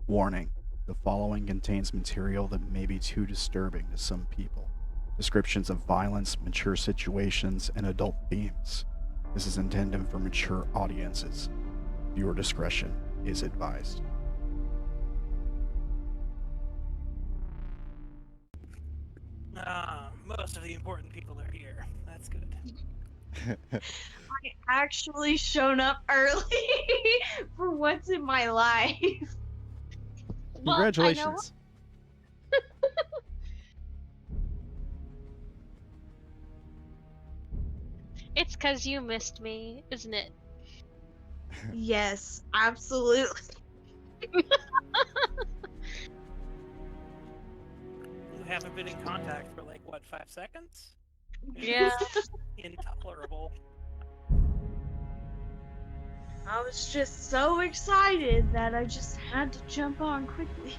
Warning: the following contains material that may be too disturbing to some people. Descriptions of violence, mature situations, and adult themes. This is intended for mature audiences. Viewer discretion is advised. Most of the important people are here. That's good. I actually shown up early for once in my life. Congratulations. It's 'cause you missed me, isn't it? Yes, absolutely. You haven't been in contact for like, what, 5 seconds? Yeah. Intolerable. I was just so excited that I just had to jump on quickly.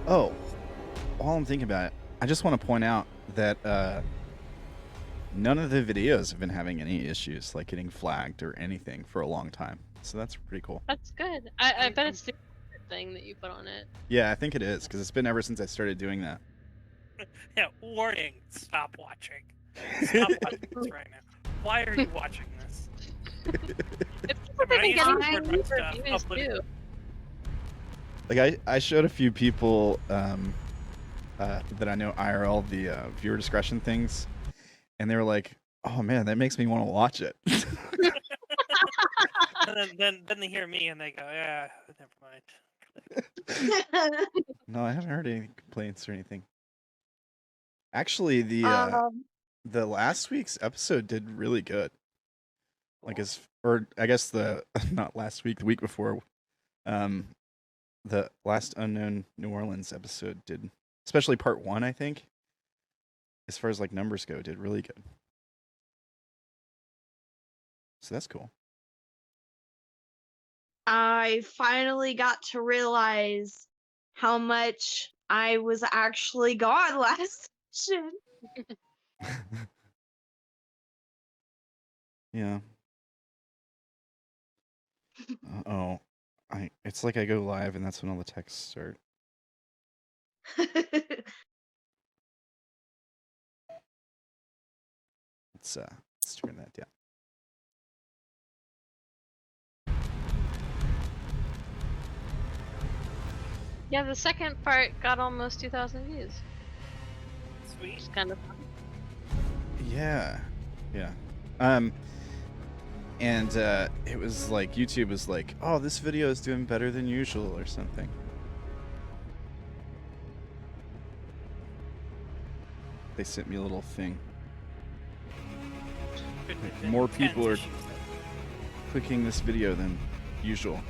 Oh, while I'm thinking about it, I just want to point out that none of the videos have been having any issues, like getting flagged or anything, for a long time. So that's pretty cool. That's good. I bet it's the thing that you put on it. Yeah, I think it is, because it's been ever since I started doing that. Yeah, warning, stop watching. Stop watching this right now. Why are you watching this? If people have been getting record my stuff, reviews too. Like, I showed a few people that I know IRL the viewer discretion things, and they were like, oh man, that makes me want to watch it. And then they hear me and they go, yeah, never mind. No, I haven't heard any complaints or anything. Actually, the last week's episode did really good. Like, I guess not last week, the week before, the last Unknown New Orleans episode did, especially part 1, I think, as far as like numbers go, did really good. So that's cool. I finally got to realize how much I was actually gone last session. Yeah. Oh, it's like I go live and that's when all the texts start. Let's turn that down. Yeah, the second part got almost 2,000 views. Sweet. It's kind of fun. Yeah. And it was like YouTube was like, oh, this video is doing better than usual or something. They sent me a little thing. Like, more people are clicking this video than usual.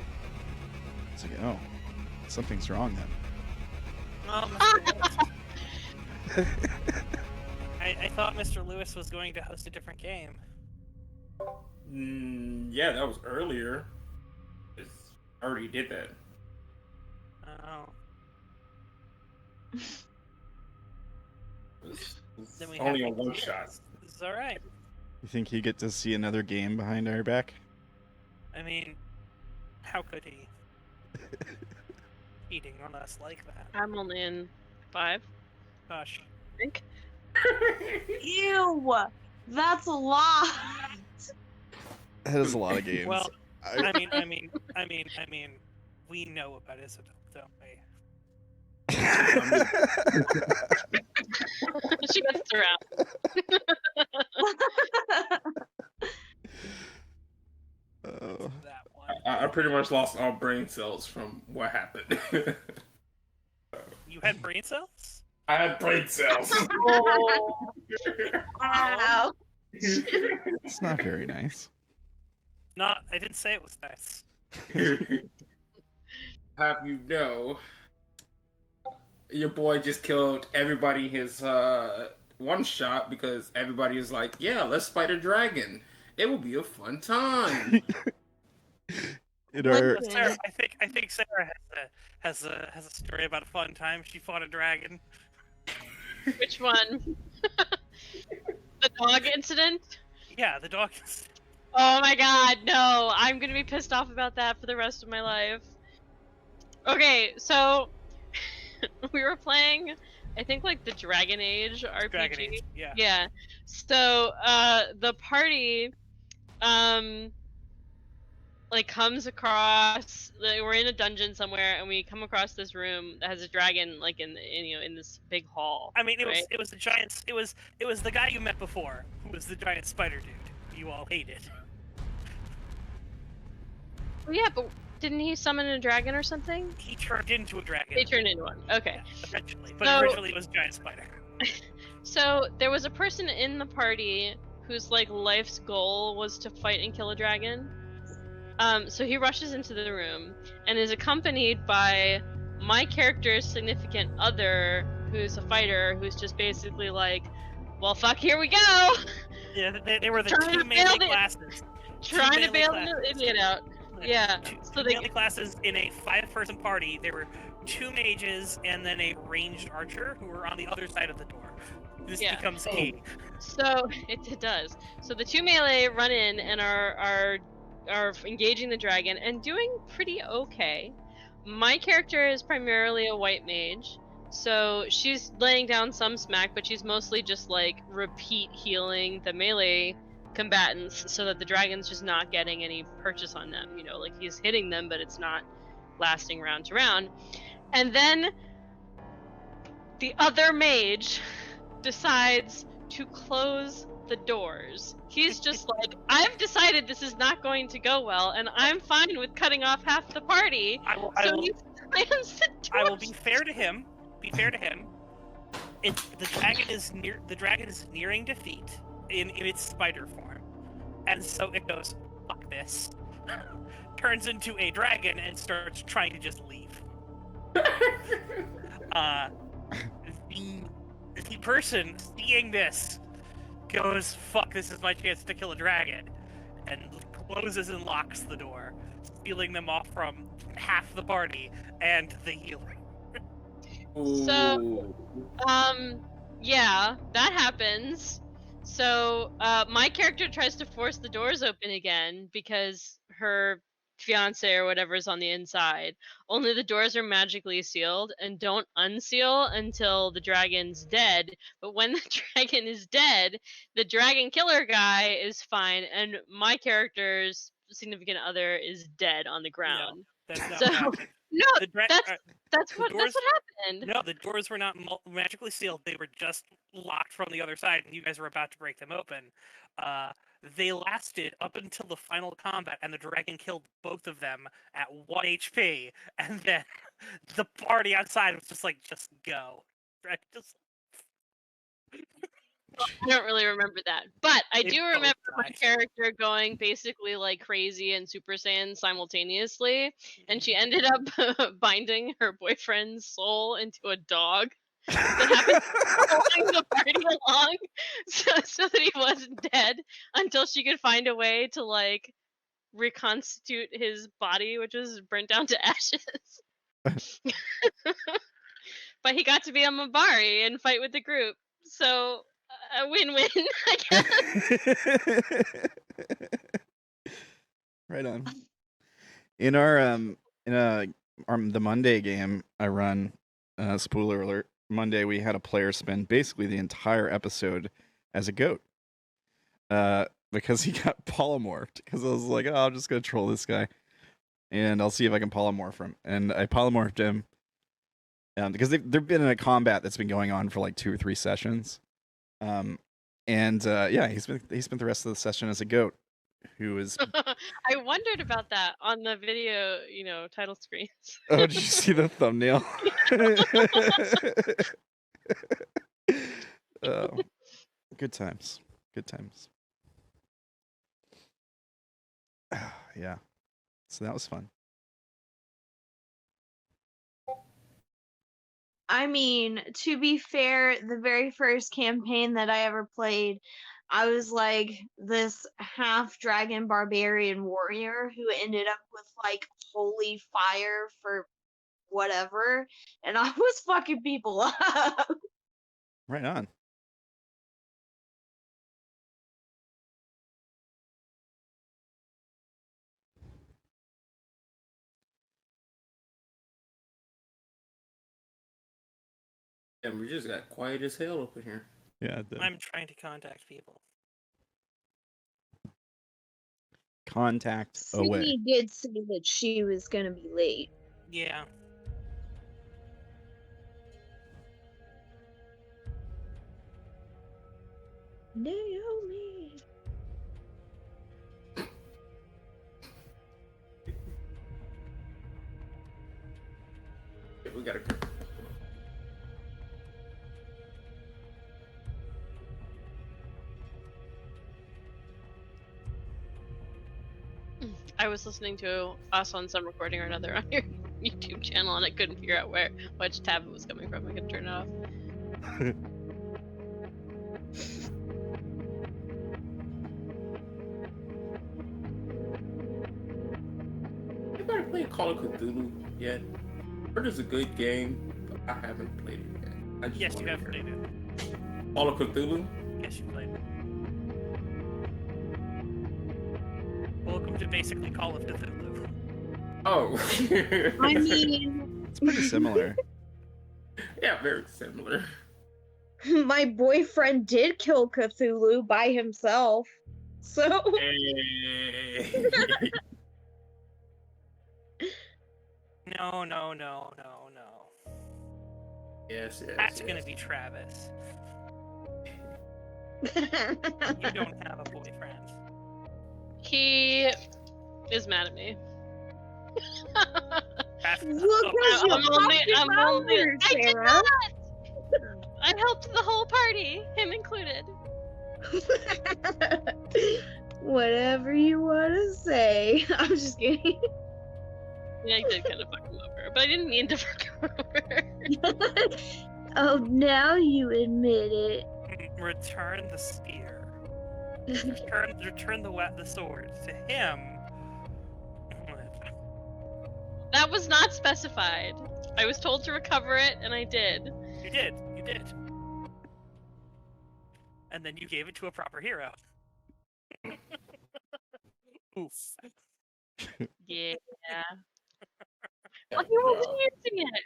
It's like, oh, something's wrong then. I thought Mr. Lewis was going to host a different game. Yeah, that was earlier. I already did that. Oh. It's Then we only have a one shot. This is alright. You think you get to see another game behind our back? I mean, how could he? Eating on us like that. I'm only in 5, Gosh. I think. Ew! That's a lot! That is a lot of games. Well, I mean, we know about Isobel, don't we? She messed around. Oh. That one. I pretty much lost all brain cells from what happened. You had brain cells? I had brain cells. Wow. It's not very nice. I didn't say it was nice. Have you know, your boy just killed everybody his one shot because everybody is like, yeah, let's fight a dragon. It will be a fun time. Sarah, I think Sarah has a story about a fun time. She fought a dragon. Which one? The dog incident? Yeah, the dog is... Oh my god, no! I'm gonna be pissed off about that for the rest of my life. Okay, so we were playing, I think like the Dragon Age RPG. Dragon Age, yeah. Yeah. So the party like comes across, like, we're in a dungeon somewhere and we come across this room that has a dragon like in this big hall. I mean, right? it was the giant. It was the guy you met before, who was the giant spider dude you all hated. Well, yeah, but didn't he summon a dragon or something? He turned into a dragon. He turned into one. Okay. Yeah, eventually, but So- originally it was giant spider. So there was a person in the party whose like life's goal was to fight and kill a dragon. So he rushes into the room and is accompanied by my character's significant other, who's a fighter, who's just basically like, well, fuck, here we go! Yeah, they were the Trying two to melee build it. classes. Trying to melee bail classes. the idiot out. Yeah, Two so they- melee classes in a 5-person party. There were 2 mages and then a ranged archer who were on the other side of the door. This Yeah. becomes key. So it does. So the 2 melee run in and are engaging the dragon and doing pretty okay. My character is primarily a white mage, so she's laying down some smack, but she's mostly just like repeat healing the melee combatants so that the dragon's just not getting any purchase on them. You know, like he's hitting them, but it's not lasting round to round. And then the other mage decides to close the doors. He's just like, I've decided this is not going to go well, and I'm fine with cutting off half the party. I will He slams the I will doors. be fair to him. The dragon is nearing defeat in its spider form, and so it goes, fuck this, turns into a dragon and starts trying to just leave. The person seeing this goes, fuck, this is my chance to kill a dragon, and closes and locks the door, sealing them off from half the party and the healer. So, yeah, that happens. So, my character tries to force the doors open again because her fiance or whatever is on the inside. Only the doors are magically sealed and don't unseal until the dragon's dead. But when the dragon is dead, the dragon killer guy is fine, and my character's significant other is dead on the ground. That's not So- what happened. No, The dra- that's the what doors- happened. No, the doors were not magically sealed. They were just locked from the other side, and you guys were about to break them open. They lasted up until the final combat, and the dragon killed both of them at 1 HP, and then the party outside was just like, just go. Just... I don't really remember that, but I They do both remember my died. character going basically like crazy and Super Saiyan simultaneously, and she ended up binding her boyfriend's soul into a dog that happened to holding the party along, so that he wasn't dead until she could find a way to like reconstitute his body, which was burnt down to ashes. But he got to be a Mabari and fight with the group, so. A win-win, I guess. Right on. In our the Monday game I run, spoiler alert, Monday we had a player spend basically the entire episode as a goat. Because he got polymorphed. Because I was like, oh, I'm just gonna troll this guy, and I'll see if I can polymorph him. And I polymorphed him. Because they've been in a combat that's been going on for like 2 or 3 sessions. Yeah, he spent the rest of the session as a goat, who is. I wondered about that on the video, title screens. Oh, did you see the thumbnail? Oh, good times. Good times. Yeah, so that was fun. I mean, to be fair, the very first campaign that I ever played, I was like this half dragon barbarian warrior who ended up with like holy fire for whatever, and I was fucking people up. Right on. And we just got quiet as hell up in here. Yeah. I'm trying to contact people. Contact away. Sydney did say that she was gonna be late. Yeah. Naomi. Yeah, we gotta go. I was listening to us on some recording or another on your YouTube channel, and I couldn't figure out which tab it was coming from. I couldn't turn it off. Anybody play Call of Cthulhu yet? Heard it's a good game, but I haven't played it yet. I just Yes, you wanna have hear. played it. Call of Cthulhu? Yes, you played it. Welcome to basically Call of Cthulhu. Oh. I mean, It's pretty similar. Yeah, very similar. my boyfriend did kill Cthulhu by himself. So Hey. No. Yes, yes. That's yes. gonna be Travis. You don't have a boyfriend. He is mad at me. That's Look at you, I'm only. I did Sarah. not. I helped the whole party, him included. Whatever you want to say. I'm just kidding. Yeah, I did kind of fuck him over, but I didn't mean to fuck him over. Oh, now you admit it. Return the spear. Return the sword to him. That was not specified. I was told to recover it, and I did. You did. And then you gave it to a proper hero. Oof. Yeah. Well, he wasn't using it.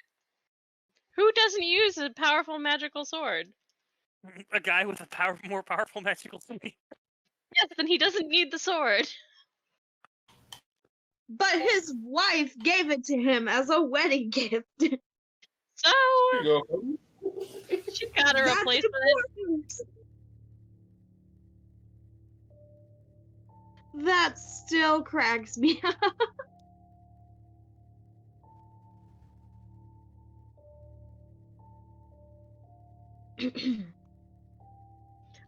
Who doesn't use a powerful magical sword? A guy with a more powerful magical sword. Yes, then he doesn't need the sword. But his wife gave it to him as a wedding gift. So Here you go. she got a That's replacement. important. That still cracks me up.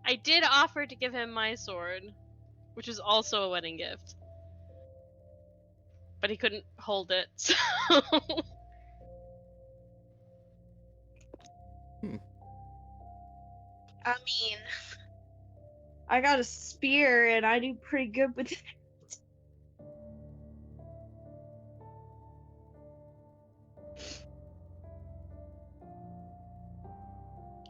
I did offer to give him my sword, which is also a wedding gift. But he couldn't hold it, so I mean, I got a spear and I do pretty good with it.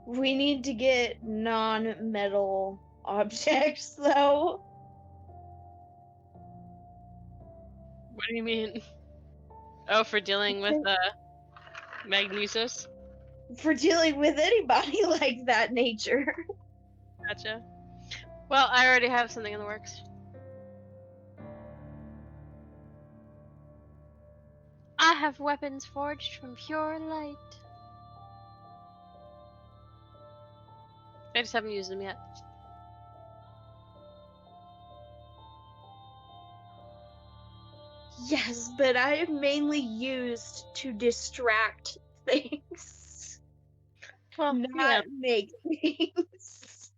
We need to get non-metal objects, though. what do you mean? Oh, for dealing with Magnesis? For dealing with anybody like that nature. Gotcha. Well, I already have something in the works. I have weapons forged from pure light. I just haven't used them yet. Yes, but I am mainly used to distract things, Well, not make things.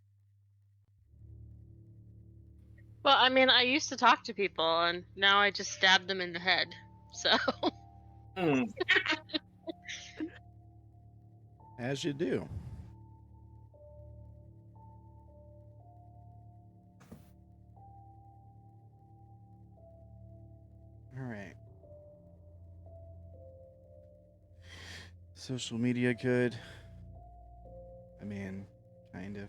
Well, I mean, I used to talk to people, and now I just stab them in the head. So, Mm. As you do. All right. Social media good. I mean, kind of.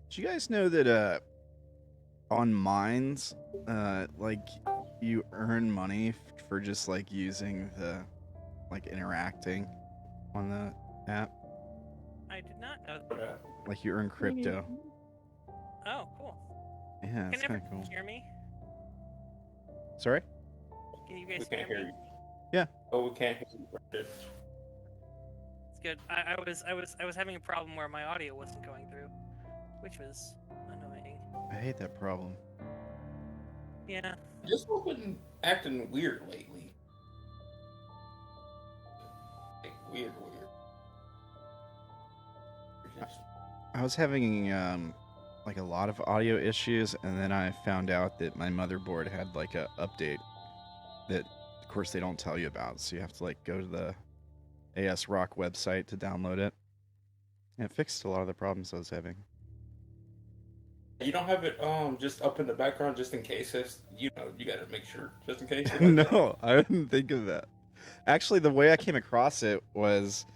Did you guys know that on mines, like you earn money for just like using the like interacting on the app. I did not know. Like you earn crypto. Oh, cool. Yeah, it's Can kind everyone of cool. hear me? Sorry? Can you We guys can't hear hear me? you. Yeah. Oh, we can't hear you. Richard. It's good. I was having a problem where my audio wasn't going through, which was annoying. I hate that problem. Yeah. This one's been acting weird lately. Like, weird. Just- I was having like a lot of audio issues, and then I found out that my motherboard had like a update that, of course, they don't tell you about. So you have to like go to the AS Rock website to download it. And it fixed a lot of the problems I was having. You don't have it just up in the background just in case. It's, you know, you gotta make sure just in case. No, I didn't think of that. Actually, the way I came across it was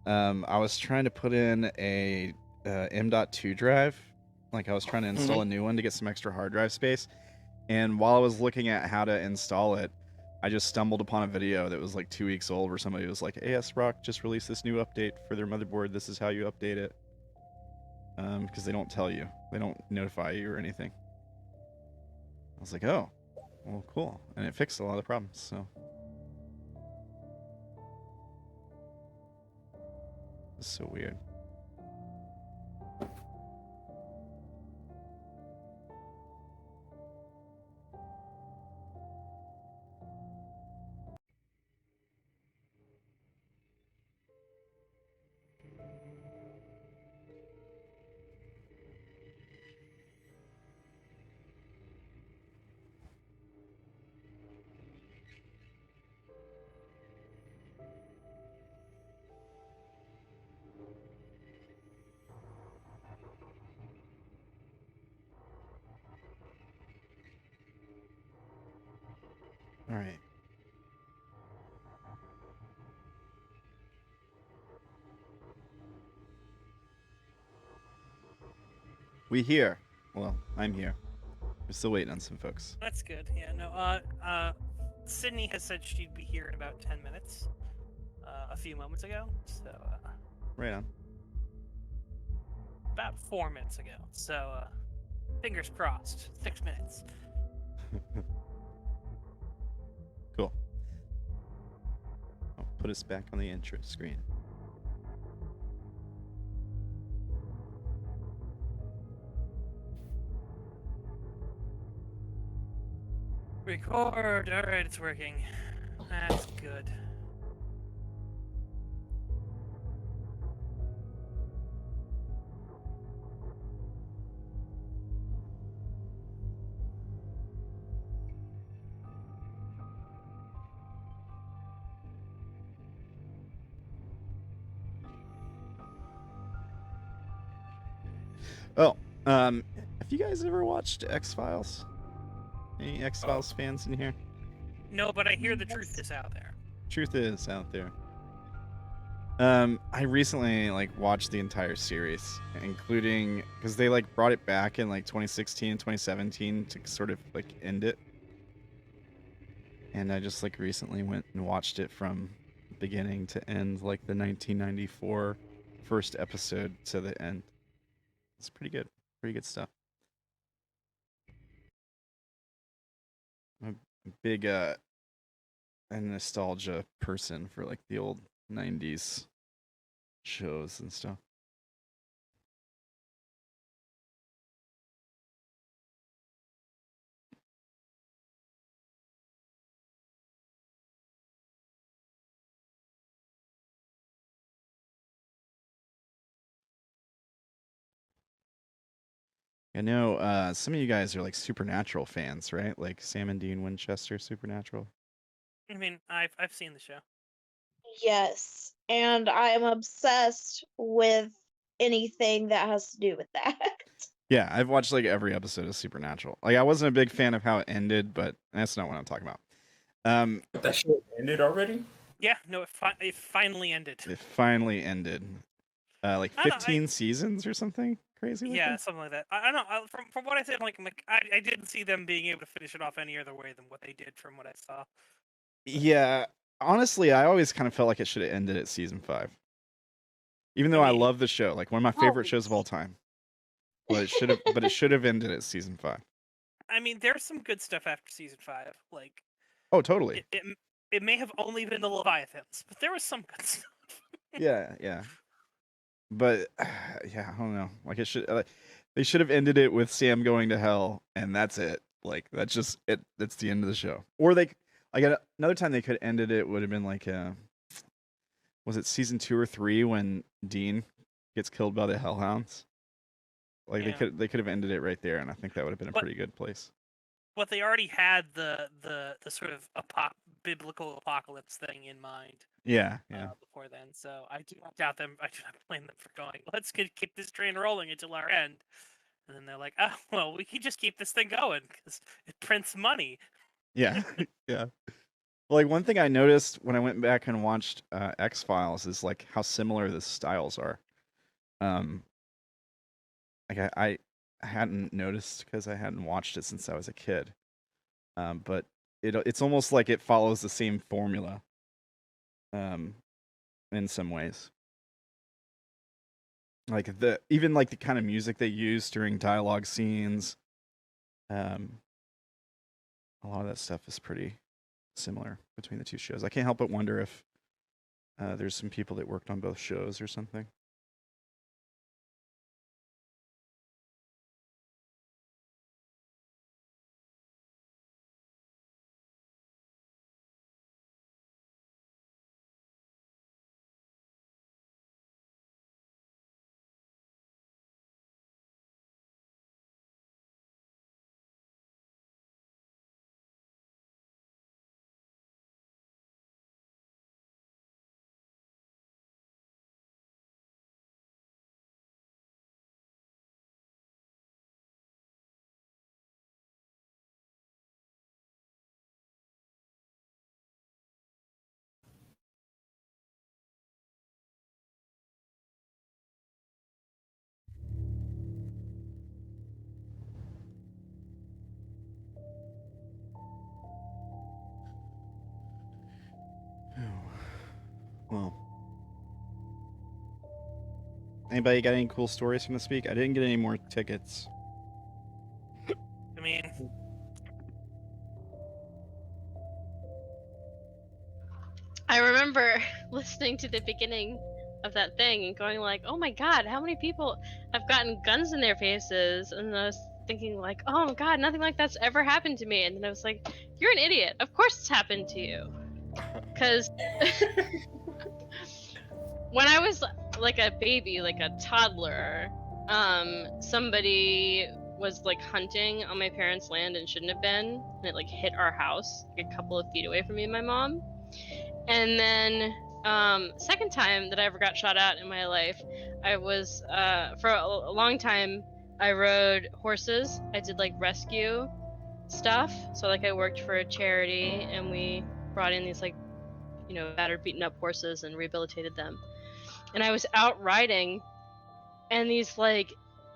I was trying to put in a M.2 drive. Like I was trying to install a new one to get some extra hard drive space. And while I was looking at how to install it, I just stumbled upon a video that was like 2 weeks old where somebody was like, AS Rock just released this new update for their motherboard. This is how you update it. Because they don't tell you. They don't notify you or anything. I was like, oh, well, cool. And it fixed a lot of the problems, so. It's so weird. All right. We here. Well, I'm here. We're still waiting on some folks. That's good. Yeah, no, Sydney has said she'd be here in about 10 minutes, a few moments ago, so, Right on. about 4 minutes ago, so, fingers crossed, 6 minutes. Cool. I'll put us back on the intro screen. Record, alright, it's working. That's good. Oh, have you guys ever watched X-Files? Any X-Files fans in here? No, but I hear the truth is out there. Truth is out there. I recently like watched the entire series, including because they like brought it back in like 2016 and 2017 to sort of like end it. And I just like recently went and watched it from beginning to end, like the 1994 first episode to the end. It's pretty good. Pretty good stuff. I'm a big a nostalgia person for like the old 90s shows and stuff. I know some of you guys are like Supernatural fans, right? Like Sam and Dean Winchester Supernatural. I mean, I've seen the show. Yes, and I am obsessed with anything that has to do with that. Yeah, I've watched like every episode of Supernatural. Like I wasn't a big fan of how it ended, but that's not what I'm talking about. That show ended already? Yeah, no, it finally ended. It finally ended. Like I don't know, 15 seasons or something crazy like Yeah, that? something like that. I don't know. From what I said, like I didn't see them being able to finish it off any other way than what they did from what I saw. Yeah, honestly, I always kind of felt like it should have ended at season 5. Even though I mean- love the show, like one of my favorite shows of all Always. time. But it should have ended at season 5. I mean, there's some good stuff after season 5. Like Oh, totally. it may have only been the Leviathans, but there was some good stuff. Yeah, yeah. But yeah, I don't know. Like it should they should have ended it with Sam going to hell and that's it. Like that's just it. That's the end of the show. Or they like another time they could have ended it would have been like was it season 2 or 3 when Dean gets killed by the Hellhounds? Like Yeah. they could have ended it right there, and I think that would have been a But- pretty good place. But they already had the sort of biblical apocalypse thing in mind. Yeah, yeah. Before then, so I do not doubt them. I do not blame them for going, let's keep this train rolling until our end. And then they're like, oh, well, we can just keep this thing going because it prints money. Yeah, yeah. Well, like one thing I noticed when I went back and watched X-Files is like how similar the styles are. Like I hadn't noticed because I hadn't watched it since I was a kid. But it's almost like it follows the same formula. In some ways. Like even like the kind of music they use during dialogue scenes. A lot of that stuff is pretty similar between the two shows. I can't help but wonder if there's some people that worked on both shows or something. Well, anybody got any cool stories from this week? I didn't get any more tickets. I mean, I remember listening to the beginning of that thing and going like, oh my god, how many people have gotten guns in their faces? And I was thinking like, oh my god, nothing like that's ever happened to me. And then I was like, you're an idiot. Of course it's happened to you. Because when I was like a baby, like a toddler, somebody was like hunting on my parents' land and shouldn't have been, and it like hit our house like a couple of feet away from me and my mom. And then second time that I ever got shot at in my life, I was for a long time I rode horses. I did like rescue stuff. So like I worked for a charity and we brought in these like, you know, battered, beaten up horses and rehabilitated them. And I was out riding and these like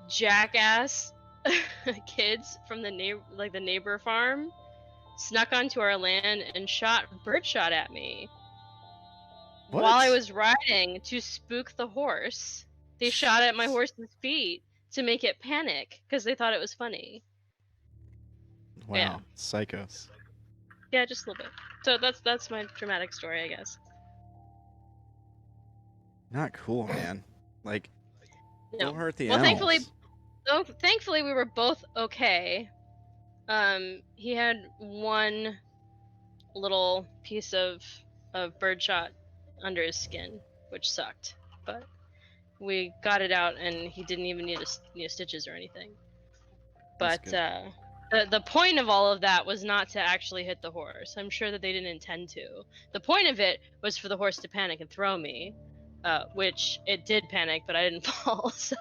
jackass kids from the neighbor farm snuck onto our land and birdshot at me. What? While I was riding to spook the horse. They shot at my horse's feet to make it panic because they thought it was funny. Wow, Yeah. psychos. Yeah, just a little bit. So that's my dramatic story, I guess. Not cool, man. Like, No. don't hurt the Well, animals. thankfully we were both okay. He had one little piece of birdshot under his skin, which sucked, but we got it out and he didn't even need stitches or anything. That's But the point of all of that was not to actually hit the horse. I'm sure that they didn't intend to. The point of it was for the horse to panic and throw me, which it did panic, but I didn't fall. So,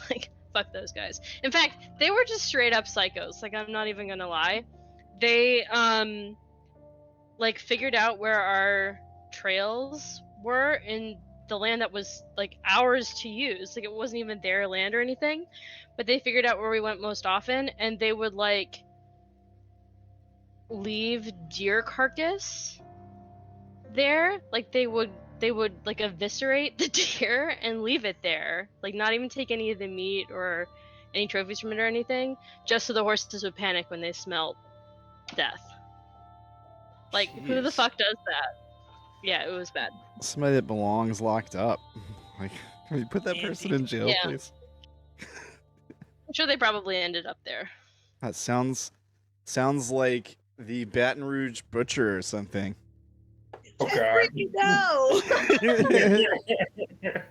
like, fuck those guys. In fact, they were just straight up psychos. Like, I'm not even gonna lie. They like figured out where our trails were, and the land that was like ours to use. Like it wasn't even their land or anything, but they figured out where we went most often, and they would like leave deer carcass there. Like they would like eviscerate the deer and leave it there, like not even take any of the meat or any trophies from it or anything, just so the horses would panic when they smelled death. Like, who the Jeez. fuck does that? Yeah, it was bad. Somebody that belongs locked up. Like, can we put that person in jail, Yeah. please? I'm sure they probably ended up there. That sounds like the Baton Rouge Butcher or something. Oh Where'd god. you go?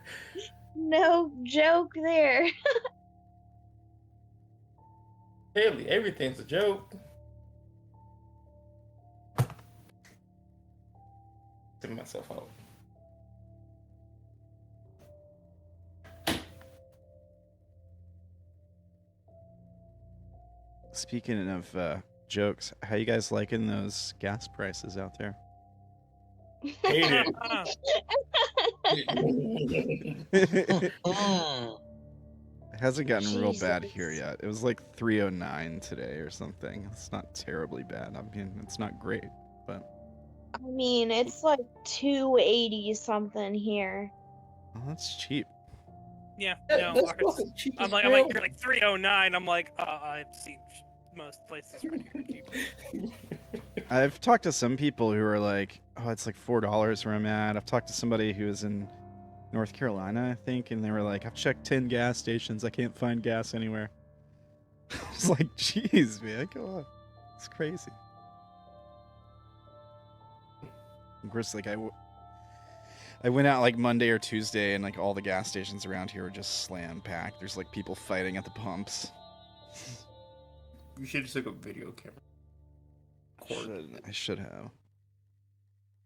No joke there. Haley, everything's a joke. Took myself out. Speaking of jokes, how you guys liking those gas prices out there? Hate it. It hasn't gotten real bad Jesus. here yet. It was like 309 today or something. It's not terribly bad. I mean, it's not great, but I mean, it's like 280 something here. well, that's cheap. Yeah, That- no, that's fucking cheap I'm as like, hell. you're like 309. I'm like, I've seen most places around here cheaper. I've talked to some people who are like, oh, it's like $4 where I'm at. I've talked to somebody who was in North Carolina, I think, and they were like, I've checked 10 gas stations. I can't find gas anywhere. I was like, jeez, man, come on. It's crazy. Of course, like, I went out like Monday or Tuesday, and like all the gas stations around here are just slam packed. There's like people fighting at the pumps. You should just take a video camera. I should have.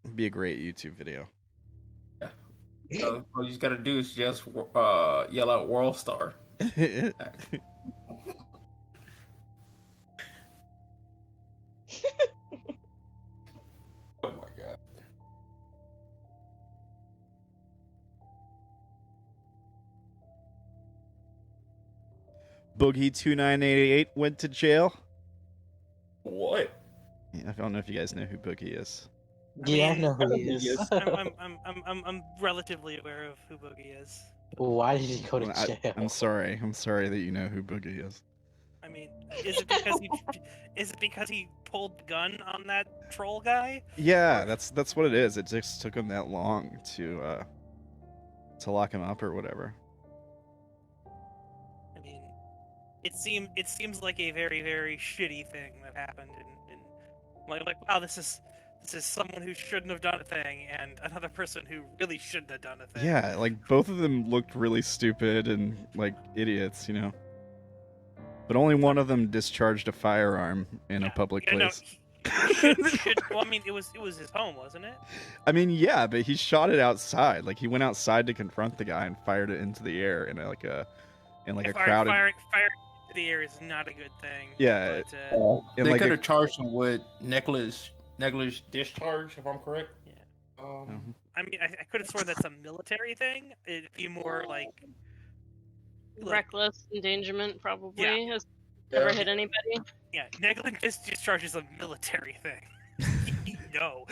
It'd be a great YouTube video. So all you just gotta do is just yell out World Star. Oh my god. Boogie2988 went to jail. What? Yeah, I don't know if you guys know who Boogie is. Yeah, I mean, know who he is. I'm relatively aware of who Boogie is. Why did he go to Well, jail? I'm sorry. I'm sorry that you know who Boogie is. I mean, is it because he pulled the gun on that troll guy? Yeah, that's what it is. It just took him that long to lock him up or whatever. I mean, it seems like a very, very shitty thing that happened, and like wow, this is someone who shouldn't have done a thing, and another person who really shouldn't have done a thing. Yeah, like both of them looked really stupid and like idiots, you know. But only one of them discharged a firearm in a public Yeah, no, place. well, I mean, it was his home, wasn't it? I mean, yeah, but he shot it outside. Like he went outside to confront the guy and fired it into the air in like a crowded. Firing into the air is not a good thing. Yeah, But, in They like could a, have charged him with negligence discharge, if I'm correct. Yeah. Mhm. I mean, I could have sworn that's a military thing. It'd be more like Reckless endangerment probably Yeah. has never hit anybody. yeah, negligence discharge is a military thing. No.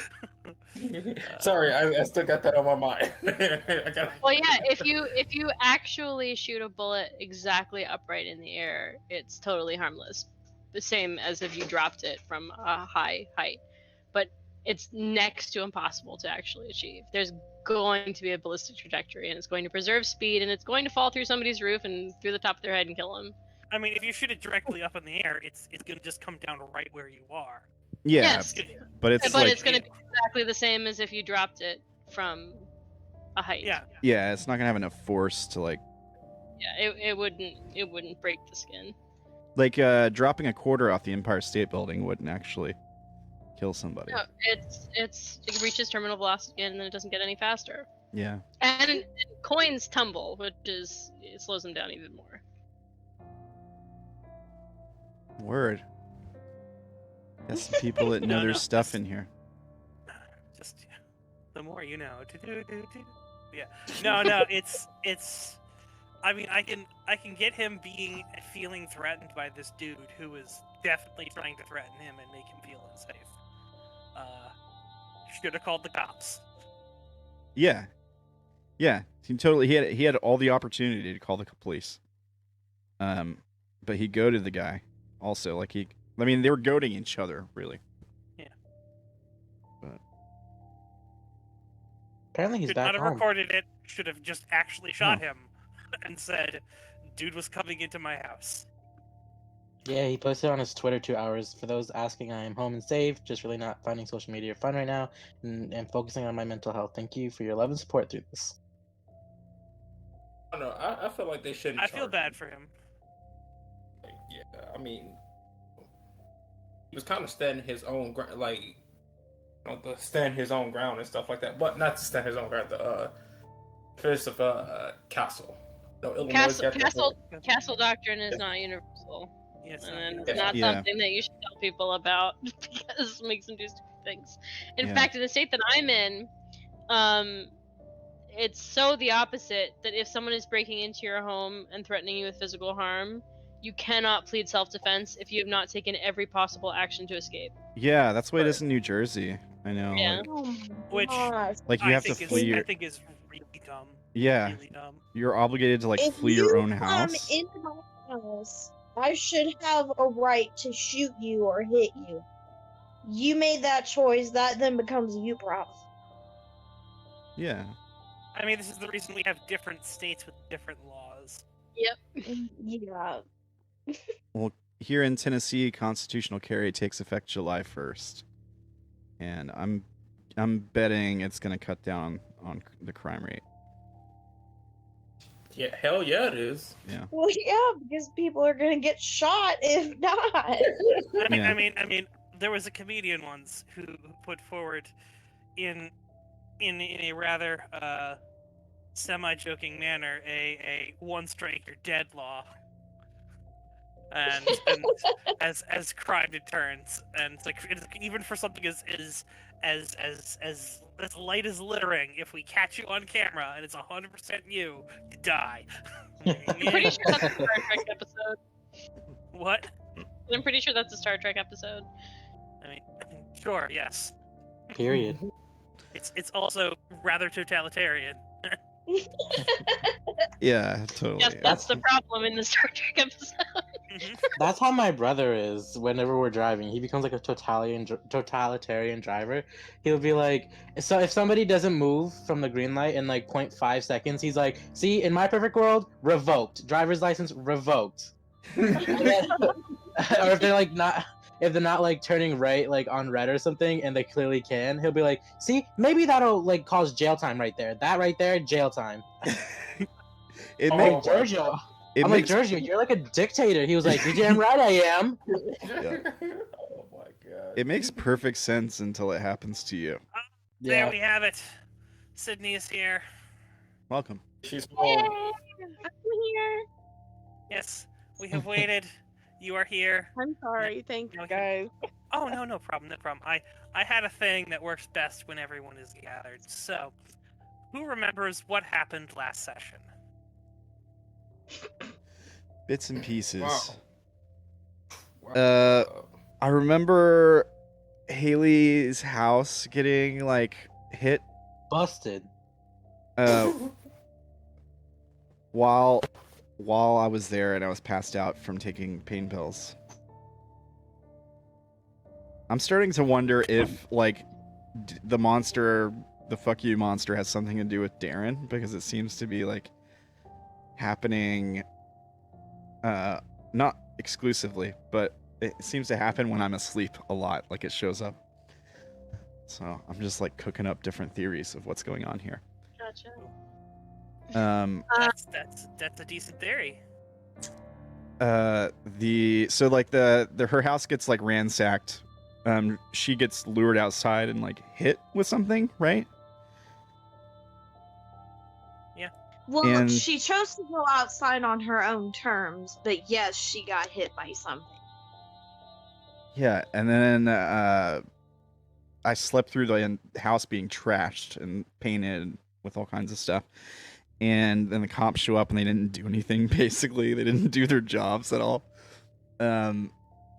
Sorry, I still got that on my mind. I got. Well, yeah, if you actually shoot a bullet exactly upright in the air, it's totally harmless. The same as if you dropped it from a high height. But it's next to impossible to actually achieve. There's going to be a ballistic trajectory, and it's going to preserve speed, and it's going to fall through somebody's roof and through the top of their head and kill them. I mean, if you shoot it directly up in the air, it's gonna just come down right where you are. yeah, Yes. but it's But like it's going to be exactly the same as if you dropped it from a height. Yeah. yeah, it's not gonna have enough force to like It wouldn't break the skin. dropping a quarter off the Empire State Building wouldn't actually kill somebody. No, it reaches terminal velocity and then it doesn't get any faster. Yeah. And coins tumble, which it slows them down even more. Word. Got some people that know No, their no, stuff it's- in here. Just the more you know. No, it's. I mean, I can get him feeling threatened by this dude who is definitely trying to threaten him and make him feel unsafe. Should have called the cops. Yeah. He had all the opportunity to call the police. But he goaded the guy. Also, they were goading each other, really. Yeah. But Apparently he's Should back not have home. recorded it. Should have just actually shot him, and said, "Dude was coming into my house." Yeah, he posted on his Twitter 2 hours. For those asking, I am home and safe, just really not finding social media fun right now, and focusing on my mental health. Thank you for your love and support through this. I don't know. I feel like they shouldn't. I feel charge bad him. for him. Yeah, I mean, he was kind of standing his own ground, stand his own ground and stuff like that. But not to stand his own ground. The first of Castle. No, Illinois Castle doctrine is not universal. Yes, And no, it's not Yeah. something that you should tell people about because it makes them do stupid things. In Yeah. fact, in the state that I'm in, it's so the opposite that if someone is breaking into your home and threatening you with physical harm, you cannot plead self-defense if you have not taken every possible action to escape. Yeah, that's the way it is in New Jersey. I know. Yeah. Oh my Which- gosh. You have to flee I think is really dumb. Yeah, Really dumb. you're obligated to If flee your you own come house. into my house, I should have a right to shoot you or hit you. You made that choice. That then becomes a you problem. Yeah. I mean, this is the reason we have different states with different laws. Yeah. Well, here in Tennessee, constitutional carry takes effect July 1st, and I'm betting it's going to cut down on the crime rate. Yeah, hell yeah, it is. Yeah. Well, yeah, because people are gonna get shot if not. I mean, there was a comedian once who put forward, in a rather semi-joking manner, a one strike you're dead law, and as crime deterrence, and it's even for something as light as littering. If we catch you on camera and it's 100% you die. I'm pretty sure that's a Star Trek episode. What? I'm pretty sure that's a Star Trek episode. I mean, sure, yes. Period. It's also rather totalitarian. Yeah, totally. Yes, that's the problem in the Star Trek episode. That's how my brother is whenever we're driving. He becomes like a totalitarian driver. He'll be like, so if somebody doesn't move from the green light in 0.5 seconds, he's like, see, in my perfect world, revoked. Driver's license revoked. And then, or if they're not turning right on red or something and they clearly can, he'll be like, see, maybe that'll cause jail time right there. That right there, jail time. It Oh, makes Giorgio. it I'm makes like, Giorgio, you're like a dictator. He was like, you're damn right I am. Oh my god. it makes perfect sense until it happens to you. There we have it. Sydney is here. Welcome. She's Yay! home. I'm here. Yes, we have waited. You are here. I'm sorry. Thank you, No, guys. Oh, no problem, no problem. I had a thing that works best when everyone is gathered. So, who remembers what happened last session? Bits and pieces. Wow. I remember Haley's house getting hit Busted. while I was there, and I was passed out from taking pain pills. I'm starting to wonder if the monster, the fuck you monster, has something to do with Darren, because it seems to be happening not exclusively, but it seems to happen when I'm asleep a lot. It shows up. So I'm just cooking up different theories of what's going on here. Gotcha. That's a decent theory. Her house gets ransacked. She gets lured outside and hit with something, right? Well, And- she chose to go outside on her own terms, but yes, she got hit by something. Yeah, and then I slept through the house being trashed and painted with all kinds of stuff. And then the cops show up and they didn't do anything. Basically, they didn't do their jobs at all. What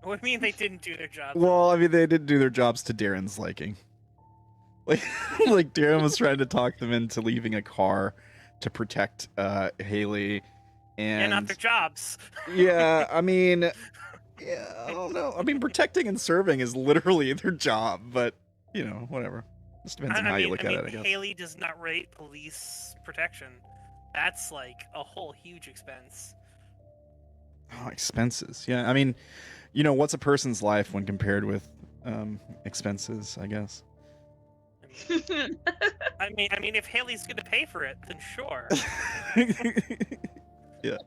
do you mean they didn't do their job? Well, I mean, they didn't do their jobs to Darren's liking. Like, like Darren was trying to talk them into leaving a car to protect Haley, and Yeah, not their jobs. yeah, I mean, yeah, I don't know. I mean, protecting and serving is literally their job, but you know, whatever. Just depends on how you look at it, I guess. Haley does not rate police protection. That's like a whole huge expense. Oh, expenses. Yeah, I mean, you know, what's a person's life when compared with expenses? I guess. I mean, if Haley's gonna pay for it, then sure. Yeah.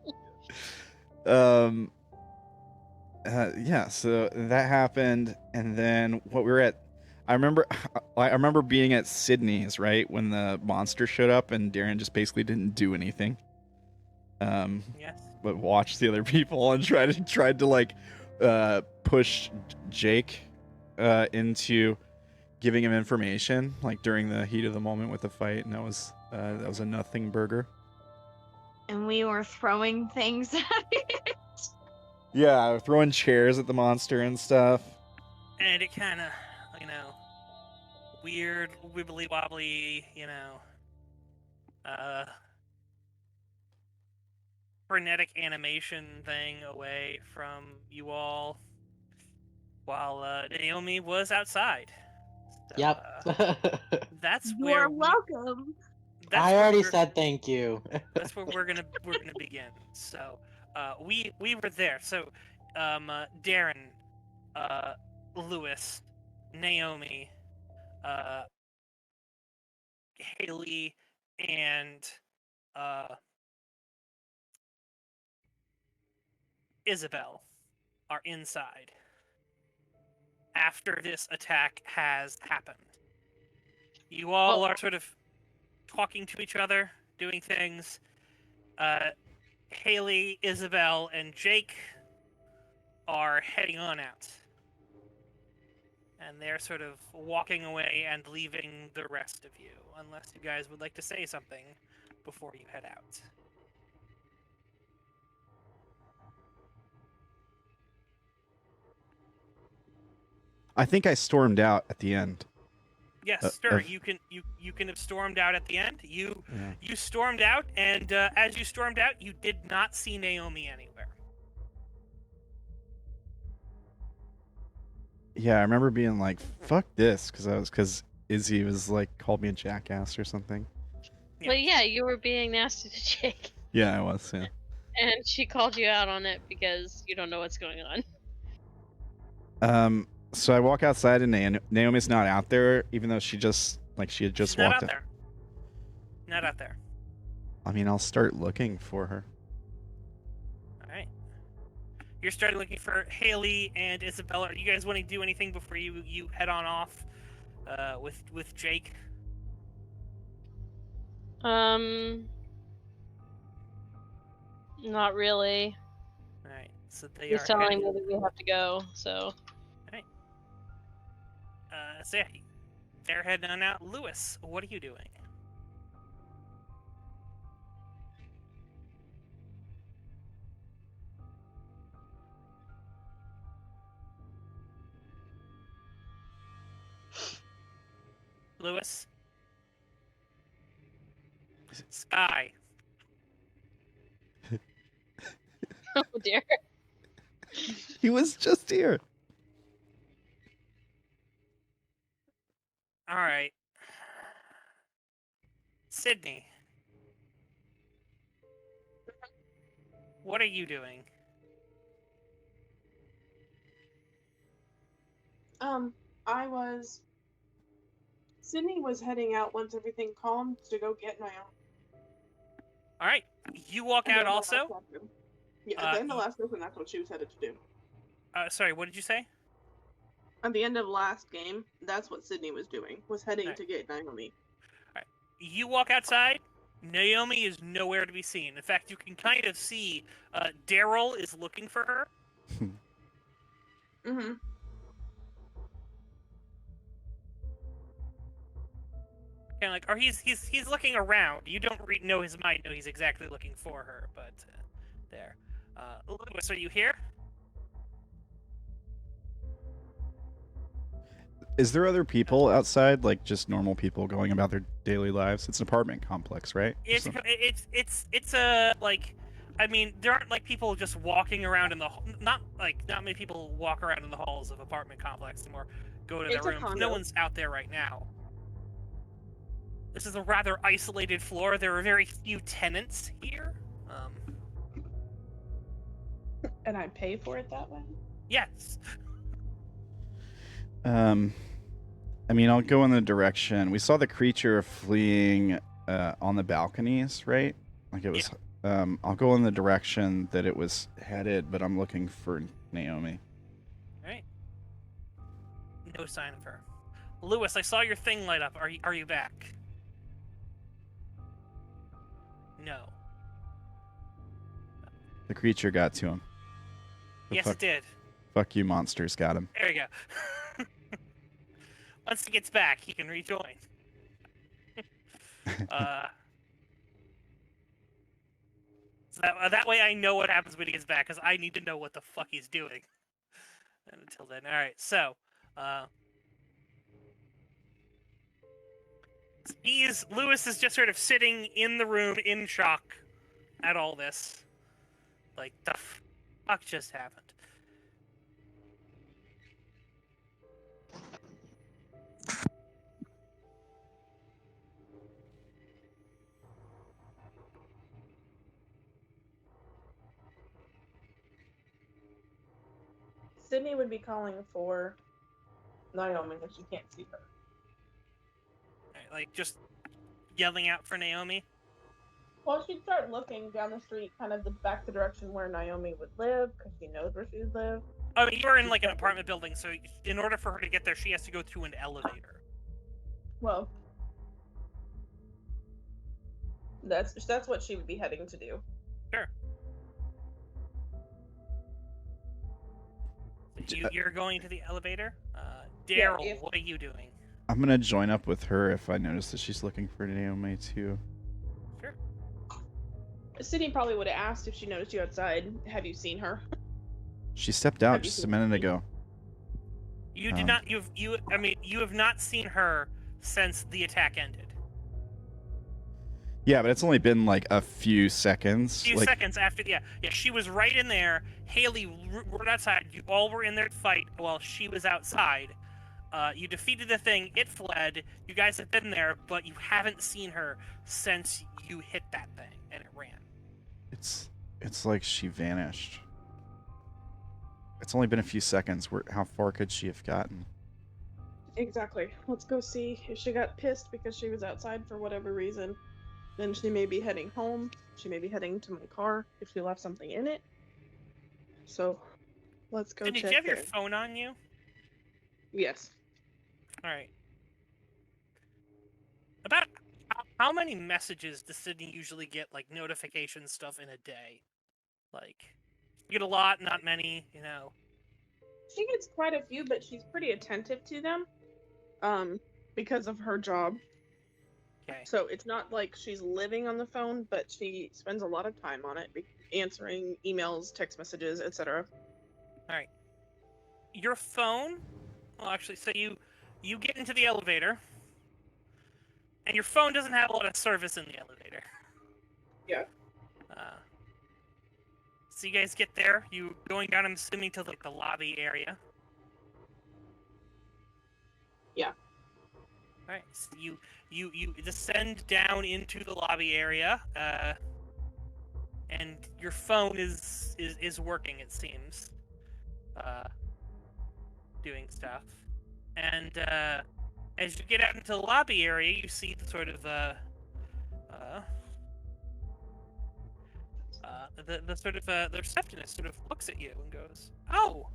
Yeah. So that happened, and then what we were at. I remember being at Sydney's, right, when the monster showed up, and Darren just basically didn't do anything. Yes. But watched the other people and tried to like push Jake into giving him information, like during the heat of the moment with the fight, and that was a nothing burger. And we were throwing things at it. Yeah, throwing chairs at the monster and stuff. And it kind of, you know, weird, wibbly wobbly, you know, frenetic animation thing away from you all, while Naomi was outside. So, Yep. That's You where are welcome. I already said thank you. That's where we're gonna begin. So, we were there. So, Darren, Lewis, Naomi, Haley, and Isobel are inside after this attack has happened. You all are sort of talking to each other, doing things. Haley, Isobel, and Jake are heading on out. And they're sort of walking away and leaving the rest of you, unless you guys would like to say something before you head out. I think I stormed out at the end. Yes, sir. You can have stormed out at the end. You stormed out, and as you stormed out, you did not see Naomi anywhere. Yeah, I remember being like, "Fuck this," because Izzy was like called me a jackass or something. Yeah. Well, yeah, you were being nasty to Jake, Yeah, I was. Yeah. and she called you out on it because you don't know what's going on. So I walk outside and Naomi's not out there, even though she had just She's walked out. there. Not out there. I mean, I'll start looking for her. All right. You're starting looking for Haley and Isobel. Are you guys wanting to do anything before you head on off with Jake? Not really. All right. So they He's are telling heading. me that we have to go, so. So yeah, they're heading on out. Lewis, what are you doing? Lewis? Sky. Oh dear. He was just here. All right. Sydney. What are you doing? Sydney was heading out once everything calmed to go get Naomi. All right. You walk out also? Yeah, at the end of last session, that's what she was headed to do. Sorry, what did you say? At the end of last game, that's what Sydney was doing, was heading to get Naomi. You walk outside, Naomi is nowhere to be seen. In fact, you can kind of see Daryl is looking for her. kind of like, or he's looking around. You don't know his mind. Know he's exactly looking for her, but there. Lewis, are you here? Is there other people outside, like just normal people going about their daily lives? It's an apartment complex, right? Or It's something? it's a like, I mean, there aren't like people just walking around in the not many people walk around in the halls of apartment complex anymore. Go to their It's a rooms. No condo. one's out there right now. This is a rather isolated floor. There are very few tenants here. And I pay for it that way? Yes. I mean, I'll go in the direction. We saw the creature fleeing on the balconies, right? Like it was. I'll go in the direction that it was headed, but I'm looking for Naomi. All right. No sign of her. Lewis, I saw your thing light up. Are you back? No. The creature got to him. The Yes, fuck, it did. Fuck you, monsters got him. There you go. Once he gets back, he can rejoin. So that way I know what happens when he gets back, because I need to know what the fuck he's doing. And until then, all right. So, Lewis is just sort of sitting in the room in shock at all this. Like, the fuck just happened? Sydney would be calling for Naomi if she can't see her. Right, like, just yelling out for Naomi? Well, she'd start looking down the street, kind of back the direction where Naomi would live, because she knows where she would live. Oh, you're in, like, an apartment building, so in order for her to get there, she has to go through an elevator. Well, that's what she would be heading to do. Sure. So you're going to the elevator? Daryl, Yeah, what are you doing? I'm gonna join up with her if I notice that she's looking for Naomi too. Sure. Sydney probably would have asked if she noticed you outside. Have you seen her? She stepped out Have you just a seen minute me? ago. You did not. You have not seen her since the attack ended. Yeah, but it's only been like a few seconds. A few seconds after, yeah, she was right in there. Haley were outside. You all were in there to fight while she was outside. You defeated the thing. It fled. You guys have been there, but you haven't seen her since you hit that thing and it ran. It's like she vanished. It's only been a few seconds. How far could she have gotten? Exactly. Let's go see if she got pissed because she was outside for whatever reason. Then she may be heading home. She may be heading to my car if she left something in it. So, let's go Did check. you have your there. phone on you? Yes. All right. About how many messages does Sydney usually get, like notification stuff, in a day? Like, you get a lot, not many, you know. She gets quite a few, but she's pretty attentive to them. Because of her job. Okay. So it's not like she's living on the phone, but she spends a lot of time on it, answering emails, text messages, etc. All right. Your phone. Well, actually, so you get into the elevator, and your phone doesn't have a lot of service in the elevator. Yeah. So you guys get there. You going down, I'm assuming, to like the lobby area. Yeah. All right. So you descend down into the lobby area, and your phone is working. It seems, doing stuff, and as you get out into the lobby area, you see the sort of the receptionist sort of looks at you and goes, "Oh,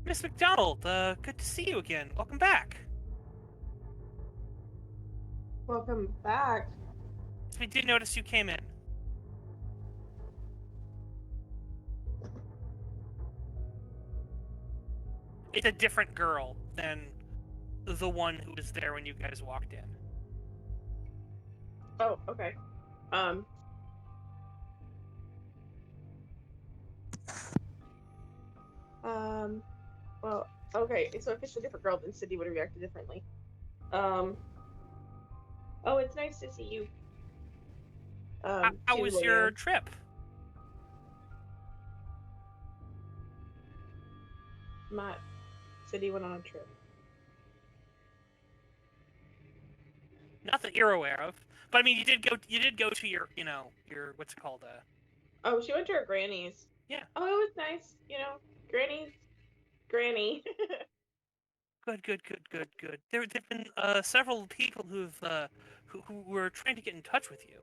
Miss McDonald, good to see you again. Welcome back." Welcome back. We did notice you came in. It's a different girl than the one who was there when you guys walked in. Oh, okay. Well, okay. So if it's a different girl, then Cindy would have reacted differently. Oh, it's nice to see you. How too, was your Leanne. trip? Cindy went on a trip. Not that you're aware of, but I mean, you did go to your, your what's it called? Oh, she went to her granny's. Yeah. Oh, it was nice. Granny. Good. There've been several people who were trying to get in touch with you.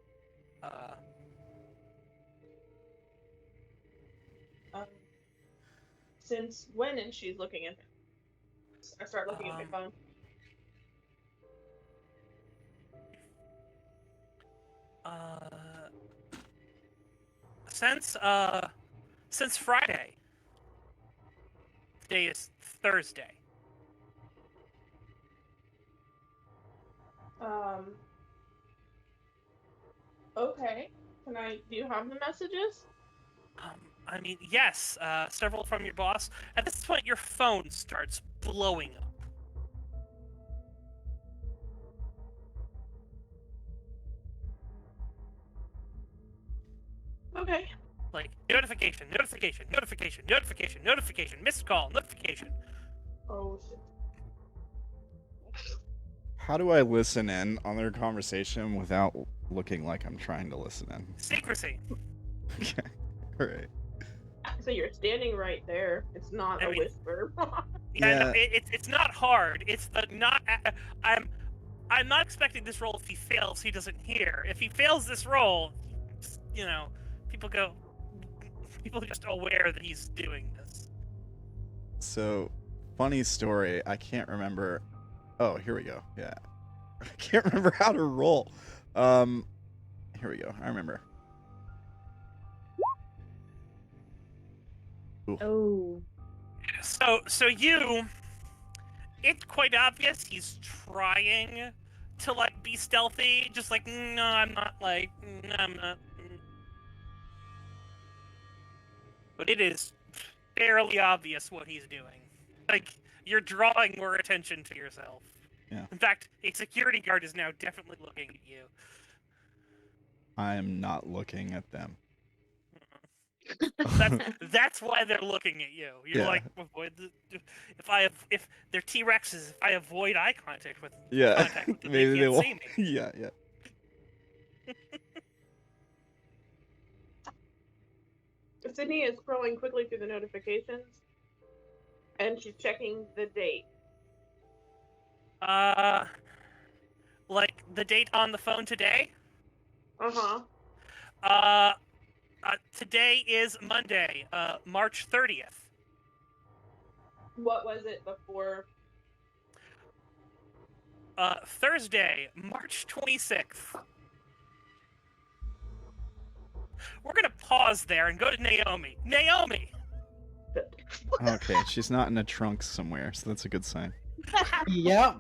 Since when? And she's looking at. I start looking at my phone. Since Friday. Today is Thursday. Okay. Do you have the messages? I mean, yes, several from your boss. At this point, your phone starts blowing up. Okay. Like, notification, missed call, notification. Oh, shit. How do I listen in on their conversation without looking like I'm trying to listen in? Secrecy. Okay. Alright. So you're standing right there. It's not a whisper. Yeah. No, it's not hard. It's the not. I'm not expecting this roll. If he fails, he doesn't hear. If he fails this roll, people are just aware that he's doing this. So, funny story. I can't remember. Oh, here we go. Yeah. I can't remember how to roll. Here we go. I remember. Oh. So it's quite obvious he's trying to like be stealthy, just like no, I'm not. But it is fairly obvious what he's doing. Like, you're drawing more attention to yourself. Yeah. In fact, a security guard is now definitely looking at you. I am not looking at them. That's why they're looking at you. You're Yeah. like, if they're T-Rexes, if I avoid eye contact with them, Maybe they they can't will. see me. Yeah. Sydney is scrolling quickly through the notifications, and she's checking the date. Like the date on the phone today? Today is Monday, March 30th. What was it before? Thursday, March 26th. We're gonna pause there and go to Naomi. Naomi! Okay, she's not in a trunk somewhere, so that's a good sign. Yep.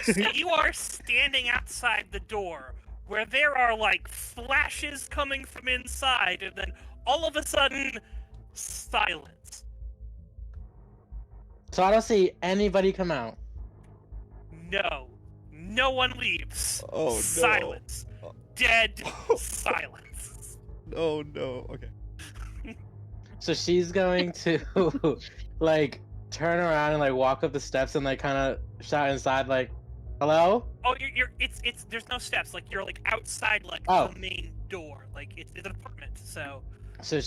So you are standing outside the door, where there are, like, flashes coming from inside, and then all of a sudden, silence. So I don't see anybody come out. No. No one leaves. Oh, no. Silence. Dead silence. Oh, no. Okay. So she's going to, like, turn around and, like, walk up the steps and, like, kind of shout inside, like, hello? Oh, it's there's no steps. Like, you're, like, outside, like, Oh. the main door. Like, it's an apartment, so... So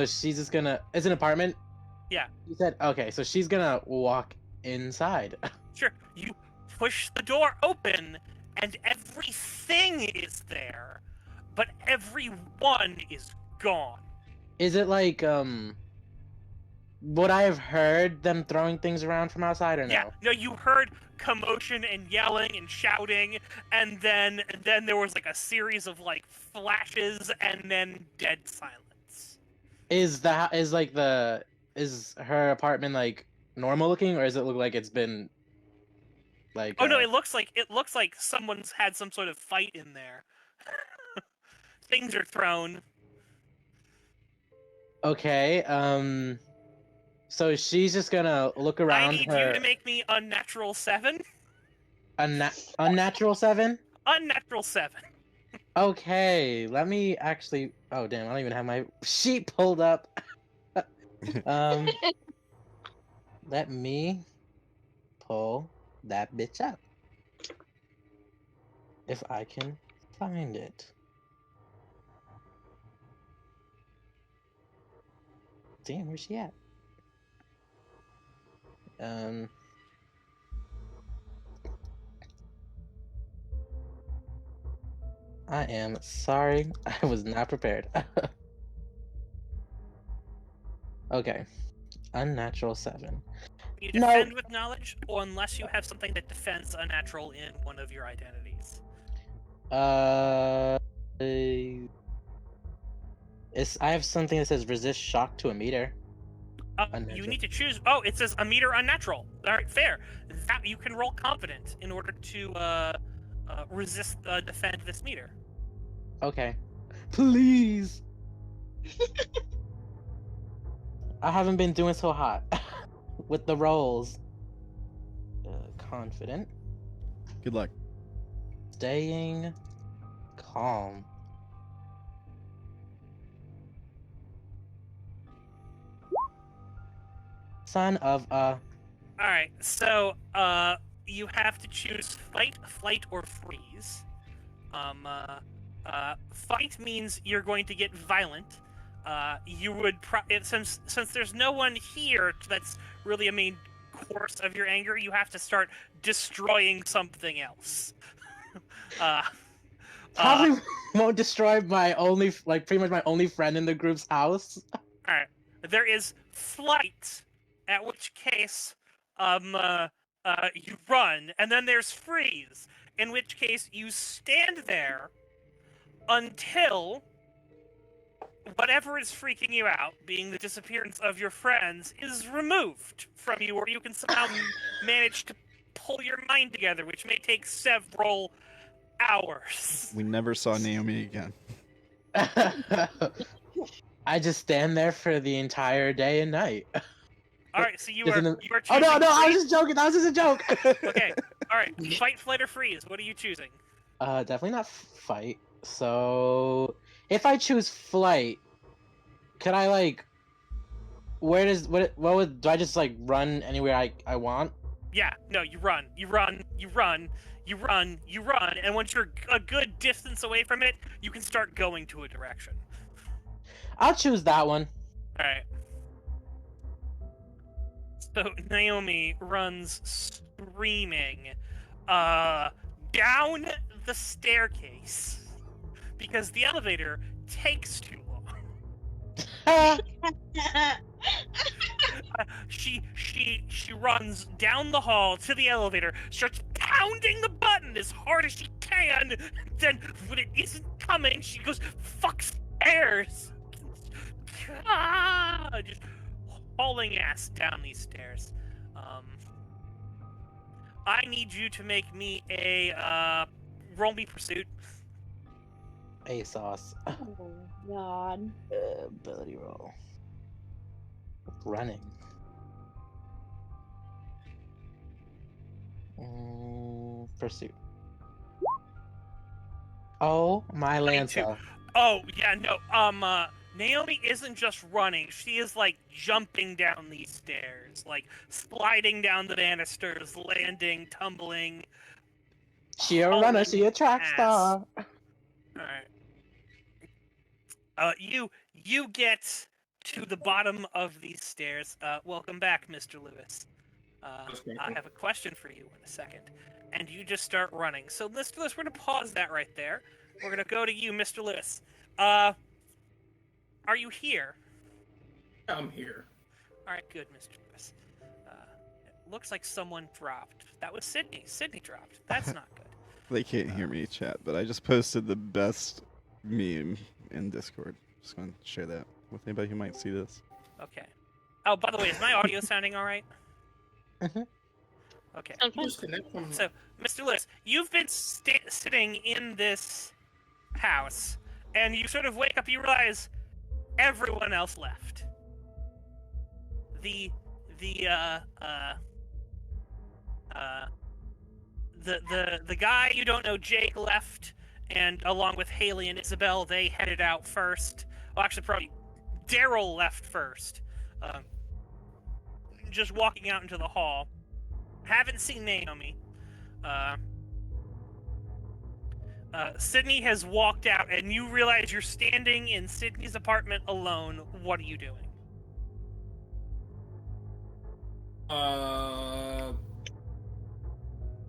she's just gonna... It's an apartment? Yeah. You said... Okay, so she's gonna walk inside. Sure, you push the door open, and everything is there, but everyone is gone. Is it like, would I have heard them throwing things around from outside or no? Yeah, no, you heard commotion and yelling and shouting, and then there was like a series of like flashes, and then dead silence. Is her apartment like normal looking, or does it look like it's been like? Oh no, it looks like someone's had some sort of fight in there. Things are thrown. Okay. So she's just gonna look around I need her. you to make me unnatural 7. Unnatural 7. Unnatural 7. Okay, let me actually. Oh damn, I don't even have my sheet pulled up. Let me pull that bitch up if I can find it. Damn, where's she at? I am sorry. I was not prepared. Okay. Unnatural 7. You No. defend with knowledge, or unless you have something that defends unnatural in one of your identities. I have something that says resist shock to a meter. You Unnatural. need to choose. Oh, it says a meter unnatural. All right, fair. That you can roll confident in order to resist defend this meter. Okay. Please. I haven't been doing so hot with the rolls. Confident. Good luck. Staying calm. Son of a. All right, so you have to choose fight, flight, or freeze. Fight means you're going to get violent. You would since there's no one here that's really a main course of your anger, you have to start destroying something else. Probably won't destroy my only, pretty much my only friend in the group's house. All right, there is flight, at which case, you run, and then there's freeze, in which case you stand there until whatever is freaking you out, being the disappearance of your friends, is removed from you, or you can somehow manage to pull your mind together, which may take several hours. We never saw Naomi again. I just stand there for the entire day and night. All right, so you Just are in the- choosing Oh no, I was freeze? just joking. That was just a joke. Okay, all right, fight, flight, or freeze. What are you choosing? Definitely not fight. So if I choose flight, could I do I just run anywhere I want? Yeah, no, you run, and once you're a good distance away from it, you can start going to a direction. I'll choose that one. All right. So Naomi runs screaming down the staircase because the elevator takes too long. She runs down the hall to the elevator, starts pounding the button as hard as she can. Then when it isn't coming, she goes, "Fuck stairs!" Just hauling ass down these stairs. I need you to make me a roll me pursuit. A sauce. Oh God. Ability roll. Running. Pursuit. Oh my 22. Lanza. Oh yeah, no. Naomi isn't just running; she is jumping down these stairs, sliding down the banisters, landing, tumbling. She a runner. She a track ass. star. All right. You get to the bottom of these stairs. Welcome back, Mr. Lewis. I have a question for you in a second. And you just start running. So, Mr. Lewis, we're going to pause that right there. We're going to go to you, Mr. Lewis. Are you here? I'm here. All right, good, Mr. Lewis. It looks like someone dropped. That was Sydney. Sydney dropped. That's not good. They can't hear me chat, but I just posted the best meme in Discord. Just going to share that with anybody who might see this. Okay. Oh, by the way, is my audio sounding all right? Okay. Sounds fun. Disconnect from. So, Mr. Lewis, you've been sitting in this house, and you sort of wake up. You realize everyone else left. The guy you don't know, Jake, left, and along with Haley and Isobel, they headed out first. Well, actually, probably Daryl left first. Just walking out into the hall. Haven't seen Naomi. Sydney has walked out, and you realize you're standing in Sydney's apartment alone. What are you doing?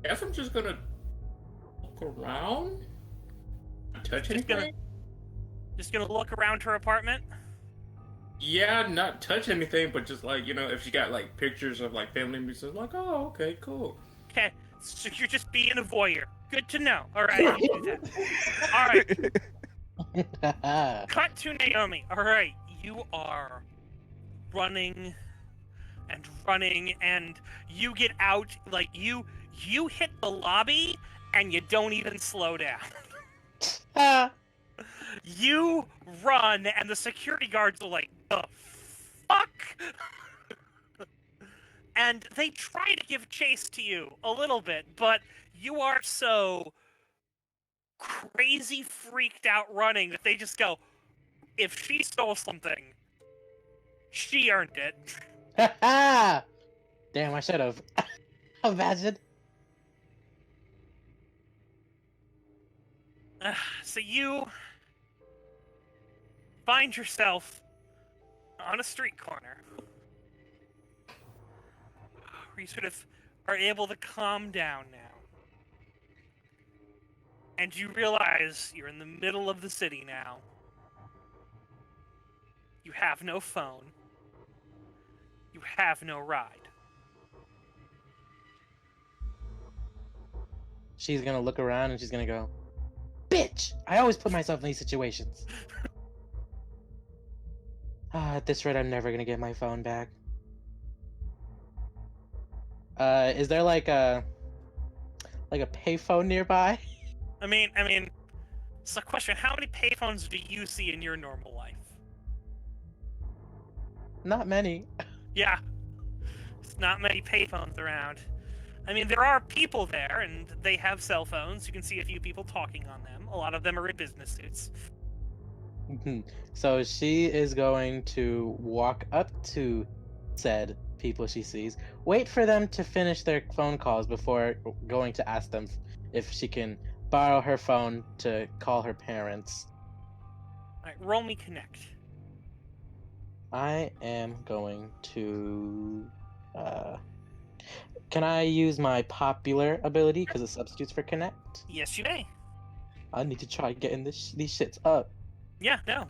Guess I'm just gonna look around. Not touch anything. Just gonna look around her apartment. Yeah, not touch anything, but just like, you know, if she got like pictures of like family members, like, oh, okay, cool. Okay, so you're just being a voyeur. Good to know. All right, I'll do that. All right. Cut to Naomi. All right, you are running, and you get out. Like you hit the lobby, and you don't even slow down. You run, and the security guards are like, the fuck? And they try to give chase to you a little bit, but you are so crazy freaked out running that they just go, if she stole something, she earned it. Damn, I should have. Imagine. So you find yourself on a street corner where you sort of are able to calm down now. And you realize you're in the middle of the city now. You have no phone. You have no ride. She's gonna look around and she's gonna go, bitch! I always put myself in these situations. At this rate, I'm never gonna get my phone back. Is there like a payphone nearby? I mean, it's a question. How many payphones do you see in your normal life? Not many. Yeah. There's not many payphones around. I mean, there are people there, and they have cell phones. You can see a few people talking on them. A lot of them are in business suits. So she is going to walk up to said people she sees, wait for them to finish their phone calls before going to ask them if she can borrow her phone to call her parents. Alright, roll me connect. I am going to... Can I use my popular ability because it substitutes for connect? Yes, you may. I need to try getting these shits up. Yeah, no.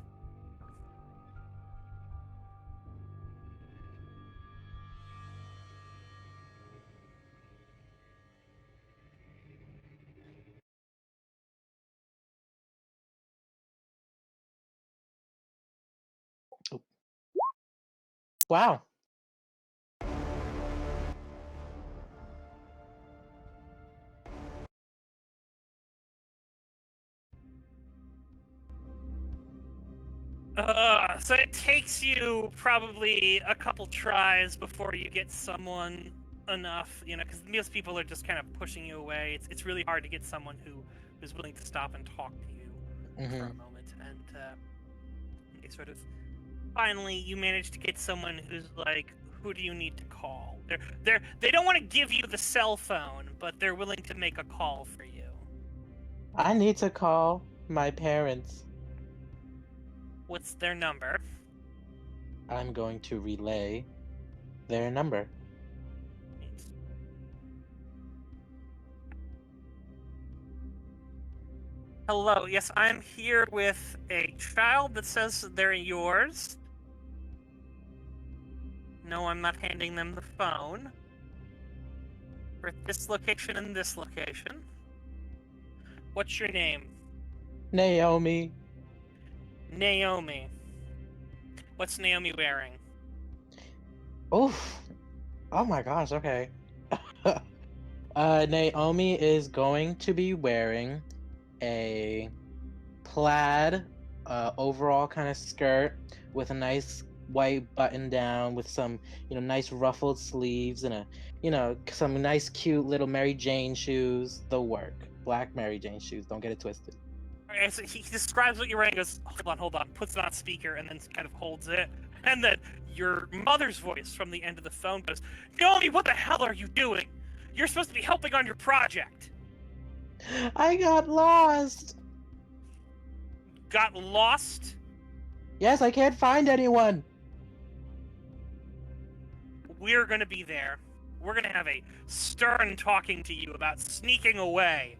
Wow. So it takes you probably a couple tries before you get someone enough, you know, because most people are just kind of pushing you away. It's really hard to get someone who's willing to stop and talk to you for a moment, and they sort of finally you manage to get someone who's like, who do you need to call? They don't want to give you the cell phone, but they're willing to make a call for you. I need to call my parents. What's their number? I'm going to relay their number. Hello, yes, I'm here with a child that says they're yours. No, I'm not handing them the phone. We're at this location and this location. What's your name? Naomi. Naomi. What's Naomi wearing? Oof. Oh my gosh, okay. Naomi is going to be wearing a plaid overall kind of skirt with a nice white button down with some, nice ruffled sleeves and some nice cute little Mary Jane shoes. They'll work. Black Mary Jane shoes. Don't get it twisted. Okay, so he describes what you're wearing, goes, hold on, puts it on speaker, and then kind of holds it. And then your mother's voice from the end of the phone goes, Naomi, what the hell are you doing? You're supposed to be helping on your project. I got lost. Got lost? Yes, I can't find anyone. We're gonna be there. We're gonna have a stern talking to you about sneaking away.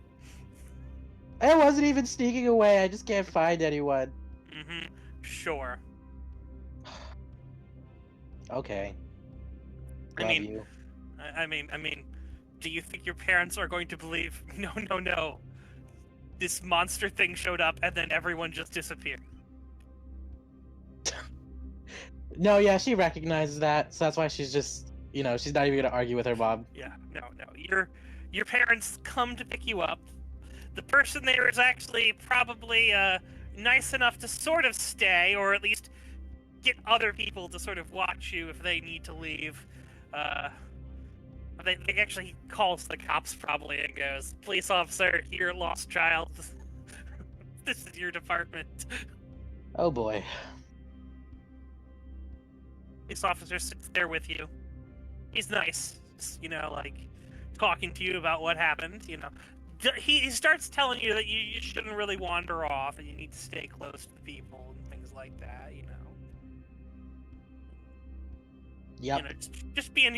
I wasn't even sneaking away. I just can't find anyone. Mm-hmm. Sure. Okay. I Love mean, you. I mean, do you think your parents are going to believe? No. This monster thing showed up, and then everyone just disappeared. No, yeah, she recognizes that, so that's why she's just, she's not even gonna argue with her mom. Yeah, no. Your parents come to pick you up. The person there is actually probably nice enough to sort of stay, or at least get other people to sort of watch you if they need to leave. They actually calls the cops probably and goes, "Police officer, your lost child. This is your department." Oh boy. Police officer sits there with you. He's nice, just, talking to you about what happened. He starts telling you that you shouldn't really wander off and you need to stay close to the people and things like that. Yep. Just being,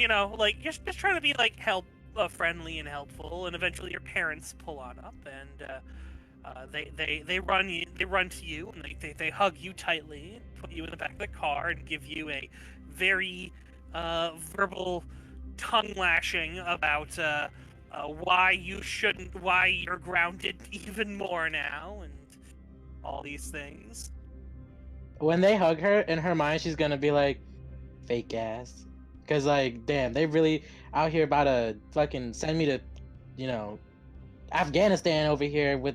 just trying to be friendly and helpful, and eventually your parents pull on up and they run to you and they hug you tightly and put you in the back of the car and give you a very verbal tongue lashing about why you're grounded even more now and all these things. When they hug her, in her mind, she's gonna be like, fake ass. Because, damn, they really out here about to fucking send me to, Afghanistan over here with,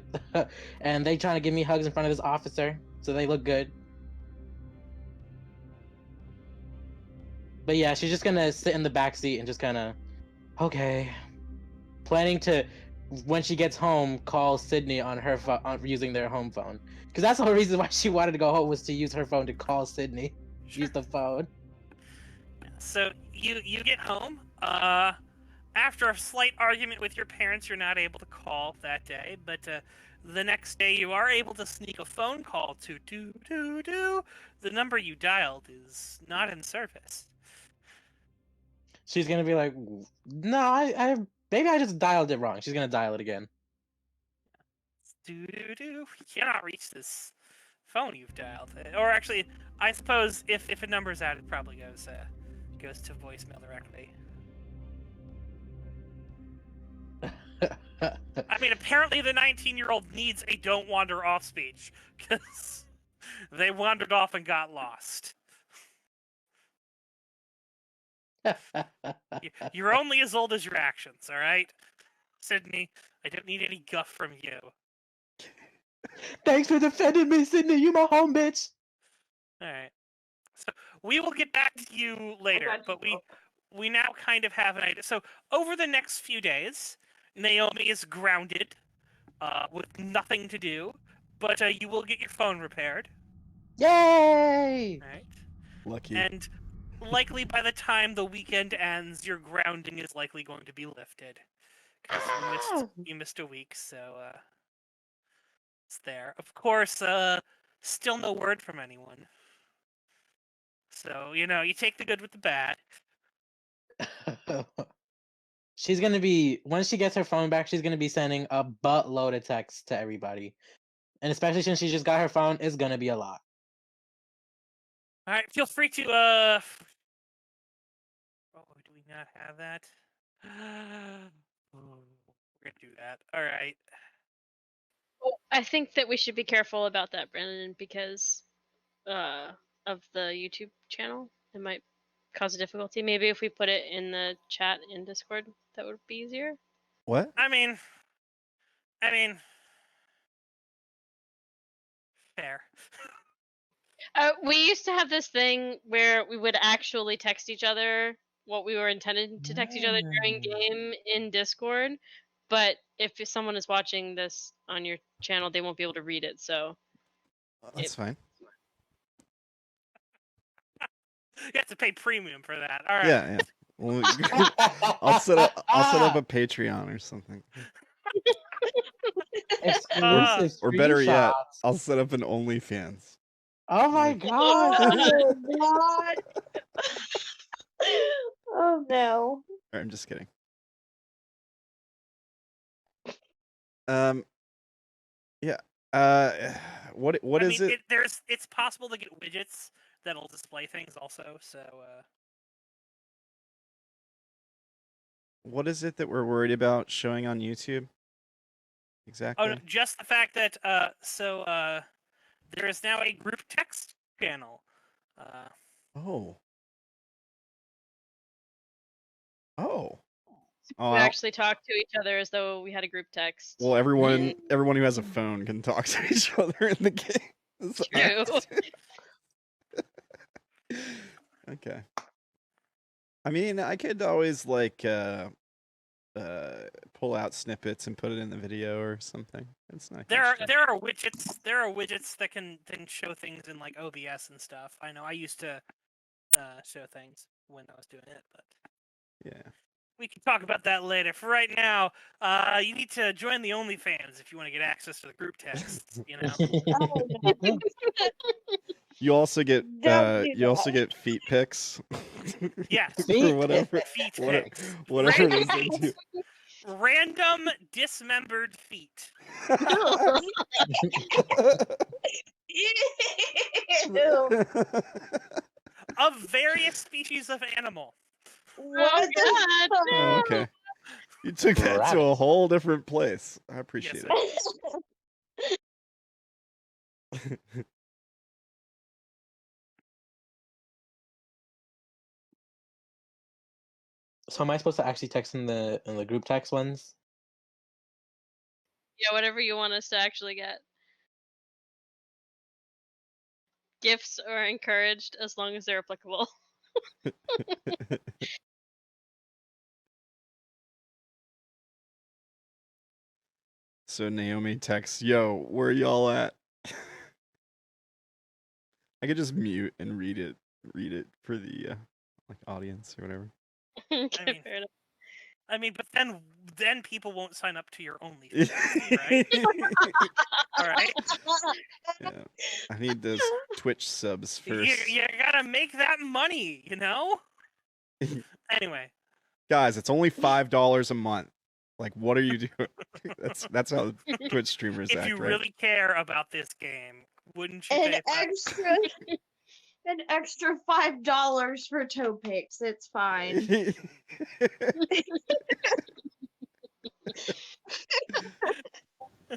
and they trying to give me hugs in front of this officer, so they look good. But yeah, she's just gonna sit in the back seat and just kind of, okay. Planning to, when she gets home, call Sydney on her using their home phone. Because that's the whole reason why she wanted to go home, was to use her phone to call Sydney. Sure. Use the phone. So you get home. After a slight argument with your parents, you're not able to call that day. But the next day, you are able to sneak a phone call to the number you dialed is not in service. She's gonna be like, no, I maybe I just dialed it wrong. She's gonna dial it again. You cannot reach this phone you've dialed. Or actually, I suppose if a number's out, it probably goes to voicemail directly. I mean, apparently the 19-year-old needs a don't wander off speech, because they wandered off and got lost. You're only as old as your actions, alright? Sydney, I don't need any guff from you. Thanks for defending me, Sydney. You my home bitch. Alright. So we will get back to you later, but we now kind of have an idea. So over the next few days, Naomi is grounded with nothing to do, but you will get your phone repaired. Yay! Alright. Lucky. And likely by the time the weekend ends, your grounding is likely going to be lifted. Because you missed a week, so it's there. Of course, still no word from anyone. So, you take the good with the bad. She's gonna be, once she gets her phone back, she's gonna be sending a buttload of texts to everybody. And especially since she just got her phone, it's gonna be a lot. Alright, feel free to, oh, do we not have that? We're gonna do that. Alright. Well, I think that we should be careful about that, Brandon, because of the YouTube channel. It might cause a difficulty. Maybe if we put it in the chat in Discord, that would be easier. What? I mean, fair. We used to have this thing where we would actually text each other what we were intended to text each other during game in Discord, but if someone is watching this on your channel, they won't be able to read it. So That's fine. You have to pay premium for that. All right. Yeah, yeah. Well, I'll set up a Patreon or something. Exclusive Or better yet, screenshots. I'll set up an OnlyFans. Oh my god! Oh God. Oh no. I'm just kidding. Yeah. What I is mean, it? it's possible to get widgets that'll display things also. So. What is it that we're worried about showing on YouTube? Exactly. Oh, no, just the fact that there is now a group text channel. Oh. Oh. we Oh. actually talk to each other as though we had a group text. Well, everyone who has a phone can talk to each other in the game. True. Okay. I mean, I could always like pull out snippets and put it in the video or something. It's not. There are widgets. There are widgets that can show things in like OBS and stuff. I know. I used to show things when I was doing it, but Yeah. we can talk about that later. For right now, you need to join the OnlyFans if you want to get access to the group texts. You know. You also get Don't do you also that. get feet pics. Yes. Feet or whatever. Feet pics. Whatever it is they do. Random dismembered feet. Ew. Of various species of animal. What God, the Oh, okay. You took that to a Rabbits. whole different place. I appreciate Yes, it. So am I supposed to actually text in the group text ones? yeah, whatever you want us to actually get. Gifts are encouraged as long as they're applicable. So Naomi texts, "Yo, where y'all at?" I could just mute and read it for the like audience or whatever. Okay, mean- fair enough. I mean, but then people won't sign up to your OnlyFans, right? All right. Yeah. I need those Twitch subs You, first. you gotta make that money, you know. Anyway, Guys, it's only $5 a month. Like, what are you doing? That's how Twitch streamers if act, you right? really care about this game, wouldn't you An pay extra $5 for toe picks. It's fine.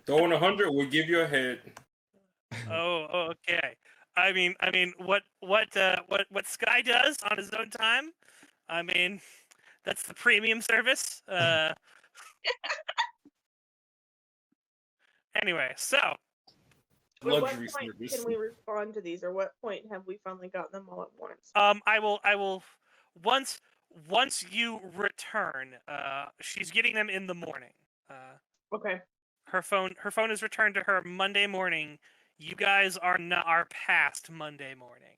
Throw in 100, we'll give you a head. Oh, okay. I mean, what Sky does on his own time. I mean, that's the premium service. Anyway, so At what Luxury point service. can we respond to these, or what point have we finally gotten them all at once? I will once you return. She's getting them in the morning. Okay. Her phone is returned to her Monday morning. You guys are past Monday morning.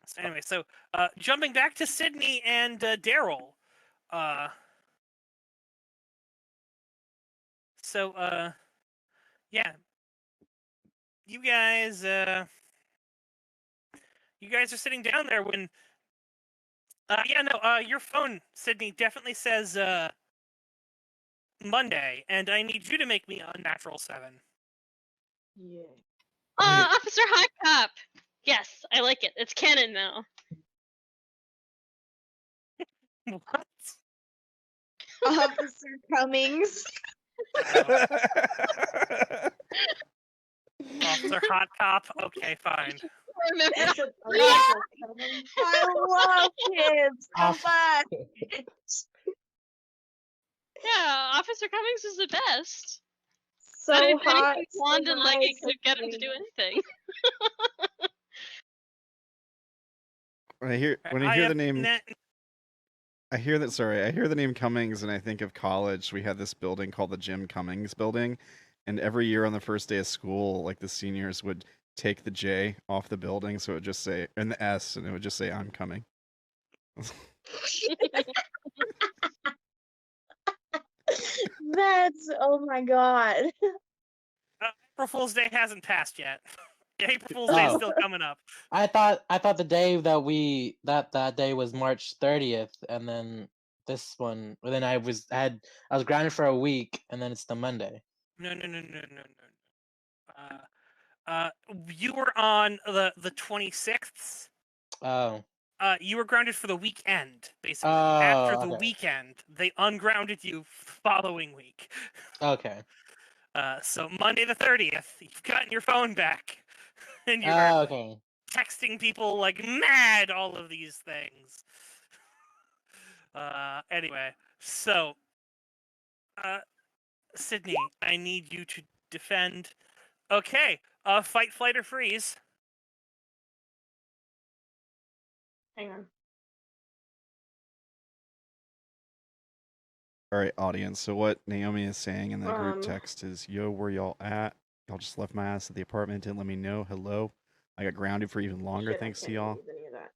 So anyway, so jumping back to Sydney and Daryl. Yeah. You guys are sitting down there when your phone, Sydney, definitely says Monday, and I need you to make me a natural 7. Yeah. Officer High Cop! Yes, I like it. It's canon now. What? Officer Cummings. Officer Hot Cop? Okay, fine. remember. It's a Yeah. I love kids so Off- much. Yeah, Officer Cummings is the best. So But if hot, anything, so blonde and like it nice, could get him to and do anything. When I hear the name, I hear the name Cummings, and I think of college. We had this building called the Jim Cummings Building, and every year on the first day of school, like the seniors would take the J off the building, so it would just say, and the S, and it would just say, "I'm coming." that's oh my god. April Fool's Day hasn't passed yet. April Fool's Day is Oh. still coming up. I thought the day that day was March 30th, and then this one. But then I was grounded for a week, and then it's the Monday. No. You were on the 26th. Oh. You were grounded for the weekend, basically. Oh, After the okay. weekend, they ungrounded you following week. Okay. So Monday the 30th, you've gotten your phone back, and you're Oh, okay. texting people like mad. All of these things. Anyway, so, Sydney, I need you to defend. Okay, fight, flight, or freeze. Hang on. All right, audience. So what Naomi is saying in the group Um. text is, "Yo, where y'all at? Y'all just left my ass at the apartment. Didn't let me know. Hello. I got grounded for even longer. Shit, I Thanks to can't y'all. use any of that.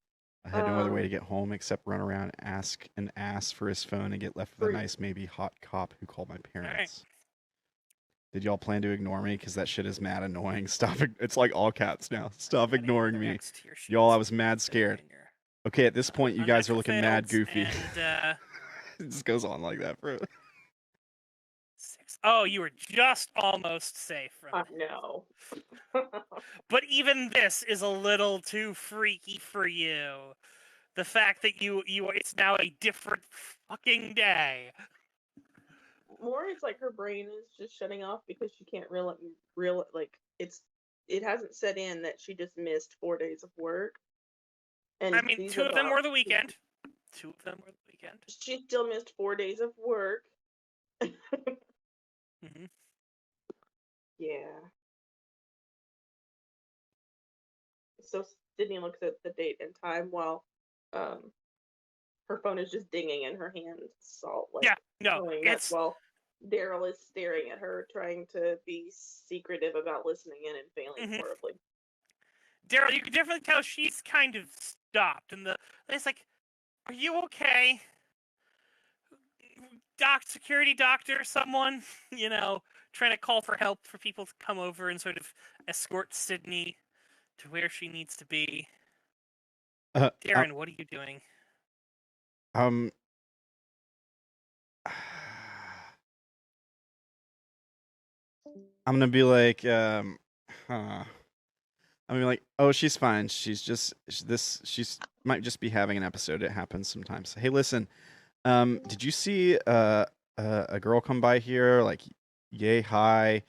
I had no other way to get home except run around, and ask for his phone, and get left with a Freeze. nice, maybe hot cop who called my parents. Did y'all plan to ignore me? Because that shit is mad annoying. Stop. It's like all caps now. Stop ignoring me. Next to your Y'all, I sheets. was mad scared. And your Okay, at this point, you guys are unnatural looking mad faileds goofy. And, It just goes on like that, bro. 6. Oh, you were just almost safe from it. No. But even this is a little too freaky for you. The fact that it's now a different fucking day. More, it's like her brain is just shutting off because she can't like it hasn't set in that she just missed 4 days of work. And I mean, 2 of them were the weekend. 2 of them were the weekend. She still missed 4 days of work. Mm-hmm. Yeah. So Sydney looks at the date and time while her phone is just dinging in her hand. So like Yeah, no, showing it's that while Daryl is staring at her, trying to be secretive about listening in and failing horribly. Daryl. You can definitely tell she's kind of stopped, and it's like, "Are you okay? Security doctor, someone, trying to call for help for people to come over and sort of escort Sydney to where she needs to be." Darren, what are you doing? I'm gonna be like, I'm gonna be like, "Oh, she's fine. She's might just be having an episode. It happens sometimes. Hey, listen, did you see a girl come by here? Like, yay high.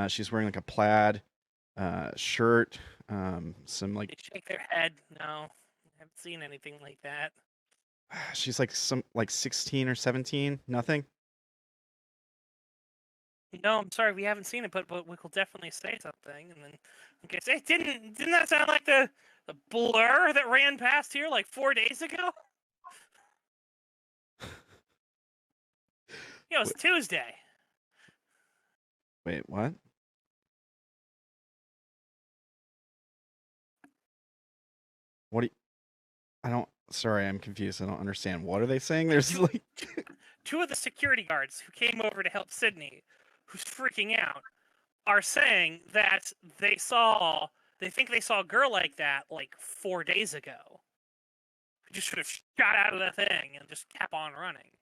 She's wearing like a plaid shirt. Some like They shake their head. No, I haven't seen anything like that. she's like 16 or 17. Nothing. No, I'm sorry, we haven't seen it, but we will definitely say something. And then, okay, say, didn't that sound like the blur that ran past here like 4 days ago? It was Tuesday. Wait, what? What do you... I don't... Sorry, I'm confused. I don't understand. What are they saying? There's like... Two of the security guards who came over to help Sydney, who's freaking out, are saying that they think they saw a girl like that like 4 days ago. Who just sort of shot out of the thing and just kept on running.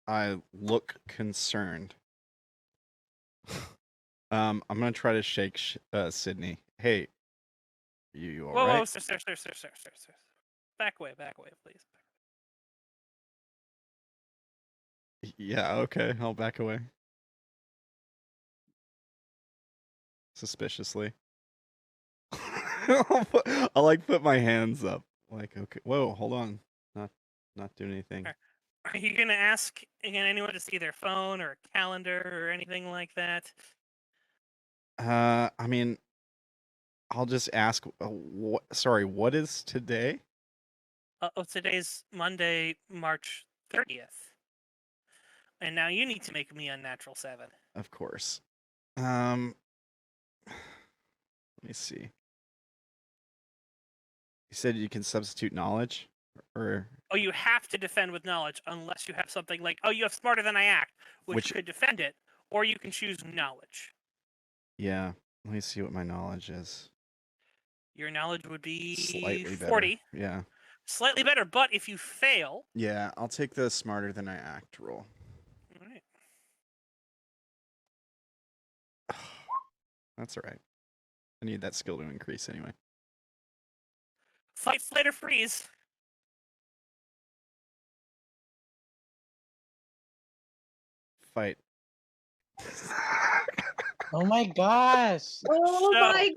I look concerned. I'm gonna try to shake Sydney. Hey, you all right? Whoa, sir. Back away, please. Yeah, okay. I'll back away. suspiciously. I'll like put my hands up. Like, okay, whoa, hold on, not doing anything. Are you gonna ask anyone to see their phone or a calendar or anything like that? I mean, I'll just ask. Sorry, what is today? Today's Monday, March 30th. And now you need to make me unnatural 7. Of course. Let me see. You said you can substitute knowledge, or Oh, you have to defend with knowledge unless you have something like, oh, you have smarter than I act, which could defend it, or you can choose knowledge. yeah. Let me see what my knowledge is. Your knowledge would be Slightly 40. better. Yeah. Slightly better, but if you fail... Yeah, I'll take the smarter than I act roll. All right. That's all right. I need that skill to increase anyway. Fight, flight, or freeze. Fight. Oh my gosh! Oh So, my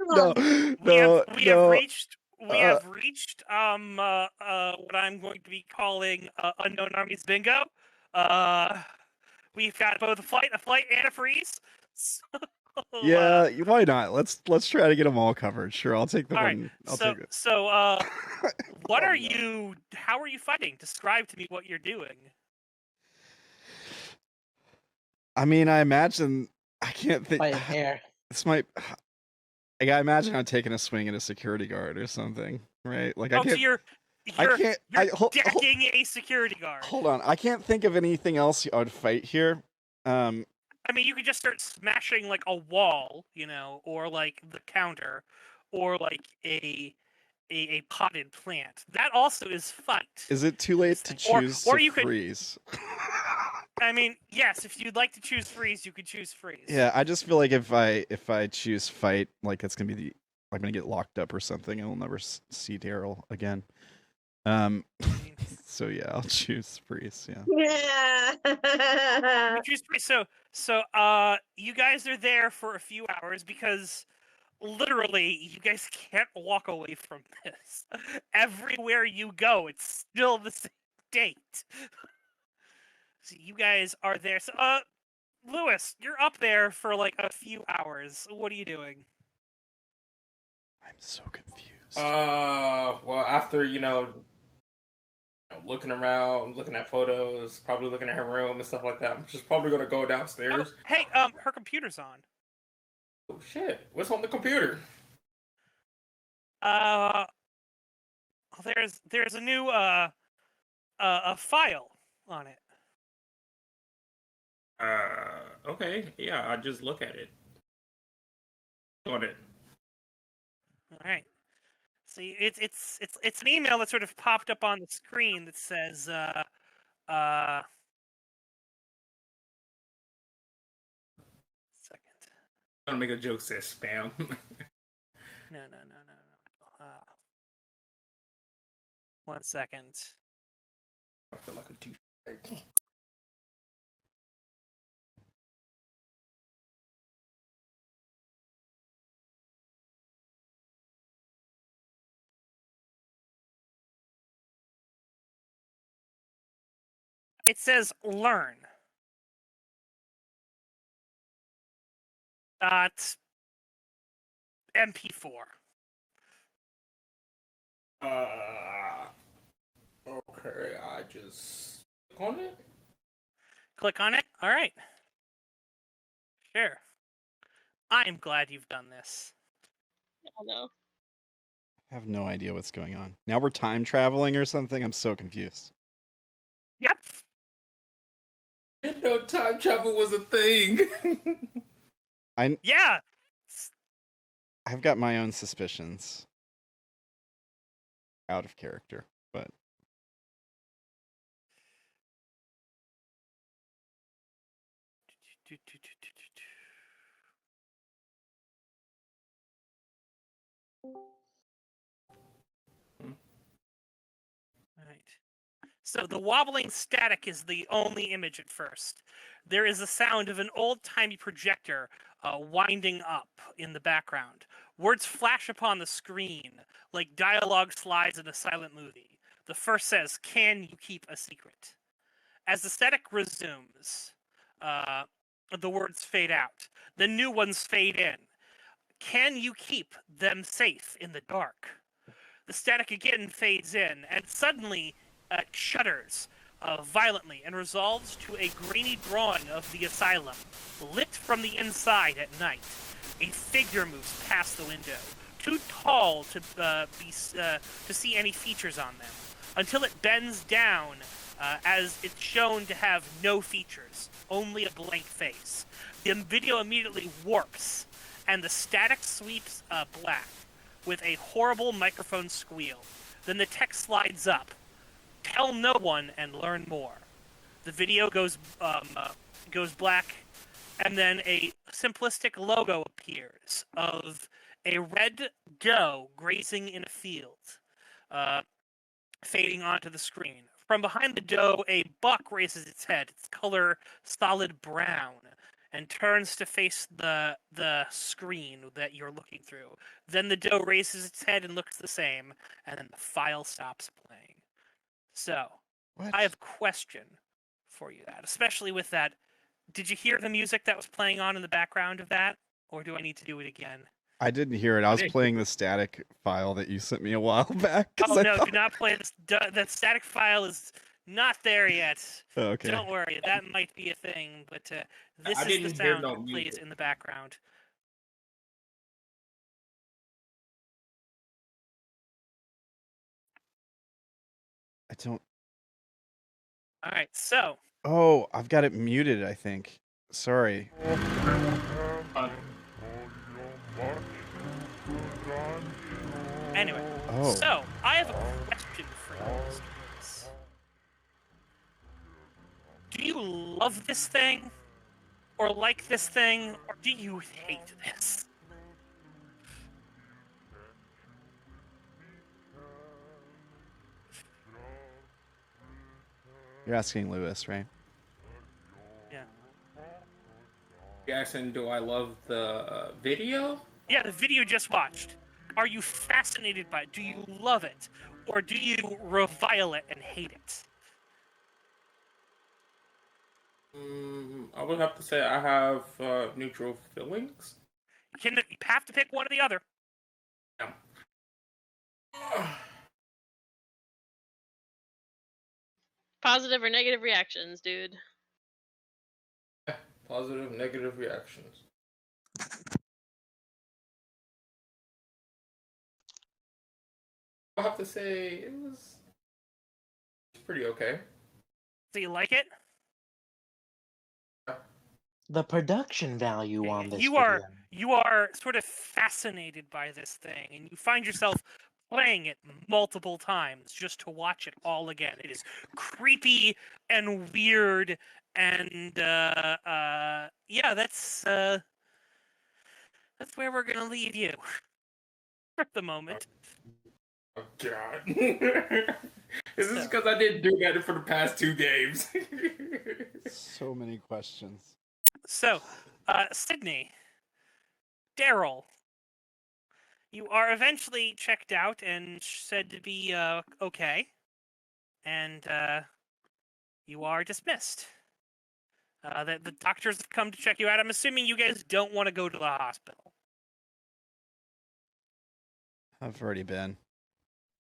No, god. We have reached what I'm going to be calling Unknown Armies Bingo. We've got both a flight, and a freeze. So, Yeah, why not? Let's try to get them all covered. Sure, I'll take the all one. right. I'll So, take it. so what Oh, are no. you? How are you fighting? Describe to me what you're doing. I mean, I imagine I can't think. Fighting air. This might. Like, I imagine I'm taking a swing at a security guard or something, right? Like, I Oh, so can't. you're can't- decking a security guard. Hold on, I can't think of anything else I would fight here. I mean, you could just start smashing like a wall, or like the counter, or like a potted plant. That also is fight. Is it too late to choose or to you could- freeze? I mean, yes, if you'd like to choose freeze, you could choose freeze. Yeah, I just feel like if I choose fight, like it's gonna be I'm gonna get locked up or something, and I'll never see Daryl again. So yeah, I'll choose freeze. Yeah. Yeah. You choose freeze. So you guys are there for a few hours because literally you guys can't walk away from this. Everywhere you go, it's still the same date. So you guys are there. So, Lewis, you're up there for like a few hours. What are you doing? I'm so confused. Well, after looking around, looking at photos, probably looking at her room and stuff like that, I'm just probably gonna go downstairs. Oh, hey, her computer's on. Oh shit! What's on the computer? There's a new a file on it. Okay, yeah, I just look at it. On it. All right. See, it's an email that sort of popped up on the screen that says second. I'm gonna make a joke says spam. No. 1 second. I feel like a douche. It says learn. It's MP4. Okay, I just click on it. Click on it. All right. Sure. I'm glad you've done this. Oh no. I have no idea what's going on. Now we're time traveling or something. I'm so confused. Yep. Didn't know time travel was a thing. Yeah. I've got my own suspicions. Out of character, but All right. So the wobbling static is the only image at first. There is the sound of an old-timey projector winding up in the background. Words flash upon the screen like dialogue slides in a silent movie. The first says, "Can you keep a secret?" As the static resumes, the words fade out. The new ones fade in. "Can you keep them safe in the dark?" The static again fades in, and suddenly shudders violently and resolves to a grainy drawing of the asylum, lit from the inside at night. A figure moves past the window, too tall to see any features on them, until it bends down as it's shown to have no features, only a blank face. The video immediately warps, and the static sweeps black, with a horrible microphone squeal. Then the text slides up. "Tell no one and learn more." The video goes black, and then a simplistic logo appears of a red doe grazing in a field, fading onto the screen. From behind the doe, a buck raises its head, its color solid brown, and turns to face the screen that you're looking through. Then the doe raises its head and looks the same, and then the file stops playing. So, What? I have a question for you, especially with that. Did you hear the music that was playing on in the background of that, or do I need to do it again? I didn't hear it. I was playing the static file that you sent me a while back. 'Cause Oh I no, thought... do not play this. That static file is not there yet. Oh, okay. Don't worry, that might be a thing, but this I is didn't the hear sound no that plays music. in the background. I don't... All right, so Oh, I've got it muted, I think. Sorry. anyway, Oh. so I have a question for you, Mr. Lewis. Do you love this thing, or like this thing, or do you hate this? You're asking Lewis, right? Yeah. You asking, do I love the video? Yeah, the video just watched. Are you fascinated by it? Do you love it? Or do you revile it and hate it? I would have to say I have neutral feelings. You have to pick one or the other. Yeah. Positive or negative reactions, dude. Positive, negative reactions. I'll have to say it was pretty okay. Do you like it? The production value on this You are sort of fascinated by this thing, and you find yourself playing it multiple times just to watch it all again. It is creepy and weird, and yeah, that's where we're gonna leave you for the moment. Oh God! Is this because I didn't do that for the past 2 games? So many questions. So, Sydney, Daryl, you are eventually checked out and said to be okay, and you are dismissed. The doctors have come to check you out. I'm assuming you guys don't want to go to the hospital. I've already been.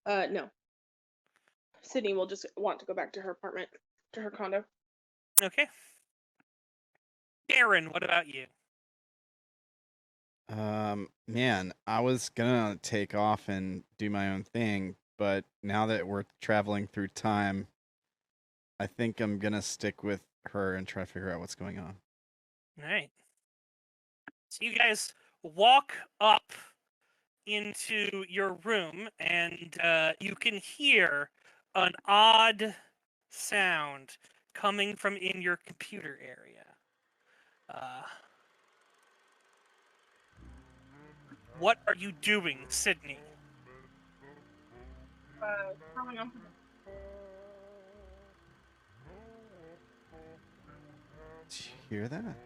No. Sydney will just want to go back to her apartment, to her condo. Okay. Darren, what about you? Man, I was gonna take off and do my own thing, but now that we're traveling through time, I think I'm gonna stick with her and try to figure out what's going on. All right. So you guys walk up into your room, and you can hear an odd sound coming from in your computer area. What are you doing, Sydney? Do you hear that?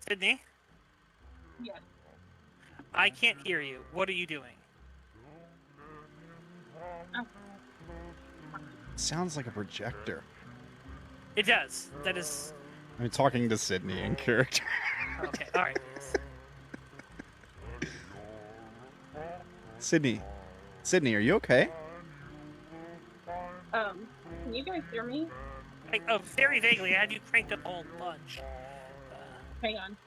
Sydney? Yes. I can't hear you. What are you doing? Sounds like a projector. It does. That is... I'm talking to Sydney in character. Okay, alright. Sydney, are you okay? Can you guys hear me? Very vaguely, I had you cranked up a whole bunch. Hang on.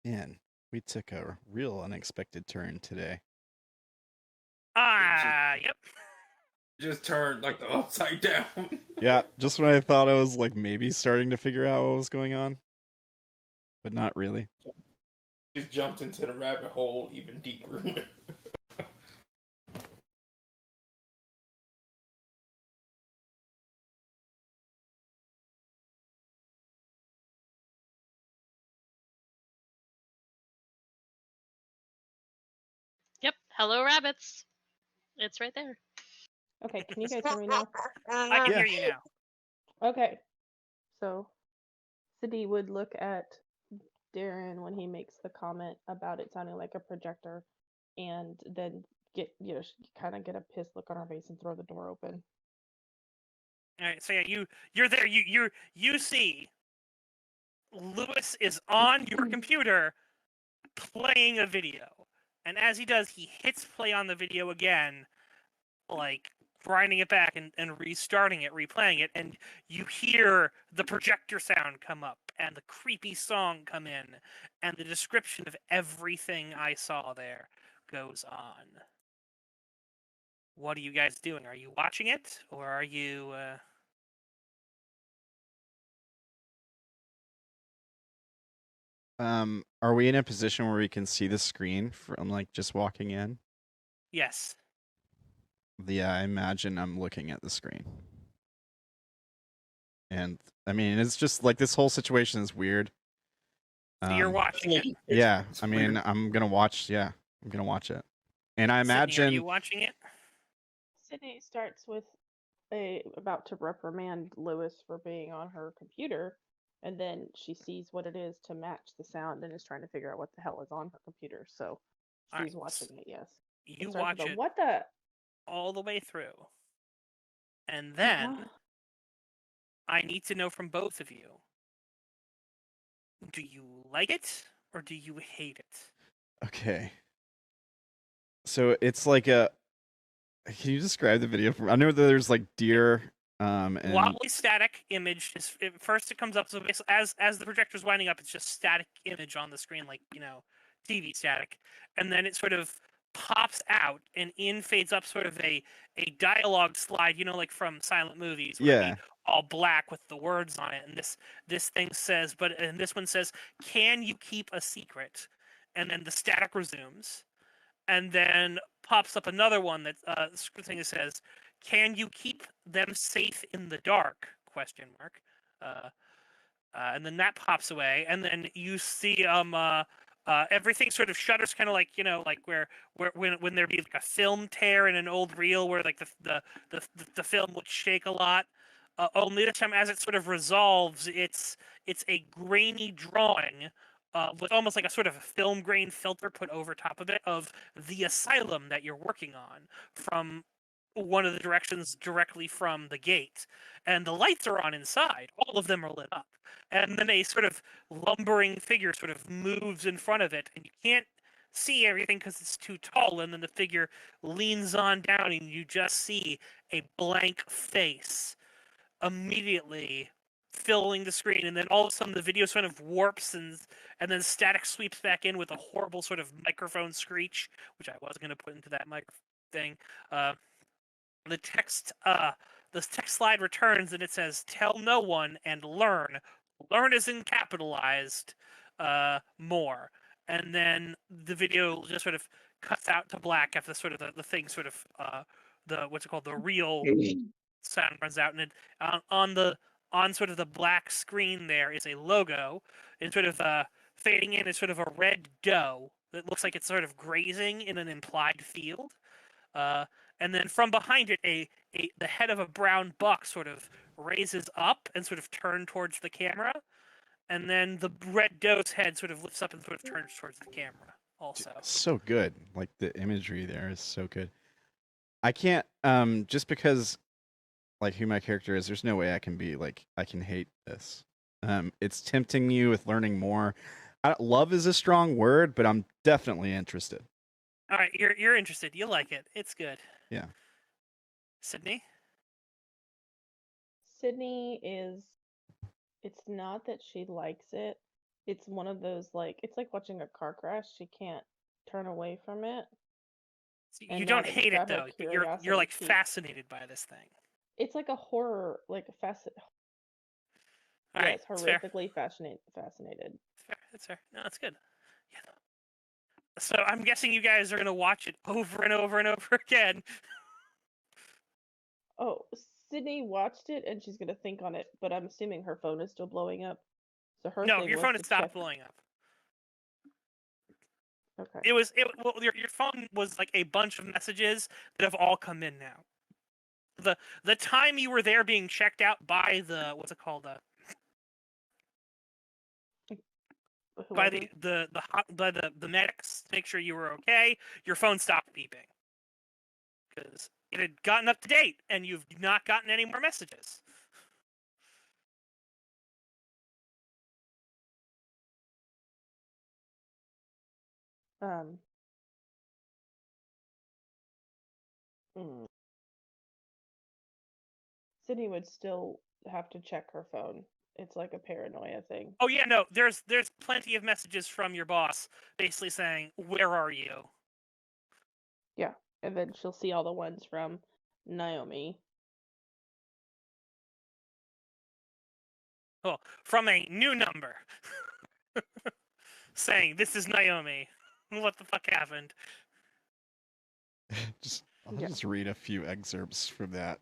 Man, we took a real unexpected turn today. Yep. Just turned like the upside down. Yeah, just when I thought I was like maybe starting to figure out what was going on, but not really. Just jumped into the rabbit hole even deeper. Yep. Hello, rabbits. It's right there. Okay, can you guys hear me now? I can Yeah. hear you now. Okay. So, Sydney would look at Darren when he makes the comment about it sounding like a projector, and then get kind of get a pissed look on her face and throw the door open. Alright, so yeah, you're there. You see Lewis is on your computer playing a video. And as he does, he hits play on the video again, like grinding it back and restarting it, replaying it, and you hear the projector sound come up and the creepy song come in, and the description of everything I saw there goes on. What are you guys doing? Are you watching it, or are you... Are we in a position where we can see the screen from like just walking in? Yes. Yeah, I imagine I'm looking at the screen. And I mean, it's just like this whole situation is weird. So you're watching it. Yeah, It's I mean, weird. I'm gonna watch. Yeah, I'm gonna watch it. And I Sydney, are imagine. you watching it? Sydney starts with about to reprimand Lewis for being on her computer, and then she sees what it is to match the sound and is trying to figure out what the hell is on her computer. So she's Alright, watching it. Yes. You starts with watch a, it What the? all the way through. And then Uh-huh. I need to know from both of you. Do you like it or do you hate it? Okay. So it's like a. Can you describe the video? I know that there's like deer. And Wobbly static image is first it comes up, so basically as the projector's winding up, it's just static image on the screen, like TV static, and then it sort of pops out and in fades up sort of a dialogue slide, like from silent movies, where it'd yeah, be all black with the words on it, and this thing says, and this one says, "Can you keep a secret?" And then the static resumes, and then pops up another one that thing that says, "Can you keep them safe in the dark?" Question mark. And then that pops away, and then you see everything sort of shudders, kind of like like where when there'd be like a film tear in an old reel, where like the film would shake a lot. Only this time, as it sort of resolves, it's a grainy drawing. With almost like a sort of a film grain filter put over top of it of the asylum that you're working on from one of the directions directly from the gate. And the lights are on inside. All of them are lit up. And then a sort of lumbering figure sort of moves in front of it, and you can't see everything because it's too tall. And then the figure leans on down, and you just see a blank face immediately filling the screen, and then all of a sudden the video sort of warps and then static sweeps back in with a horrible sort of microphone screech, which I was going to put into that micro thing. The text slide returns, and it says, "Tell no one and learn." Learn is in capitalized. More, and then the video just sort of cuts out to black after sort of the thing sort of what's it called, the real sound runs out, and it, on sort of the black screen there is a logo. It's sort of fading in is sort of a red doe that looks like it's sort of grazing in an implied field. And then from behind it, the head of a brown buck sort of raises up and sort of turns towards the camera. And then the red doe's head sort of lifts up and sort of turns towards the camera also. So good. Like the imagery there is so good. I can't just because like who my character is, there's no way I can be like I can hate this. It's tempting me with learning more. Love is a strong word, but I'm definitely interested. All right, you're interested. You like it. It's good. Yeah. Sydney? Sydney is. It's not that she likes it. It's one of those it's like watching a car crash. She can't turn away from it. You don't hate it though. You're like fascinated by this thing. It's like a horror, like a All right, yes, horrifically fascinated. That's fair. No, that's good. Yeah. So I'm guessing you guys are gonna watch it over and over and over again. Oh, Sydney watched it and she's gonna think on it, but I'm assuming her phone is still blowing up. So her No, thing your was phone to had stopped check- blowing up. Okay. Well, your phone was like a bunch of messages that have all come in now. The time you were there being checked out by the what's it called by the medics to make sure you were okay, your phone stopped beeping because it had gotten up to date and you've not gotten any more messages. Sydney would still have to check her phone. It's like a paranoia thing. Oh yeah, no, there's plenty of messages from your boss basically saying, "Where are you?" Yeah, and then she'll see all the ones from Naomi. Oh, from a new number saying, "This is Naomi." What the fuck happened? I'll Yeah. just read a few excerpts from that.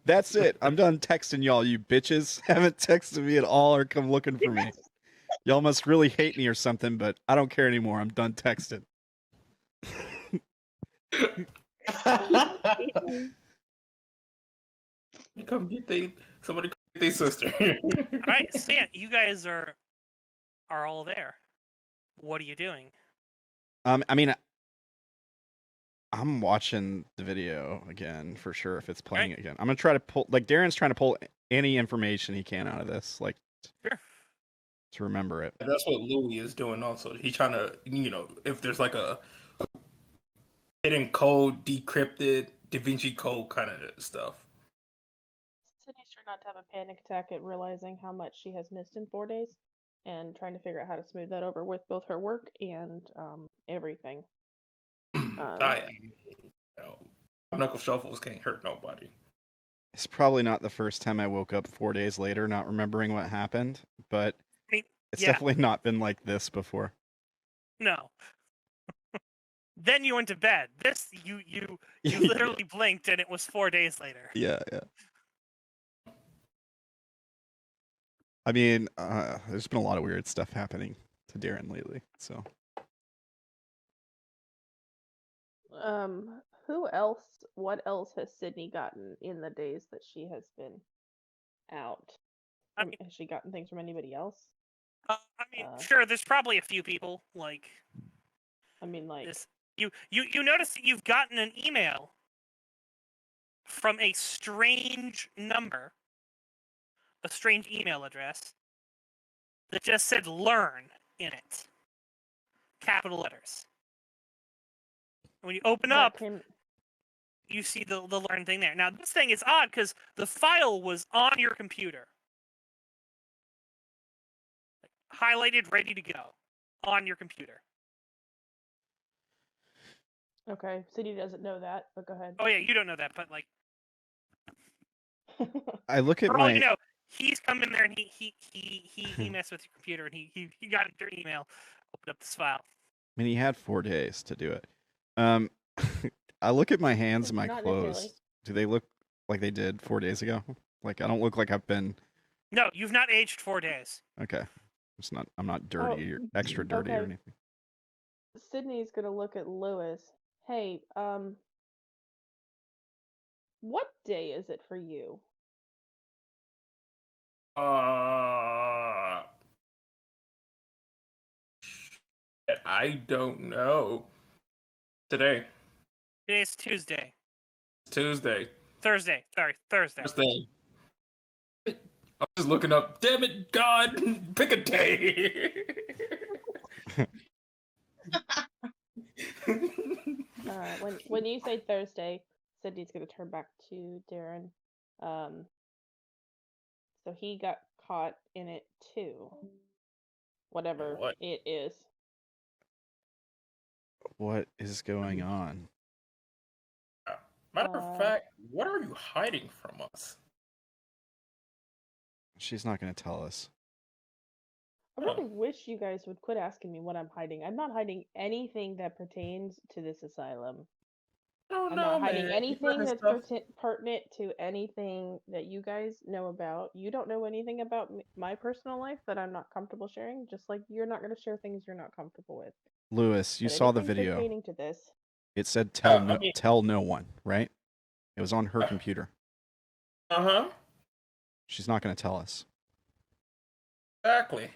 That's it. I'm done texting y'all, you bitches. Haven't texted me at all or come looking for me. Y'all must really hate me or something, but I don't care anymore. I'm done texting. Somebody come get their sister. All right, so yeah, you guys are all there. What are you doing? I mean, I'm watching the video again for sure if it's playing it again. I'm gonna try to pull Darren's trying to pull any information he can out of this, Sure. to remember it. That's what Louis is doing also. He's trying to, if there's like a hidden code, decrypted, Da Vinci Code kind of stuff. Sydney's trying not to have a panic attack at realizing how much she has missed in 4 days and trying to figure out how to smooth that over with both her work and everything. Knuckle shuffles can't hurt nobody. It's probably not the first time I woke up 4 days later not remembering what happened, but it's definitely not been like this before. No. Then you went to bed. This you literally blinked and it was 4 days later. Yeah. I mean, there's been a lot of weird stuff happening to Darren lately, so. What else has Sydney gotten in the days that she has been out? Has she gotten things from anybody else? Sure, there's probably a few people, this. You notice that you've gotten an email from a strange number, a strange email address, that just said learn in it. Capital letters. When you open up, you see the learn thing there. Now, this thing is odd because the file was on your computer. Highlighted, ready to go. On your computer. Okay, Sydney doesn't know that, but go ahead. Oh yeah, you don't know that, but I look at for all you know, he's come in there and he messed with your computer and he got your email, opened up this file. I mean, he had 4 days to do it. I look at my hands and my Not clothes. necessarily. Do they look like they did 4 days ago? Like I don't look like I've been. No, you've not aged 4 days. Okay, it's not. I'm not dirty or extra dirty or okay. anything. Sydney's gonna look at Lewis. Hey, what day is it for you? I don't know. Today, Today's Tuesday. Tuesday, Thursday. Sorry, Thursday. Thursday. I'm just looking up. Damn it, God! Pick a day. When you say Thursday, Sydney's gonna turn back to Darren. So he got caught in it too. Whatever What? it is. What is going on? Matter of fact, what are you hiding from us? She's not going to tell us. I really wish you guys would quit asking me what I'm hiding. I'm not hiding anything that pertains to this asylum. Oh I'm no, not hiding man. anything that's stuff. pertinent to anything that you guys know about. You don't know anything about my personal life that I'm not comfortable sharing, just like you're not going to share things you're not comfortable with. Lewis, you But saw the anything video. pertaining to this. It said tell I mean- tell no one, right? It was on her computer. Uh-huh. She's not going to tell us. Exactly.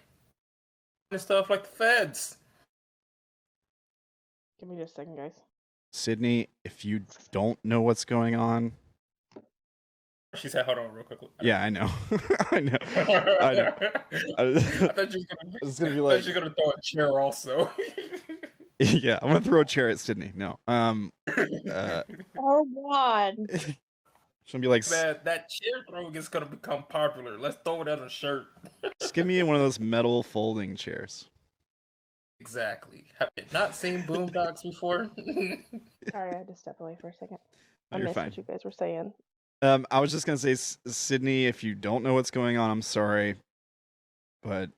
And stuff like the feds. Give me just a second, guys. Sydney, if you don't know what's going on. She said, hold on real quickly. Yeah, I know. I know. I know. I thought you was gonna, be like, you're gonna throw a chair also. yeah, I'm gonna throw a chair at Sydney. No. Oh God. She's gonna be like, Man, that chair throwing is gonna become popular. Let's throw it at a shirt. just give me one of those metal folding chairs. Exactly. Have you not seen Boondocks before? Sorry, I had to step away for a second. No, I you're missed fine. what you guys were saying. I was just gonna say, Sydney, if you don't know what's going on, I'm sorry, but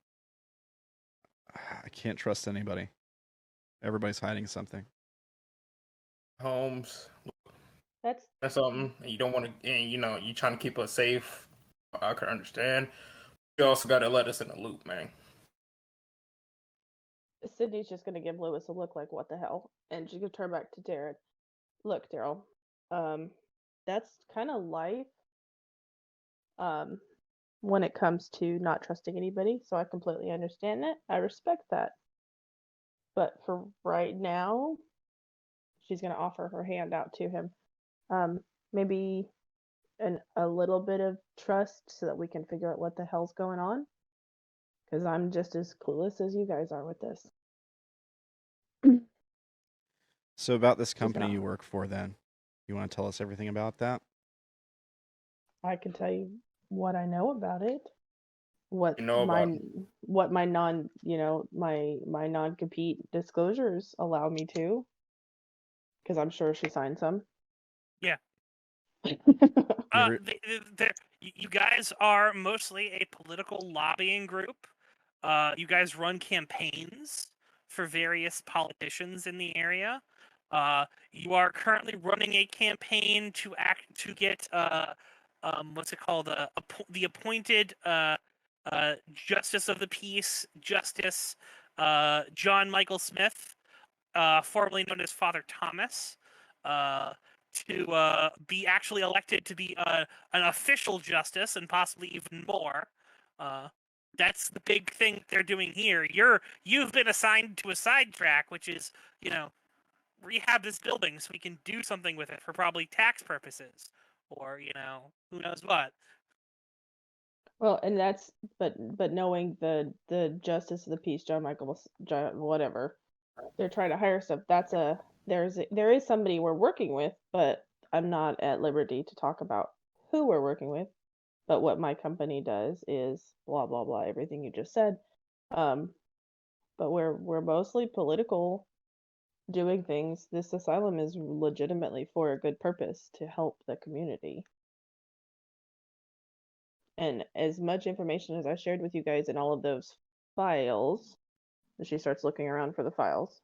I can't trust anybody. Everybody's hiding something. Holmes, That's that's something. And you don't want to, and you know, you trying to keep us safe. I can understand. You also got to let us in the loop, man. Sydney's just gonna give Lewis a look like what the hell, and she's gonna turn back to Darren. Look, Daryl, that's kind of life. When it comes to not trusting anybody, so I completely understand that. I respect that. But for right now, she's gonna offer her hand out to him. Maybe a little bit of trust so that we can figure out what the hell's going on. Because I'm just as clueless as you guys are with this. So about this She's company not. you work for, then, you want to tell us everything about that? I can tell you what I know about it. What You know my about what my non my non-compete disclosures allow me to. Because I'm sure she signed some. Yeah. You're- You guys are mostly a political lobbying group. You guys run campaigns for various politicians in the area. You are currently running a campaign to get what's it called? The appointed Justice of the Peace, Justice John Michael Smith, formerly known as Father Thomas, to be actually elected to be an official justice and possibly even more. That's the big thing they're doing here. You've been assigned to a sidetrack, which is, rehab this building so we can do something with it for probably tax purposes, or who knows what. Well, and that's but knowing the Justice of the Peace, John Michael, whatever, they're trying to hire stuff. There is somebody we're working with, but I'm not at liberty to talk about who we're working with. But what my company does is blah blah blah, everything you just said. But we're mostly political, doing things. This asylum is legitimately for a good purpose to help the community. And as much information as I shared with you guys in all of those files, and she starts looking around for the files.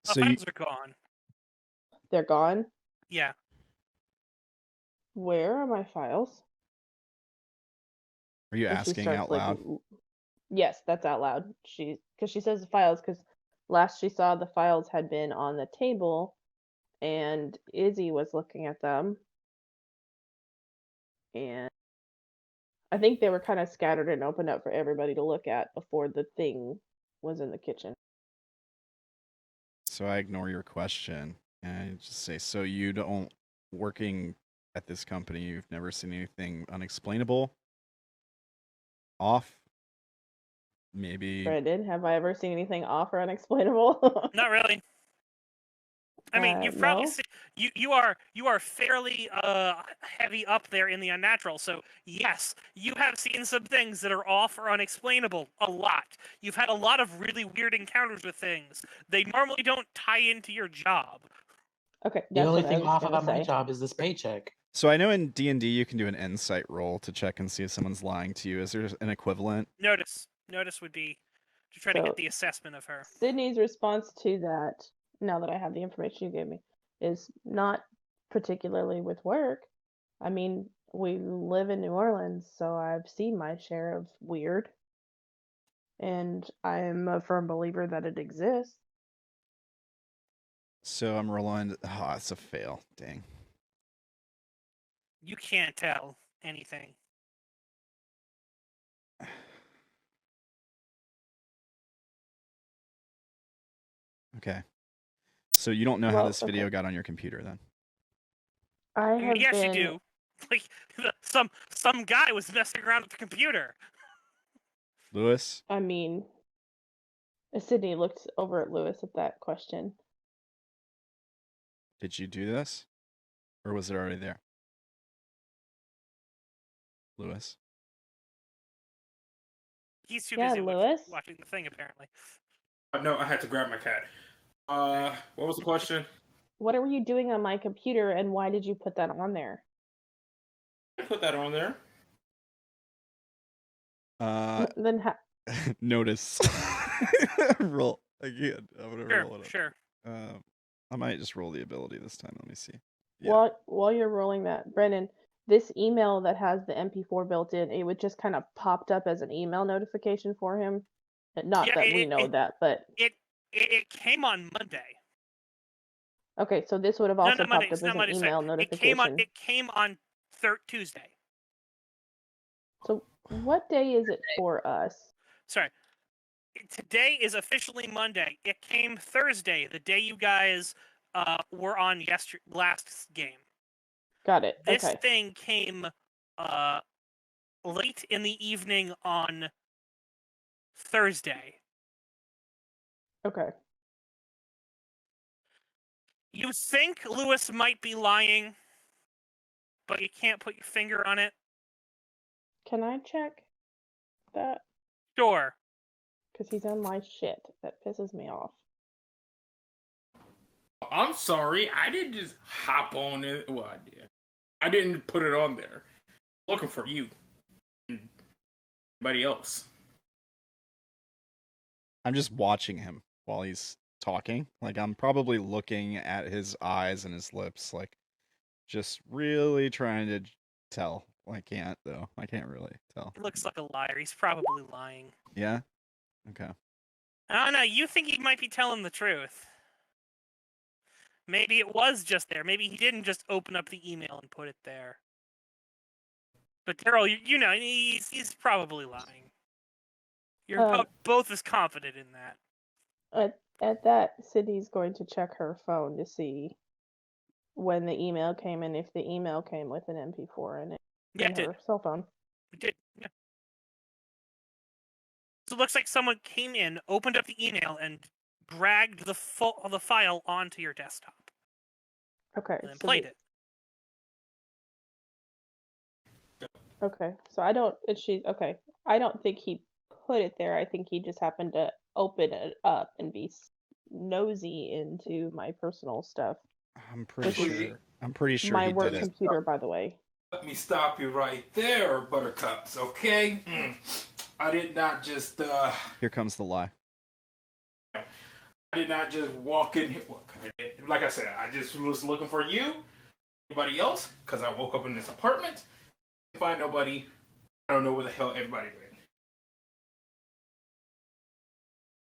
The So you, files are gone. They're gone? Yeah. Where are my files? Are you And she asking starts, out like, loud? Yes, that's out loud. Because she says the files, because last she saw the files had been on the table, and Izzy was looking at them, and I think they were kind of scattered and opened up for everybody to look at before the thing was in the kitchen. So I ignore your question and I just say, so you don't, working at this company, you've never seen anything unexplainable? Off? Maybe. Brandon, have I ever seen anything off or unexplainable? Not really. I mean, you've probably No. seen, you are fairly heavy up there in the unnatural. So yes, you have seen some things that are off or unexplainable. A lot. You've had a lot of really weird encounters with things. They normally don't tie into your job. Okay, The that's only what I thing was off gonna about my say. job is this paycheck. So I know in D&D you can do an insight roll to check and see if someone's lying to you. Is there an equivalent? Notice would be to try to So- get the assessment of her. Sydney's response to that, now that I have the information you gave me, is not particularly with work. I mean, we live in New Orleans, so I've seen my share of weird. And I'm a firm believer that it exists. So I'm rolling. Oh, it's a fail. Dang. You can't tell anything. Okay. So you don't know how Well, this video okay. got on your computer then? I I mean, have yes, been. you do. Like some guy was messing around with the computer. Lewis? I mean, Sydney looked over at Lewis at that question. Did you do this? Or was it already there? Lewis? He's too Yeah, busy Lewis? watching the thing, apparently. No, I had to grab my cat. What was the question? What were you doing on my computer, and why did you put that on there? I put that on there. Then Notice. Roll. I can't. I'm gonna roll it up. Sure. I might just roll the ability this time. Let me see. Yeah. While you're rolling that, Brennan, this email that has the MP4 built in, it would just kind of popped up as an email notification for him. Not Yeah, that we know that, but It came on Monday. okay. So this would have No, also not Monday. popped It's up as not an Monday. email Sorry. notification. It came on Tuesday. So what day is it for us? Sorry. Today is officially Monday. It came Thursday, the day you guys were on last game. Got it. This Okay. thing came late in the evening on Thursday. Okay. You think Lewis might be lying, but you can't put your finger on it. Can I check that? Sure. Because he's on my shit. That pisses me off. I'm sorry, I didn't just hop on it. Well, I did. I didn't put it on there. Looking for you. Anybody else? I'm just watching him while he's talking. Like, I'm probably looking at his eyes and his lips, like, just really trying to tell. I can't, though. I can't really tell. He looks like a liar. He's probably lying. Yeah? Okay. I don't know. You think he might be telling the truth. Maybe it was just there. Maybe he didn't just open up the email and put it there. But Daryl, you know, he's probably lying. You're both as confident in that. At that, Sydney's going to check her phone to see when the email came and if the email came with an MP4 in it. Yeah, in it her did. cell phone. It did. Yeah. So it looks like someone came in, opened up the email, and dragged the file onto your desktop. Okay. And then played it. Okay. So I don't. Okay. I don't think he put it there. I think he just happened to open it up and be nosy into my personal stuff. I'm pretty sure My he work did it. computer, by the way. Let me stop you right there, Buttercups, okay? I did not just, Here comes the lie. I I did not just walk in here. Like I said, I just was looking for you. Anybody else? Because I woke up in this apartment. Didn't find nobody. I don't know where the hell everybody went.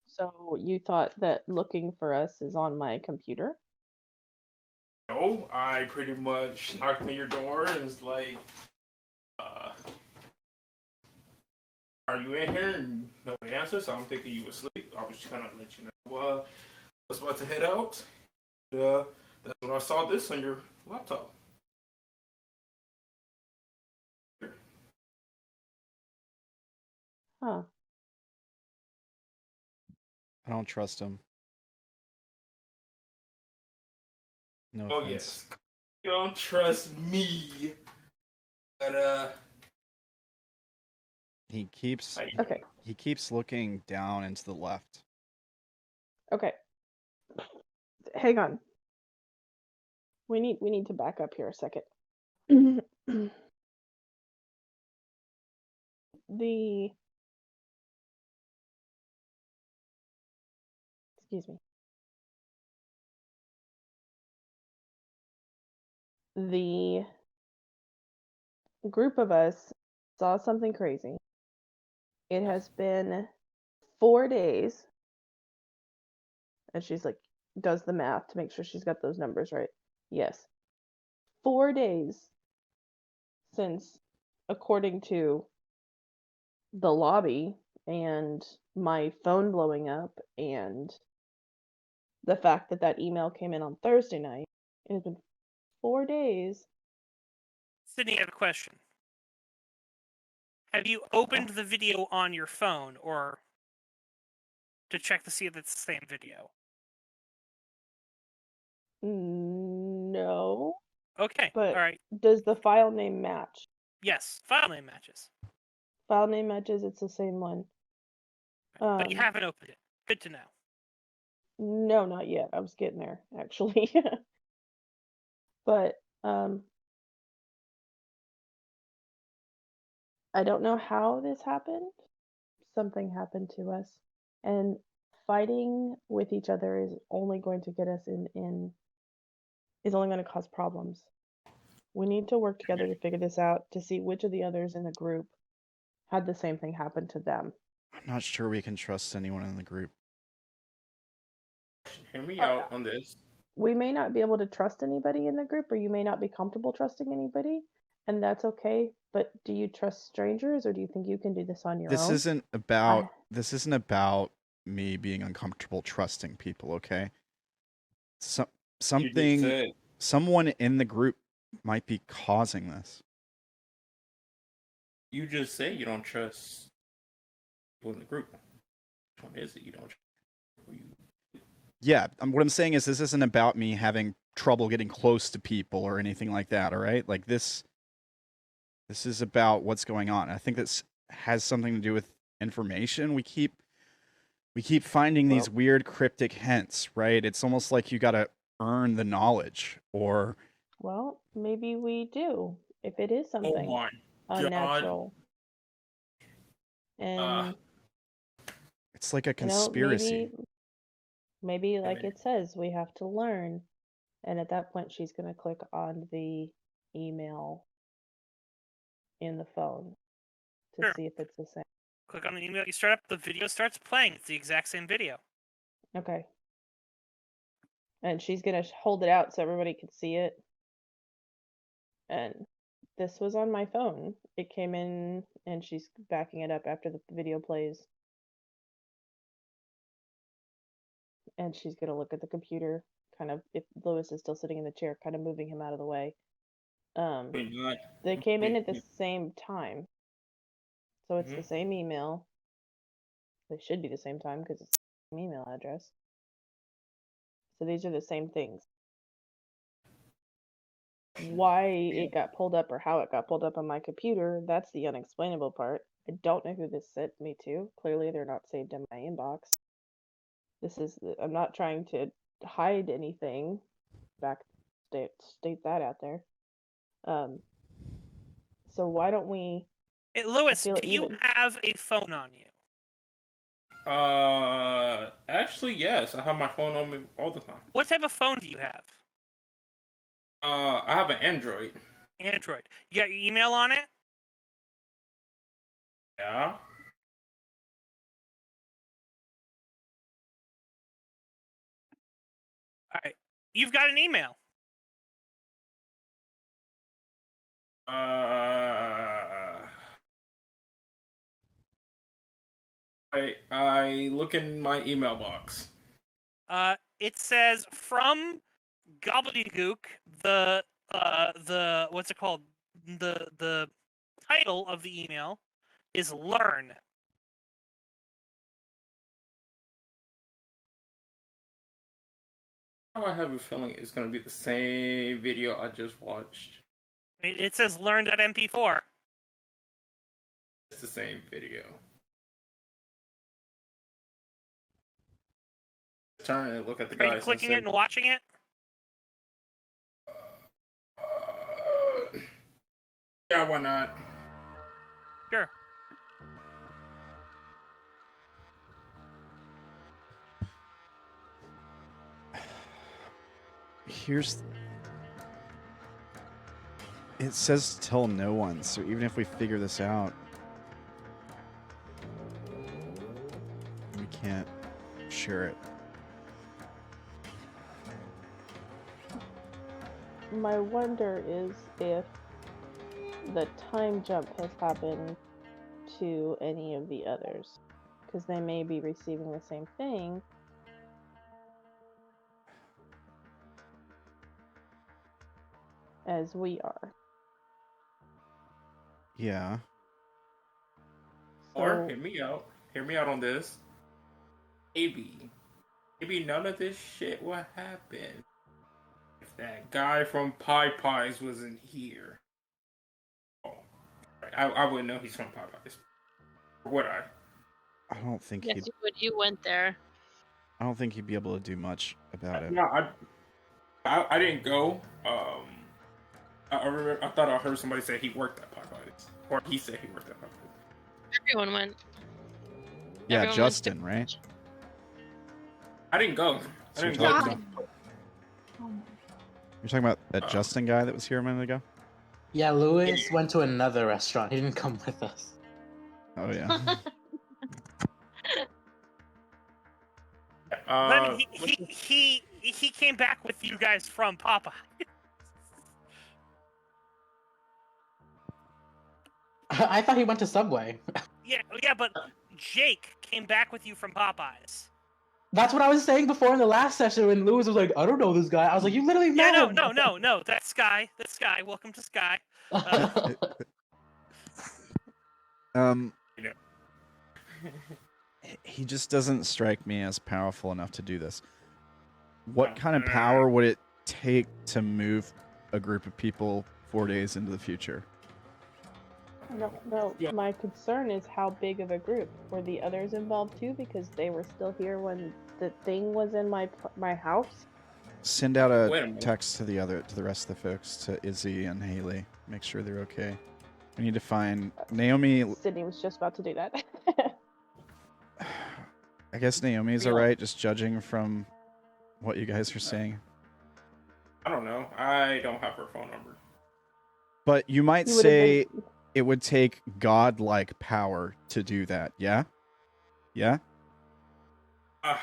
So you thought that looking for us is on my computer? No, I pretty much knocked on your door and was like, are you in here? And nobody answered, so I'm thinking you were asleep. I was just kind of let you know I was about to head out. That's when I saw this on your laptop. Huh. I don't trust him. No Oh, offense. yes. You don't trust me. But, He keeps Okay. he keeps looking down and to the left. Okay. Hang on. We need to back up here a second. Excuse me. The group of us saw something crazy. It has been 4 days, and she's like, does the math to make sure she's got those numbers right. Yes. 4 days since, according to the lobby and my phone blowing up and the fact that that email came in on Thursday night, it has been 4 days. Sydney, I have a question. Have you opened the video on your phone, or to check to see if it's the same video? No. Okay, But alright. does the file name match? Yes, file name matches. File name matches, it's the same one. But you haven't opened it. Good to know. No, not yet. I was getting there, actually. But I don't know how this happened. Something happened to us. And fighting with each other is only going to get us is only going to cause problems. We need to work together to figure this out, to see which of the others in the group had the same thing happen to them. I'm not sure we can trust anyone in the group. hear me out on this. We may not be able to trust anybody in the group, or you may not be comfortable trusting anybody, and that's okay. But do you trust strangers, or do you think you can do this on your This own? isn't about me being uncomfortable trusting people, okay? Someone in the group might be causing this. You just say you don't trust people in the group. Which one is it you don't trust? Yeah, what I'm saying is this isn't about me having trouble getting close to people or anything like that, all right? Like this is about what's going on. I think this has something to do with information. We keep finding these weird cryptic hints, right? It's almost like you got to earn the knowledge, or Well, maybe we do, if it is something my unnatural. And it's like a you know, conspiracy. maybe like it says, we have to learn. And at that point, she's going to click on the email in the phone to see if it's the same. Click on the email, you start up, the video starts playing. It's the exact same video. Okay. And she's going to hold it out so everybody can see it. And this was on my phone. It came in, and she's backing it up after the video plays. And she's going to look at the computer, kind of, if Lewis is still sitting in the chair, kind of moving him out of the way. They came in at the same time. So it's the same email. They should be the same time because it's the same email address. So these are the same things. Why it got pulled up or how it got pulled up on my computer, that's the unexplainable part. I don't know who this sent me to. Clearly they're not saved in my inbox. I'm not trying to hide anything. State that out there. So why don't we... Hey, Lewis, do you have a phone on you? Actually, yes. I have my phone on me all the time. What type of phone do you have? I have an Android. Android. You got your email on it? Yeah. All right. You've got an email. I look in my email box. It says from Gobbledygook, the what's it called? The title of the email is Learn. I have a feeling it's gonna be the same video I just watched. It says learn.mp4. It's the same video. Turn and look at the Are guys. you clicking it and watching it? Yeah, why not? Sure. It says tell no one, so even if we figure this out, we can't share it. My wonder is if the time jump has happened to any of the others, because they may be receiving the same thing. As we are. Yeah. Or So- hear me out. Hear me out on this. Maybe none of this shit would happen if that guy from Pie Pies wasn't here. Oh, I wouldn't know he's from Pie Pies. Or would I? I don't think Yes, you would. You went there. I don't think he'd be able to do much about it. No, I didn't go. I remember. I thought I heard somebody say he worked at Pie Pies, or he said he worked at Pie Pies. Everyone went. Yeah, Everyone went Justin, to- right? I didn't go. I So didn't you're go. talking- You're talking about that Justin guy that was here a minute ago? Yeah, Lewis went to another restaurant. He didn't come with us. Oh yeah. Then he came back with you guys from Popeye. I thought he went to Subway. Yeah, but Jake came back with you from Popeyes. That's what I was saying before in the last session when Lewis was like, I don't know this guy. I was like, you literally Yeah, met no, him. no. That's Sky. That's Sky. Welcome to Sky. He just doesn't strike me as powerful enough to do this. What kind of power would it take to move a group of people 4 days into the future? No. Yeah. My concern is how big of a group. Were the others involved too? Because they were still here when the thing was in my house. Send out Wait a a minute. text to the rest of the folks, to Izzy and Haley. Make sure they're okay. We need to find Naomi. Sydney was just about to do that. I guess Naomi's Yeah. alright, just judging from what you guys are saying. I don't know. I don't have her phone number. But you might You would've say been- it would take godlike power to do that. Yeah? Yeah? I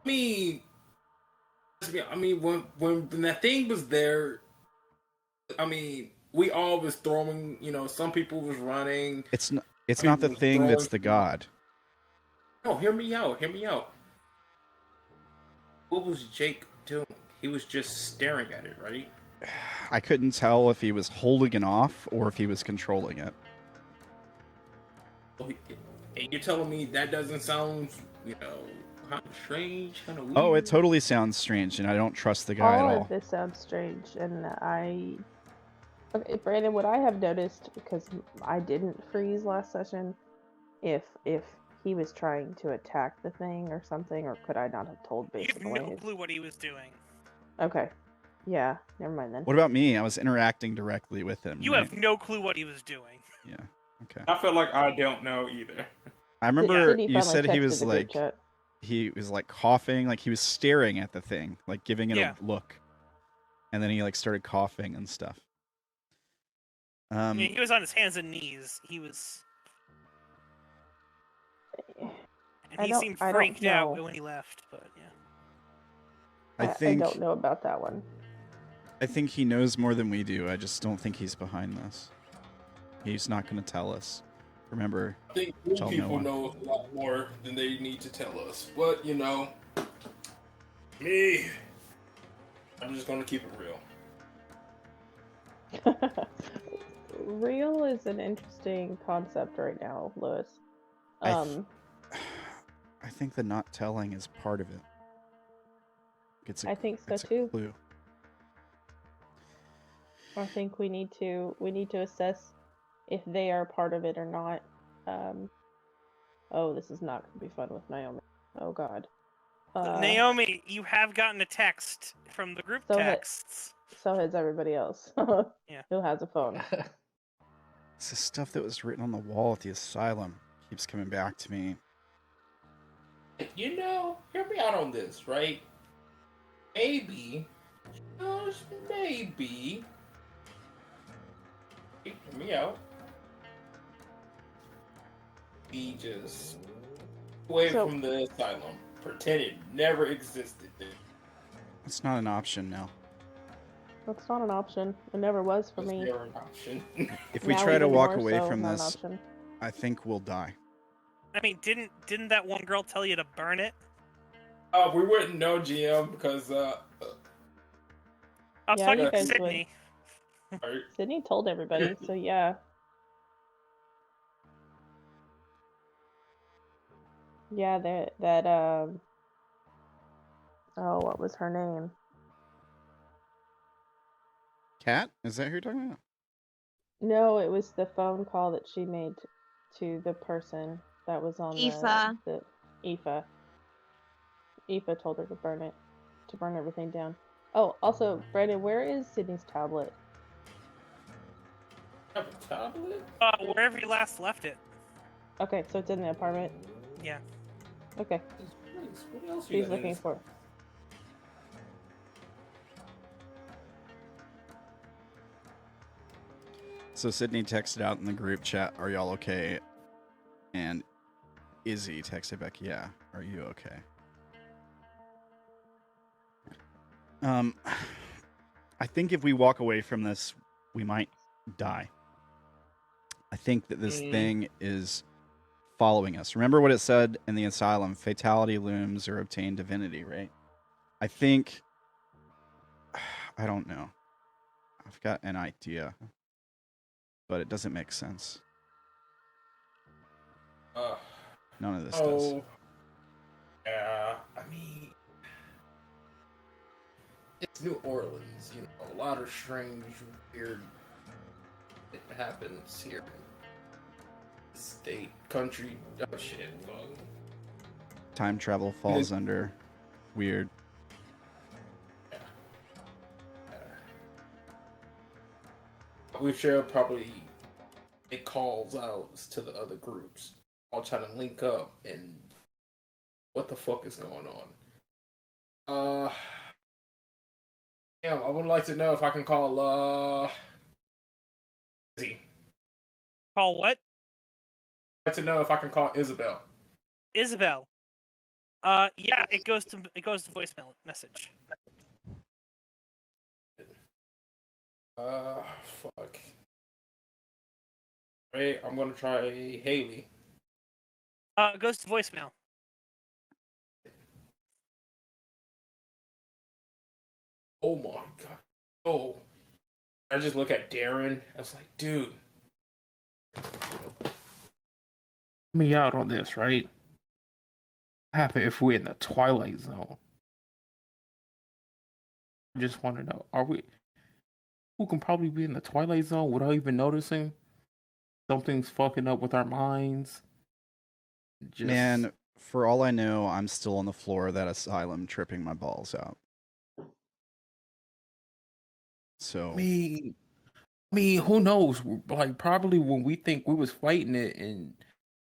mean, when that thing was there, I mean, we all was throwing. Some people was running. It's not. It's I mean, not the was thing that's throwing- the god. No, hear me out. Hear me out. What was Jake doing? He was just staring at it, right? I couldn't tell if he was holding it off or if he was controlling it. And you're telling me that doesn't sound, kind of strange, kind of weird? Oh, it totally sounds strange, and I don't trust the guy all at all. of this sounds strange, and okay, Brandon, what I have noticed, because I didn't freeze last session, if he was trying to attack the thing or something, or could I not have told You based have on the way no his... clue what he was doing. Okay. Yeah, never mind then. What about me? I was interacting directly with him. You right? have no clue what he was doing. Yeah. Okay. I feel like I don't know either. I remember Sydney you finally said he texted was the group like chat. he was like coughing, like he was staring at the thing, like giving it Yeah. a look, and then he like started coughing and stuff. I mean, he was on his hands and knees. He was, and I he don't- seemed I don't freaked out know. when he left. But yeah. I think I don't know about that one. I think he knows more than we do. I just don't think he's behind this. He's not going to tell us. Remember, I think blue Tell no people one. know a lot more than they need to tell us. But, you know, me, I'm just going to keep it real. Real is an interesting concept right now, Lewis. I think the not telling is part of it. I think so it's a too. clue. I think we need to assess if they are part of it or not. Oh, this is not going to be fun with Naomi. Oh God. Naomi, you have gotten a text from the group So texts. So has everybody else. Yeah. Who has a phone? It's the stuff that was written on the wall at the asylum. Keeps coming back to me. You know, hear me out on this, right? Maybe, just maybe, hear me out. We just away So- from the asylum, pretend it never existed. It's not an option now. That's not an option. It never was for It's me. never an option. If we Now try to even walk more away so, from not an this, option. I think we'll die. I mean, didn't that one girl tell you to burn it? We wouldn't know, GM, because I was Yeah, talking you to guys would. Sydney. Sydney told everybody, so yeah. Yeah, that oh, what was her name? Cat? Is that who you're talking about? No, it was the phone call that she made to the person that was on Aoife. the Aoife. Aoife told her to burn everything down. Oh, also, Brandon, where is Sydney's tablet? have a tablet? Wherever you last left it. Okay, so it's in the apartment. Yeah. Okay, What else you she's got in looking this? for it. So Sydney texted out in the group chat, "Are y'all okay?" And Izzy texted back, "Yeah, are you okay?" I think if we walk away from this, we might die. I think that this thing is following us. Remember what it said in the asylum: fatality looms or obtain divinity, right? I think, I don't know. I've got an idea, but it doesn't make sense. None of this does. Yeah, I mean, it's New Orleans, you know, a lot of strange, weird shit happens here. State, country, oh shit, fuck. Time travel falls under weird. We should probably make calls out to the other groups. All trying to link up and what the fuck is going on? Yeah, I would like to know if I can call Izzy. Call what? I'd like to know if I can call Isobel. Isabel. Yeah, it goes to voicemail message. Fuck. Wait, I'm gonna try Haley. It goes to voicemail. Oh my god. Oh. I just look at Darren. I was like, dude. Me out on this, right? What happen if we're in the Twilight Zone? I just want to know, are we? Who can probably be in the Twilight Zone without even noticing? Something's fucking up with our minds. Just... Man, for all I know, I'm still on the floor of that asylum tripping my balls out. So I mean, who knows? Like, probably when we think we was fighting it and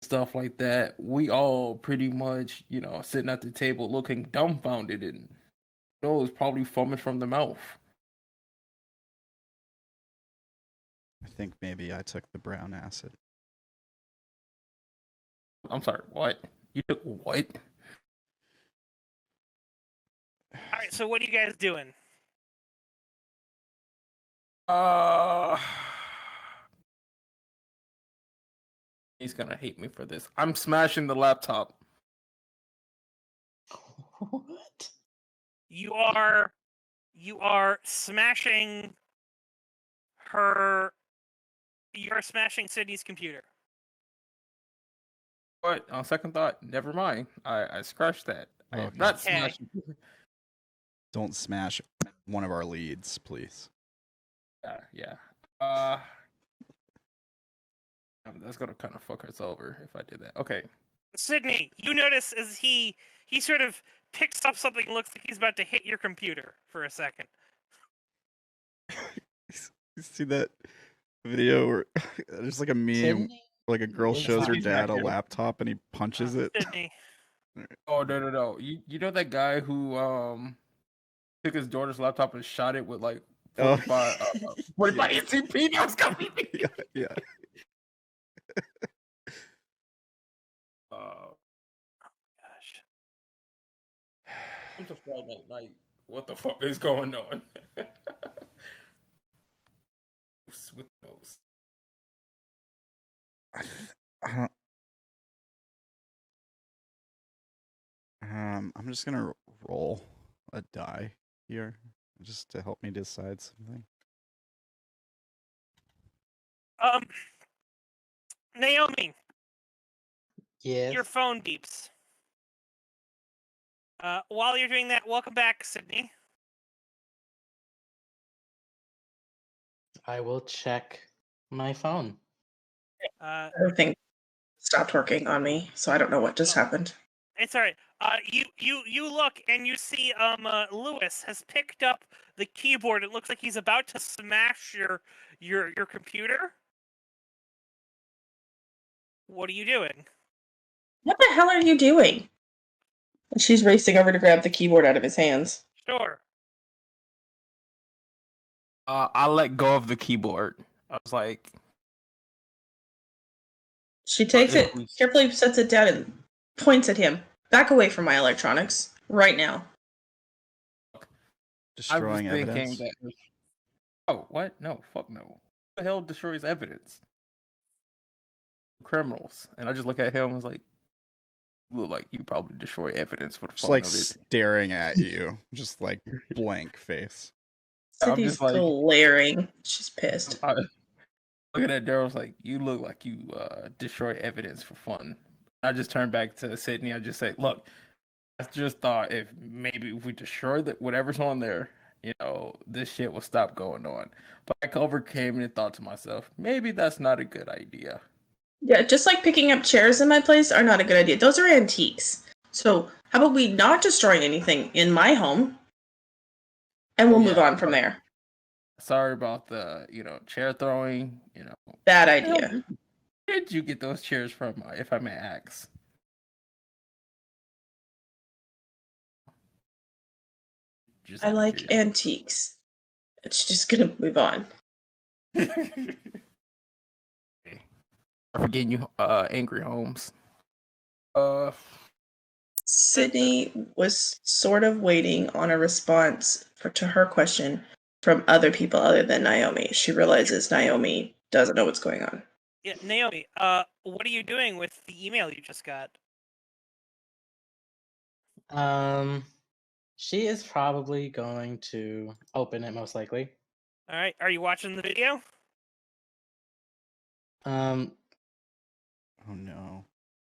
stuff like that, we all pretty much, sitting at the table looking dumbfounded and it's probably foaming from the mouth. I think maybe I took the brown acid. I'm sorry, what? You took what? All right, so what are you guys doing? He's gonna hate me for this. I'm smashing the laptop. What? You are smashing her. You're smashing Sydney's computer. But on second thought, never mind. I scratched that. I am Okay. not Okay. smashing. Don't smash one of our leads, please. Yeah. That's gonna kind of fuck us over if I did that. Okay. Sydney, you notice as he sort of picks up something and looks like he's about to hit your computer for a second. You see that video where there's like a meme, Sydney? like a girl It's shows her Sydney's dad back a here. laptop and he punches it. Sydney. Oh no. You know that guy who took his daughter's laptop and shot it with like 45 45 yeah. ECP? That was gonna be me. Yeah. Gosh. I'm just like, what the fuck is going on? With those. I'm just gonna roll a die here, just to help me decide something. Naomi, Yes. your phone beeps. While you're doing that, welcome back, Sydney. I will check my phone. Everything stopped working on me, so I don't know what just happened. It's all right. You look and you see Lewis has picked up the keyboard. It looks like he's about to smash your computer. What are you doing? What the hell are you doing? And she's racing over to grab the keyboard out of his hands. Sure. I let go of the keyboard. I was like, She takes it, carefully sets it down, and points at him. Back away from my electronics, right now. Destroying I was thinking evidence. that. Oh, what? No, fuck no. Who the hell destroys evidence? Criminals. And I just look at him and was like, you look like you probably destroy evidence for the Just fun like of it. staring at you, just like blank face. I'm Sydney's just like- glaring. She's pissed. Looking at Daryl, was like, you look like you destroy evidence for fun. I just turned back to Sydney. I just said, look, I just thought if maybe if we destroy whatever's on there, this shit will stop going on. But I overcame and thought to myself, maybe that's not a good idea. Yeah, just like picking up chairs in my place are not a good idea. Those are antiques. So how about we not destroy anything in my home, and we'll move on from there. Sorry about the, chair throwing, Bad idea. Where did you get those chairs from, if I may ask? I like antiques. It's just gonna move on. I'm forgetting you, Angry Holmes. Sydney was sort of waiting on a response to her question from other people other than Naomi. She realizes Naomi doesn't know what's going on. Yeah, Naomi. What are you doing with the email you just got? She is probably going to open it, most likely. All right. Are you watching the video? Um, Oh no.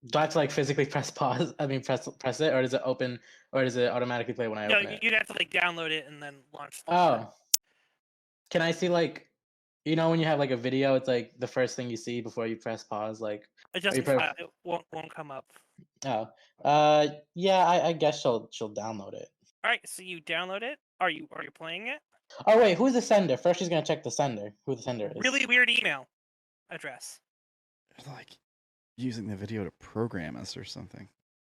do I have to like physically press pause? I mean, press it, or does it open, or does it automatically play when I No, open it? you'd have to like download it and then launch. The Oh, can I see like, when you have like a video, it's like the first thing you see before you press pause, like. It doesn't. It won't come up. Oh, yeah. I guess she'll download it. All right. So you download it. Are you playing it? Oh wait, who's the sender? First, she's gonna check the sender. Who the sender is? Really weird email address. Like, using the video to program us or something.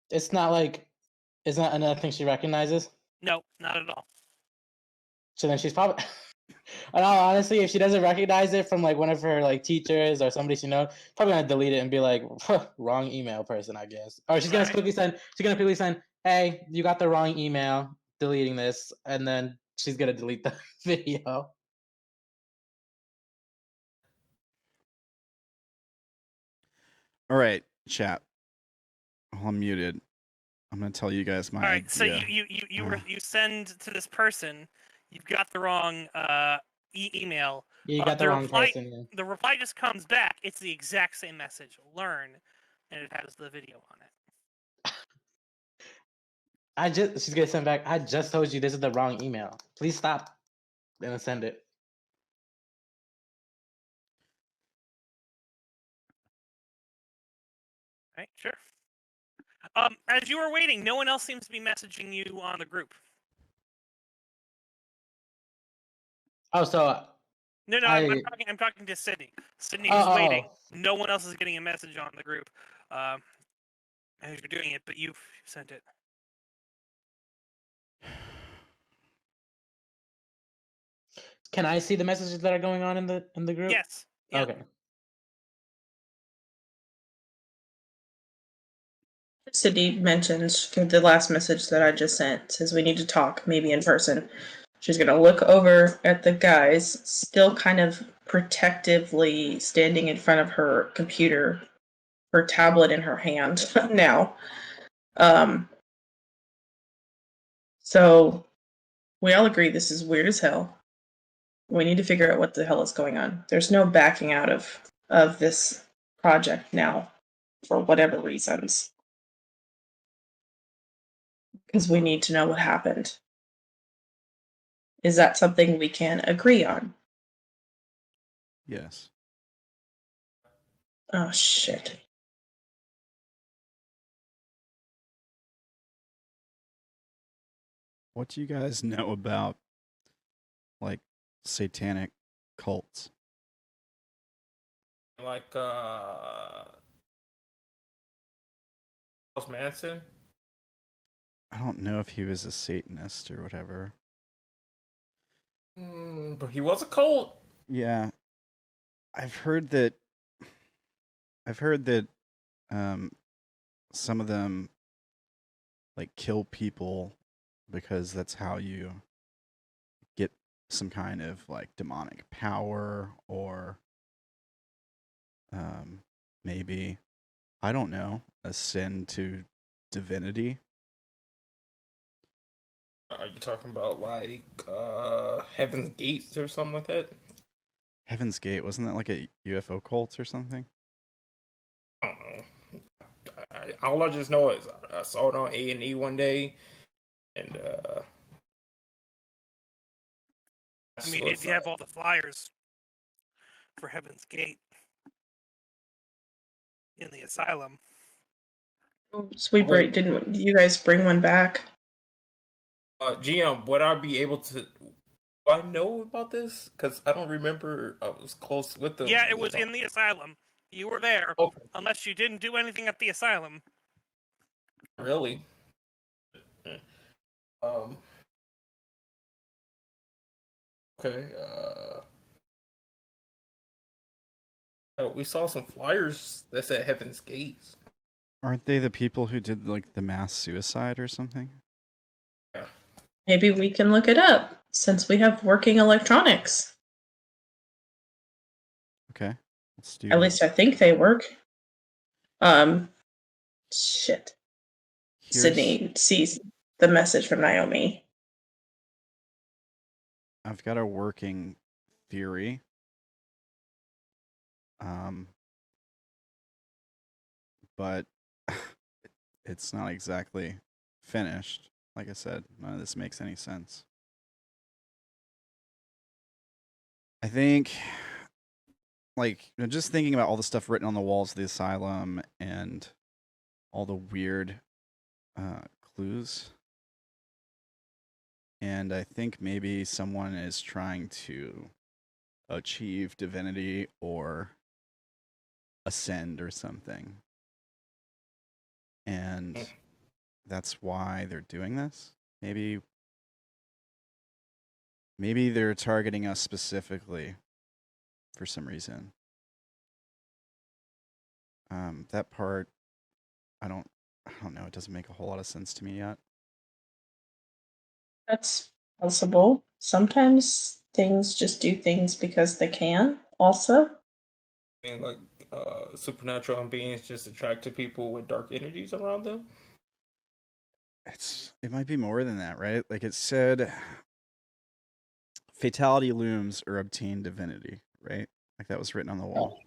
It's not another thing she recognizes. No, not at all. So then she's probably. And honestly, if she doesn't recognize it from like one of her like teachers or somebody she knows, probably gonna delete it and be like, wrong email person, I guess. Or she's gonna quickly send. She's gonna quickly send, "Hey, you got the wrong email. Deleting this," and then she's gonna delete the video. All right, chat. While I'm muted, I'm gonna tell you guys my All right, so idea. you send to this person. You've got the wrong email. You got the wrong reply, person. Yeah. The reply just comes back. It's the exact same message. Learn, and it has the video on it. She's gonna send back. I just told you this is the wrong email. Please stop. Then send it. Right, sure. As you were waiting, no one else seems to be messaging you on the group. Oh, so. No, I'm talking to Sydney. Sydney is waiting. No one else is getting a message on the group as you're doing it, but you've sent it. Can I see the messages that are going on in the group? Yes. Yeah. Okay. Sydney mentions the last message that I just sent, says we need to talk, maybe in person. She's going to look over at the guys, still kind of protectively standing in front of her computer, her tablet in her hand now. So we all agree this is weird as hell. We need to figure out what the hell is going on. There's no backing out of this project now for whatever reasons. Because we need to know what happened. Is that something we can agree on? Yes. Oh, shit. What do you guys know about, like, satanic cults? Like, Charles Manson? I don't know if he was a Satanist or whatever. But he was a cult. Yeah. I've heard that some of them like kill people because that's how you get some kind of like demonic power, or maybe, I don't know, ascend to divinity. Are you talking about like Heaven's Gates or something like that? Heaven's Gate, wasn't that like a UFO cult or something? I don't know. All I just know is I saw it on A&E one day, and I mean, if you have all the flyers for Heaven's Gate in the asylum. Sweet break, didn't you guys bring one back? GM, would I be able to? Do I know about this? Because I don't remember. I was close with them. Yeah, it was in the asylum. You were there, unless you didn't do anything at the asylum. Really? Okay. We saw some flyers that said Heaven's Gates. Aren't they the people who did like the mass suicide or something? Yeah. Maybe we can look it up since we have working electronics. Okay, let's do At least I think they work. Shit. Sydney sees the message from Naomi. I've got a working theory. But it's not exactly finished. Like I said, none of this makes any sense. I think, like, just thinking about all the stuff written on the walls of the asylum and all the weird clues. And I think maybe someone is trying to achieve divinity or ascend or something. and that's why they're doing this. Maybe they're targeting us specifically for some reason. That part, I don't know. It doesn't make a whole lot of sense to me yet. That's possible. Sometimes things just do things because they can, also. I mean, like supernatural beings just attract to people with dark energies around them. It might be more than that, right? Like it said, fatality looms or obtain divinity, right? Like that was written on the wall.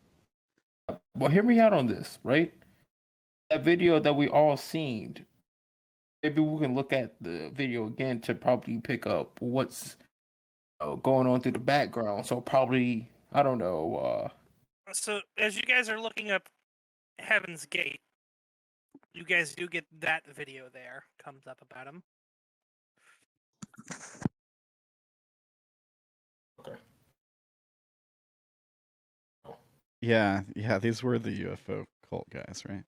Well, hear me out on this, right? That video that we all seen. Maybe we can look at the video again to probably pick up what's going on through the background. So probably, I don't know. So as you guys are looking up Heaven's Gate, you guys do get that video there. Comes up about him. Okay. Yeah, these were the UFO cult guys, right?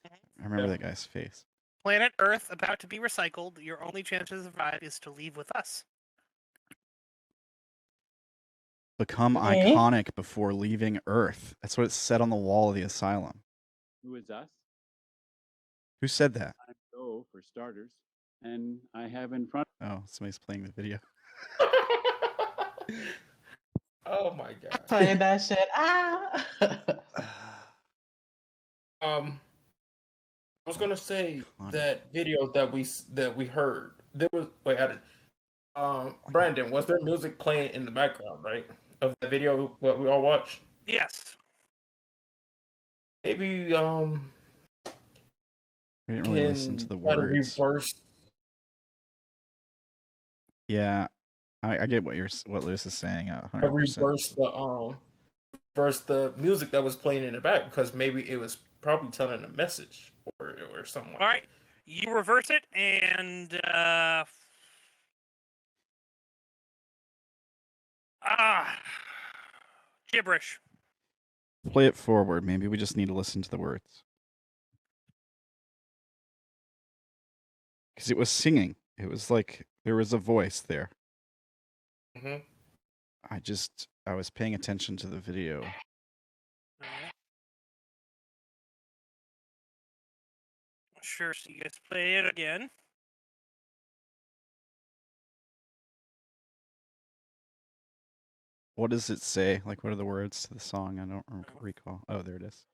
I remember Yeah. that guy's face. Planet Earth about to be recycled. Your only chance to survive is to leave with us. Become Okay. iconic before leaving Earth. That's what it said on the wall of the asylum. Who is us? Who said that? I'm Joe, for starters. And I have in front Oh, somebody's playing the video. Oh my god. Playing that shit. Ah. I was gonna say that video that we heard. There was Brandon, was there music playing in the background, right? Of the video what we all watched? Yes. Maybe We didn't really listen to the try to words. reverse. Yeah, I get what Lewis is saying. 100%. Reverse the music that was playing in the back, because maybe it was probably telling a message or something. All right. You reverse it and gibberish. Play it forward. Maybe we just need to listen to the words. Because it was singing. It was like there was a voice there. Mm-hmm. I was paying attention to the video. All right. Sure, so you guys play it again. What does it say? Like, what are the words to the song? I don't recall. Oh, there it is.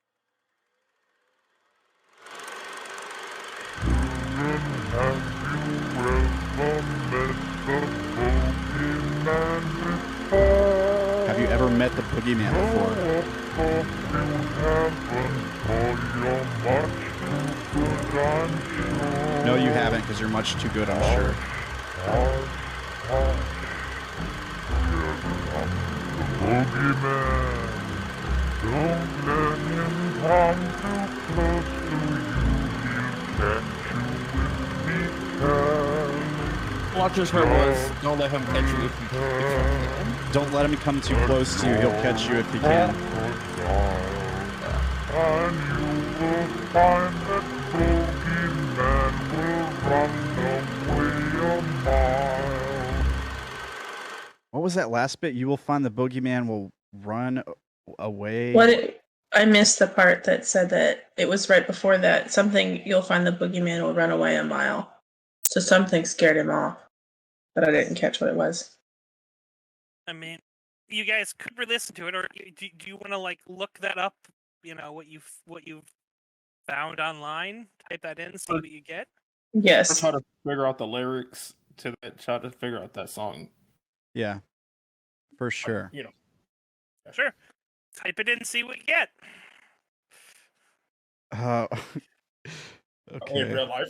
Have you ever met the boogeyman before? No, you haven't, because you're much too good, I'm sure. Watcher's word was, don't let him catch you if you can. Don't let him come too close to you. He'll catch you if he can. And you will find that boogeyman will run away a mile. What was that last bit? You will find the boogeyman will run away. I missed the part that said that it was right before that. Something, you'll find the boogeyman will run away a mile. So something scared him off, but I didn't catch what it was. I mean, you guys could re-listen to it, or do you want to like look that up? You know what you've found online. Type that in, see what you get. Yes. Try to figure out the lyrics to that. Try to figure out that song. Yeah, for sure. You know, Sure. Type it in, see what you get. Okay. in real life.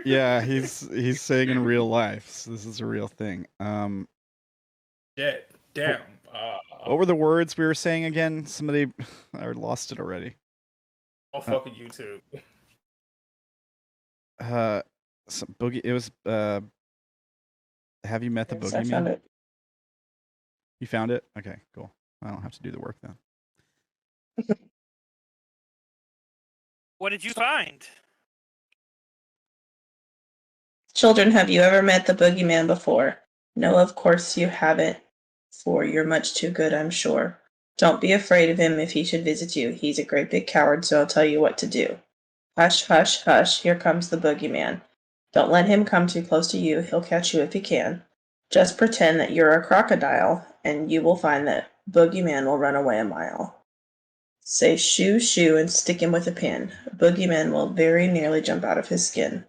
Yeah, he's saying in real life. So this is a real thing. Yeah, damn. What were the words we were saying again? Somebody, I lost it already. I'll fucking YouTube. Some boogie. It was. Have you met the Yes, I boogeyman? found it. You found it? Okay, cool. I don't have to do the work then. What did you find? Children, have you ever met the boogeyman before? No, of course you haven't, for you're much too good, I'm sure. Don't be afraid of him if he should visit you. He's a great big coward, so I'll tell you what to do. Hush, hush, hush, here comes the boogeyman. Don't let him come too close to you. He'll catch you if he can. Just pretend that you're a crocodile, and you will find that boogeyman will run away a mile. Say shoo, shoo, and stick him with a pin. Boogeyman will very nearly jump out of his skin.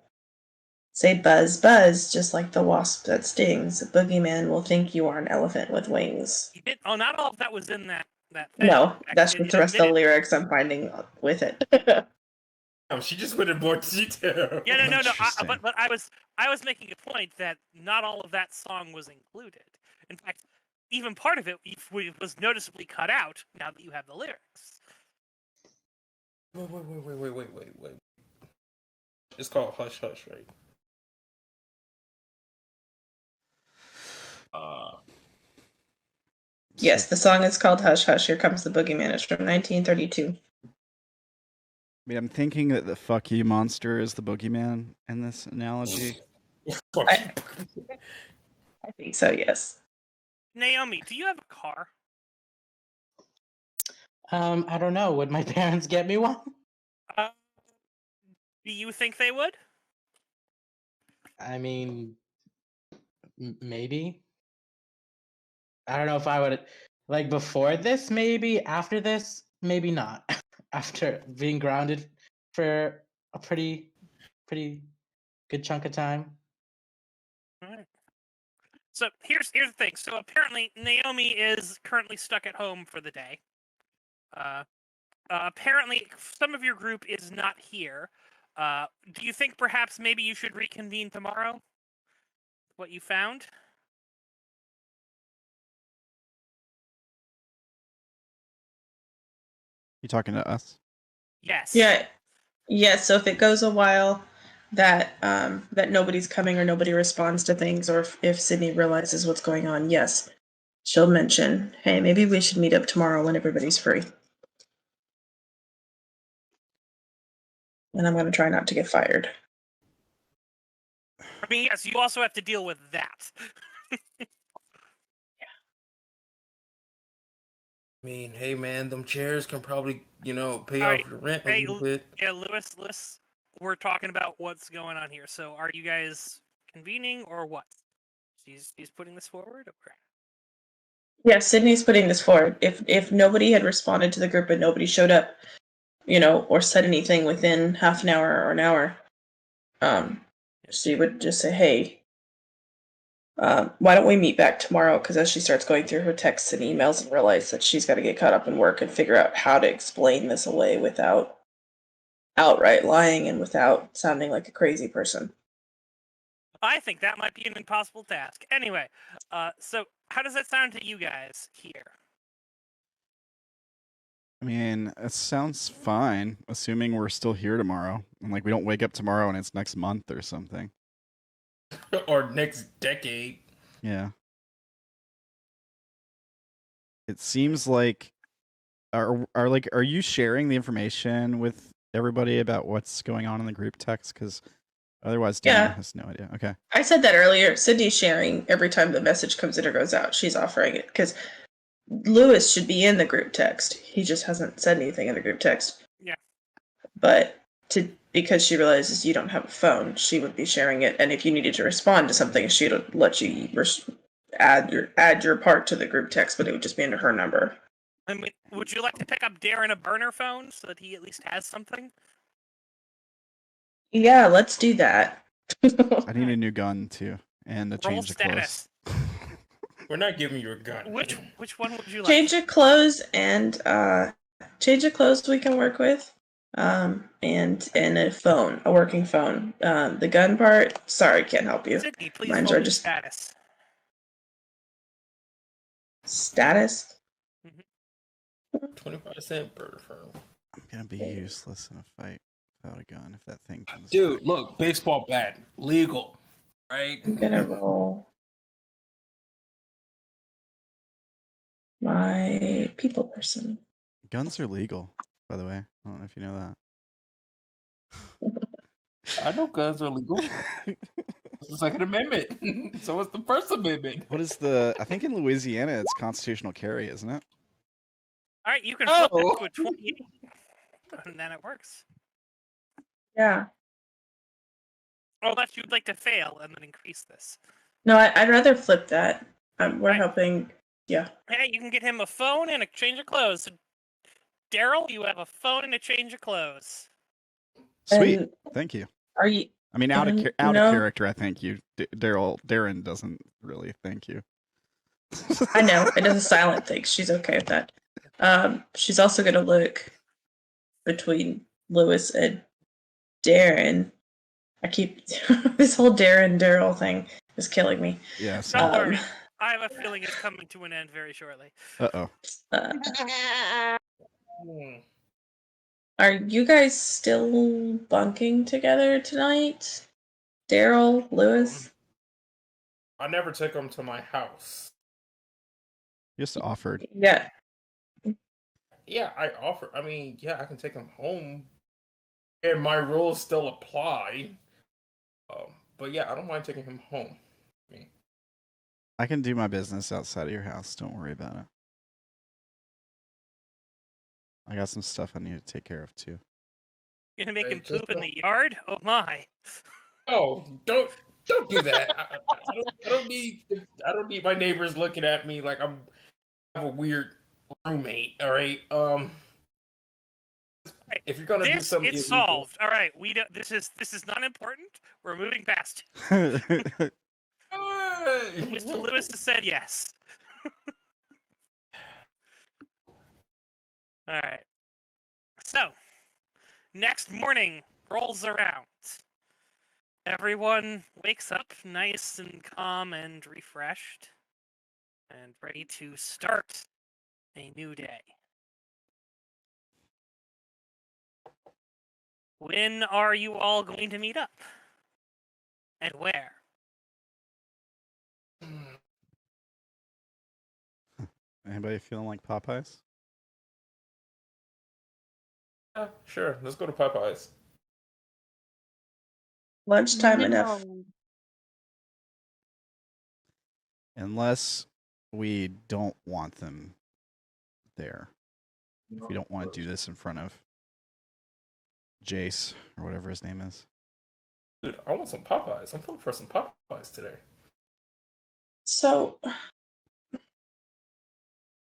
Say buzz, buzz, just like the wasp that stings. The boogeyman will think you are an elephant with wings. You did. Oh, not all of that was in that thing. No, that's It just the rest of the admitted- lyrics I'm finding with it. Oh, she just went in more detail. Yeah, no. Interesting. But I was making a point that not all of that song was included. In fact, even part of it was noticeably cut out. Now that you have the lyrics. Wait. It's called Hush Hush, right? Yes, the song is called Hush Hush, Here Comes the Boogeyman. It's from 1932. I mean, I'm thinking that the fuck you monster is the boogeyman in this analogy. I think so, yes. Naomi, do you have a car? I don't know. Would my parents get me one? Do you think they would? I mean, maybe. I don't know if I would, like, before this, maybe. After this, maybe not. After being grounded for a pretty good chunk of time. All right. So here's the thing. So apparently Naomi is currently stuck at home for the day. Apparently some of your group is not here. Do you think perhaps maybe you should reconvene tomorrow? What you found? You talking to us? Yes. Yeah, so if it goes a while that that nobody's coming or nobody responds to things, or if Sydney realizes what's going on, yes, she'll mention, hey, maybe we should meet up tomorrow when everybody's free. And I'm going to try not to get fired. I mean, yes, you also have to deal with that. I mean, hey man, them chairs can probably, pay off Alright, the rent a hey, little bit. Yeah, Lewis, we're talking about what's going on here. So are you guys convening or what? She's putting this forward? Or? Yeah, Sydney's putting this forward. If nobody had responded to the group and nobody showed up, or said anything within half an hour or an hour, she would just say, hey, why don't we meet back tomorrow? Because as she starts going through her texts and emails and realize that she's got to get caught up in work and figure out how to explain this away without outright lying and without sounding like a crazy person. I think that might be an impossible task. Anyway, so how does that sound to you guys here? I mean, it sounds fine, assuming we're still here tomorrow. And, we don't wake up tomorrow and it's next month or something. Or next decade. Yeah. It seems like... Are you sharing the information with everybody about what's going on in the group text? Because otherwise, Darren has no idea. Okay. I said that earlier. Sydney's sharing every time the message comes in or goes out. She's offering it because Lewis should be in the group text. He just hasn't said anything in the group text. Yeah. But because she realizes you don't have a phone, she would be sharing it. And if you needed to respond to something, she would let you add your part to the group text, but it would just be under her number. I mean, would you like to pick up Darren a burner phone so that he at least has something? Yeah, let's do that. I need a new gun, too. And a change of clothes. We're not giving you a gun. Which one would you like? Change of clothes and change of clothes we can work with. And a phone, a working phone. The gun part, sorry, can't help you. Sydney, please Mine's hold are your just status. Status? 25% burner firm. I'm gonna be useless in a fight without a gun if that thing comes. Dude, look, baseball bat, legal, right? I'm gonna roll my people person. Guns are legal, by the way. I don't know if you know that. I know guns are legal. was the Second Amendment. So was the First Amendment. What is the? I think in Louisiana it's constitutional carry, isn't it? All right, you can flip Oh. that to a 28, and then it works. Yeah. Oh, unless you'd like to fail and then increase this. No, I'd rather flip that. We're Right. helping. Yeah. Hey, you can get him a phone and a change of clothes. So, Daryl, you have a phone and a change of clothes. Sweet. And Thank you. are you? I mean, out of and out no- of character, I thank you. Darren doesn't really thank you. I know it does a silent thing. She's okay with that. She's also gonna look between Lewis and Darren. I keep this whole Daryl thing is killing me. Yeah. Don't So, worry. I have a feeling it's coming to an end very shortly. oh. Are you guys still bunking together tonight? Daryl, Lewis? I never took him to my house. Just offered. Yeah. Yeah, I offer. I mean, yeah, I can take him home, and my rules still apply. But yeah, I don't mind taking him home. I can do my business outside of your house. Don't worry about it. I got some stuff I need to take care of too. You're gonna make him Just poop in the yard? Oh my! Oh, don't do that. I don't need my neighbors looking at me like I have a weird roommate. All right. If you're gonna do This something, it's illegal- solved. All right, we don't. This is not important. We're moving past. Hey! Mr. Lewis has said yes. All right. So, next morning rolls around. Everyone wakes up nice and calm and refreshed, and ready to start a new day. When are you all going to meet up? And where? Anybody feeling like Popeyes? Yeah, sure. Let's go to Popeyes. Lunchtime enough. Unless we don't want them there. If we don't want to do this in front of Jace or whatever his name is. Dude, I want some Popeyes. I'm looking for some Popeyes today. So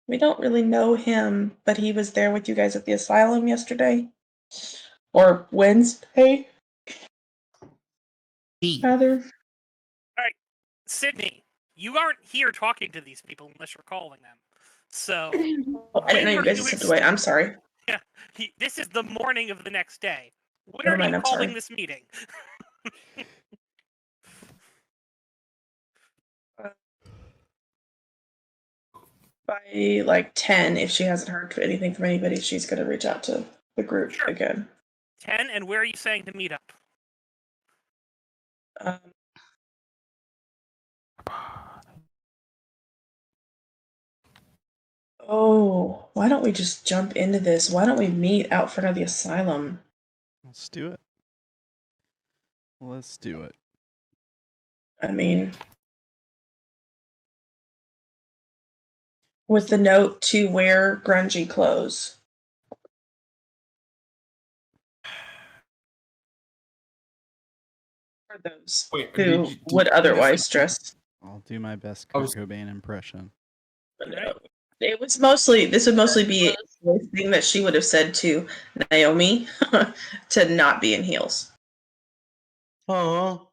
we don't really know him, but he was there with you guys at the asylum yesterday. Or Wednesday. Rather. Sydney, you aren't here talking to these people unless you're calling them. So, Oh, I didn't know you guys had stepped away. I'm sorry. yeah, this is the morning of the next day. When Never are mind, you I'm calling sorry. this meeting? By like 10, if she hasn't heard anything from anybody, she's going to reach out to the group again. 10, and where are you saying to meet up? Oh, why don't we just jump into this? Why don't we meet out front of the asylum? Let's do it. Let's do it. I mean, with the note to wear grungy clothes. For those who would otherwise dress. I'll do my best Kurt Cobain impression. It was mostly, this would mostly be a thing that she would have said to Naomi to not be in heels. Oh.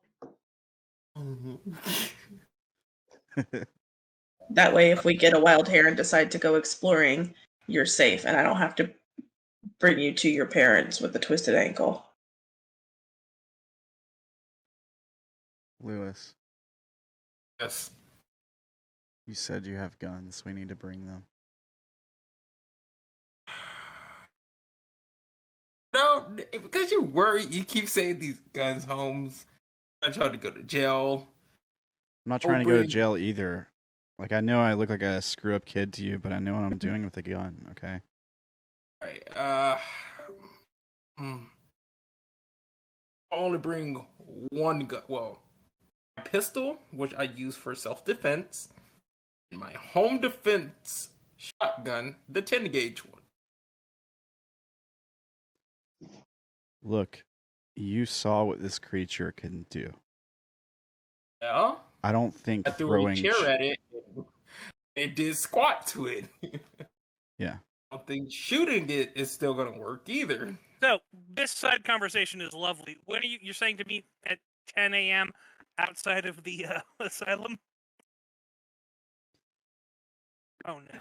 That way, if we get a wild hair and decide to go exploring, you're safe, and I don't have to bring you to your parents with a twisted ankle. Lewis, Yes. you said you have guns. We need to bring them. No, because you worry, you keep saying these guns, Holmes. I tried to go to jail. I'm not trying to go to jail either. Like, I know I look like a screw up kid to you, but I know what I'm doing with a gun, okay? Right. I'll only bring one gun. Well, pistol, which I use for self-defense, and my home defense shotgun, the 10-gauge one. Look, you saw what this creature can do. Yeah? I don't think I threw a throwing. chair at it. It did squat to it. Yeah. I don't think shooting it is still gonna work either. So this side conversation is lovely. When are you're saying to meet at 10 a.m. outside of the asylum? Oh no.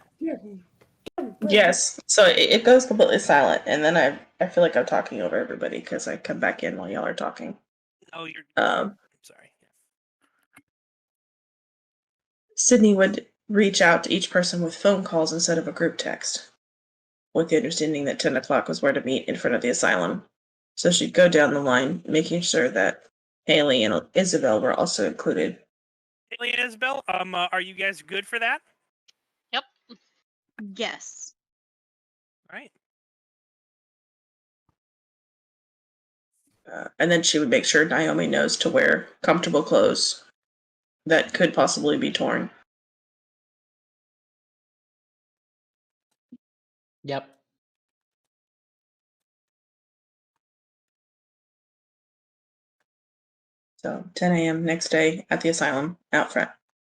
Yes. So it goes completely silent, and then I feel like I'm talking over everybody because I come back in while y'all are talking. Oh, you're. Sorry. Sydney would reach out to each person with phone calls instead of a group text, with the understanding that 10 o'clock was where to meet in front of the asylum. So she'd go down the line, making sure that Haley and Isobel were also included. Haley and Isobel, are you guys good for that? Yep. Yes. All right. And then she would make sure Naomi knows to wear comfortable clothes that could possibly be torn. Yep. So 10 a.m. next day at the asylum out front.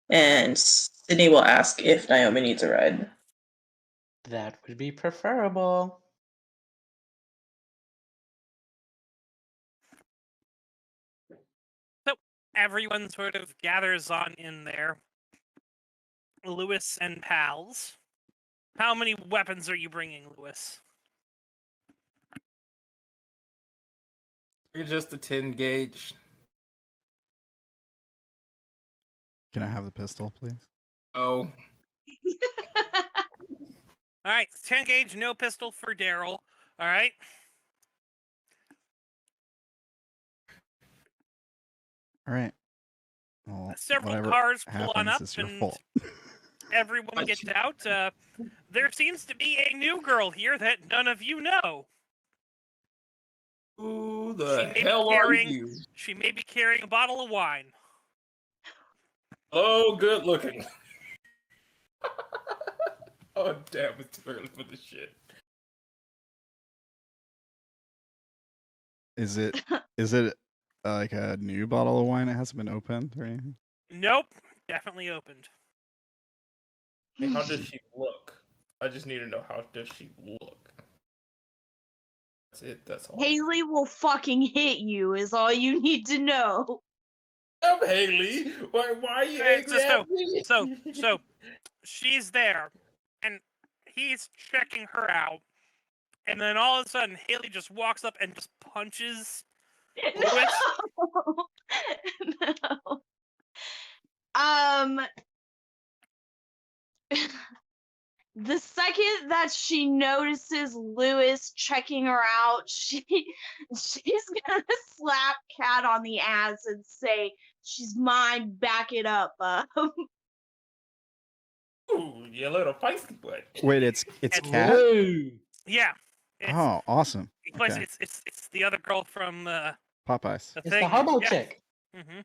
And Sydney will ask if Naomi needs a ride. That would be preferable. So everyone sort of gathers on in there. Lewis and pals. How many weapons are you bringing, Lewis? It's just a 10-gauge. Can I have the pistol, please? Oh. All right, 10 gauge, no pistol for Daryl. All right. All right. Well, Several whatever cars pull on happens up, is your and fault. everyone gets out. There seems to be a new girl here that none of you know. Who the hell are you? She may be carrying a bottle of wine. Oh, good looking. Oh, damn, it's too early for this shit. Is it like a new bottle of wine? It hasn't been opened or anything? Nope, definitely opened. Hey, how does she look? I just need to know, how does she look? That's it, that's all. Haley will fucking hit you is all you need to know. I'm Haley. Why are you angry at me? So she's there, and he's checking her out, and then all of a sudden Haley just walks up and just punches Lewis. No. The second that she notices Lewis checking her out, she's gonna slap Kat on the ass and say, "She's mine. Back it up." Ooh, you little feisty butt. Wait, it's Cat? Yeah. Oh, awesome. Plus, Okay. it's the other girl from Popeyes. the It's thing. the hobo Yeah. chick. Mm-hmm.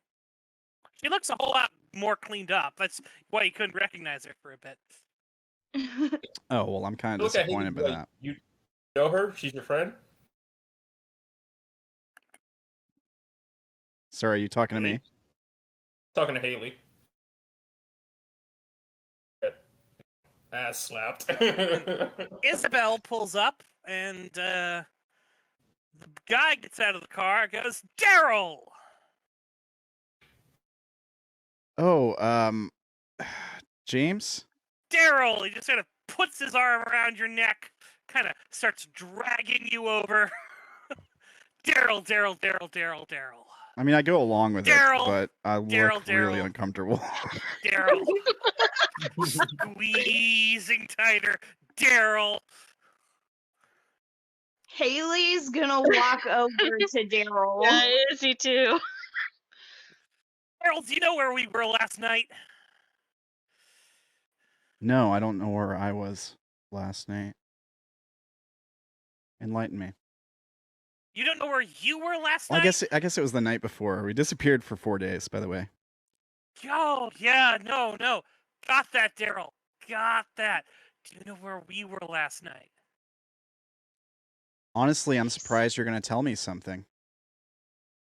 She looks a whole lot more cleaned up. That's why you couldn't recognize her for a bit. Oh, well, I'm kind of Look at Haley, disappointed by like, that. you know her? She's your friend? Sorry, are you talking to me? Talking to Haley. Ass slapped. Isobel pulls up, and the guy gets out of the car and goes, "Daryl!" Oh, James? Daryl! He just kind of puts his arm around your neck, kind of starts dragging you over. Daryl. I mean, I go along with Daryl! it, but I look really uncomfortable. Daryl. Squeezing tighter. Daryl. Haley's gonna walk over to Daryl. Yeah, is he too? Daryl, do you know where we were last night? No, I don't know where I was last night. Enlighten me. You don't know where you were last Well, night? I guess it was the night before. We disappeared for 4 days, by the way. Oh, yeah, no. Got that, Daryl. Got that. Do you know where we were last night? Honestly, I'm surprised you're going to tell me something.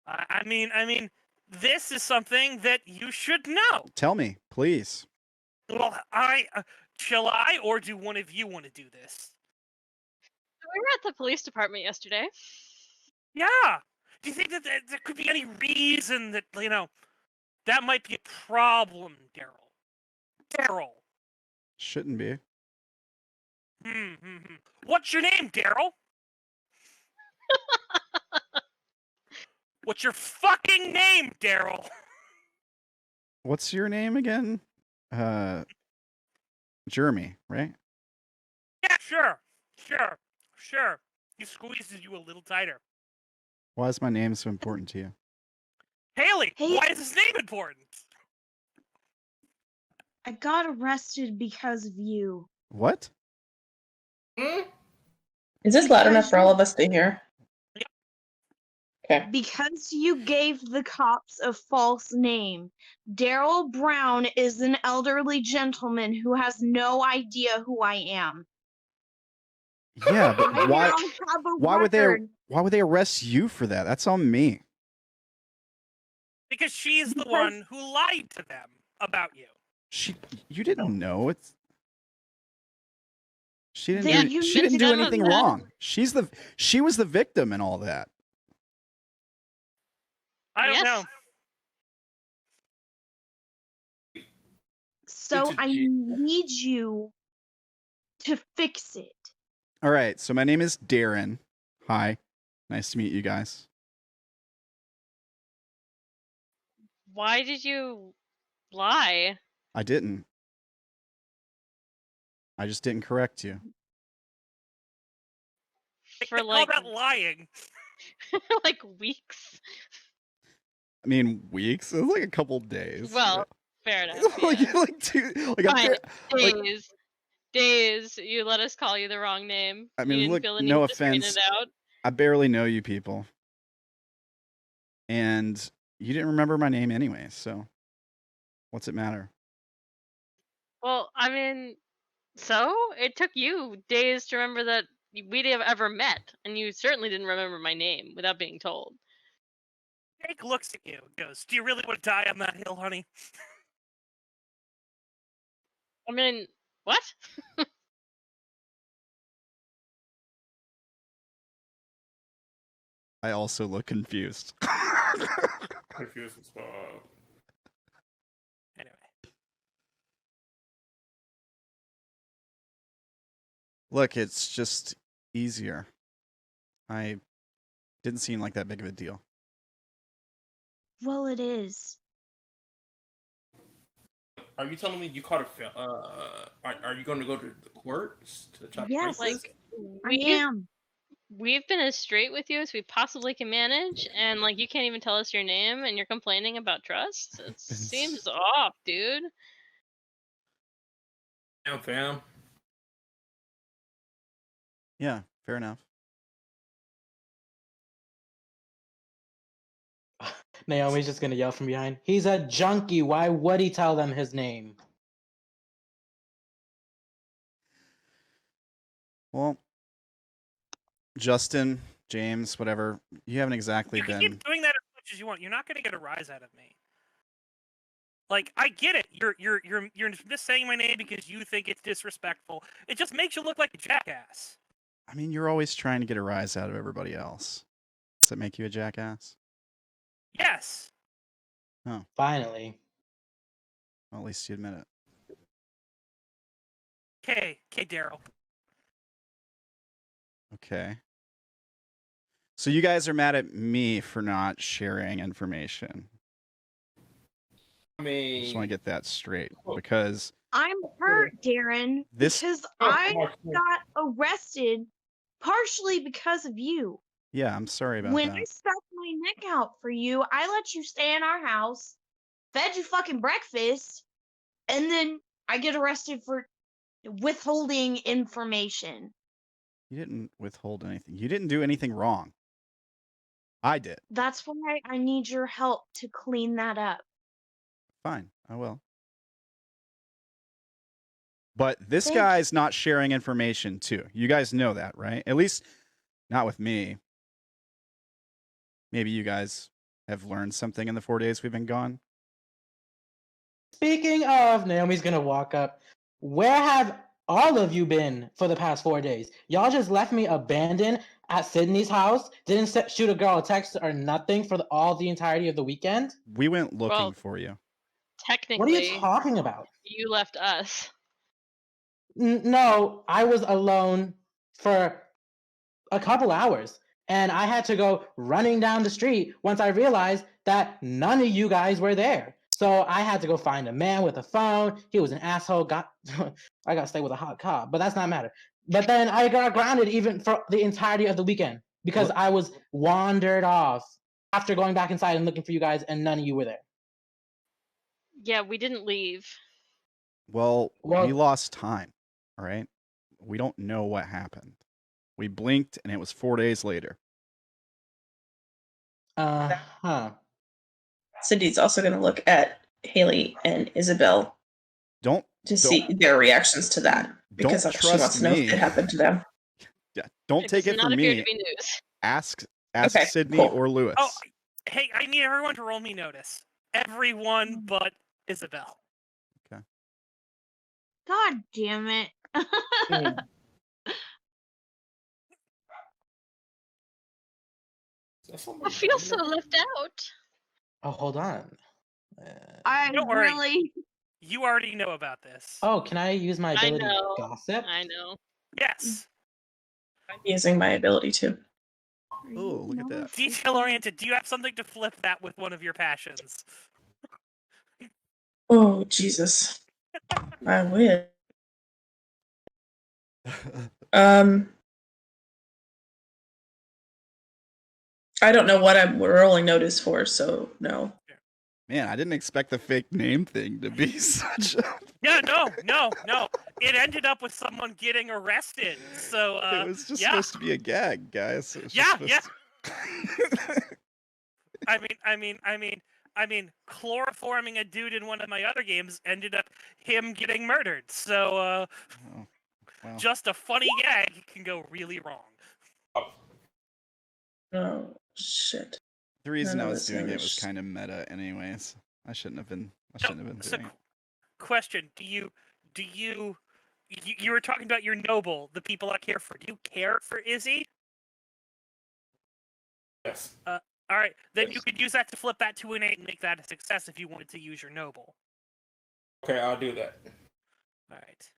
I mean, this is something that you should know. Tell me, please. Well, shall I, or do one of you want to do this? We were at the police department yesterday. Yeah. Do you think that there could be any reason that, that might be a problem, Daryl? Shouldn't be. What's your name, Daryl? What's your fucking name, Daryl? What's your name again? Jeremy, right? Yeah, sure. He squeezes you a little tighter. Why is my name so important to you? Haley, Hey. why is his name important? I got arrested because of you. What? Is this loud enough for all of us to hear? Okay. Because you gave the cops a false name. Daryl Brown is an elderly gentleman who has no idea who I am. Yeah, but I why? now have a Why would they? record. Why would they arrest you for that? That's on me. Because she's the one who lied to them about you. You didn't know it's. She didn't. Then Do, you she didn't do some of anything that. wrong. She was the victim in all that. I don't Yes. know. So I need you to fix it. All right. So my name is Darren. Hi. Nice to meet you guys. Why did you lie? I didn't. I just didn't correct you. For Call like that lying. like weeks. I mean, weeks. It was like a couple days. Well, fair enough. like, Yeah. like two. Like, Fine. like, Days. You let us call you the wrong name. I mean, you didn't look, feel the need no to straighten offense. it out. I barely know you people. And you didn't remember my name anyway, so what's it matter? Well, I mean, so it took you days to remember that we'd have ever met, and you certainly didn't remember my name without being told. Jake looks at you and goes, "Do you really want to die on that hill, honey?" I mean, what? I also look confused. Confused as fuck. Anyway. Look, it's just easier. I didn't seem like that big of a deal. Well, it is. Are you telling me you caught a? Are you going to go to the courts to chop Yes. places? I am. We've been as straight with you as we possibly can manage, and like you can't even tell us your name, and you're complaining about trust. It seems off, dude. Damn, fam. Yeah, fair enough. Naomi's just gonna yell from behind. He's a junkie. Why would he tell them his name? Well, Justin, James, whatever, you haven't exactly You can been. keep doing that as much as you want. You're not going to get a rise out of me. Like, I get it. You're just saying my name because you think it's disrespectful. It just makes you look like a jackass. I mean, you're always trying to get a rise out of everybody else. Does that make you a jackass? Yes. Oh, Finally. well, at least you admit it. Okay, Daryl. Okay. So you guys are mad at me for not sharing information. I I mean, just want to get that straight because I'm hurt, Darren, This- because Oh, I come on. got arrested partially because of you. yeah, I'm sorry about When that. I stuck my neck out for you, I let you stay in our house, fed you fucking breakfast, and then I get arrested for withholding information. You didn't withhold anything. You didn't do anything wrong. I did. That's why I need your help to clean that up. Fine, I will. But this Thank guy's not sharing information too. You guys know that, right? At least not with me. Maybe you guys have learned something in the 4 days we've been gone. Speaking of, Naomi's gonna walk up. Where have all of you been for the past 4 days? Y'all just left me abandoned at Sydney's house. Didn't shoot a girl a text or nothing for all the entirety of the weekend. We went looking Well, for you. Technically, What are you talking about? you left us. No, I was alone for a couple hours, and I had to go running down the street once I realized that none of you guys were there. So I had to go find a man with a phone. He was an asshole. I got to stay with a hot cop, but that's not matter. But then I got grounded even for the entirety of the weekend because I was wandered off after going back inside and looking for you guys, and none of you were there. Yeah, we didn't leave. Well, we Well- lost time, all right? We don't know what happened. We blinked, and it was 4 days later. Huh. Cindy's also going to look at Haley and Isobel Don't to see their reactions to that because don't she wants trust to know me. if it happened to them. Yeah, don't It take does it not from appear me. to be news. Ask Okay, Sydney cool. or Lewis. Oh, hey, I need everyone to roll me notice. Everyone but Isabel. God damn it. I feel so left out. Oh, hold on. I Don't worry. really. You already know about this. Oh, can I use my I ability know. gossip? I know. Yes. I'm using my ability to. Oh, look at that. Detail oriented. Do you have something to flip that with one of your passions? Oh, Jesus. I will. I don't know what I'm rolling notice for, so no. Man, I didn't expect the fake name thing to be such a... Yeah, no. It ended up with someone getting arrested. So it was just yeah. supposed to be a gag, guys. It was Yeah, just supposed I mean, chloroforming a dude in one of my other games ended up him getting murdered. So Oh, wow. just a funny gag can go really wrong. Oh, shit. The reason None I of was this doing it notice. was kind of meta anyways. I shouldn't have been So, doing it. question: you were talking about your noble, the people I care for. Do you care for Izzy? Yes. All right, then you could use that to flip that to an 8 and make that a success if you wanted to use your noble. Okay, I'll do that. All right.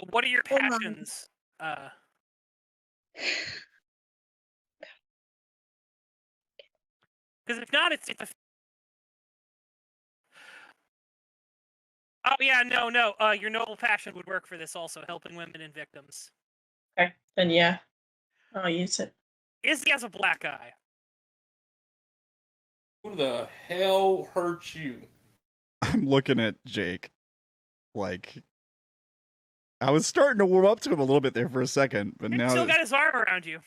What are your Hold on. passions? Because if not, it's a... Oh yeah, no. Your noble passion would work for this also, helping women and victims. Okay, then yeah. I'll use it. Izzy has a black eye. Who the hell hurt you? I'm looking at Jake. Like, I was starting to warm up to him a little bit there for a second, but He's now still got his arm around you.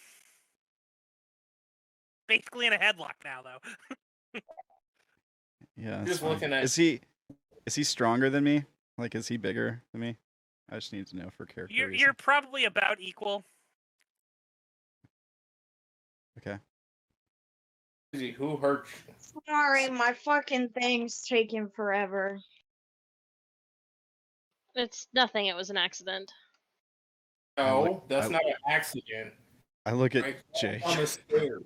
Basically in a headlock now, though. yeah, it's Just fine. looking at- Is he stronger than me? Like, is he bigger than me? I just need to know for character You're reasons. probably about equal. Okay. Izzy, who hurt you? Sorry, my fucking thing's taking forever. It's nothing. It was an accident. No, that's not an accident. I look at Right? Jake. Going down the stairs.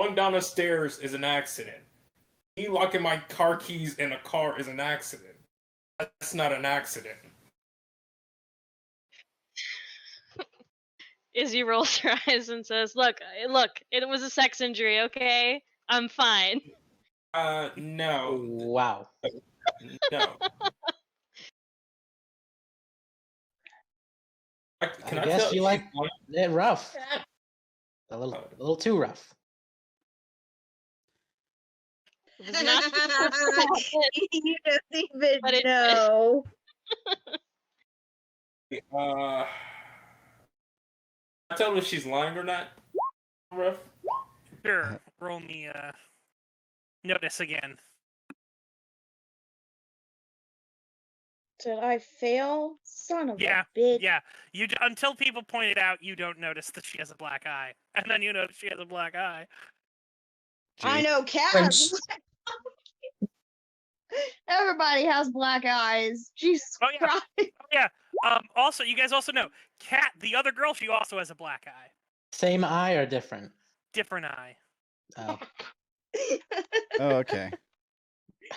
Going down the stairs is an accident. Me locking my car keys in a car is an accident. That's not an accident. Izzy rolls her eyes and says, look, it was a sex injury, okay? I'm fine. No. Wow. No. Can I I guess tell you like it rough. A little too rough. It was not supposed to happen, You don't even but it did. know. I tell her if she's lying or not. Rough. Sure. Roll me notice again. Did I fail? Son of Yeah, a bitch. yeah. Until people point it out, you don't notice that she has a black eye, and then you notice she has a black eye. I Jake, know Cat When has black Everybody has black eyes. Jesus Oh yeah, Christ. oh yeah. Also, you guys also know, Kat, the other girl, she also has a black eye. Same eye or different? Different eye. Oh. oh, okay.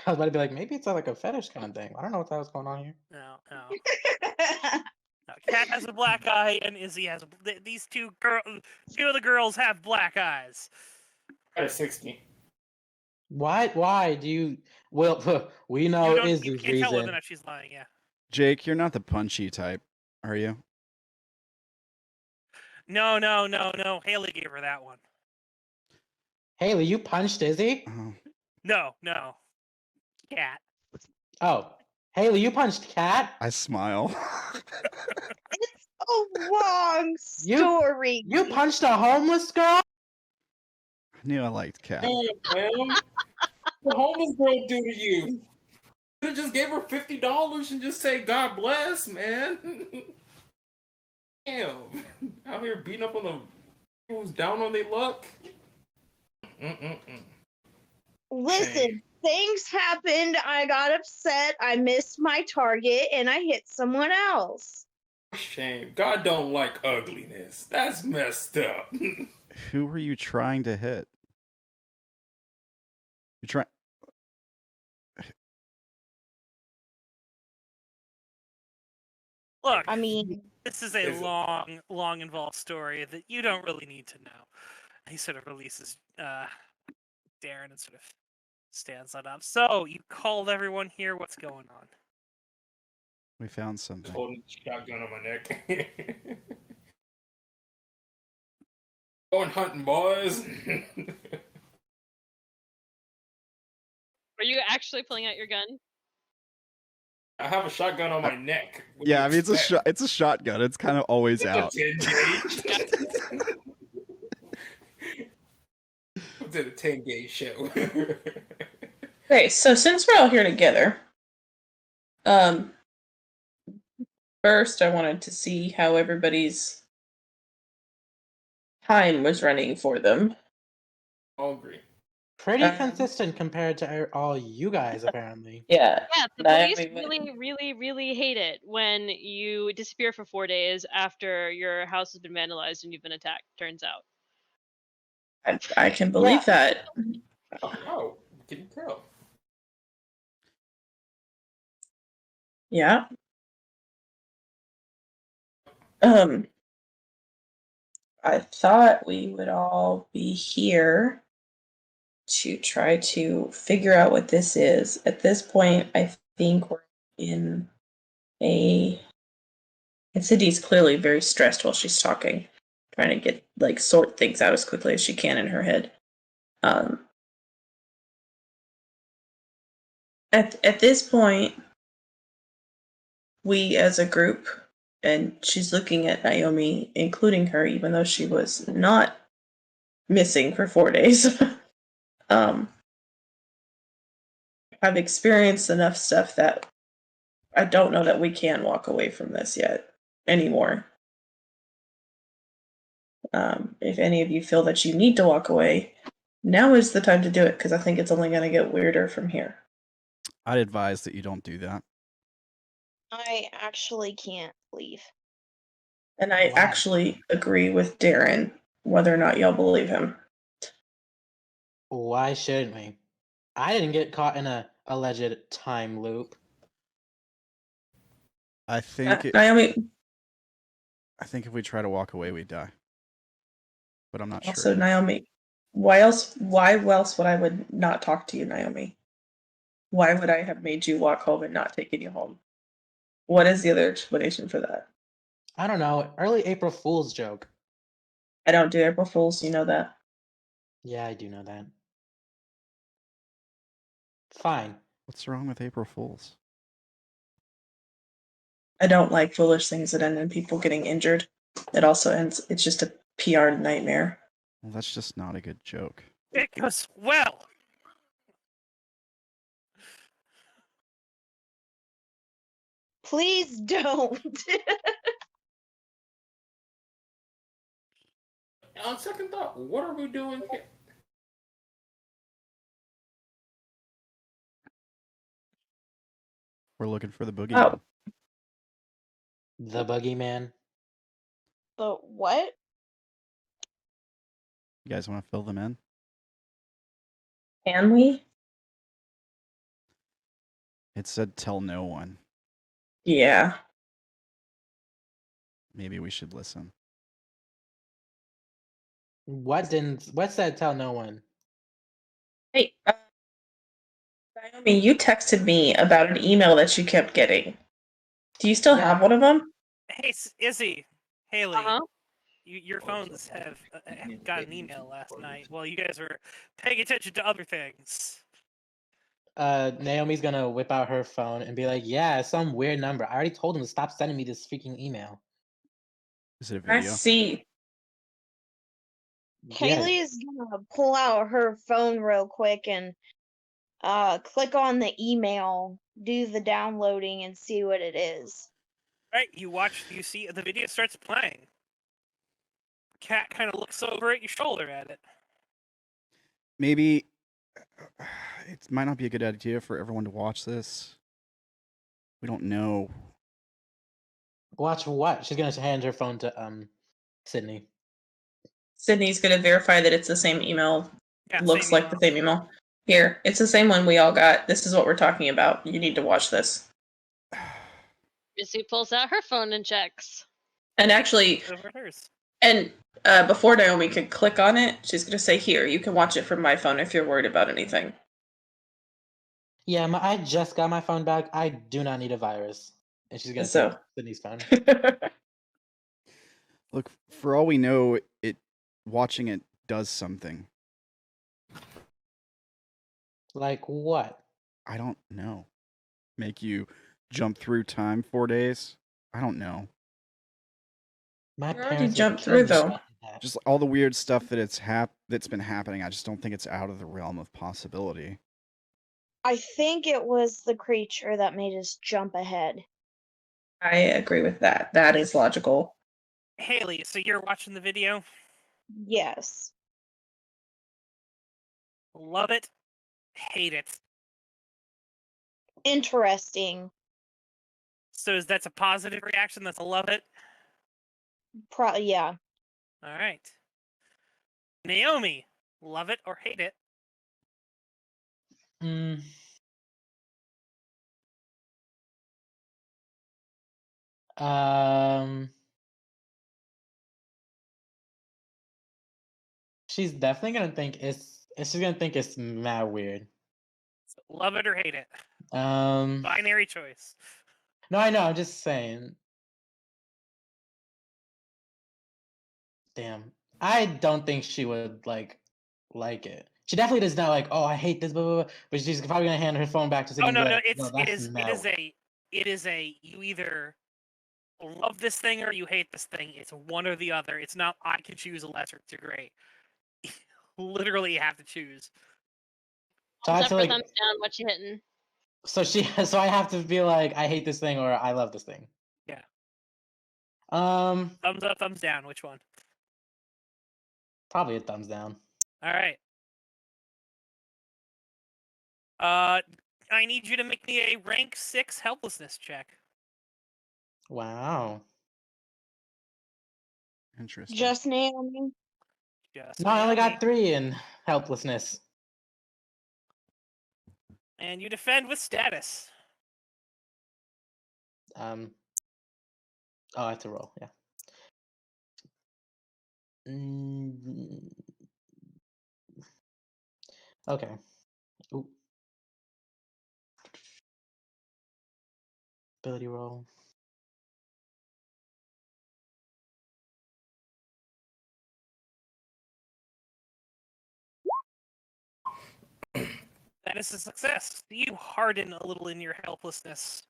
I was about to be like, maybe it's like a fetish kind of thing. I don't know what the hell's going on here. No. No, Kat has a black eye, and Izzy has these two of the girls have black eyes. At a 60. Why do you? Well, we know You Izzy's can't tell whether or reason. not she's lying. Yeah. Jake, you're not the punchy type, are you? No. Haley gave her that one. Haley, you punched Izzy? Oh. No. Cat. Oh, Haley, you punched Cat? I smile. It's a long story. You punched a homeless girl? I knew I liked Cat. Damn, man. What the homeless girl do to you? You just gave her $50 and just say God bless, man. Damn. Out here beating up on the who's down on their luck. Listen, things happened. I got upset. I missed my target and I hit someone else. Shame. God don't like ugliness. That's messed up. Who were you trying to hit? You try. Look, I mean, this is a long involved story that you don't really need to know. He sort of releases Darren and sort of stands that up. So, you called everyone here. What's going on? We found something. Holding a shotgun on my neck. Going hunting, boys. Are you actually pulling out your gun? I have a shotgun on my neck. What do Yeah, you I mean expect? it's a shotgun. It's kind of always out. It's a 10 gauge. It's a 10 gauge show. Okay, so since we're all here together, first I wanted to see how everybody's time was running for them. All agree. Pretty consistent compared to all you guys, apparently. Yeah. Yeah, the Naomi police really hate it when you disappear for 4 days after your house has been vandalized and you've been attacked, turns out. I can believe that. Oh, can you tell? Yeah. I thought we would all be here to try to figure out what this is. At this point, I think we're in and Cindy's clearly very stressed while she's talking, trying to get sort things out as quickly as she can in her head. At this point, we as a group, and she's looking at Naomi, including her, even though she was not missing for 4 days. I've experienced enough stuff that I don't know that we can walk away from this yet anymore. If any of you feel that you need to walk away, now is the time to do it, because I think it's only going to get weirder from here. I'd advise that you don't do that. I actually can't leave. And I actually agree with Darren, whether or not y'all believe him. Why shouldn't we? I didn't get caught in a alleged time loop. I think Naomi. I think if we try to walk away, we die. But I'm not sure. Also, Naomi, why else would I would not talk to you, Naomi? Why would I have made you walk home and not taken you home? What is the other explanation for that? I don't know. Early April Fool's joke. I don't do April Fools, you know that. Yeah, I do know that. Fine. What's wrong with April Fools? I don't like foolish things that end in people getting injured. It also ends, it's just a PR nightmare. Well, that's just not a good joke. It goes well. Please don't. On second thought, what are we doing here? We're looking for the boogeyman. Oh, The boogeyman. The what? You guys want to fill them in? can we? It said tell no one. Yeah. Maybe we should listen. What's that? Tell no one. Hey, Naomi, you texted me about an email that you kept getting. Do you still have one of them? Hey, Izzy, Haley, Uh-huh. your phones have got an email last night. Well, you guys were paying attention to other things. Naomi's gonna whip out her phone and be like, "Yeah, some weird number. I already told him to stop sending me this freaking email." Is it a I video? see. Yeah. Kaylee's gonna pull out her phone real quick and click on the email, do the downloading, and see what it is. Right, you see the video starts playing. Cat kind of looks over at your shoulder at it. Maybe it might not be a good idea for everyone to watch this. We don't know. Watch what? She's gonna hand her phone to Sydney. Sydney's going to verify that it's the same email. Yeah, Looks same like email. the same email. Here, it's the same one we all got. This is what we're talking about. You need to watch this. Missy pulls out her phone and checks. And actually, Over hers. and before Naomi can click on it, she's going to say, "Here, you can watch it from my phone if you're worried about anything." Yeah, I just got my phone back. I do not need a virus. And she's gonna So- take Sydney's phone. Look, for all we know, watching it does something. Like what? I don't know. Make you jump through time 4 days? I don't know. My You already parents would jumped kill through, me though. for that. Just all the weird stuff that's been happening. I just don't think it's out of the realm of possibility. I think it was the creature that made us jump ahead. I agree with that. That is logical. Haley, so you're watching the video? Yes. Love it, hate it. Interesting. So that's a positive reaction. That's a love it. Yeah. All right. Naomi, love it or hate it? Mm. She's definitely gonna think she's gonna think it's mad weird. So love it or hate it? Um, Binary choice. no, I know. I'm just saying. Damn, I don't think she would like it. She definitely does not like. Oh, I hate this, blah blah blah. But she's probably gonna hand her phone back to Sydney Oh and be no, like, no, that's mad weird." it is a you either love this thing or you hate this thing. It's one or the other. It's not I can choose a lesser degree. Literally you have to choose. So I Thumbs have up to or like. thumbs down? What you hitting? So I have to be like, I hate this thing or I love this thing. Yeah. Thumbs up, thumbs down, which one? Probably a thumbs down. All right. I need you to make me a rank 6 helplessness check. Wow. Interesting. Just Naomi. Just No, I only Naomi. got 3 in helplessness. And you defend with status. Oh, I have to roll. Yeah. Okay. Ooh. Ability roll. That is a success. You harden a little in your helplessness.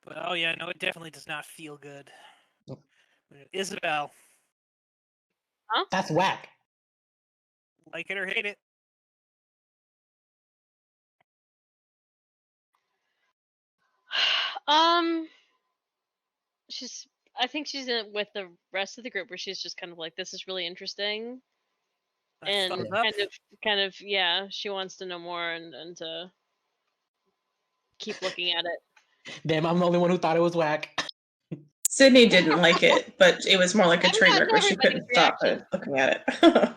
But oh yeah, no, it definitely does not feel good. Nope. Isobel. Huh? That's whack. Like it or hate it. Um, I think she's in with the rest of the group where she's just kind of like, this is really interesting. And thumbs up. kind of, yeah, she wants to know more and to keep looking at it. Damn, I'm the only one who thought it was whack. Sydney didn't like it, but it was more like a I'm trigger not where she couldn't everybody's stop reaction. looking at it.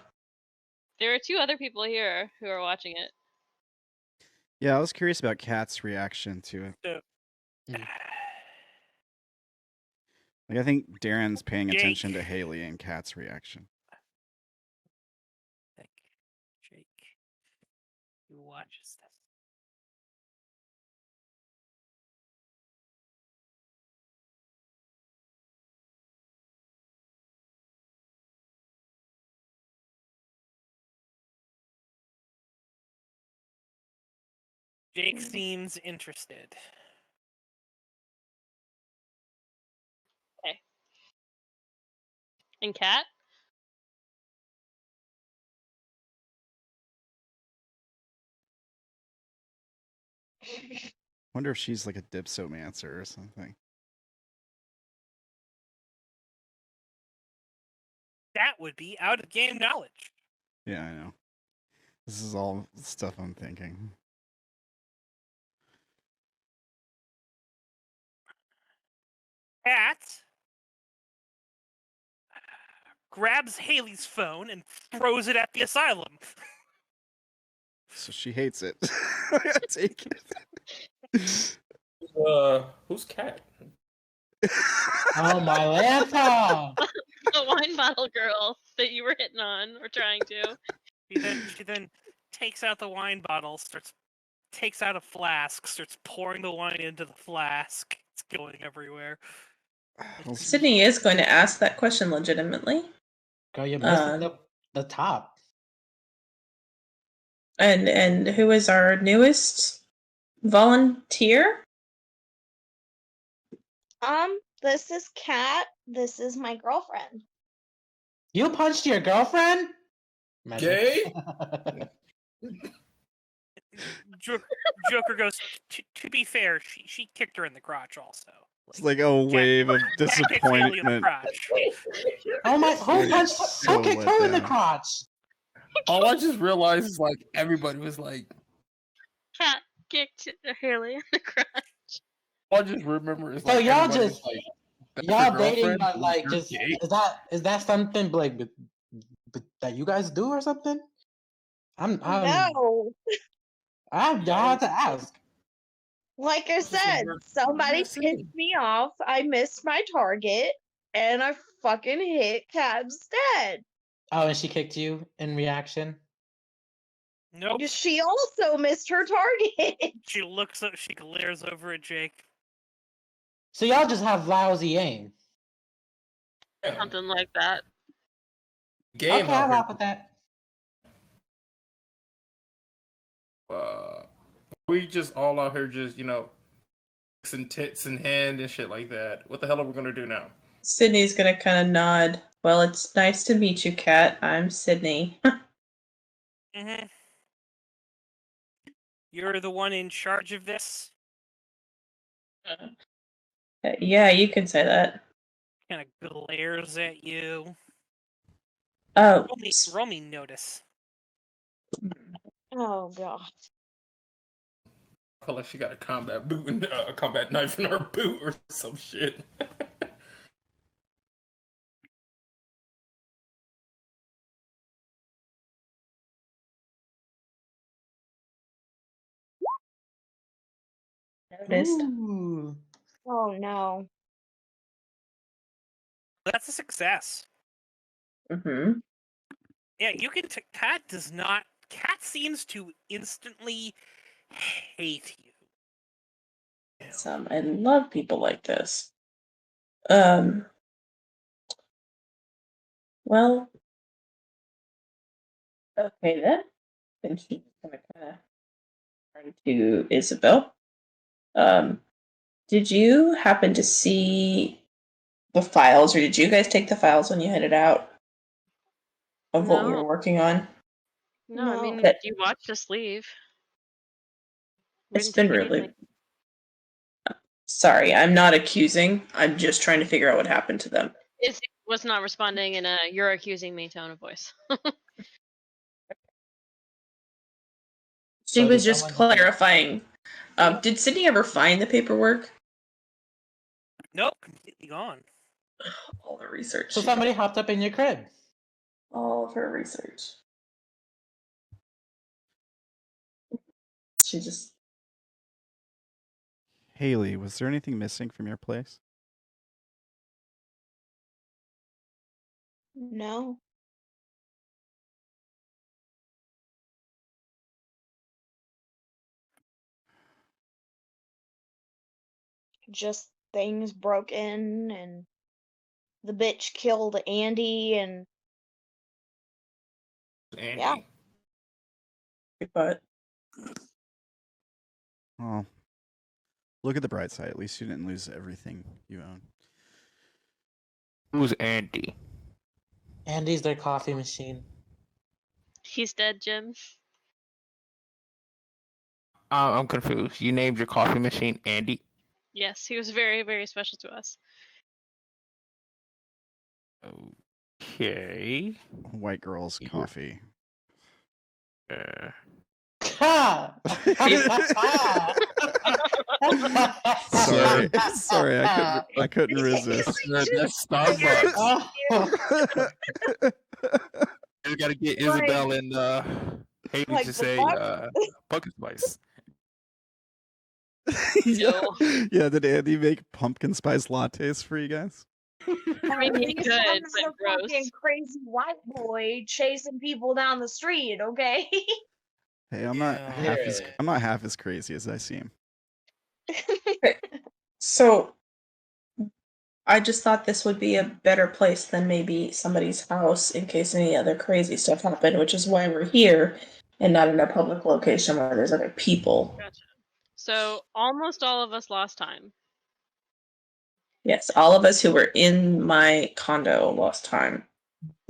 There are 2 other people here who are watching it. Yeah, I was curious about Kat's reaction to it. Like, I think Darren's paying attention to Haley and Kat's reaction. Jake, who watches this? Jake seems interested. Okay. And Kat? Wonder if she's like a dipsomancer or something. That would be out of game knowledge. Yeah, I know. This is all stuff I'm thinking. Kat grabs Haley's phone and throws it at the asylum. So she hates it. I take it. Who's Kat? Oh, my laptop! The wine bottle girl that you were hitting on or trying to. She then takes out the wine bottle, takes out a flask, starts pouring the wine into the flask. It's going everywhere. Sydney is going to ask that question legitimately. Girl, you're missing the top. And who is our newest volunteer? This is Kat. This is my girlfriend. You punched your girlfriend? Gay? Joker goes, to be fair, she kicked her in the crotch also. It's like a wave of Jack kicked Haley in the disappointment. crotch. Oh my, who punched So who kicked let her in the down. crotch? All I just realized is like everybody was like, Kat kicked Haley in the crotch. all I just remember is So like y'all everybody was just like, "That's y'all your dating, girlfriend? but like You're just gay?" is that something like that you guys do or something? I'm No. y'all have to ask. Like I said, somebody pissed me off. I missed my target, and I fucking hit Cab's dead. Oh, and she kicked you in reaction? Nope. She also missed her target. She looks up, she glares over at Jake. So y'all just have lousy aim. Something like that. Game Okay, I'll out rock with that. here. We just all out here just, some tits in hand and shit like that. What the hell are we gonna do now? Sydney's gonna kind of nod. Well, it's nice to meet you, Kat. I'm Sydney. Mm-hmm. You're the one in charge of this? Yeah, you can say that. Kind of glares at you. Oh, Roll me notice. Oh god. I feel like she got a combat boot and a combat knife in her boot or some shit. noticed. Ooh. Oh no. That's a success. Mm-hmm. Yeah, you can. Kat does not. Kat seems to instantly hate you. I love people like this. Well, okay then. Then she's gonna kind of turn to Isobel. Did you happen to see the files, or did you guys take the files when you headed out of what we were working on? No, I mean, No. you watched us leave. We It's didn't been take really. anything. Sorry, I'm not accusing. I'm just trying to figure out what happened to them. It was not responding in a "you're accusing me" tone of voice. She So was did just someone- clarifying. Did Sydney ever find the paperwork? Nope, completely gone. All the research. So somebody hopped up in your crib. All of her research. She just. Haley, was there anything missing from your place? No. Just things broke in and the bitch killed Andy and Andy. Yeah. But Well, look at the bright side. At least you didn't lose everything you own. Who's Andy? Andy's their coffee machine. He's dead, Jim. I'm confused. You named your coffee machine Andy? Yes, he was very, very special to us. Okay. White girl's coffee. Ha! Sorry, sorry, I couldn't resist. That's Starbucks. You gotta get Isobel and Haley Like to the say fuck? pumpkin spice. Yeah. Yeah, did Andy make pumpkin spice lattes for you guys? I mean, he He's could, some but gross. fucking crazy white boy chasing people down the street, okay? Hey, I'm not Yeah. half as crazy as I seem. so, I just thought this would be a better place than maybe somebody's house in case any other crazy stuff happened, which is why we're here and not in a public location where there's other people. Gotcha. So almost all of us lost time. Yes, all of us who were in my condo lost time.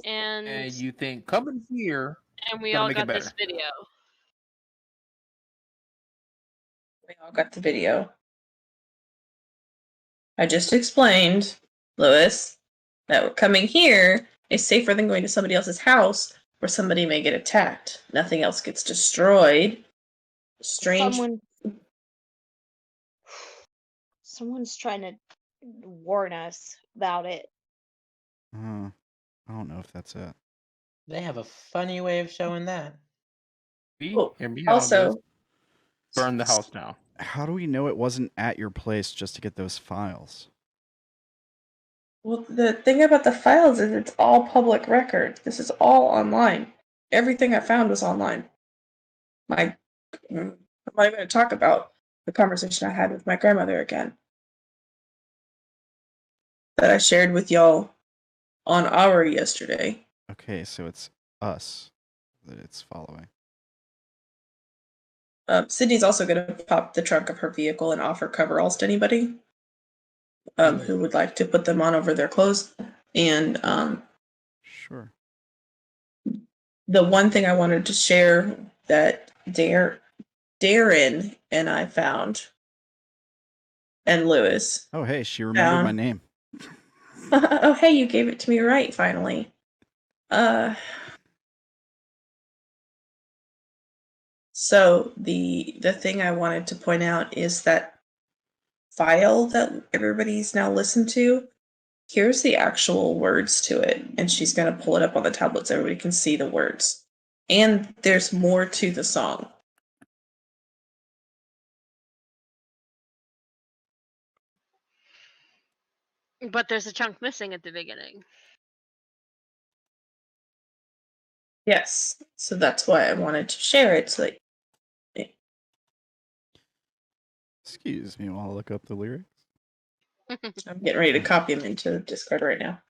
And you think coming here we gonna all make it got this better. video. We all got the video. I just explained, Lewis, that coming here is safer than going to somebody else's house where somebody may get attacked. Nothing else gets destroyed. Strange. Someone's trying to warn us about it. I don't know if that's it. They have a funny way of showing that. Oh, Hear me out on also, this. Burn the house down. How do we know it wasn't at your place just to get those files? well, the thing about the files is it's all public record. This is all online. Everything I found was online. I'm not even going to talk about the conversation I had with my grandmother again. That I shared with y'all on our yesterday. Okay, so it's us that it's following. Sydney's also going to pop the trunk of her vehicle and offer coveralls to anybody who would like to put them on over their clothes. And Sure. the one thing I wanted to share that Darren and I found, and Lewis. Oh, hey, she remembered my name. Oh, hey, you gave it to me right, finally. So the thing I wanted to point out is that file that everybody's now listened to. Here's the actual words to it, and she's going to pull it up on the tablet so everybody can see the words. And there's more to the song. But there's a chunk missing at the beginning. Yes, so that's why I wanted to share it. So that Excuse me while I look up the lyrics. I'm getting ready to copy them into Discord right now.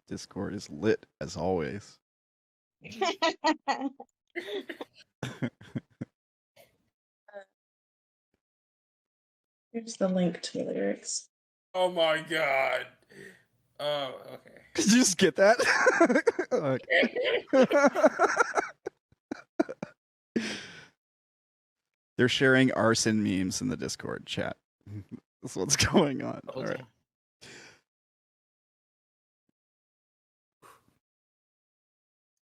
Discord is lit as always. Here's the link to the lyrics. Oh my god. Oh, okay. Did you just get that? They're sharing arson memes in the Discord chat. That's what's going on. All right.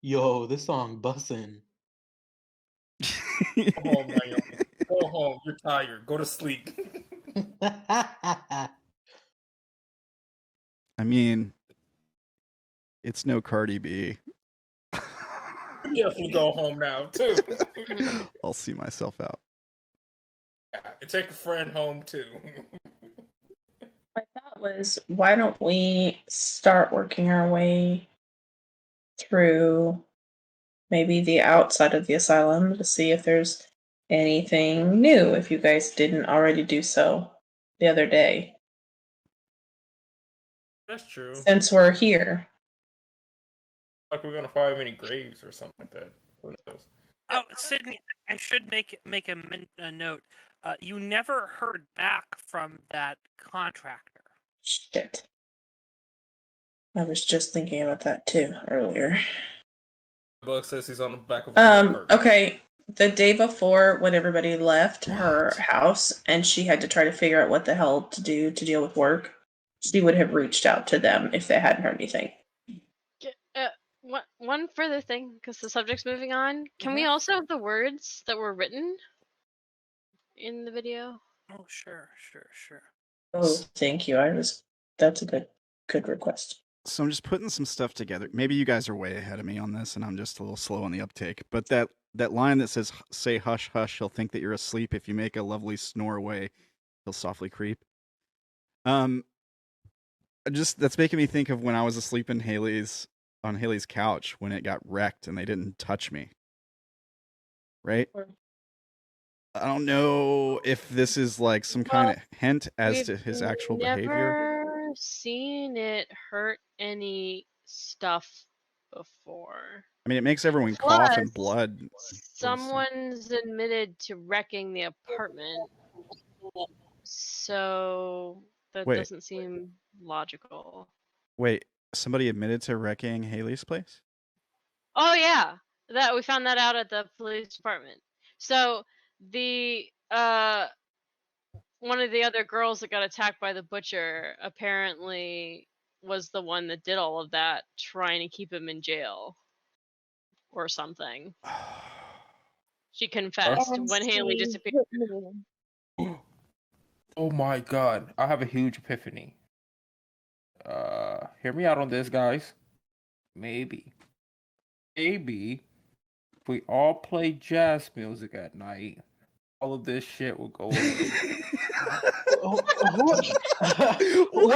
Yo, this song bussin'. Go home, Naomi. Go home. You're tired. Go to sleep. I mean, it's no Cardi B. You definitely go home now, too. I'll see myself out. And take a friend home, too. My thought was, why don't we start working our way through maybe the outside of the asylum to see if there's anything new, if you guys didn't already do so the other day. That's true. Since we're here. Like we're gonna find many graves or something like that. Who knows? Oh, Sydney, I should make a note. You never heard back from that contractor. Shit. I was just thinking about that too earlier. The book says he's on the back of a okay. The day before, when everybody left her house and she had to try to figure out what the hell to do to deal with work, she would have reached out to them if they hadn't heard anything. One further thing, because the subject's moving on. Can we also have the words that were written in the video? Oh, sure. Oh, thank you. That's a good request. So I'm just putting some stuff together. Maybe you guys are way ahead of me on this, and I'm just a little slow on the uptake. But that line that says, "Say hush, hush, he'll think that you're asleep. If you make a lovely snore away, he'll softly creep." That's making me think of when I was asleep on Haley's couch when it got wrecked and they didn't touch me. Right? I don't know if this is like some kind of hint as to his actual behavior. Never seen it hurt any stuff before. I mean, it makes everyone cough and blood. Someone's admitted to wrecking the apartment, so that doesn't seem logical. Wait, somebody admitted to wrecking Haley's place? Oh yeah, that we found that out at the police department. So the one of the other girls that got attacked by the butcher apparently was the one that did all of that, trying to keep him in jail or something. She confessed when Haley disappeared. Oh my god, I have a huge epiphany. Hear me out on this, guys. Maybe if we all play jazz music at night, all of this shit will go away. What do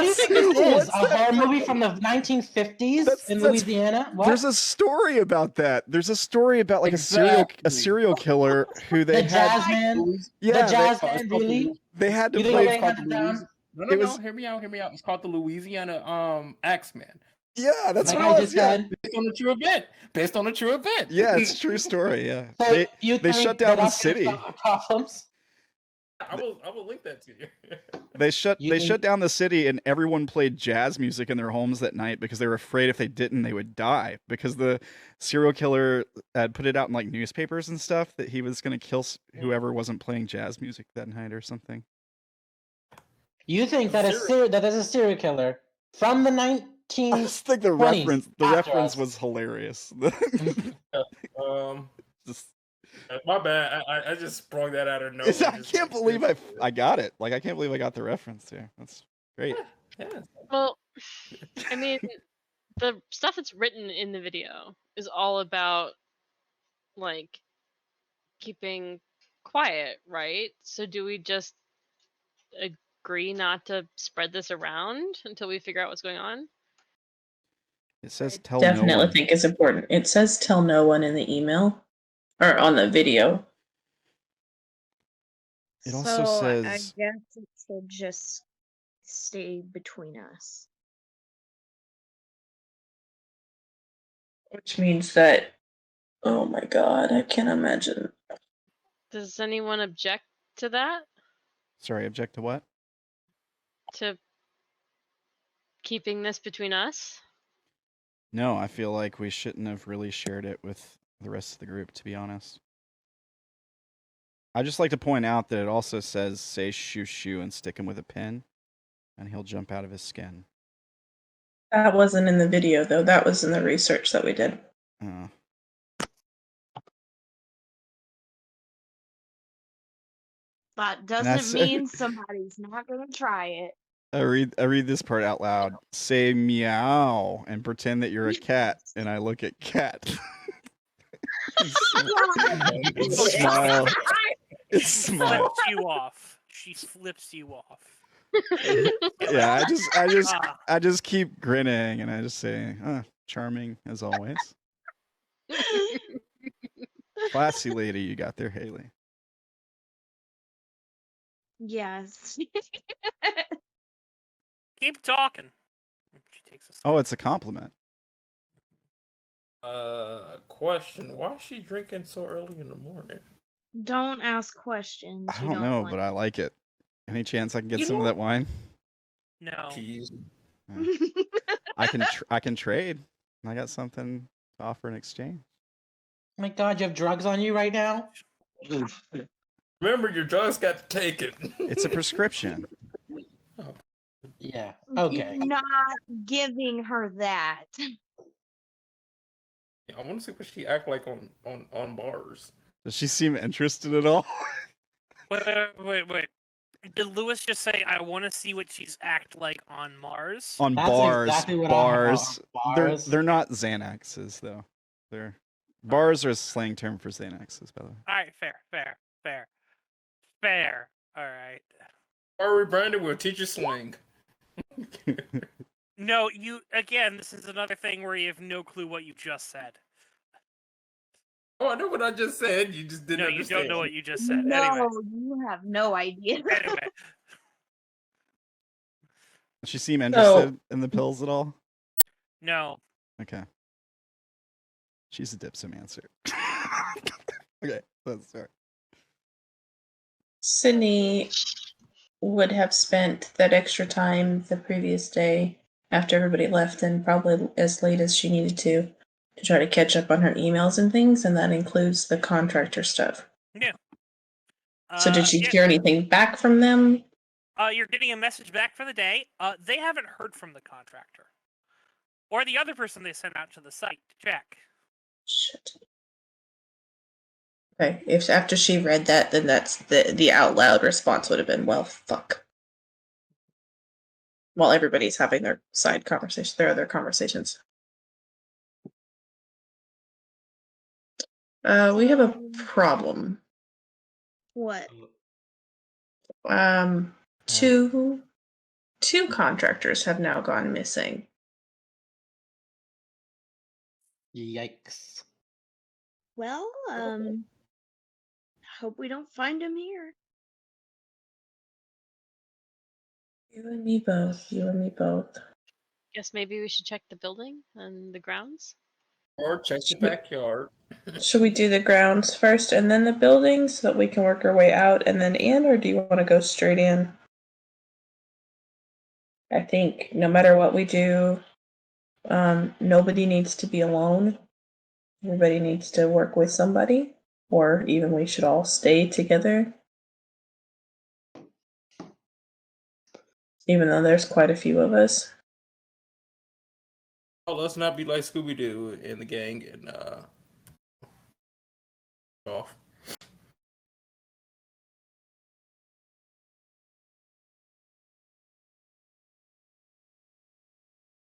you think this is? A horror movie from the 1950s in Louisiana? What? There's a story about that. There's a story about like a serial killer who they the had. Jazz man? Yeah, the Jazz man, really? They had to You think play. they had it down? No, hear me out. It's called the Louisiana Axeman. Yeah, that's like what I I just was. said. Based on a true event. Yeah, it's a true story. Yeah, So they you shut think down that the that's gonna city. solve our problems? I will link that to you. They shut down the city, and everyone played jazz music in their homes that night because they were afraid if they didn't, they would die. Because the serial killer had put it out in like newspapers and stuff that he was going to kill whoever wasn't playing jazz music that night or something. You think that that is a serial killer from the 1920s? I just think the reference was hilarious. Just. My bad. I just sprung that out of nowhere. I can't believe I got it. Like I can't believe I got the reference there. That's great. Yeah. Well, I mean, the stuff that's written in the video is all about like keeping quiet, right? So do we just agree not to spread this around until we figure out what's going on? It says tell Definitely no one. think it's important. It says tell no one in the email or on the video. It also says. I guess it should just stay between us. Which means that, oh my god, I can't imagine. Does anyone object to that? Sorry, object to what? To keeping this between us? No, I feel like we shouldn't have really shared it with the rest of the group, to be honest. I just like to point out that it also says, say shoo shoo and stick him with a pin, and he'll jump out of his skin. That wasn't in the video, though. That was in the research that we did. That that's- doesn't mean somebody's not gonna try it. I read this part out loud. Say meow and pretend that you're a cat, and I look at cat. Smile. It's She smile. flips you off. She flips you off. Yeah, I just keep grinning, and I just say, charming as always. Classy lady you got there, Haley. Yes. Keep talking. She takes a Oh, it's a compliment. Question: why is she drinking so early in the morning? Don't ask questions. I you don't know, want. but I like it. Any chance I can get You some of know- that wine? No. Jeez. I can trade. I got something to offer in exchange. Oh my god, you have drugs on you right now? Remember, your drugs got taken. It's a prescription. Yeah. Okay. Not giving her that. I want to see what she act like on bars. Does she seem interested at all? Wait. Did Lewis just say, I want to see what she's act like on Mars? On That's bars, exactly what I bars. have on bars. They're not Xanaxes though. They're bars are a slang term for Xanaxes, by the way. Alright, fair. Alright. Or rebranded, we'll teach you slang. No, this is another thing where you have no clue what you just said. Oh, I know what I just said. You just didn't understand. You don't know what you just said. No, Anyway. you have no idea. Anyway. Does she seem interested in the pills at all? No. Okay. She's a dipsomancer. Okay, let's start. Sydney would have spent that extra time the previous day after everybody left and probably as late as she needed to try to catch up on her emails and things, and that includes the contractor stuff. Yeah. So did she hear anything back from them? You're getting a message back for the day. They haven't heard from the contractor. Or the other person they sent out to the site to check. Shit. Okay, if after she read that, then that's the out loud response would have been, well, fuck. While everybody's having their side conversation, their other conversations. We have a problem. What? Two contractors have now gone missing. Yikes. Well, hope we don't find him here. You and me both. Guess maybe we should check the building and the grounds. Or check the backyard. Should we do the grounds first and then the building so that we can work our way out and then in, or do you want to go straight in? I think no matter what we do, nobody needs to be alone. Everybody needs to work with somebody, or even we should all stay together. Even though there's quite a few of us. Oh, let's not be like Scooby-Doo in the gang and off.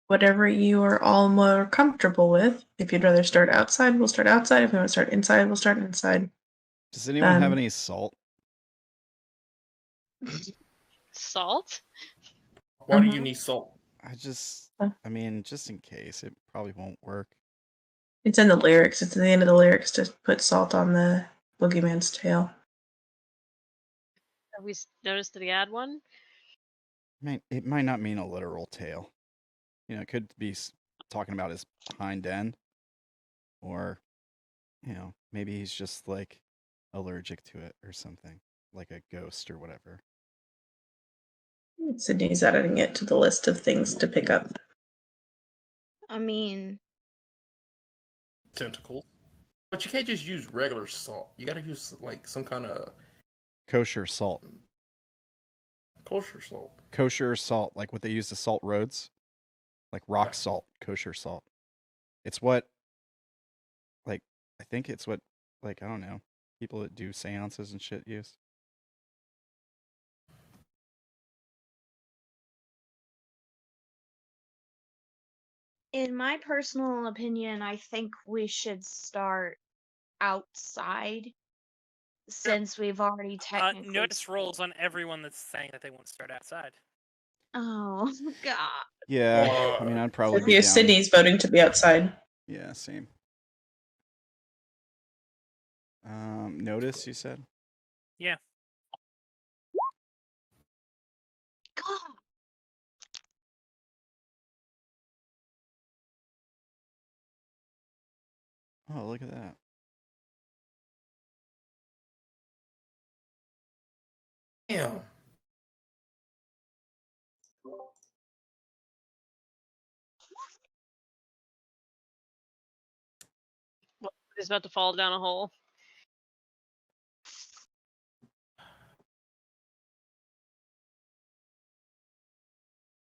Whatever you are all more comfortable with. If you'd rather start outside, we'll start outside. If we want to start inside, we'll start inside. Does anyone have any salt? Salt? Why do you need salt? I mean, just in case. It probably won't work. It's in the lyrics. It's at the end of the lyrics to put salt on the boogeyman's tail. Have we noticed that he had one? It might not mean a literal tail. You know, it could be talking about his hind end. Or, you know, maybe he's just, like, allergic to it or something. Like a ghost or whatever. Sydney's adding it to the list of things to pick up. I mean, tentacles. But you can't just use regular salt. You gotta use like some kind of Kosher salt. kosher salt. Kosher salt, like what they use to salt roads. Like rock salt, kosher salt. It's what, like, I think it's what, like, I don't know, people that do seances and shit use. In my personal opinion, I think we should start outside since we've already technically. Notice rolls on everyone that's saying that they won't start outside. Oh God. Yeah, I mean, I'd probably be Yeah, down. Sydney's voting to be outside. Yeah, same. Notice you said? Yeah. God. Oh, look at that. Damn. He's about to fall down a hole.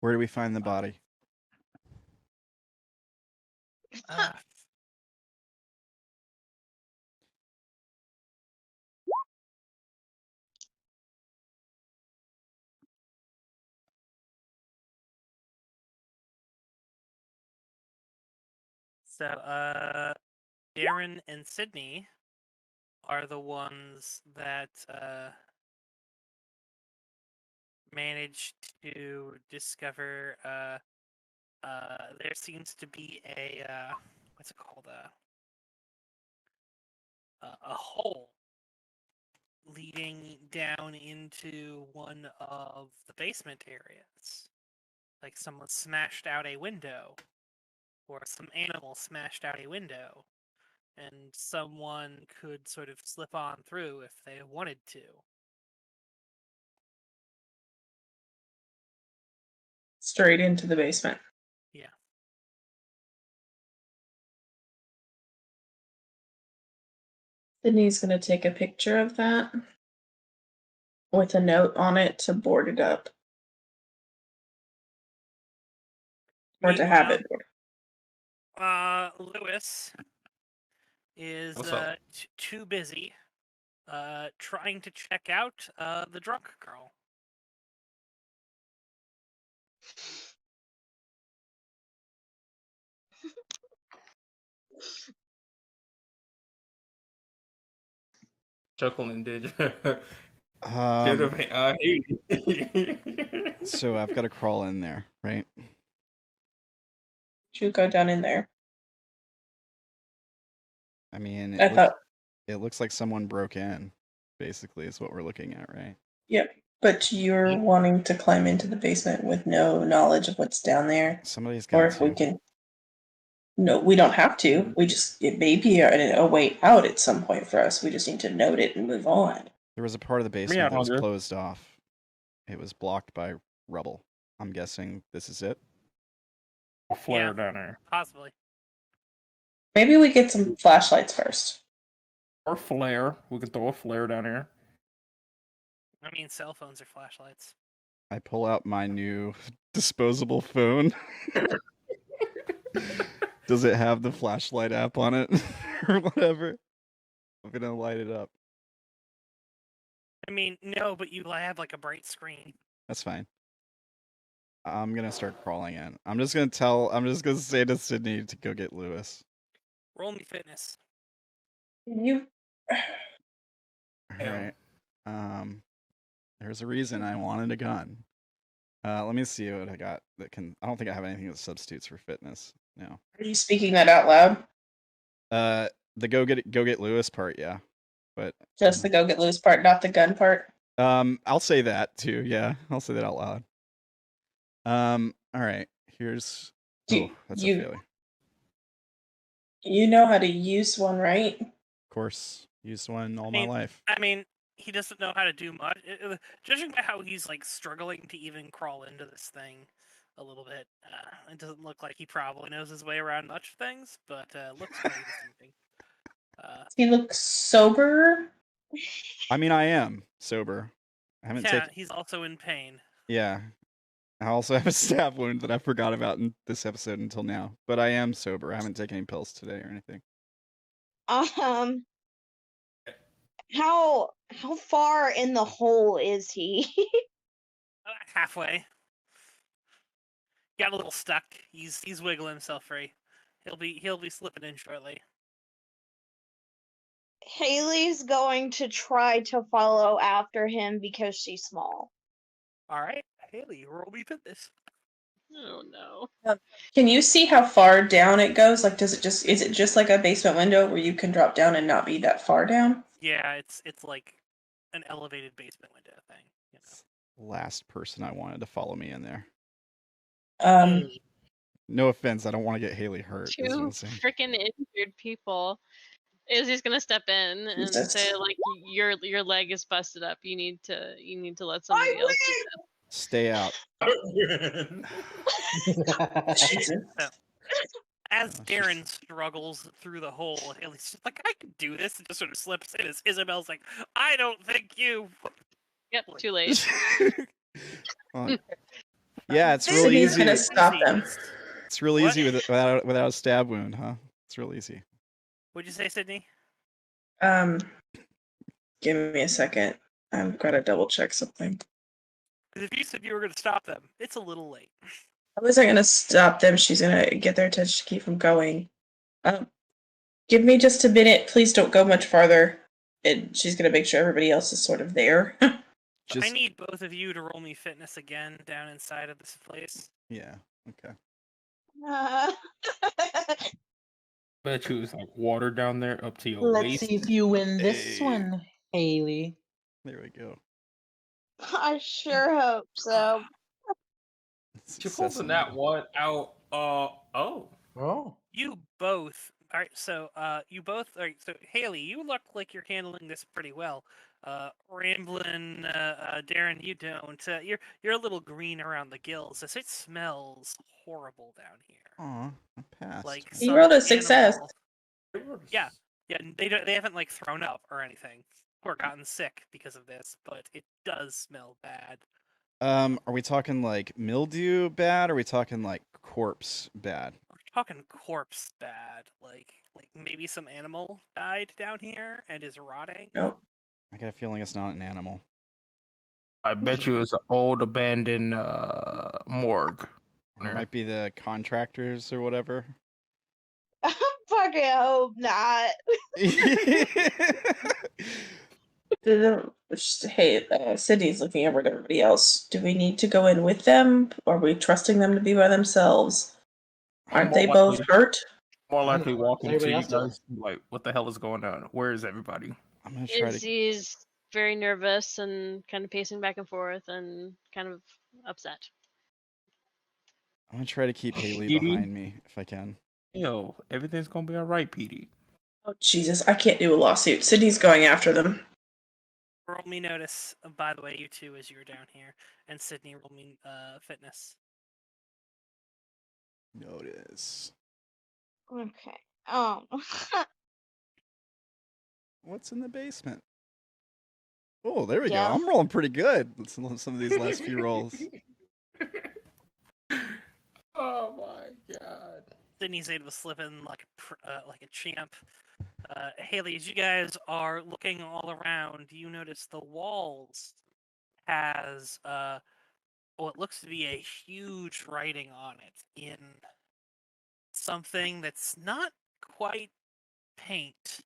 Where do we find the body? So, Darren and Sydney are the ones that managed to discover. There seems to be a what's it called? A hole leading down into one of the basement areas. Like someone smashed out a window, or some animal smashed out a window, and someone could sort of slip on through if they wanted to. Straight into the basement. Yeah. Sydney's gonna take a picture of that with a note on it to board it up. Or to have it boarded. Lewis is What's up? too busy trying to check out the drunk girl. Chuckling, did So I've got to crawl in there, right? Should go down in there. I mean, it looks like someone broke in, basically, is what we're looking at, right? Yep. But you're wanting to climb into the basement with no knowledge of what's down there. Somebody's Or got if we to. can. No, we don't have to. It may be a way out at some point for us. We just need to note it and move on. There was a part of the basement that was closed off. It was blocked by rubble. I'm guessing this is it. A flare down there. Possibly. Maybe we get some flashlights first. Or flare. We could throw a flare down here. I mean, cell phones are flashlights. I pull out my new disposable phone. Does it have the flashlight app on it or whatever? I'm gonna light it up. I mean, no, but you have like a bright screen. That's fine. I'm gonna start crawling in. I'm just gonna say to Sydney to go get Lewis. Roll me fitness. You. Alright. There's a reason I wanted a gun. Let me see what I got that can. I don't think I have anything that substitutes for fitness. No. Are you speaking that out loud? The go get Lewis part, yeah. But Just the go get loose part, not the gun part. I'll say that too. Yeah, I'll say that out loud. All right. Here's. That's a failure. You know how to use one, right? Of course, used one all my life. I mean, he doesn't know how to do much. Judging by how he's like struggling to even crawl into this thing, a little bit. It doesn't look like he probably knows his way around much of things, but looks pretty deceiving. He looks sober. I mean, I am sober. I haven't Yeah, taken. he's also in pain. Yeah. I also have a stab wound that I forgot about in this episode until now. But I am sober. I haven't taken any pills today or anything. How far in the hole is he? Halfway. Got a little stuck. He's wiggling himself free. He'll be slipping in shortly. Haley's going to try to follow after him because she's small. All right, Haley, roll me fitness. Oh no. Can you see how far down it goes? Like, is it just like a basement window where you can drop down and not be that far down? Yeah, it's like an elevated basement window thing. You know. Last person I wanted to follow me in there. No offense, I don't want to get Haley hurt. is what Two I'm saying. freaking injured people. Izzy's gonna step in and Jesus. say like your leg is busted up. You need to let somebody else do this. Stay out. Jesus. So, as Darren struggles through the hole, Haley's just like, I can do this, and just sort of slips in as Isabel's like, I don't think you. Yep, too late. Well, yeah, it's real Sydney's easy. gonna stop them. It's real What? easy without a stab wound, huh? It's real easy. What'd you say, Sydney? Give me a second. I've got to double check something. Because if you said you were going to stop them, it's a little late. I wasn't gonna stop them. She's gonna get their attention to keep from going. Give me just a minute. Please don't go much farther. And she's gonna make sure everybody else is sort of there. I need both of you to roll me fitness again down inside of this place. Yeah. Okay. Bet you it's like water down there up to your Let's waist. see if you win this Hey. one, Haley. There we go. I sure hope so. She pulls that one out. Oh. You both. All right. So, you both. All right. So, Haley, you look like you're handling this pretty well. Ramblin, Darren, you don't. You're a little green around the gills. As it smells horrible down here. Aw, I passed. Like You some rolled a success. animal- Yeah. Yeah. They haven't like thrown up or anything or gotten sick because of this, but it does smell bad. Are we talking like mildew bad? Or are we talking like corpse bad? We're talking corpse bad. Like maybe some animal died down here and is rotting. Nope. I got a feeling it's not an animal. I bet you it's an old abandoned morgue. It might be the contractors or whatever. Fucking hope not. Hey, Sydney's looking over at everybody else. Do we need to go in with them? Are we trusting them to be by themselves? Aren't they both hurt? More likely walking to Everybody you else doing? guys like, what the hell is going on? Where is everybody? I'm gonna try to. Izzy's very nervous and kind of pacing back and forth and kind of upset. I'm gonna try to keep Haley Petey? behind me if I can. Yo, everything's gonna be alright, Petey. Oh, Jesus, I can't do a lawsuit. Sydney's going after them. Roll me notice, by the way, you two, as you were down here. And Sydney, roll me fitness. Notice. Okay. What's in the basement? Oh, there we Yeah. go. I'm rolling pretty good with some of these last few rolls. Oh my god. Sydney's able to slip in like a champ. Haley, as you guys are looking all around, you notice the walls has what looks to be a huge writing on it in something that's not quite paint.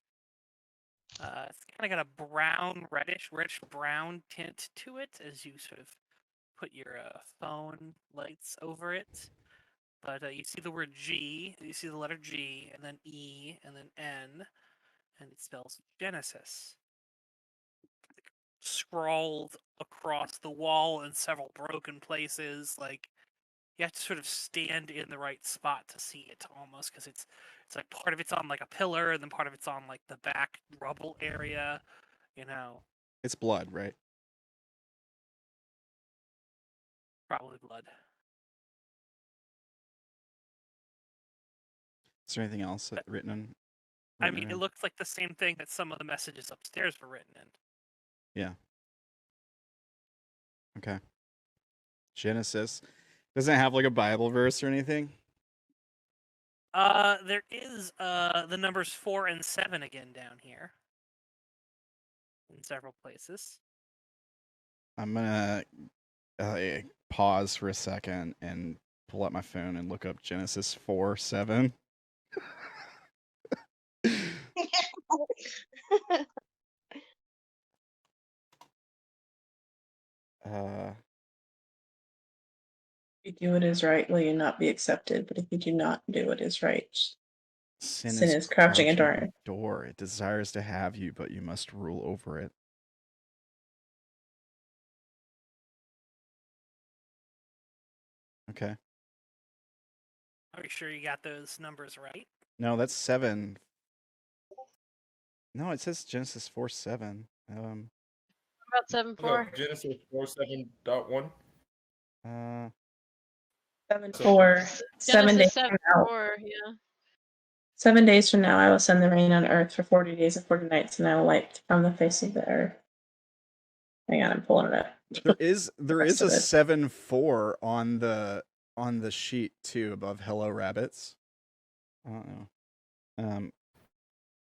It's kind of got a brown, reddish brown tint to it as you sort of put your phone lights over it. But you see the word G, you see the letter G, and then E, and then N, and it spells Genesis. Scrawled across the wall in several broken places, like you have to sort of stand in the right spot to see it almost, because it's like part of it's on like a pillar, and then part of it's on like the back rubble area, you know. It's blood, right? Probably blood. Is there anything else written in? I written mean, in? it looks like the same thing that some of the messages upstairs were written in. Yeah. Okay. Genesis. Doesn't it have like a Bible verse or anything? There is the numbers 4 and 7 again down here in several places. I'm gonna pause for a second and pull up my phone and look up Genesis 4:7. If you do what is right, will you not be accepted? But if you do not do what is right, Sin is crouching and at dark. your door. It desires to have you, but you must rule over it. Okay. Are you sure you got those numbers right? No, that's 7. No, it says Genesis 4:7. About 7-4. Genesis 4:7.1. 7-4. 7 days Genesis from now. 7-4. Yeah. 7 days from now, I will send the rain on earth for 40 days and 40 nights, and I will wipe from the face of the earth. Hang on, I'm pulling it up. There is rest a of it. 7-4 on the sheet too above Hello Rabbits. I don't know.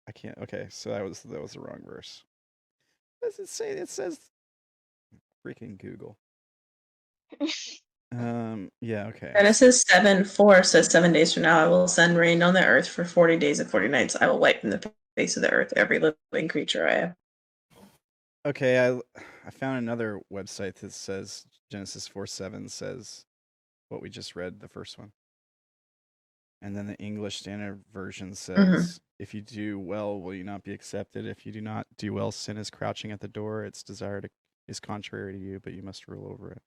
I can't. Okay, so that was the wrong verse. What does it say? It says freaking Google. Yeah, okay. Genesis 7:4 says 7 days from now, I will send rain on the earth for 40 days and 40 nights. I will wipe from the face of the earth every living creature I have. Okay, I found another website that says Genesis 4:7 says what we just read, the first one. And then the English Standard Version says, if you do well, will you not be accepted? If you do not do well, sin is crouching at the door. Its desire is contrary to you, but you must rule over it.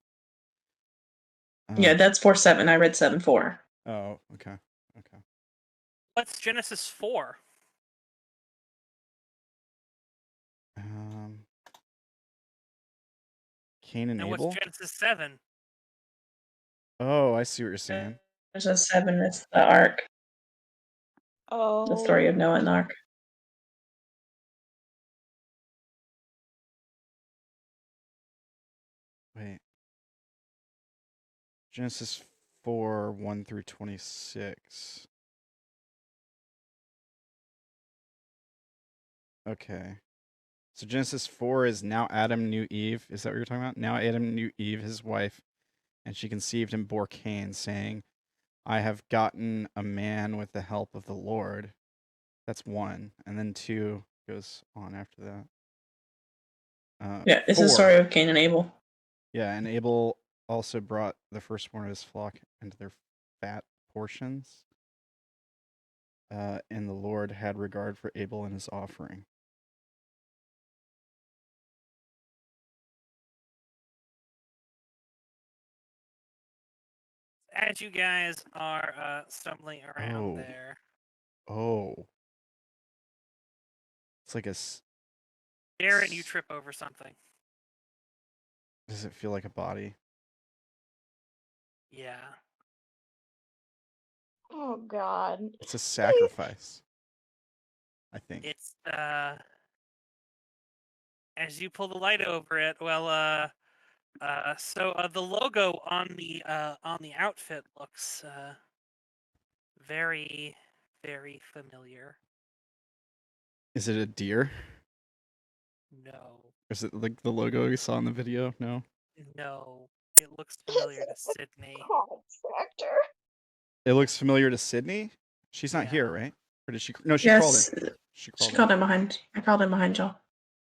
Yeah, that's 4:7. I read 7:4. Oh, okay. Okay. What's Genesis 4? Cain and And Abel? what's Genesis 7? Oh, I see what you're saying. There's a 7, it's the ark. Oh. The story of Noah and the ark. Wait. Genesis 4:1 through 26. Okay. So Genesis 4 is now Adam knew Eve. Is that what you're talking about? Now Adam knew Eve, his wife, and she conceived and bore Cain, saying, I have gotten a man with the help of the Lord. That's 1. And then 2 goes on after that. Yeah, it's 4. the story of Cain and Abel. Yeah, and Abel also brought the firstborn of his flock into their fat portions. And the Lord had regard for Abel and his offering. As you guys are stumbling around there. Oh. It's like Darren, you trip over something. Does it feel like a body? Yeah. Oh God. It's a sacrifice. I think. It's as you pull the light over it, well so the logo on the outfit looks very, very familiar. Is it a deer? No. Is it like the logo you saw in the video? No. No. It looks familiar to Sydney. Contractor. It looks familiar to Sydney? She's not here, right? Or did she? No, she Yes, crawled in. she called in behind. I called in behind y'all.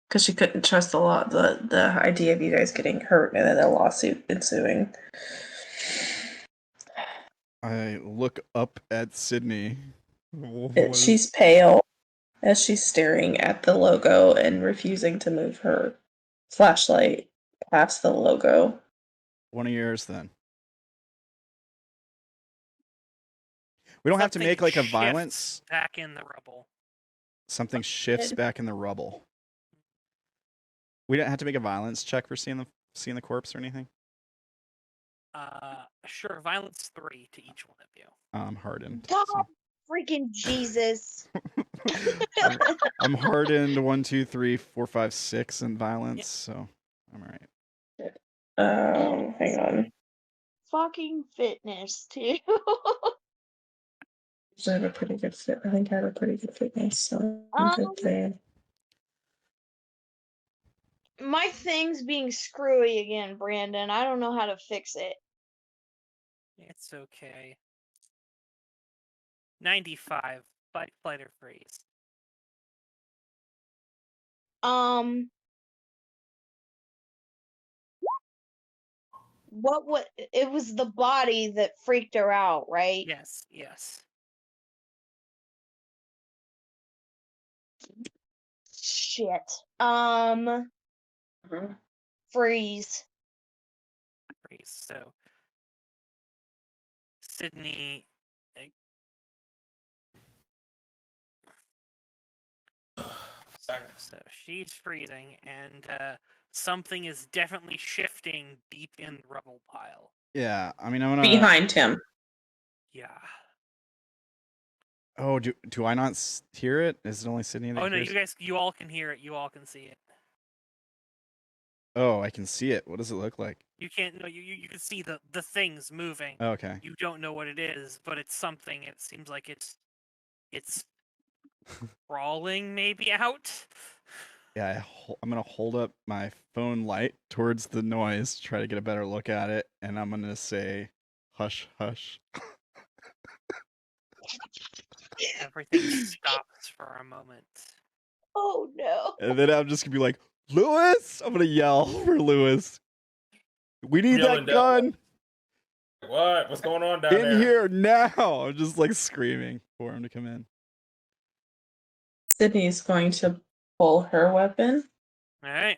Because she couldn't trust the idea of you guys getting hurt and then a lawsuit ensuing. I look up at Sydney. She's pale as she's staring at the logo and refusing to move her flashlight past the logo. One of yours, then. We don't have to make like a violence. Back in the rubble. Something shifts back in the rubble. We don't have to make a violence check for seeing the corpse or anything. Sure. Violence 3 to each one of you. Hardened. God So. freaking Jesus. I'm hardened 1, 2, 3, 4, 5, 6 in violence, so I'm alright. Hang on. Fucking fitness, too. I have a pretty good fit. I think I have a pretty good fitness, so I'm good there. My thing's being screwy again, Brandon. I don't know how to fix it. It's okay. 95. Fight, flight, or freeze. What it was the body that freaked her out, right? Yes, yes. Shit. Mhm. Freeze. Freeze. So, Sydney. So she's freezing, and something is definitely shifting deep in the rubble pile. Yeah, I mean, I'm gonna... Behind him. Yeah. Oh, do I not hear it? Is it only Sydney that Oh no, hears? you all can hear it. You all can see it. Oh, I can see it. What does it look like? You can't. No, you can see the things moving. Oh, okay. You don't know what it is, but it's something. It seems like it's crawling maybe out. Yeah, I'm gonna hold up my phone light towards the noise, try to get a better look at it, and I'm gonna say, "Hush, hush." Everything stops for a moment. Oh no. And then I'm just gonna be like, "Lewis!" I'm gonna yell for Lewis. We need Yelling that gun What? What's going on down in there? here now! I'm just like screaming for him to come in. Sydney's going to pull her weapon. All right.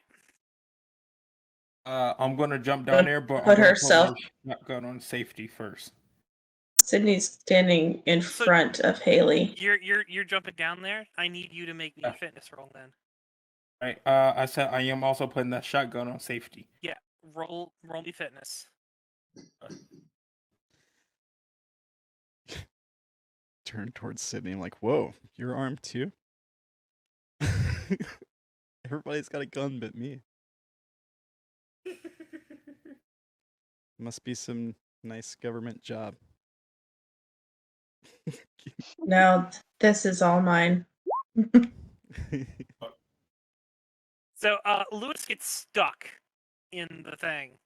I'm gonna jump down there, but Put I'm gonna herself. put my shotgun on safety first. Sydney's standing in So- front of Haley. You're jumping down there. I need you to make me a fitness roll then. Right. I said I am also putting that shotgun on safety. Yeah. Roll me fitness. Turn towards Sydney. I'm like, "Whoa, you're armed too?" Everybody's got a gun but me. Must be some nice government job. Now, this is all mine. So Lewis gets stuck in the thing.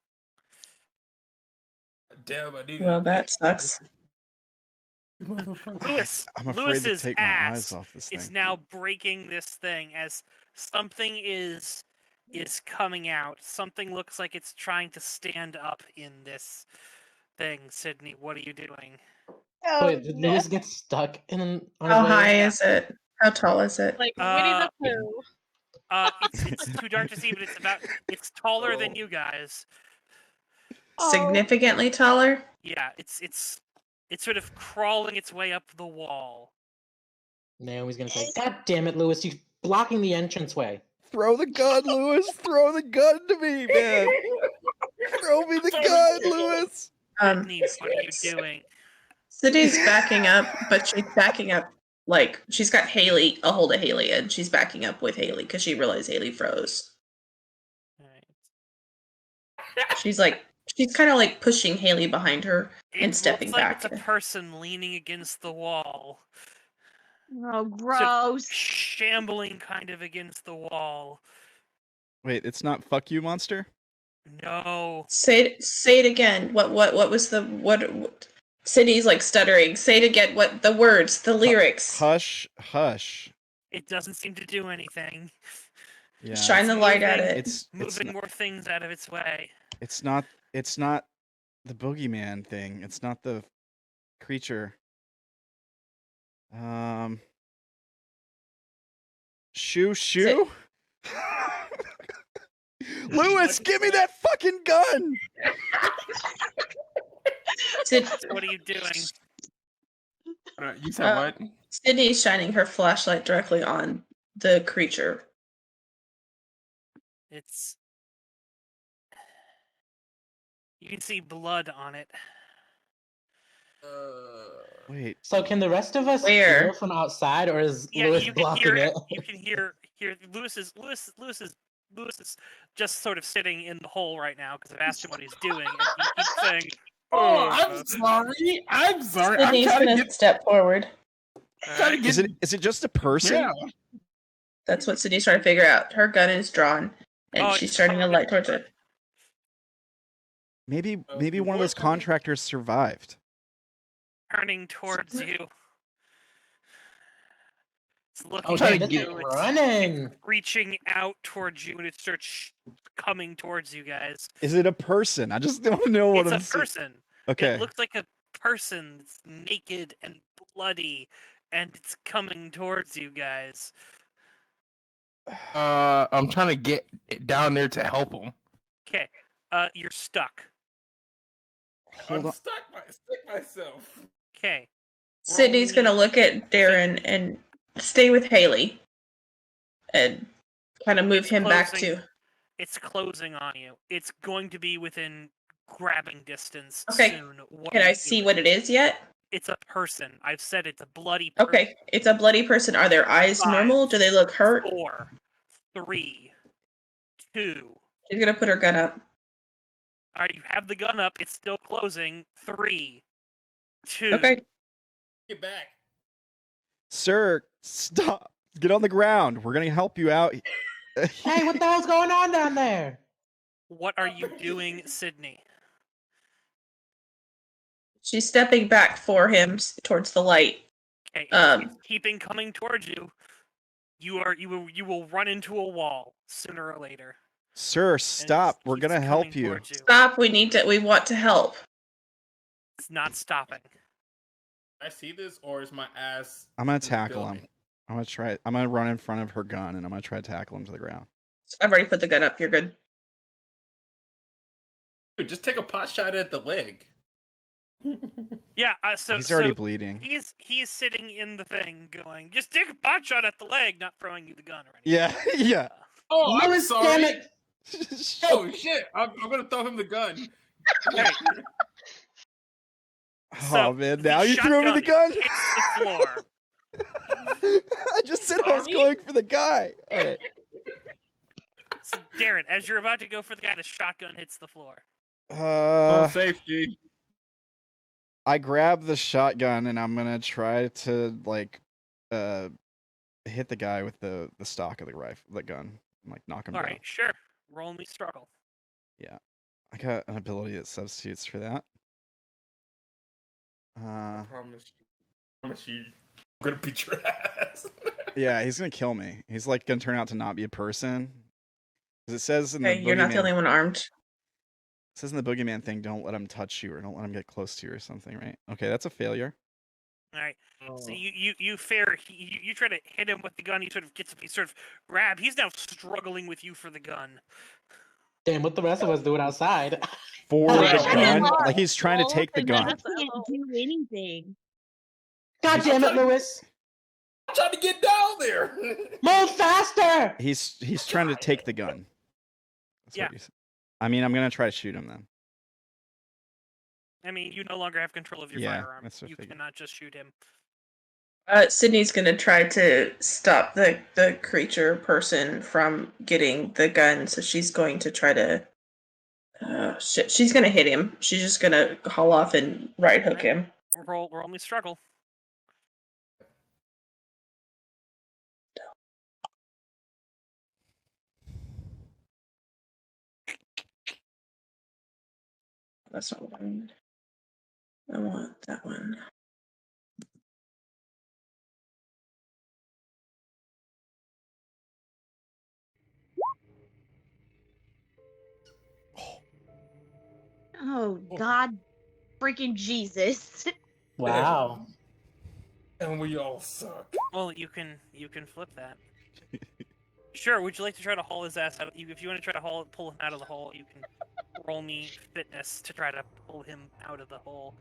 Damn, I need. Well, that sucks. Lewis, I'm afraid to Lewis's take my ass eyes off this is thing. now breaking this thing as something is coming out. Something looks like it's trying to stand up in this thing. Sydney, what are you doing? Oh, Wait, did no. Lewis get stuck on his How way? high is it? How tall is it? Like Winnie the Pooh. It's too dark to see, but it's taller than you guys. Significantly taller? Yeah, it's sort of crawling its way up the wall. Naomi's gonna say, "God damn it, Lewis! You're blocking the entranceway." Throw the gun, Lewis! Throw the gun to me, man! Throw me the gun, Lewis! Sydney, what are you doing? Sydney's backing up, but she's backing up like she's got Haley, a hold of Haley, and she's backing up with Haley because she realized Haley froze. Alright. She's kind of like pushing Haley behind her and stepping looks like back. it's a person leaning against the wall. Oh, gross. Shambling kind of against the wall. Wait, it's not "fuck you, monster"? No. Say it again. What was the what? Sydney's like stuttering. Say it again. What the words? The lyrics. Hush, hush. It doesn't seem to do anything. Yeah. Shine the light at it. It's Moving not, more things out of its way. it's not the boogeyman thing. It's not the creature. Shoe? Lewis, give me that fucking gun! What are you doing? You said what? Sydney's shining her flashlight directly on the creature. It's... You can see blood on it. Wait. So can the rest of us Where? hear from outside, or is Yeah, Lewis you can blocking hear it? You can hear Lewis is just sort of sitting in the hole right now because I've asked him what he's doing, and he keeps saying, Oh, I'm sorry. I'm sorry. I'm Sydney's trying to gonna get. step forward. Trying to Is get. it just a person? Yeah. That's what Sydney's trying to figure out. Her gun is drawn, and Oh, she's it's turning a covered light in towards blood. it. Maybe your one of those boyfriend- contractors survived. Turning towards you. It's looking I'm trying at to you. get It's running. reaching out towards you, and it starts coming towards you guys. Is it a person? I just want to know what It's I'm a seeing. person. Okay. It looks like a person that's naked and bloody, and it's coming towards you guys. I'm trying to get down there to help him. Okay, you're stuck. Hold I'm on. stuck myself. Okay. Sydney's gonna look at Darren and stay with Haley, and kind of move It's him back closing. to. It's closing on you. It's going to be within grabbing distance Okay. soon. What Can are I you see doing? what it is yet? It's a person. I've said it's a bloody person. Okay, it's a bloody person. Are their eyes 5, normal? Do they look hurt? 4, 3, 2. She's gonna put her gun up. All right, you have the gun up. It's still closing. 3, 2. Okay. Get back. Sir, stop. Get on the ground. We're going to help you out. Hey, what the hell's going on down there? What are you doing, Sydney? She's stepping back for him towards the light. Okay, Um. it's keeping coming towards you. You will run into a wall sooner or later. Sir, and it stop. just We're keeps going to help coming you. towards Stop. We want to help. It's not stopping. I see this, or is my ass? I'm going to in the tackle him. building? I'm going to try. I'm going to run in front of her gun, and I'm going to try to tackle him to the ground. I've already put the gun up. You're good. Dude, just take a pot shot at the leg. Yeah. So He's already so bleeding. He is sitting in the thing, going, just take a pot shot at the leg, not throwing you the gun or anything. Yeah, yeah. Oh, I'm Lewis, sorry. damn it. Oh shit! I'm gonna throw him the gun. Right. Oh, man. Now the you threw me the gun? shotgun hits the floor. I just said I was Sorry? going for the guy. Okay. So, Darren, as you're about to go for the guy, the shotgun hits the floor. Safety. I grab the shotgun and I'm gonna try to hit the guy with the stock of the rifle, the gun, and, knock him All down. right, sure. Roll me struggle. Yeah, I got an ability that substitutes for that. I promise you, I'm gonna beat your ass. Yeah, he's gonna kill me. He's gonna turn out to not be a person. Because it says in Okay, the you're not the boogeyman- only one armed. It says in the boogeyman thing, don't let him touch you or don't let him get close to you or something, right? Okay, that's a failure. All right. Oh. So you try to hit him with the gun. He sort of grab. He's now struggling with you for the gun. Damn, what the rest of us doing outside? For Oh, the yeah. gun? Like he's trying to take the gun. I can't do anything. God damn it, Lewis! I'm trying to get down there. Move faster! He's trying to take the gun. That's Yeah. what he's... I mean, I'm gonna try to shoot him then. I mean, you no longer have control of your Yeah, firearm. that's what I You figured. cannot just shoot him. Sydney's gonna try to stop the creature person from getting the gun, so she's going to try to. She's gonna hit him. She's just gonna haul off and right hook him. Roll me struggle. That's not what I want. I want that one. Oh God, freaking Jesus! Wow. And we all suck. Well, you can flip that. Sure. Would you like to try to haul his ass out? If you want to try to pull him out of the hole, you can roll me fitness to try to pull him out of the hole.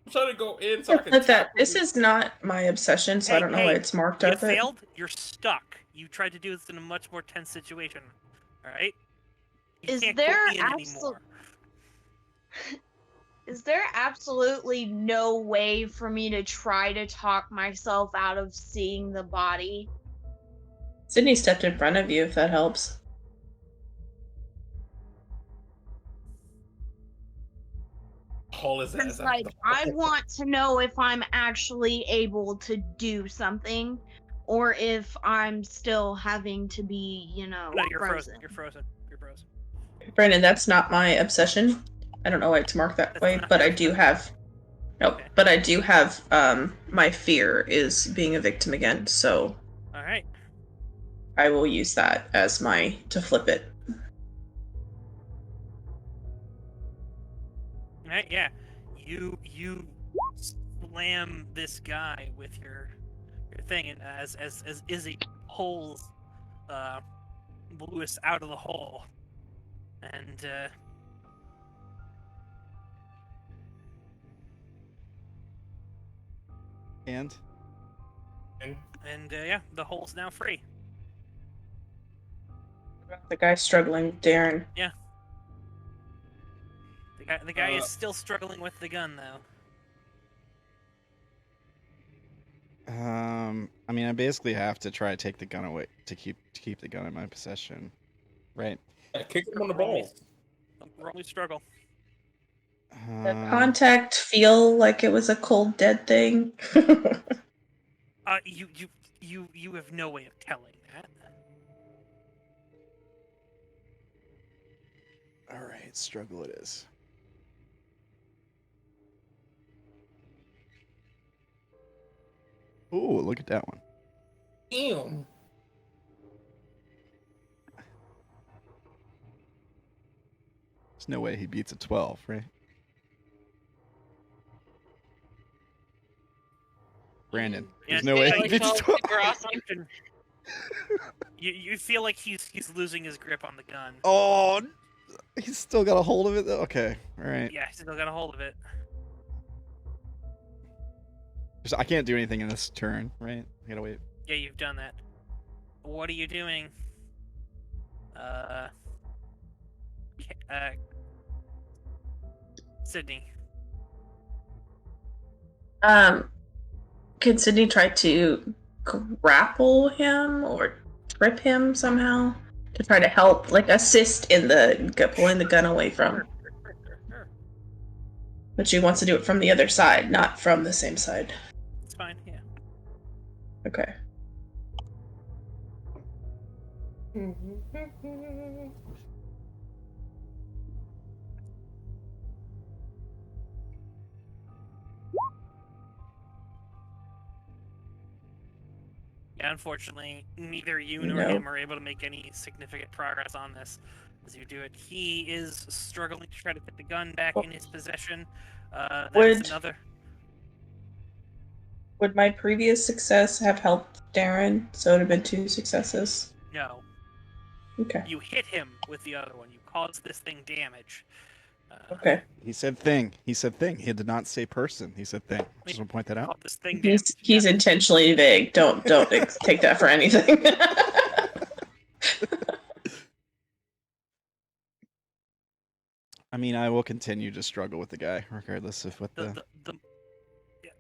I'm trying to go in so I can. But tackle this you. is not my obsession, so I don't know why it's marked You up. failed. You're stuck. You tried to do this in a much more tense situation. All right. You Is can't there go in anymore. Is there absolutely no way for me to try to talk myself out of seeing the body? Sydney stepped in front of you, if that helps. Haul his ass Because, out like, the I hole. want to know if I'm actually able to do something, or if I'm still having to be, No, you're frozen. You're frozen. You're frozen. Brandon, that's not my obsession. I don't know why it's marked that That's way, not but your I do have. Nope, Okay. but I do have. My fear is being a victim again, so All right. I will use that as to flip it. All right. Yeah. You slam this guy with your thing, and as Izzy pulls Lewis out of the hole, and And yeah, the hole's now free. The guy struggling with Darren. Yeah. The guy is still struggling with the gun, though. I mean, I basically have to try to take the gun away to keep the gun in my possession, right? Yeah, kick him on the balls. Roll me struggle. Did contact feel like it was a cold dead thing? You have no way of telling that. All right, struggle it is. Ooh, look at that one. Damn. There's no way he beats a 12, right? Brandon, there's no way he beats a 12. You feel like he's losing his grip on the gun. Oh, he's still got a hold of it though? Okay, all right. Yeah, he's still got a hold of it. I can't do anything in this turn, right? I gotta wait. Yeah, you've done that. What are you doing? Sydney. Could Sydney try to grapple him or grip him somehow to try to help, like assist in pulling the gun away from? Sure. But she wants to do it from the other side, not from the same side. It's fine, yeah. Okay. Yeah, unfortunately, neither you nor Nope. him are able to make any significant progress on this as you do it. He is struggling to try to put the gun back in his possession. That's another. Would my previous success have helped Darren? So it would have been 2 successes? No. Okay. You hit him with the other one. You caused this thing damage. Okay. He said thing. He said thing. He did not say person. He said thing. Just want to point that out. This thing He's intentionally vague. Don't take that for anything. I mean, I will continue to struggle with the guy, regardless of what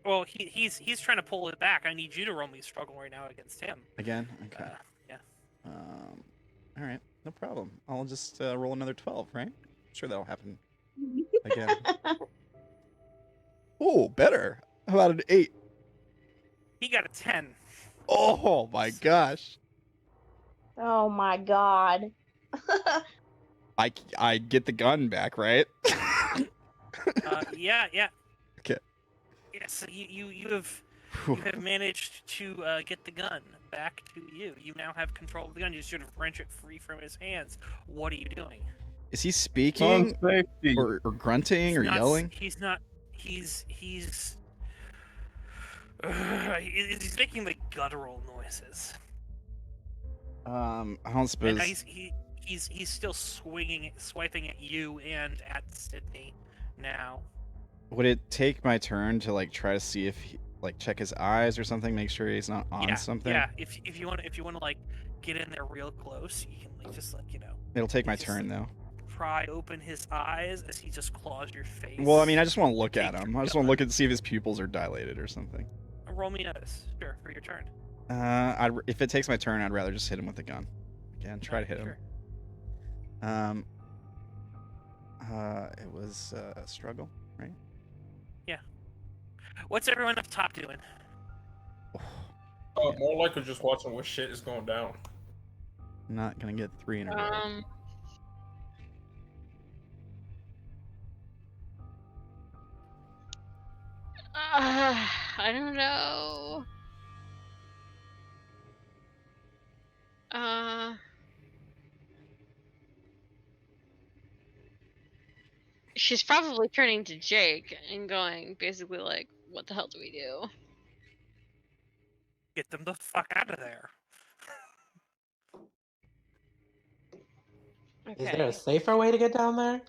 Well, he's trying to pull it back. I need you to roll me struggle right now against him. Again? Okay. Yeah. All right, no problem. I'll just roll another 12, right? I'm sure that'll happen again. Oh, better. How about an 8? He got a 10. Oh my gosh. Oh my god. I get the gun back, right? Yeah. Okay. Yes, so you have managed to get the gun back to you. You now have control of the gun. You should have wrenched it free from his hands. What are you doing? Is he speaking or grunting or yelling? He's not. He's making like guttural noises. I don't suppose. And he's still swiping at you and at Sydney now. Would it take my turn to like try to see if he, like check his eyes or something, make sure he's not on something? Yeah, if you want to like get in there real close, you can like just like It'll take my turn though. pry open his eyes as he just claws your face. Well, I mean, I just want to look at Take him. your I just want to gun. look and see if his pupils are dilated or something. Roll me notice. Sure, for your turn. If it takes my turn, I'd rather just hit him with the gun. Again, try to hit him. Sure. It was a struggle, right? Yeah. What's everyone up top doing? More likely just watching what shit is going down. Not gonna get 3 in a row. I don't know. She's probably turning to Jake and going basically like, what the hell do we do? Get them the fuck out of there. Okay. Is there a safer way to get down there?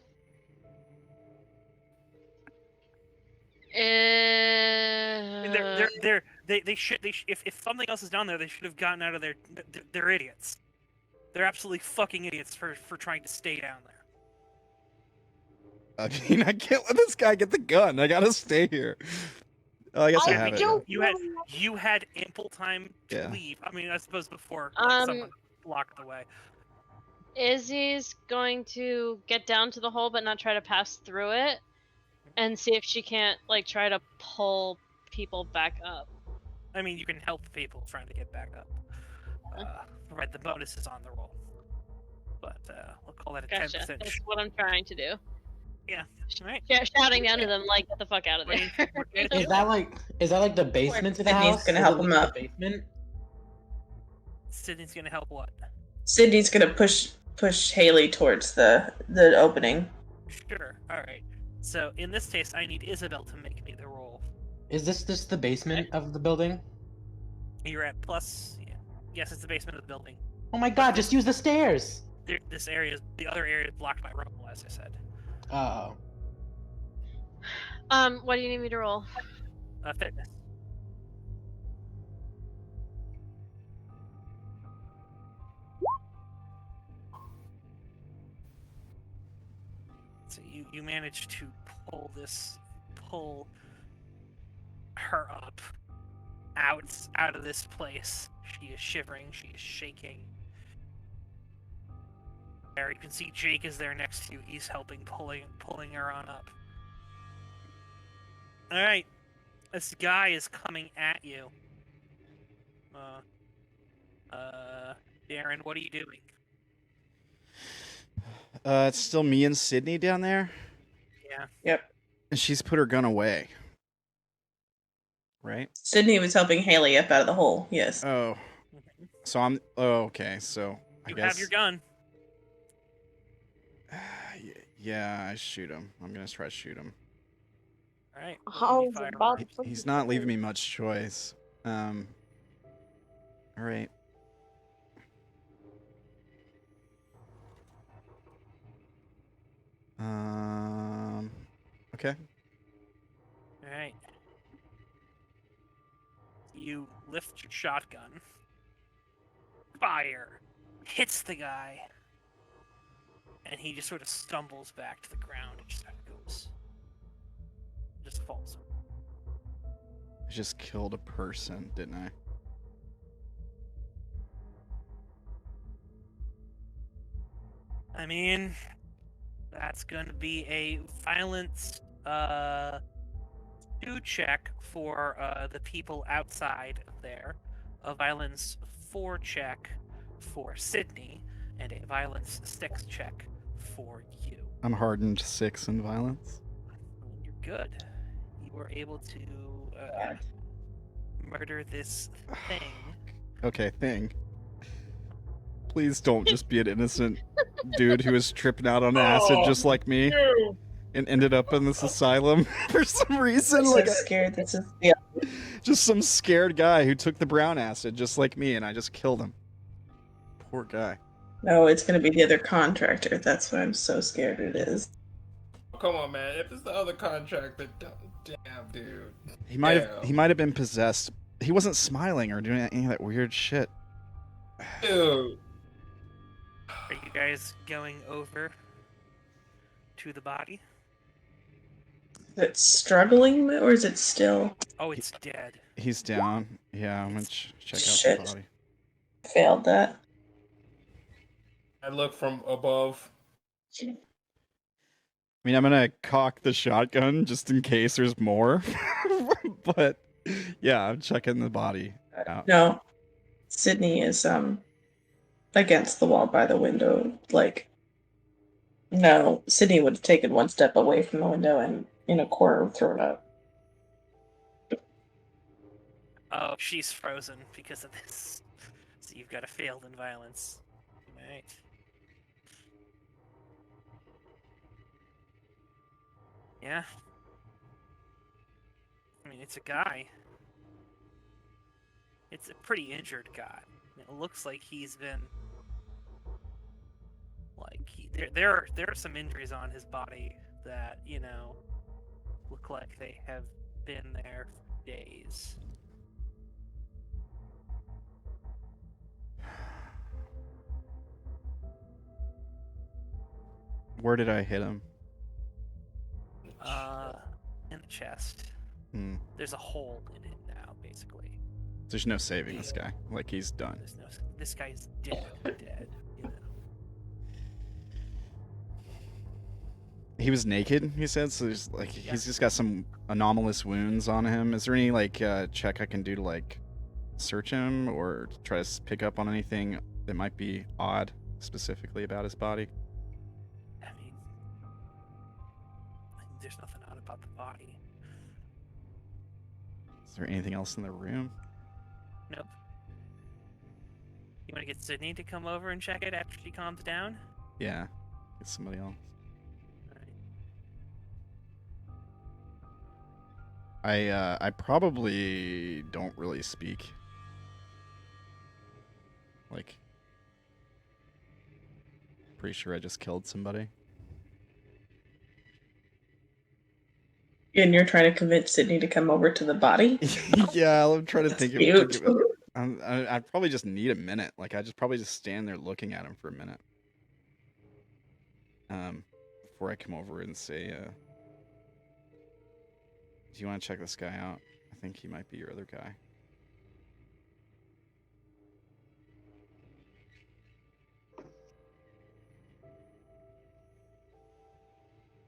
They should if something else is down there, they should have gotten out of there. They're idiots. They're absolutely fucking idiots for trying to stay down there. I mean, I can't let this guy get the gun. I gotta stay here. Oh, I guess I have it. You had ample time to Yeah. leave. I mean, I suppose before like, someone blocked the way. Izzy's going to get down to the hole but not try to pass through it and see if she can't like try to pull people back up. I mean, you can help people trying to get back up. Right, the bonus is on the roll. But we'll call that a 10%. Gotcha. That's what I'm trying to do. Yeah. Right. Yeah, shouting down to them like, get the fuck out of there. Is that like the basement to the Sydney's house? gonna Is help it him like up. the basement? Sydney's gonna help what? Sydney's gonna push Haley towards the opening. Sure. All right. So in this case, I need Isobel to make me the roll. Is this just the basement of the building? You're at plus. Yeah. Yes, it's the basement of the building. Oh my god, just use the stairs! This area, the other area, is blocked by rubble, as I said. Oh. What do you need me to roll? Fitness. So you managed to pull her up out of this place. She is shivering. She is shaking. There, you can see Jake is there next to you. He's helping pulling her on up. All right, this guy is coming at you. Darren, what are you doing? It's still me and Sydney down there, Yeah. Yep. and she's put her gun away. Right? Sydney was helping Haley up out of the hole. Yes. Oh. So I'm. Oh, okay. So I You guess. have your gun. Yeah, I shoot him. I'm gonna try to shoot him. All right. I was about to He's not leaving me much choice. All right. Okay. All right. You lift your shotgun. Fire. Hits the guy. And he just sort of stumbles back to the ground and just kind of goes. Just falls. I just killed a person, didn't I? I mean, that's going to be a violence 2 check for the people outside of there, a violence 4 check for Sydney, and a violence 6 check for you. I'm hardened 6 in violence. You're good. You were able to murder this thing. Okay, thing. Please don't just be an innocent dude who was tripping out on acid just like me and ended up in this asylum for some reason. I'm so Like scared. This is yeah. just some scared guy who took the brown acid just like me, and I just killed him. Poor guy. No, it's gonna be the other contractor. That's why I'm so scared it is. Come on, man. If it's the other contractor, damn, dude. He might have been possessed. He wasn't smiling or doing any of that weird shit. Dude. Are you guys going over? to the body. Is it struggling or is it still? Oh, it's dead. He's down. Yeah, I'm gonna It's check out Shit. the body. Failed that. I look from above. I mean, I'm gonna cock the shotgun just in case there's more. But yeah, I'm checking the body out. No. Sydney is against the wall by the window. Like, no, Sydney would have taken one step away from the window and in a corner thrown up. Oh, she's frozen because of this. So you've got a failed in violence. Right. Yeah. I mean, it's a guy. It's a pretty injured guy. It looks like he's been there are some injuries on his body that, you know, look like they have been there for days. Where did I hit him? In the chest. Hmm. There's a hole in it now, basically. There's no saving this guy. Like, he's done. There's no. This guy's dead. Dead. You know. He was naked, he said, so there's, like, he's just got some anomalous wounds on him. Is there any, like, check I can do to, like, search him or try to pick up on anything that might be odd specifically about his body? I mean, there's nothing odd about the body. Is there anything else in the room? Nope. You want to get Sydney to come over and check it after she calms down? Yeah. Get somebody else. I probably don't really speak. Like, pretty sure I just killed somebody. And you're trying to convince Sydney to come over to the body? Yeah, I'm trying to think Cute. of it. I probably just need a minute. Like, I probably just stand there looking at him for a minute. Before I come over and say, do you want to check this guy out? I think he might be your other guy.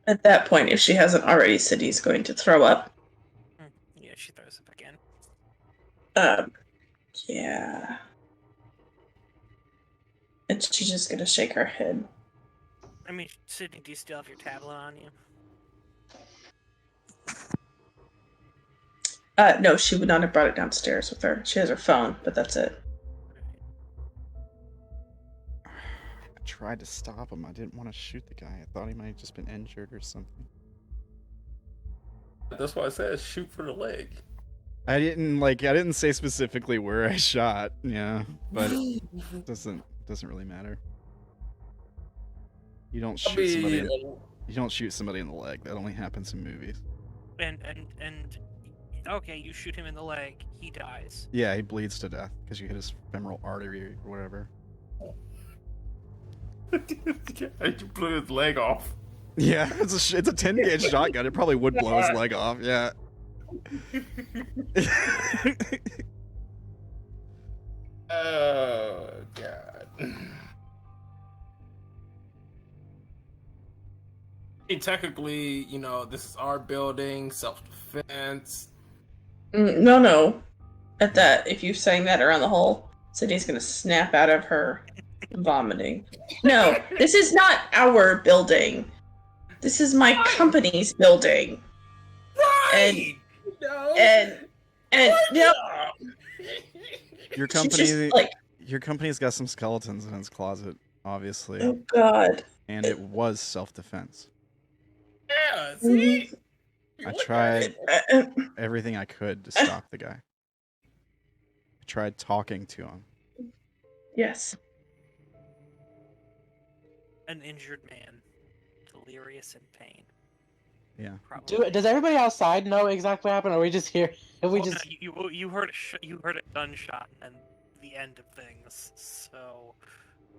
At that point, if she hasn't already, Sydney's going to throw up. Yeah, she throws it back in. Yeah. And she's just gonna shake her head. I mean, Sydney, do you still have your tablet on you? No, she would not have brought it downstairs with her. She has her phone, but that's it. I tried to stop him. I didn't want to shoot the guy. I thought he might have just been injured or something. That's why I said shoot for the leg. I didn't say specifically where I shot. Yeah, but it doesn't really matter. You don't shoot somebody. You don't shoot somebody in the leg. That only happens in movies. And okay, you shoot him in the leg, he dies. Yeah, he bleeds to death because you hit his femoral artery or whatever. You blew his leg off. Yeah, it's a 10 gauge shotgun. It probably would blow his leg off. Yeah. Oh god. Technically, you know, this is our building, self-defense. No. At that, if you sang that around the hole, Sydney's gonna snap out of her vomiting. No, this is not our building. This is my company's building. Right! And no. Your She company, just, like, your company's got some skeletons in its closet, obviously, oh god. and it was self-defense. Yeah, see? I tried everything I could to stop the guy. I tried talking to him. Yes. An injured man, delirious in pain. Yeah. Does everybody outside know exactly what happened, or are we just here? Have we Oh, just? no, you heard you heard a gunshot and the end of things. So,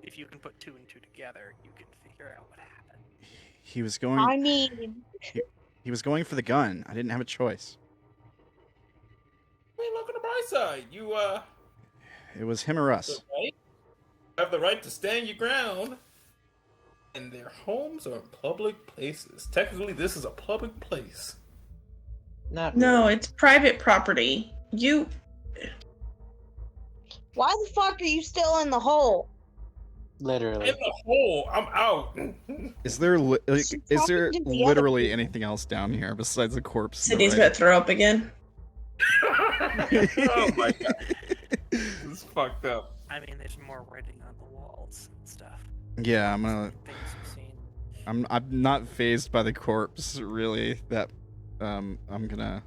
if you can put two and two together, you can figure out what happened. He was going. I mean, He was going for the gun. I didn't have a choice. Hey, look on the bright side. You It was him or us. right? Have the right to stand your ground. And their homes are public places. Technically, this is a public place. Not No, really. it's private property. You. why the fuck are you still in the hole? Literally. In the hole, I'm out. Is there She's is there talking to the other literally people. anything else down here besides the corpse? Sydney's gonna throw up again. Oh my god. This is fucked up. I mean, there's more writing on the walls and stuff. Yeah, I'm gonna. Things you've seen. I'm not phased by the corpse really. That I'm gonna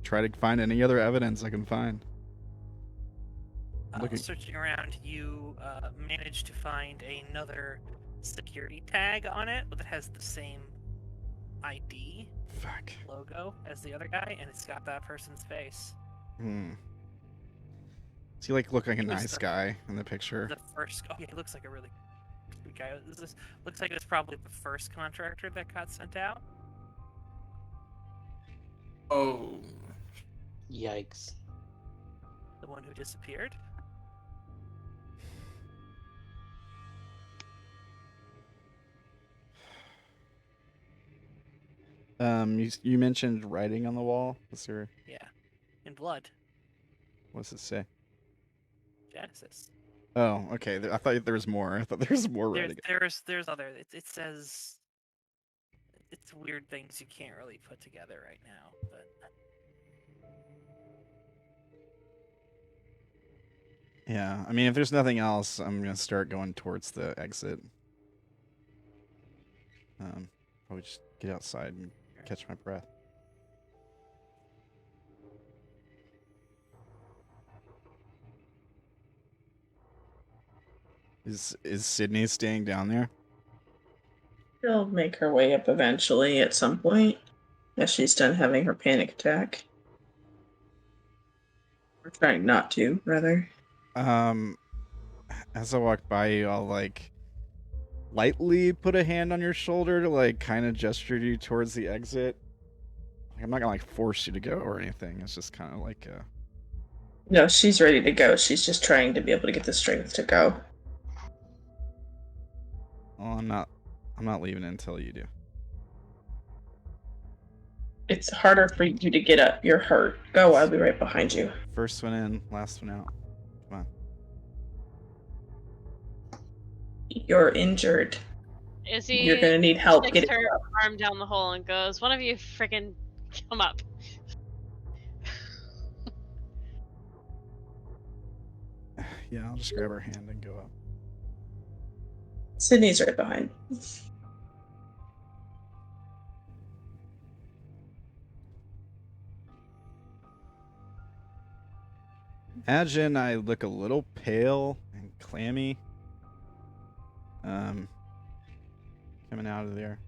try to find any other evidence I can find. Looking. Searching around, you managed to find another security tag on it, but it has the same ID Fuck. logo as the other guy, and it's got that person's face. Hmm. Does he look like a He was nice the- guy in the picture? The first, oh yeah, he looks like a really good guy. Looks like it's probably the first contractor that got sent out. Oh. Yikes. The one who disappeared. You mentioned writing on the wall. Is there? Yeah, in blood. What's it say? Genesis. Oh, okay. I thought there was more. I thought there was more writing. There's other. It says. It's weird things you can't really put together right now, but. Yeah, I mean, if there's nothing else, I'm gonna start going towards the exit. Probably just get outside and catch my breath. Is Sydney staying down there? She'll make her way up eventually at some point, as she's done having her panic attack. Or trying not to, rather. As I walk by you, I'll lightly put a hand on your shoulder to kind of gesture you towards the exit. I'm not gonna force you to go or anything. It's just kind of No, she's ready to go. She's just trying to be able to get the strength to go. well, I'm not leaving until you do. It's harder for you to get up. You're hurt. Go, I'll be right behind you. First one in, last one out. Come on. You're injured. Izzy You're gonna need help sticks getting her up. arm down the hole and goes, "One of you freaking come up." Yeah, I'll just grab her hand and go up. Sydney's right behind. Imagine I look a little pale and clammy. Coming out of there.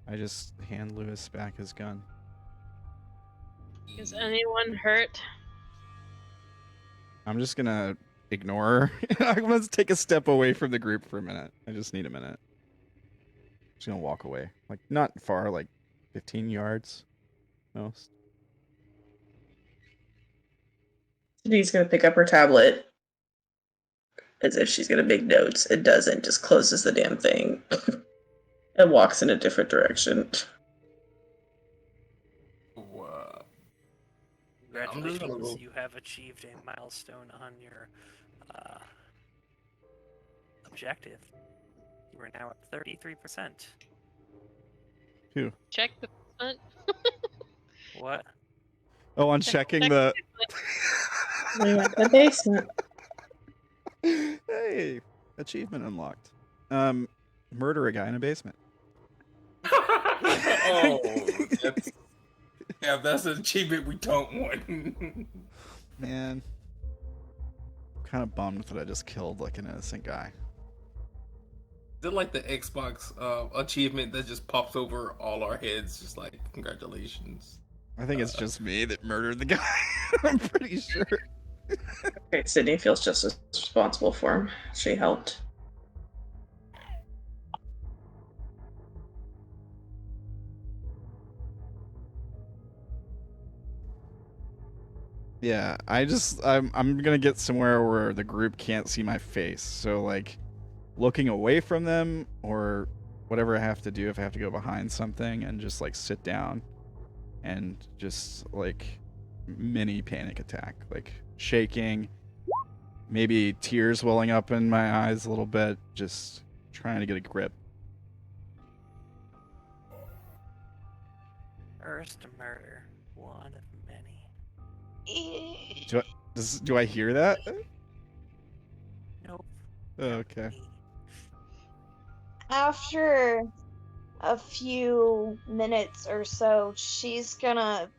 I just hand Lewis back his gun. Is anyone hurt? I'm just gonna ignore her. I'm gonna take a step away from the group for a minute. I just need a minute. Just gonna walk away. Not far, 15 yards. Most. Sydney's gonna pick up her tablet as if she's gonna make notes. It doesn't, just closes the damn thing and walks in a different direction. Congratulations, you have achieved a milestone on your objective. You are now at 33%. Who? Check the front. What? Oh, on checking the. We went to the basement. Hey, achievement unlocked. Murder a guy in a basement. Oh, that's an achievement we don't want. Man, I'm kind of bummed that I just killed an innocent guy. Is it like the Xbox achievement that just pops over all our heads, just congratulations? I think it's just me that murdered the guy. I'm pretty sure. Okay, Sydney feels just as responsible for him. She helped. Yeah, I'm gonna get somewhere where the group can't see my face. So like looking away from them or whatever I have to do if I have to go behind something and just like sit down and just like mini panic attack, like shaking, maybe tears welling up in my eyes a little bit, just trying to get a grip. First murder, one of many. Do I hear that? Nope. Oh, okay. After a few minutes or so, she's gonna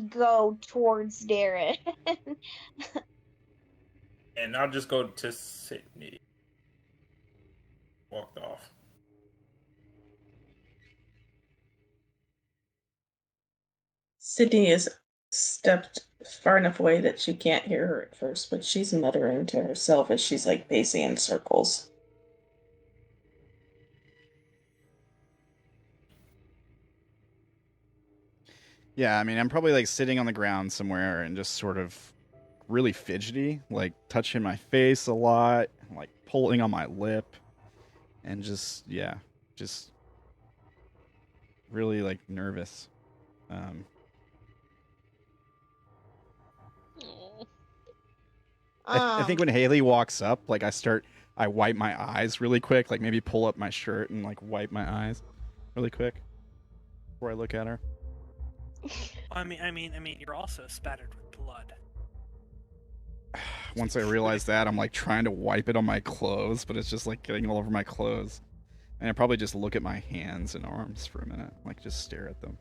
go towards Darren. And I'll just go to Sydney. Walked off. Sydney is stepped far enough away that she can't hear her at first, but she's muttering to herself as she's like pacing in circles. Yeah, I mean, I'm probably like sitting on the ground somewhere and just sort of really fidgety, like touching my face a lot, like pulling on my lip, and just really like nervous. I think when Haley walks up, like I wipe my eyes really quick, like maybe pull up my shirt and like wipe my eyes really quick before I look at her. I mean, you're also spattered with blood. Once I realize that, I'm like trying to wipe it on my clothes, but it's just like getting all over my clothes. And I probably just look at my hands and arms for a minute, like just stare at them.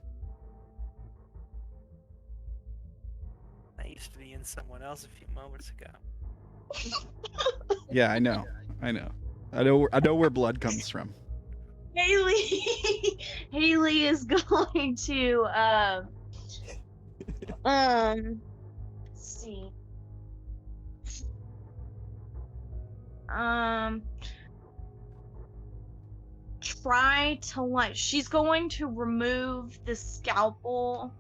I used to be in someone else a few moments ago. Yeah, I know where blood comes from. Haley is going to let's see. Try to like she's going to remove the scalpel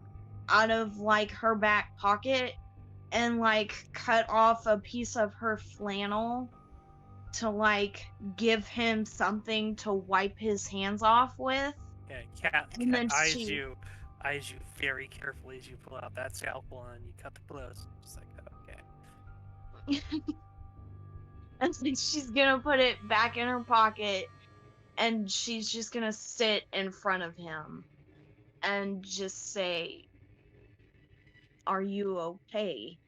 out of like her back pocket and like cut off a piece of her flannel to like give him something to wipe his hands off with. Yeah, Cat eyes you very carefully as you pull out that scalpel and you cut the clothes. Just like, okay. And then she's gonna put it back in her pocket and she's just gonna sit in front of him and just say, "Are you okay?"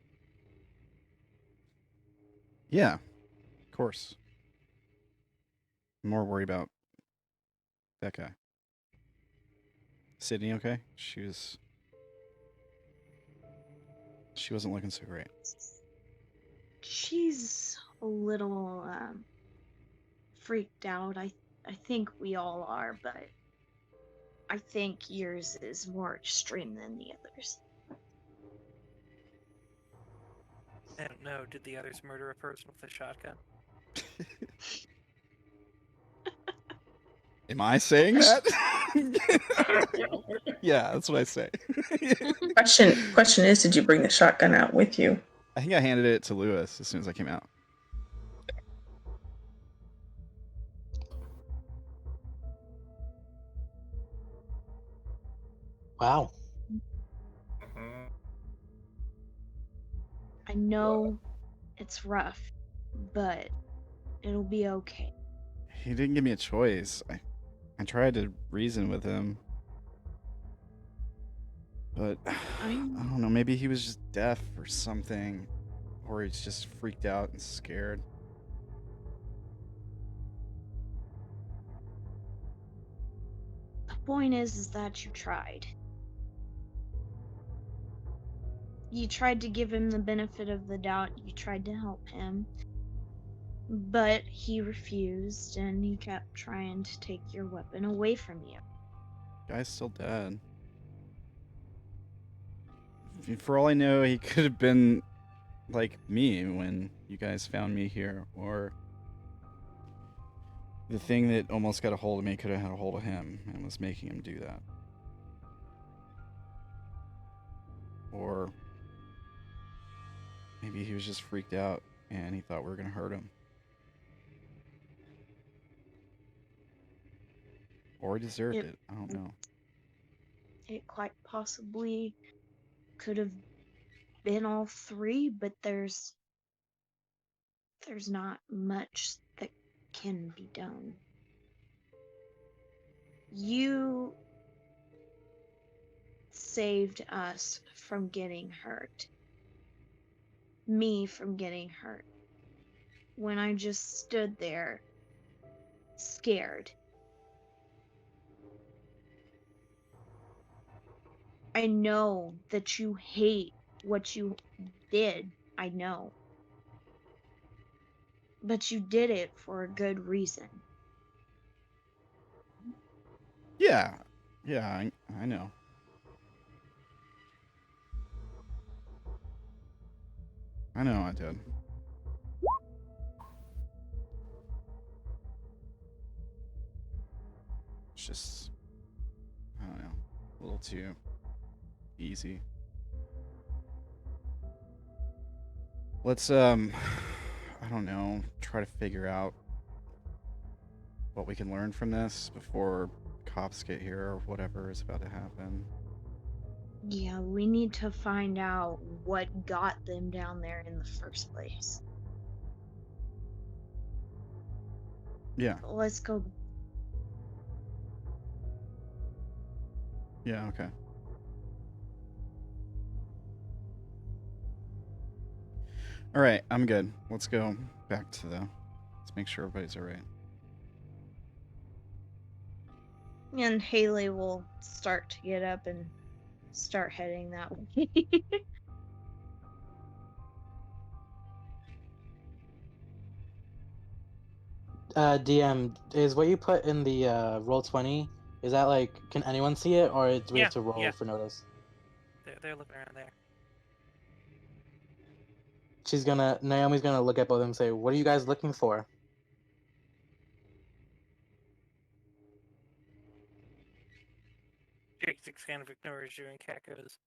Yeah, of course. I'm more worried about that guy. Sydney, okay? She wasn't looking so great. She's a little freaked out. I think we all are, but I think yours is more extreme than the others. I don't know. Did the others murder a person with a shotgun? Am I saying that? Yeah, that's what I say. Question is, did you bring the shotgun out with you? I think I handed it to Lewis as soon as I came out. Wow. I know it's rough, but it'll be okay. He didn't give me a choice. I tried to reason with him. But I don't know, maybe he was just deaf or something. Or he's just freaked out and scared. The point is that you tried. You tried to give him the benefit of the doubt. You tried to help him. But he refused, and he kept trying to take your weapon away from you. Guy's still dead. For all I know, he could have been like me when you guys found me here, or the thing that almost got a hold of me could have had a hold of him and was making him do that. Or Maybe he was just freaked out and he thought we were gonna hurt him. Or he deserved it. I don't know. It quite possibly could have been all three, but there's not much that can be done. You saved us from getting hurt. Me from getting hurt. When I just stood there, scared. I know that you hate what you did. I know. But you did it for a good reason. Yeah. Yeah, I know. I know I did. It's just, I don't know, a little too easy. Let's, I don't know, try to figure out what we can learn from this before cops get here or whatever is about to happen. Yeah, we need to find out what got them down there in the first place. Yeah. Let's go. Yeah, okay. All right, I'm good. Let's go back to the... Let's make sure everybody's all right. And Haley will start to get up and start heading that way. DM, is what you put in the roll 20, is that like, can anyone see it, or do we have to roll for notice? They're looking around there. Naomi's gonna look at both of them and say, what are you guys looking for? Jake just kind of ignores you and Cat goes,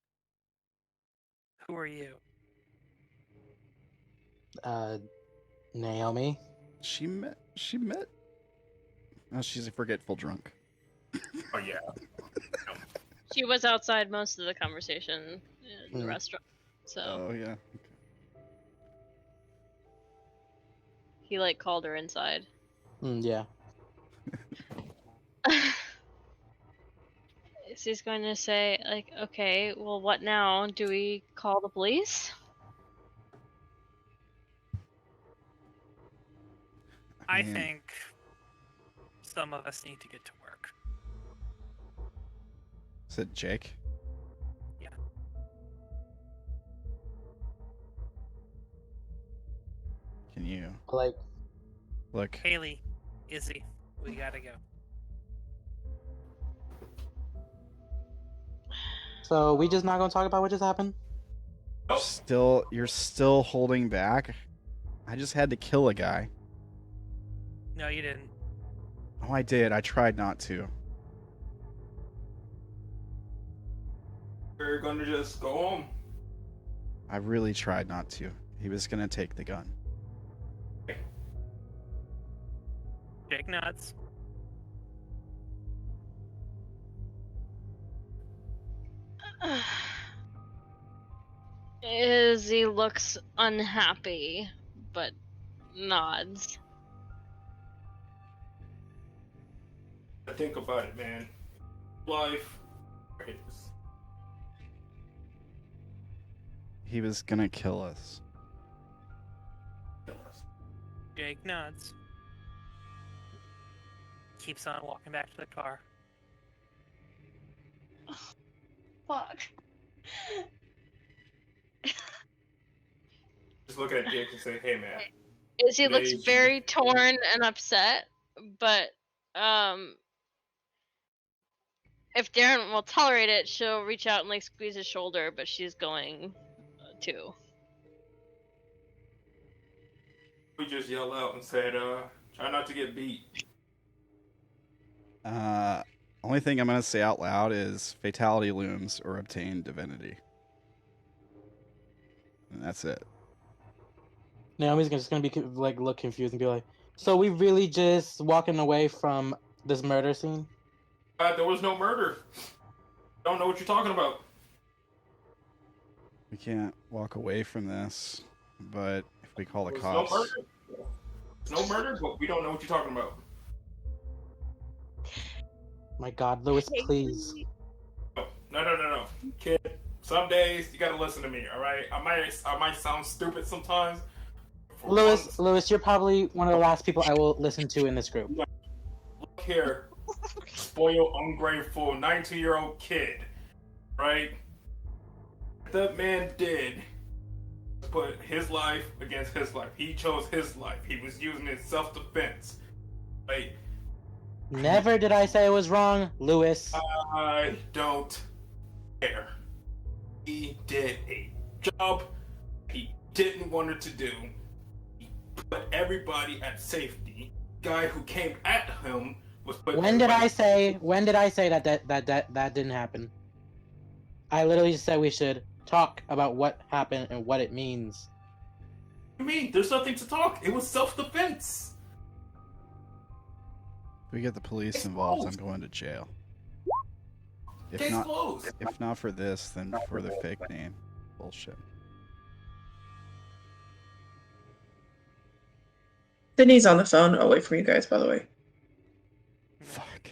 "Who are you?" Naomi? She met... Oh, she's a forgetful drunk. Oh, yeah. She was outside most of the conversation in the restaurant, so Oh, yeah. he like called her inside. Yeah. She's going to say, like, okay, well, what now? Do we call the police? I Man. think some of us need to get to work. Is it Jake? Yeah. Can you... Like... Look. Haley, Izzy, we gotta go. So, we just not gonna talk about what just happened? You're still holding back? I just had to kill a guy. No, you didn't. Oh, I did. I tried not to. We're gonna just go home. I really tried not to. He was gonna take the gun. Jake nods. Izzy looks unhappy, but nods. Think about it, man. Life. He was gonna kill us. Jake nods. Keeps on walking back to the car. Fuck. Just look at Jake and say, hey, man. Izzy looks Maybe. very torn and upset, but if Darren will tolerate it, she'll reach out and like squeeze his shoulder, but she's going too. We just yelled out and said, try not to get beat. Only thing I'm gonna say out loud is fatality looms or obtain divinity. And that's it. Naomi's just gonna be like look confused and be like, "So we really just walking away from this murder scene?" There was no murder. Don't know what you're talking about. We can't walk away from this, but if we call the There's cops, no murder. No murder, but we don't know what you're talking about. My God, Lewis, please. No. Kid, some days you gotta listen to me, alright? I might sound stupid sometimes. For once, Lewis, you're probably one of the last people I will listen to in this group. look here. Spoiled, ungrateful, 19-year-old kid, right? That man did put his life against his life. He chose his life. He was using it in self-defense. Right? Never did I say it was wrong, Lewis. I don't care. He did a job he didn't want it to do. He put everybody at safety. Guy who came at him was put. When did I say that didn't happen? I literally just said we should talk about what happened and what it means. What do you mean? There's nothing to talk. It was self-defense. if we get the police involved, I'm going to jail. Case closed. If not for this, then for the fake name. Bullshit. Sydney's on the phone away from you guys, by the way. Fuck.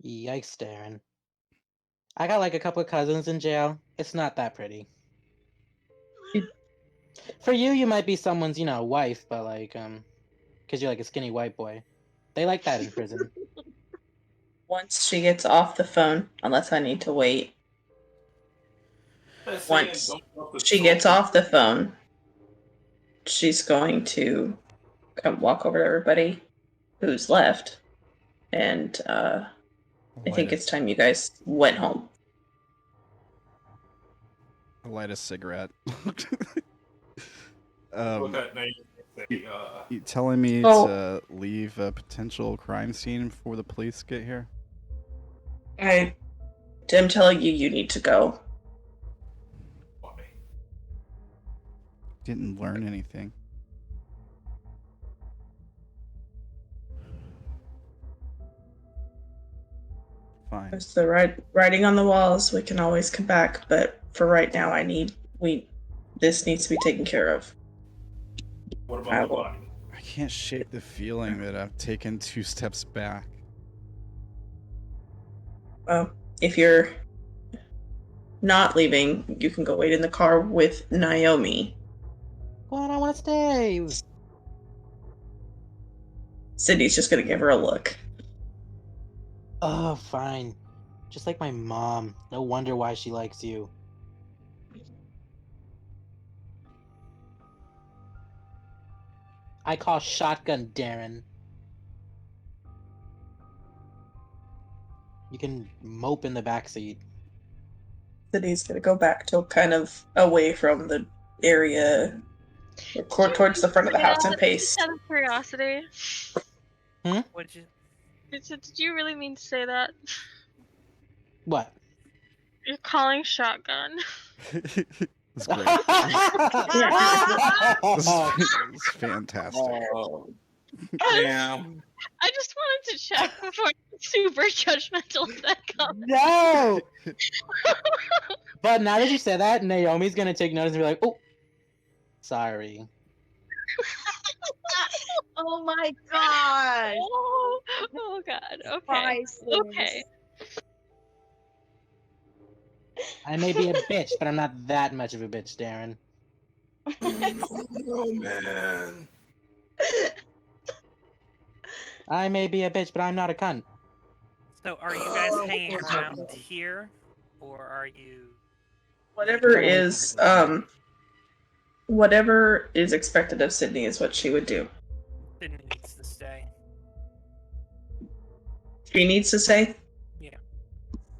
Yikes, Darren. I got like a couple of cousins in jail. It's not that pretty. For you, you might be someone's, wife, but like, because you're like a skinny white boy. They like that in prison. Once she gets off the phone, unless I need to wait. Once she gets off the phone, she's going to come walk over to everybody who's left, and I think it's time you guys went home. Light a cigarette. You telling me to leave a potential crime scene before the police get here? I'm telling you, you need to go. Didn't learn anything. Fine. There's the writing on the walls. We can always come back, but for right now, this needs to be taken care of. What about the body? I can't shake the feeling that I've taken 2 steps back. Well, if you're not leaving, you can go wait in the car with Naomi. Well, I want to stay. Sydney's just gonna give her a look. Oh, fine. Just like my mom. No wonder why she likes you. I call shotgun, Darren. You can mope in the backseat. Sydney's gonna go back to kind of away from the area, towards the front of the house and pace. Out of curiosity. What'd you? Did you really mean to say that? What? You're calling shotgun. That's great. This is fantastic. Damn. I just wanted to check before I was super judgmental of that comment. No! But now that you said that, Naomi's gonna take notice and be like, oh, sorry. Oh my god. Oh god. Okay. Okay. I may be a bitch, but I'm not that much of a bitch, Darren. Oh man. I may be a bitch, but I'm not a cunt. So, are you guys hanging around here, or are you? Whatever is expected of Sydney is what she would do. Sydney needs to stay. She needs to stay? Yeah.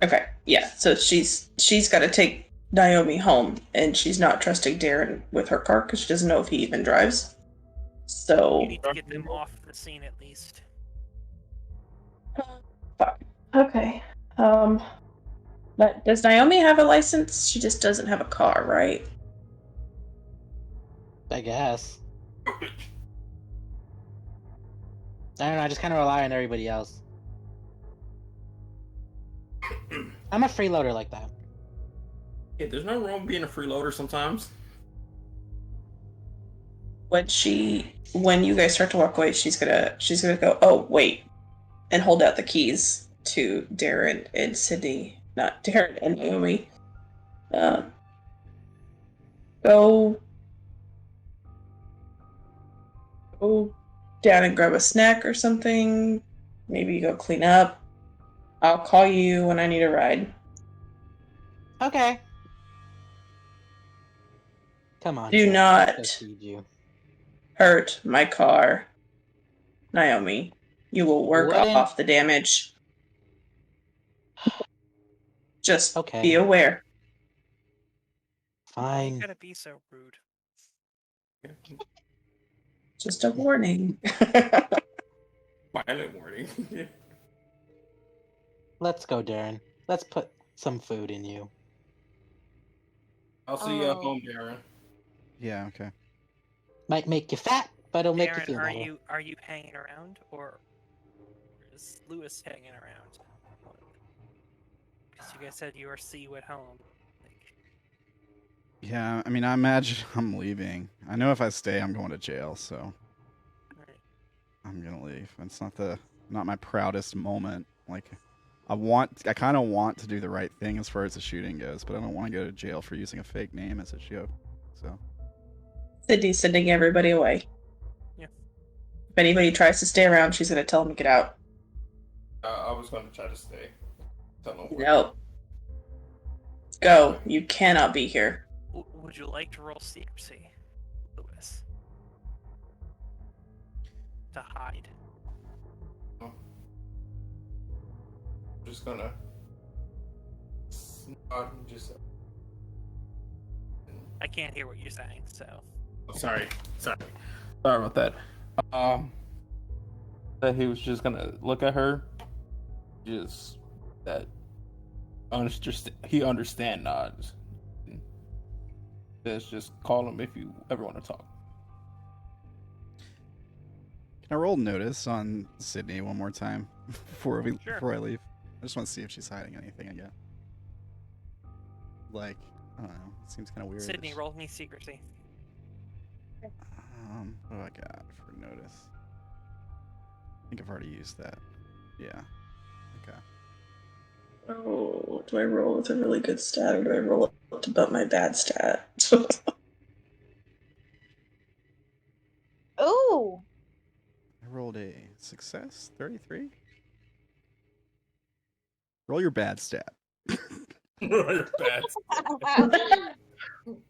Okay, yeah. So she's got to take Naomi home, and she's not trusting Darren with her car because she doesn't know if he even drives. So You need to get them off the scene at least. fuck. Okay. But does Naomi have a license? She just doesn't have a car, right? I guess. I don't know. I just kind of rely on everybody else. I'm a freeloader like that. Yeah, there's no wrong being a freeloader sometimes. When you guys start to walk away, she's gonna go, oh wait, and hold out the keys to Darren and Sydney, not Darren and Naomi. Go down and grab a snack or something. Maybe go clean up. I'll call you when I need a ride. Okay. Come on. Do Chad, not I'll feed you. hurt my car, Naomi. You will work Wouldn't- off the damage. Just Okay. be aware. Why you Fine. gotta be so rude? Just a warning. Violent warning. Let's go, Darren. Let's put some food in you. I'll see you at Oh. home, Darren. Yeah, okay. Might make you fat, but it'll make you Darren, feel better. are you hanging around, or is Lewis hanging around? Because you guys said you see you at home. Like, Yeah, I mean, I imagine I'm leaving. I know if I stay, I'm going to jail, so alright. I'm gonna leave. It's not my proudest moment. Like, I kind of want to do the right thing as far as the shooting goes, but I don't want to go to jail for using a fake name as a joke. So. Sydney's sending everybody away. Yeah. If anybody tries to stay around, she's gonna tell them to get out. I was going to try to stay. Tell them where. No. Go. You cannot be here. Would you like to roll secrecy, Lewis? To hide. I'm just gonna nod and just. I can't hear what you're saying, so. Oh, sorry about that. That he was just gonna look at her. Just that. He understand nods. Just call him if you ever want to talk. Can I roll notice on Sydney one more time before Sure. before I leave? I just want to see if she's hiding anything again. Like, I don't know. It seems kind of weird. Sydney, roll me secrecy. What do I got for notice? I think I've already used that. Yeah. Okay. Oh, do I roll with a really good stat or do I roll up above my bad stat? Ooh. I rolled a success, 33. Roll your bad stat. Bad.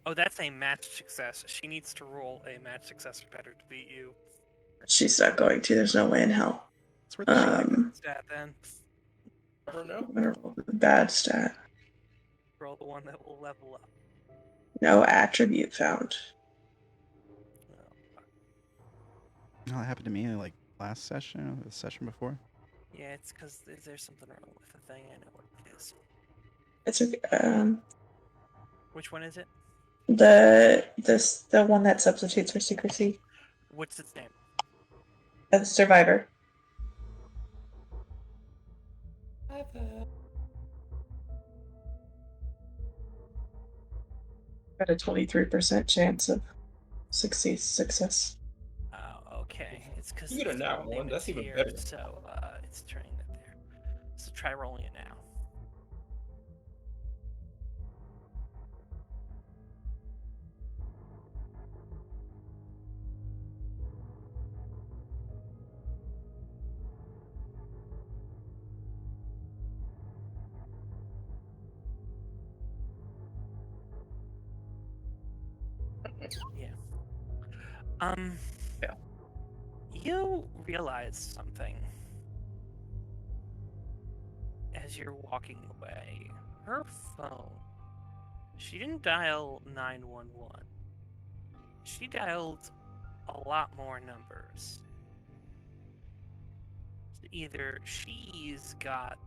Oh, that's a match success. She needs to roll a match success or better to beat you. She's not going to. There's no way in hell. It's worth a shot. Stat then. I don't know. I'm gonna roll the bad stat. Roll the one that will level up. No attribute found. No, that happened to me like last session or the session before. Yeah, it's because there's something wrong with the thing. I know what it is. It's okay. Which one is it? The one that substitutes for secrecy. What's its name? Survivor. Got a 23% chance of success. Oh, okay. It's because You get a nat one, that's even better. So it's turning it there. So try rolling it now. Yeah. Yeah. You realize something as you're walking away. Her phone. She didn't dial 911. She dialed a lot more numbers. Either she's got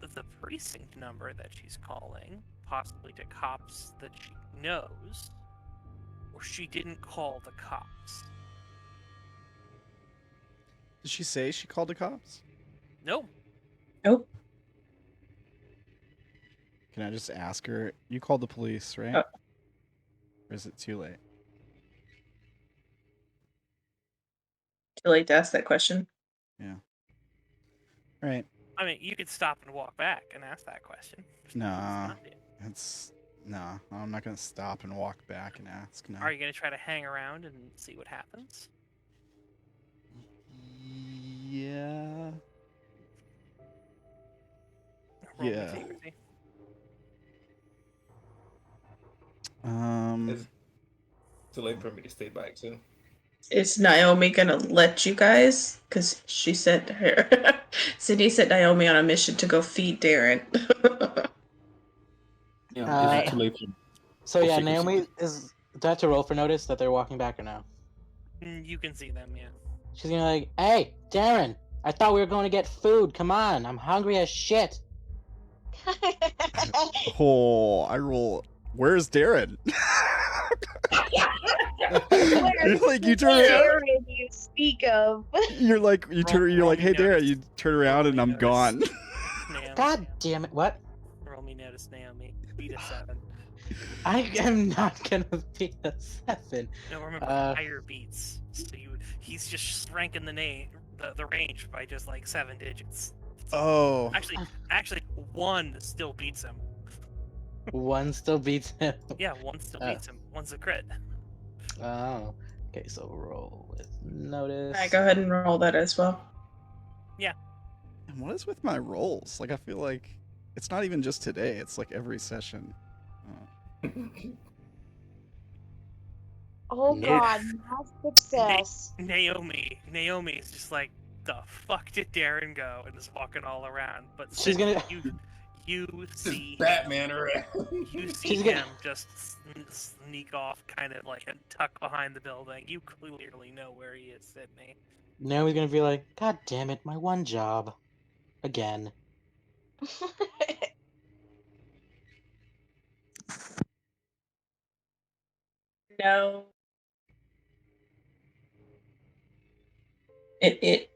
the precinct number that she's calling, possibly to cops that she knows, or she didn't call the cops. Did she say she called the cops? No. Nope. Can I just ask her? You called the police, right? Oh. Or is it too late? Too late to ask that question. Yeah. Right. I mean, you could stop and walk back and ask that question. No. No, I'm not gonna stop and walk back and ask. No. Are you gonna try to hang around and see what happens? Yeah. Roll Yeah. secrecy. It's too late for me to stay back too. Is Naomi gonna let you guys? Because she sent her. Cindy sent Naomi on a mission to go feed Darren. Yeah, is it too late for So yeah, secrecy? Naomi is. Do I have to roll for notice that they're walking back or no? You can see them, yeah. She's gonna be like, "Hey, Darren, I thought we were going to get food. Come on, I'm hungry as shit." Oh, I roll. Where's Darren? Where's Like, you the turn around. Darren you speak of? You're like, you're like, hey, Darren. You turn around and I'm gone. Naomi. God damn it! What? Roll me notice, Naomi. Beat a 7. I am not gonna beat a 7. No, remember higher beats. So he's just ranking the range by just like 7 digits. Oh. Actually, 1 still beats him. 1 still beats him. Yeah, 1 still beats him. 1's a crit. Oh. Okay, so roll with notice. Alright, go ahead and roll that as well. Yeah. And what is with my rolls? Like, I feel like it's not even just today. It's like every session. Oh Nope. god, not success. Naomi is just like, the fuck did Darren go? And is walking all around. But She's Cindy, gonna- you see Batman around. You see She's him gonna- just sneak off, kind of like and tuck behind the building. You clearly know where he is, Sydney. Naomi's gonna be like, "God damn it, my one job, again." No. I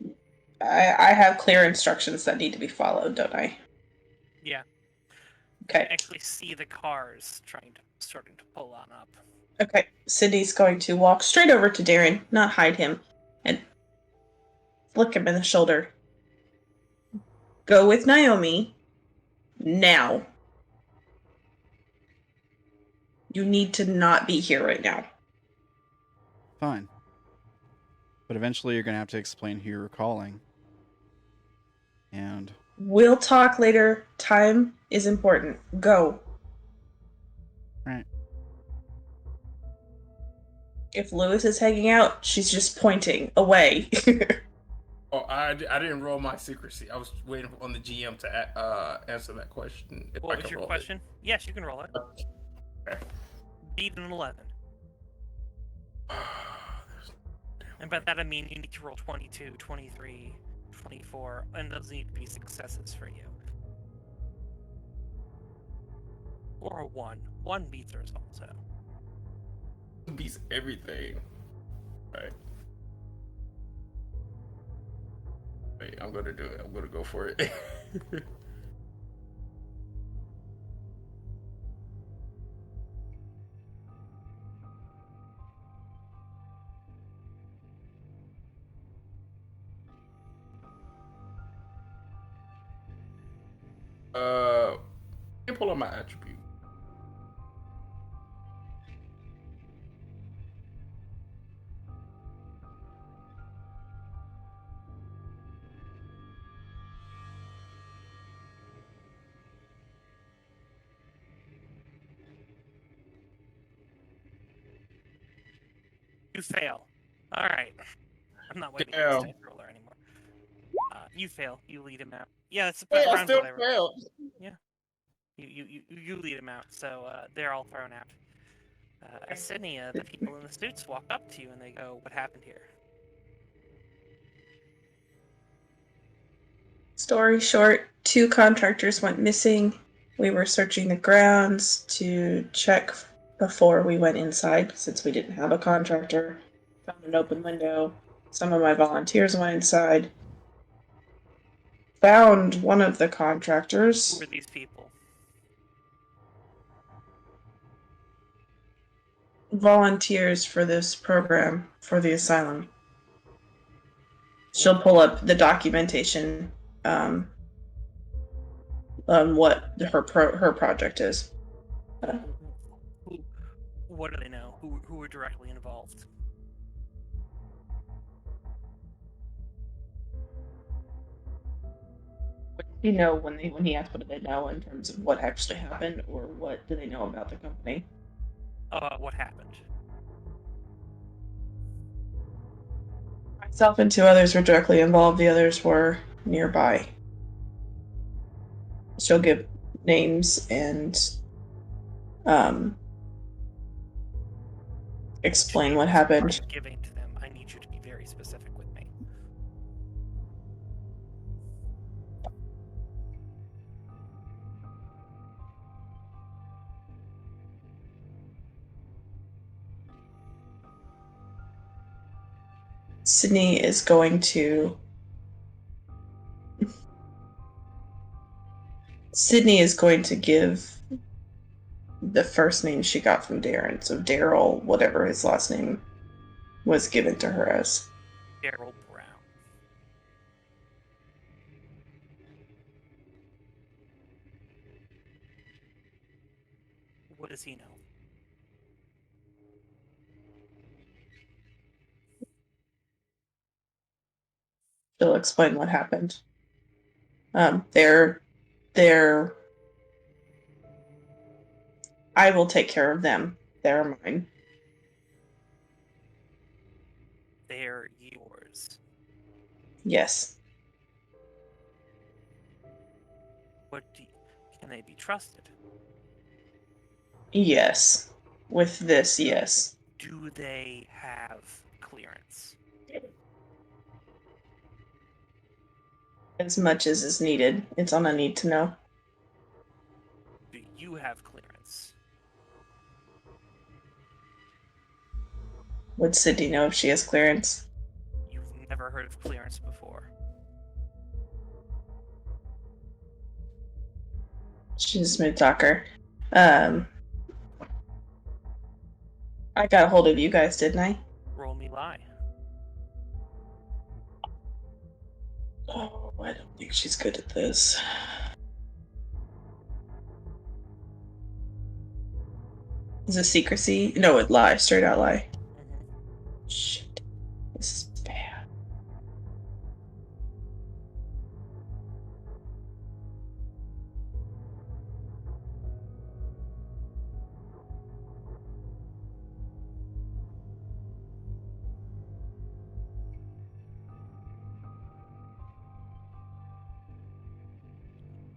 have clear instructions that need to be followed, don't I? Yeah. Okay. You actually see the cars starting to pull on up. Okay. Cindy's going to walk straight over to Darren, not hide him, and flick him in the shoulder. Go with Naomi. Now. You need to not be here right now. Fine. But eventually you're going to have to explain who you're calling. And We'll talk later. Time is important. Go. Right. If Lewis is hanging out, she's just pointing away. Oh, I didn't roll my secrecy. I was waiting on the GM to answer that question. If I What can was your roll it. question? Yes, you can roll it. Okay. Beat an 11. And by that I mean you need to roll 22, 23, 24, and those need to be successes for you. Or a 1. 1 beats her also. Beats everything. Right. Wait, I'm gonna do it. I'm gonna go for it. Let me pull up my attribute. You fail. Alright. I'm not waiting Damn. for this dice roller anymore. You fail. You lead him out. Yeah, that's Wait, I around still whatever. failed. You lead him out, so they're all thrown out. Sydney, the people in the suits walk up to you and they go, "What happened here?" Story short, 2 contractors went missing. We were searching the grounds to check before we went inside, since we didn't have a contractor. Found an open window. Some of my volunteers went inside. Found one of the contractors. Who are these people? Volunteers for this program for the asylum. She'll pull up the documentation on what her project is. What do they know? Who are directly involved? What do you know when he asked what do they know in terms of what actually happened, or what do they know about the company? What happened? Myself and 2 others were directly involved. The others were nearby. She'll give names and explain what happened. Giving to them, I need you to be very specific with me. Sydney is going to give the first name she got from Darren. So Daryl, whatever his last name was given to her as. Daryl Brown. What does he know? She'll explain what happened. I will take care of them. They're mine. They're yours. Yes. Can they be trusted? Yes. With this, yes. Do they have clearance? As much as is needed. It's on a need to know. Do you have clearance? Would Sydney know if she has clearance? You've never heard of clearance before. She's a smooth talker. I got a hold of you guys, didn't I? Roll me lie. Oh, I don't think she's good at this. Is it secrecy? No, it lie. Straight out lie. Shit. This is bad.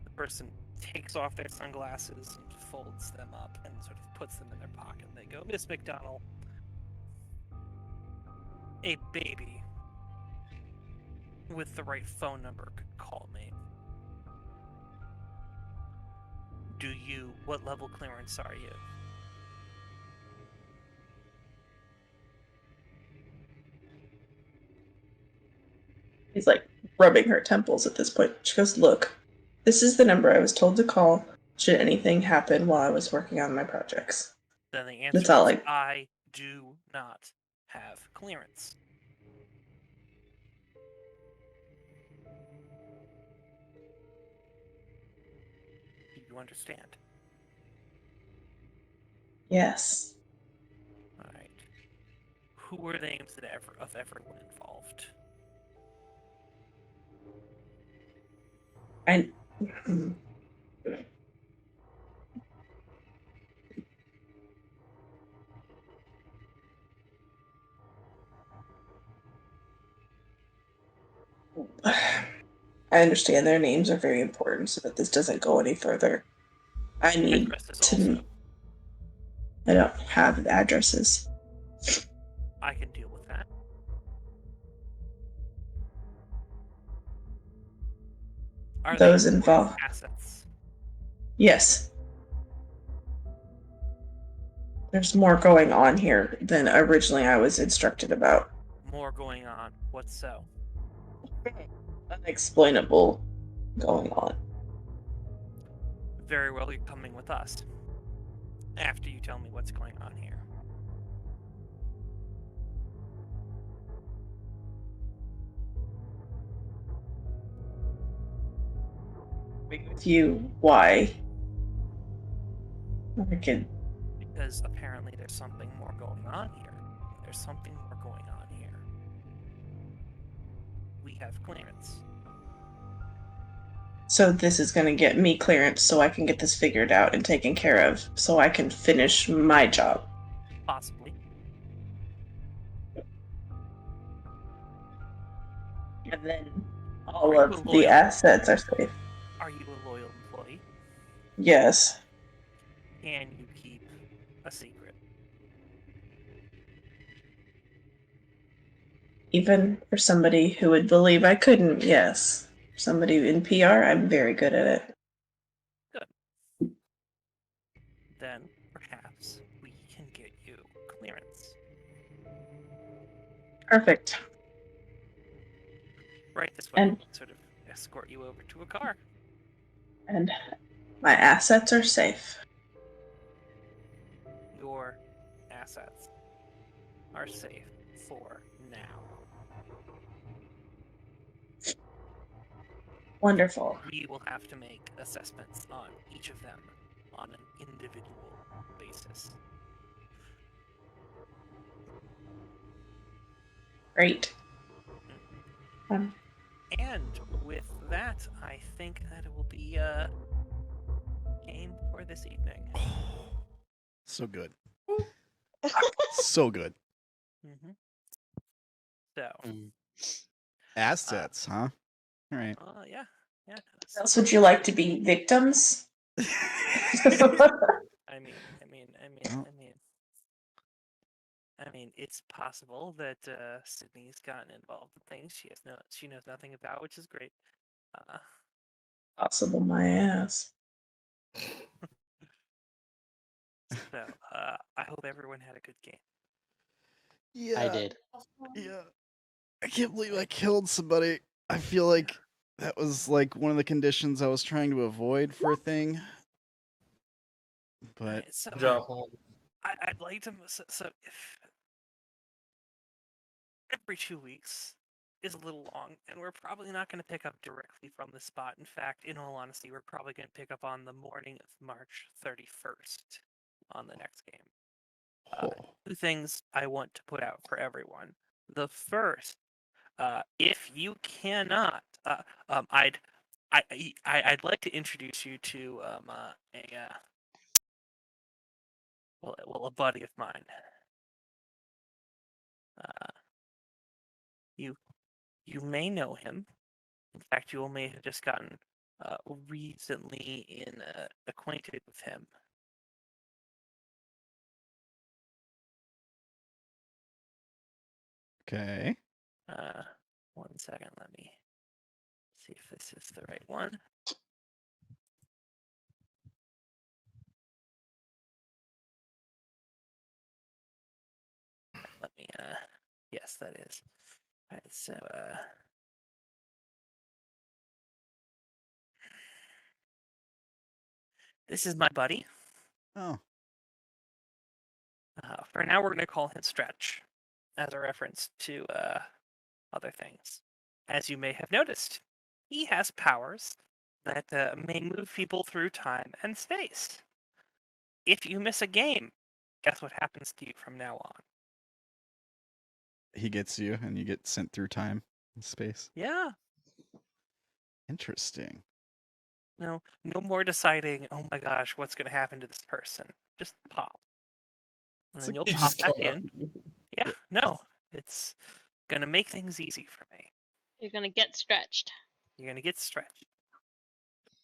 The person takes off their sunglasses and folds them up and sort of puts them in their pocket. They go, Miss McDonall, a baby with the right phone number could call me. What level clearance are you? He's like rubbing her temples at this point. She goes, look, this is the number I was told to call should anything happen while I was working on my projects. Then the answer That's all is I do not have clearance. Do you understand? Yes. Alright. Who are the names of everyone involved? I understand their names are very important so that this doesn't go any further. I need to... I don't have the addresses. I can deal with that. Are those they involved. assets? Yes. There's more going on here than originally I was instructed about. More going on. What's so? Unexplainable going on. Very well, you're coming with us. After you tell me what's going on here. With you, why? I can. Because apparently there's something more going on here. There's something more going on here. We have clearance. So this is going to get me clearance so I can get this figured out and taken care of so I can finish my job. Possibly. And then all of the assets are safe. Are you a loyal employee? Yes. Can you keep a secret? Even for somebody who would believe I couldn't, yes. For somebody in PR, I'm very good at it. Good. Then perhaps we can get you clearance. Perfect. Right this way. And Sort of escort you over to a car. and my assets are safe. Your assets are safe for now. Wonderful. We will have to make assessments on each of them on an individual basis. Great. And with that, I think that it will be game for this evening. So good. So good. Mm-hmm. So, Assets, huh? All right. yeah. Else would you like to be victims? I mean, it's possible that Sydney's gotten involved in things she knows nothing about, which is great. Possible my ass. So, I hope everyone had a good game. Yeah. I did. Yeah. I can't believe I killed somebody. I feel like that was like one of the conditions I was trying to avoid for a thing. But So, Good job. I'd like to. So if every 2 weeks is a little long, and we're probably not going to pick up directly from the spot. In fact, in all honesty, we're probably going to pick up on the morning of March 31st on the next game. Two things I want to put out for everyone. The first, if you cannot, I'd like to introduce you to a buddy of mine. You may know him. In fact, you may have just gotten recently acquainted with him. okay. 1 second, let me see if this is the right one. Let me, yes, that is. All right, so, this is my buddy. Oh. For now, we're going to call him Stretch, as a reference to other things. As you may have noticed, he has powers that may move people through time and space. If you miss a game, guess what happens to you from now on? He gets you and you get sent through time and space. Yeah. Interesting. No more deciding, oh my gosh, what's going to happen to this person. Just pop. And then you'll pop back in. Yeah, no. It's going to make things easy for me. You're gonna get stretched. You're going to get stretched.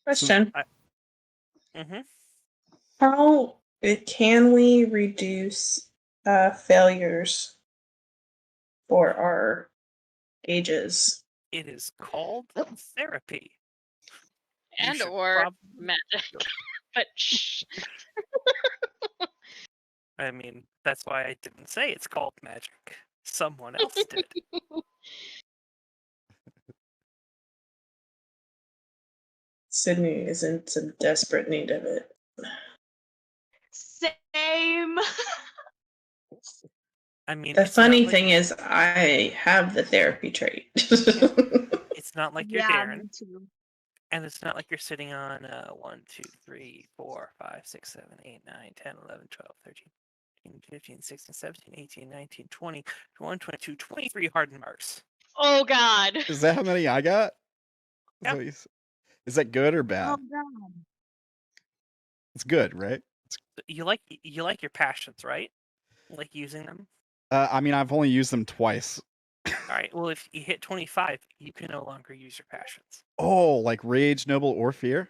Question. Mm-hmm. How can we reduce failures for our gauges? It is called therapy. You And should or magic. But shh. I mean, that's why I didn't say it's called magic. Someone else did. Sydney is in some desperate need of it. Same. I mean, The it's not funny like thing is, I have the therapy trait. it's not like you're Yeah, Darren, me too. and it's not like you're sitting on 1, 2, 3, 4, 5, 6, 7, 8, 9, 10, 11, 12, 13, 14, 15, 16, 17, 18, 19, 20, 21, 22, 23 hardened marks. Oh God. Is that how many I got? Yeah. Is that good or Oh bad? god. It's good, right? You like your passions, right? Like using them. I mean, I've only used them twice. All right. Well, if you hit 25, you can no longer use your passions. Oh, like rage, noble, or fear?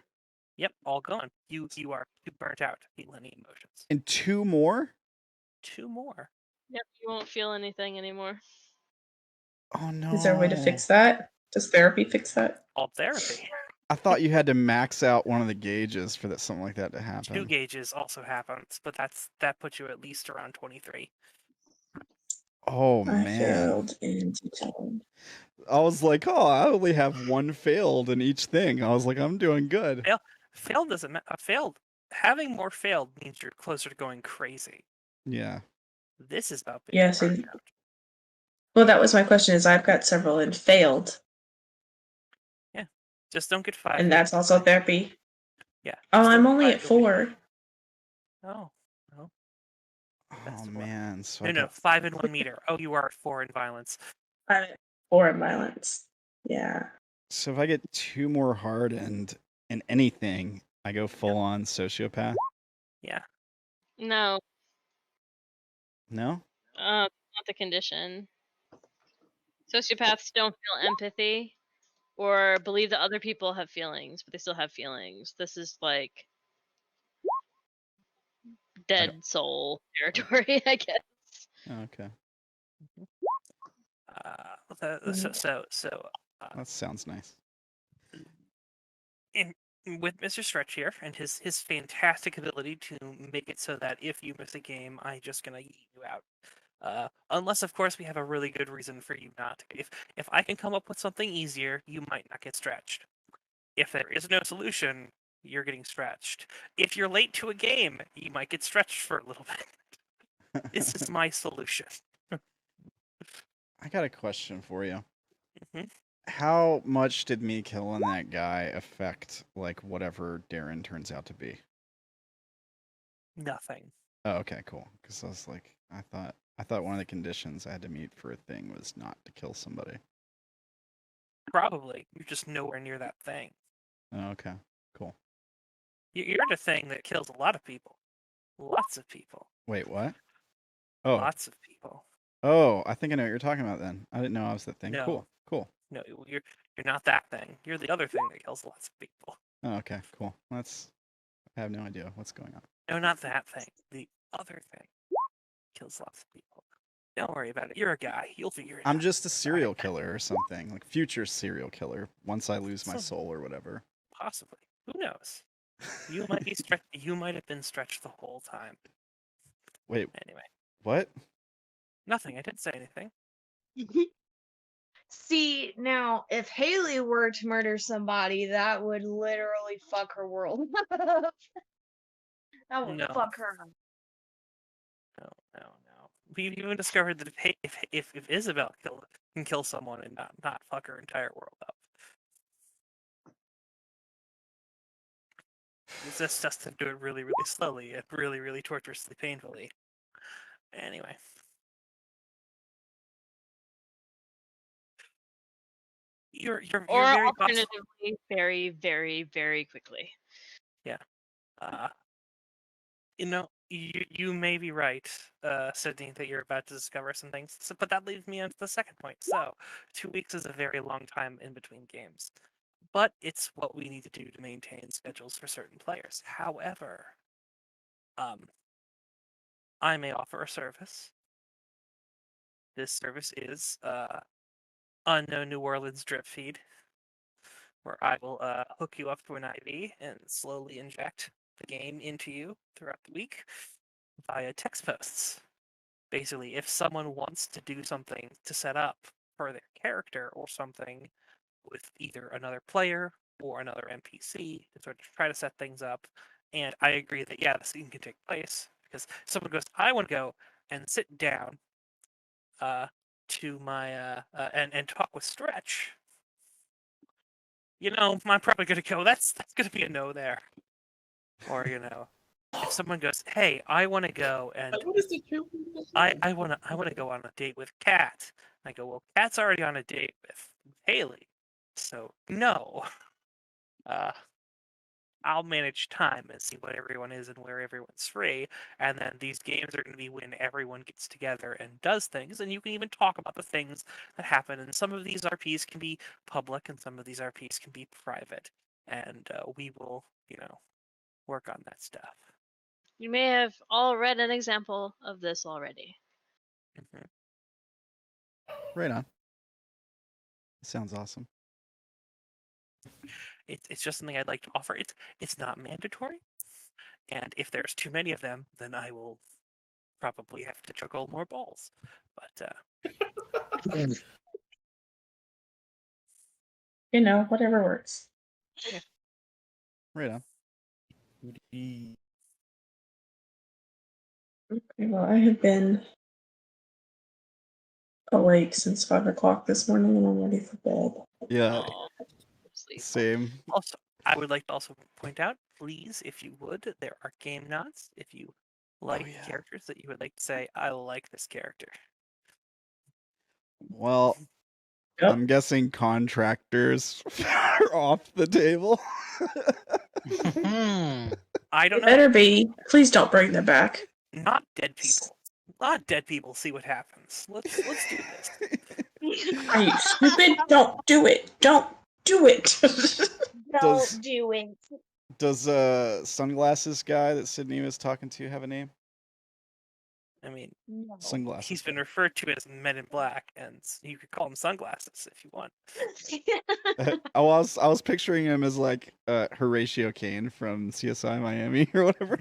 Yep, all gone. You are too burnt out to feel any emotions. And 2 more? 2 more. Yep, you won't feel anything anymore. Oh no. Is there a way to fix that? Does therapy fix that? All therapy. I thought you had to max out one of the gauges for something like that to 2 happen. gauges also happens, but that puts you at least around 23. Oh I man. failed into tone. I was like, oh, I only have 1 failed in each thing. I was like, I'm doing good. Failed doesn't failed. Having more failed means you're closer to going crazy. Yeah. This is about being Yeah, see, burnt out. well, that was my question. Is I've got several and failed, Just don't get 5. and that's also therapy. Yeah. Oh, just don't I'm get only 5, at you'll be 4. Oh. No. That's Oh the one. man. So No, I no, got 5 in 1 meter. Oh, you are at 4 in violence. I'm at 4 in violence. Yeah. So if I get 2 more hardened in anything, I go full on sociopath? Yeah. No, No? not the condition. Sociopaths don't feel empathy or believe that other people have feelings, but they still have feelings. This is like dead soul territory, I guess. Oh, okay. That sounds nice. With Mr. Stretch here and his fantastic ability to make it so that if you miss a game, I'm just gonna eat you out. Unless, of course, we have a really good reason for you not to. If I can come up with something easier, you might not get stretched. If there is no solution, you're getting stretched. If you're late to a game, you might get stretched for a little bit. This is my solution. I got a question for you. Mhm. How much did me killing that guy affect like whatever Darren turns out to be? Nothing. Oh, okay, cool. Because I was like, I thought one of the conditions I had to meet for a thing was not to kill somebody. Probably. You're just nowhere near that thing. Oh, okay, cool. You're the thing that kills a lot of people. Lots of people. Wait, what? Oh, Lots of people. oh, I think I know what you're talking about. Then I didn't know I was that thing. No. Cool, cool. No, you're not that thing. You're the other thing that kills lots of people. Oh, okay, cool. I have no idea what's going on. No, not that thing. The other thing kills lots of people. Don't worry about it. You're a guy. You'll figure it out. I'm just a serial killer or something, like future serial killer. Once I lose my So- soul or whatever. Possibly. Who knows? You might be stretched. You might have been stretched the whole time. Wait, Anyway, what? nothing. I didn't say anything. See, now, if Haley were to murder somebody, that would literally fuck her world up. That would No. fuck her up. No. We've even discovered that if Isobel can kill someone and not fuck her entire world up. It's just to do it really, really slowly and really, really torturously painfully. Anyway. You're Or very possible. alternatively, very, very, very quickly. You may be right, Sydney, that you're about to discover some things. But that leads me on to the second point. So, 2 weeks is a very long time in between games. But it's what we need to do to maintain schedules for certain players. However, I may offer a service. This service is Unknown New Orleans Drip Feed. where I will hook you up to an IV and slowly inject the game into you throughout the week via text posts. Basically, if someone wants to do something to set up for their character or something with either another player or another NPC to sort of try to set things up, and I agree that, yeah, the scene can take place, because someone goes, I want to go and sit down to my and talk with Stretch. I'm probably gonna go. That's gonna be a no there. Or if someone goes, hey, I want to go and What is the truth? I wanna go on a date with Kat. I go, well, Kat's already on a date with Haley, so no. I'll manage time and see what everyone is and where everyone's free, and then these games are going to be when everyone gets together and does things, and you can even talk about the things that happen. And some of these RPs can be public, and some of these RPs can be private, and we will, work on that stuff. You may have all read an example of this already. Right on. Sounds awesome. It's just something I'd like to offer. It's not mandatory, and if there's too many of them, then I will probably have to juggle more balls. But Whatever works. Right on. Okay, well, I have been awake since 5 o'clock this morning, and I'm ready for bed. Yeah. Aw, sleep. Same. Also, I would like to also point out, please, if you would, there are game nods. If you like characters that you would like to say, I like this character. Well, Yep. I'm guessing contractors are off the table. I don't It know. better be. Please don't bring them back. Not dead people. Not dead people. See what happens. Let's do this. Are you stupid? Don't do it. Don't do it. Don't do it. Does sunglasses guy that Sydney was talking to have a name? I mean, No. Sunglasses. he's been referred to as Men in Black, and you could call him Sunglasses if you want. I was picturing him as like Horatio Kane from CSI Miami or whatever.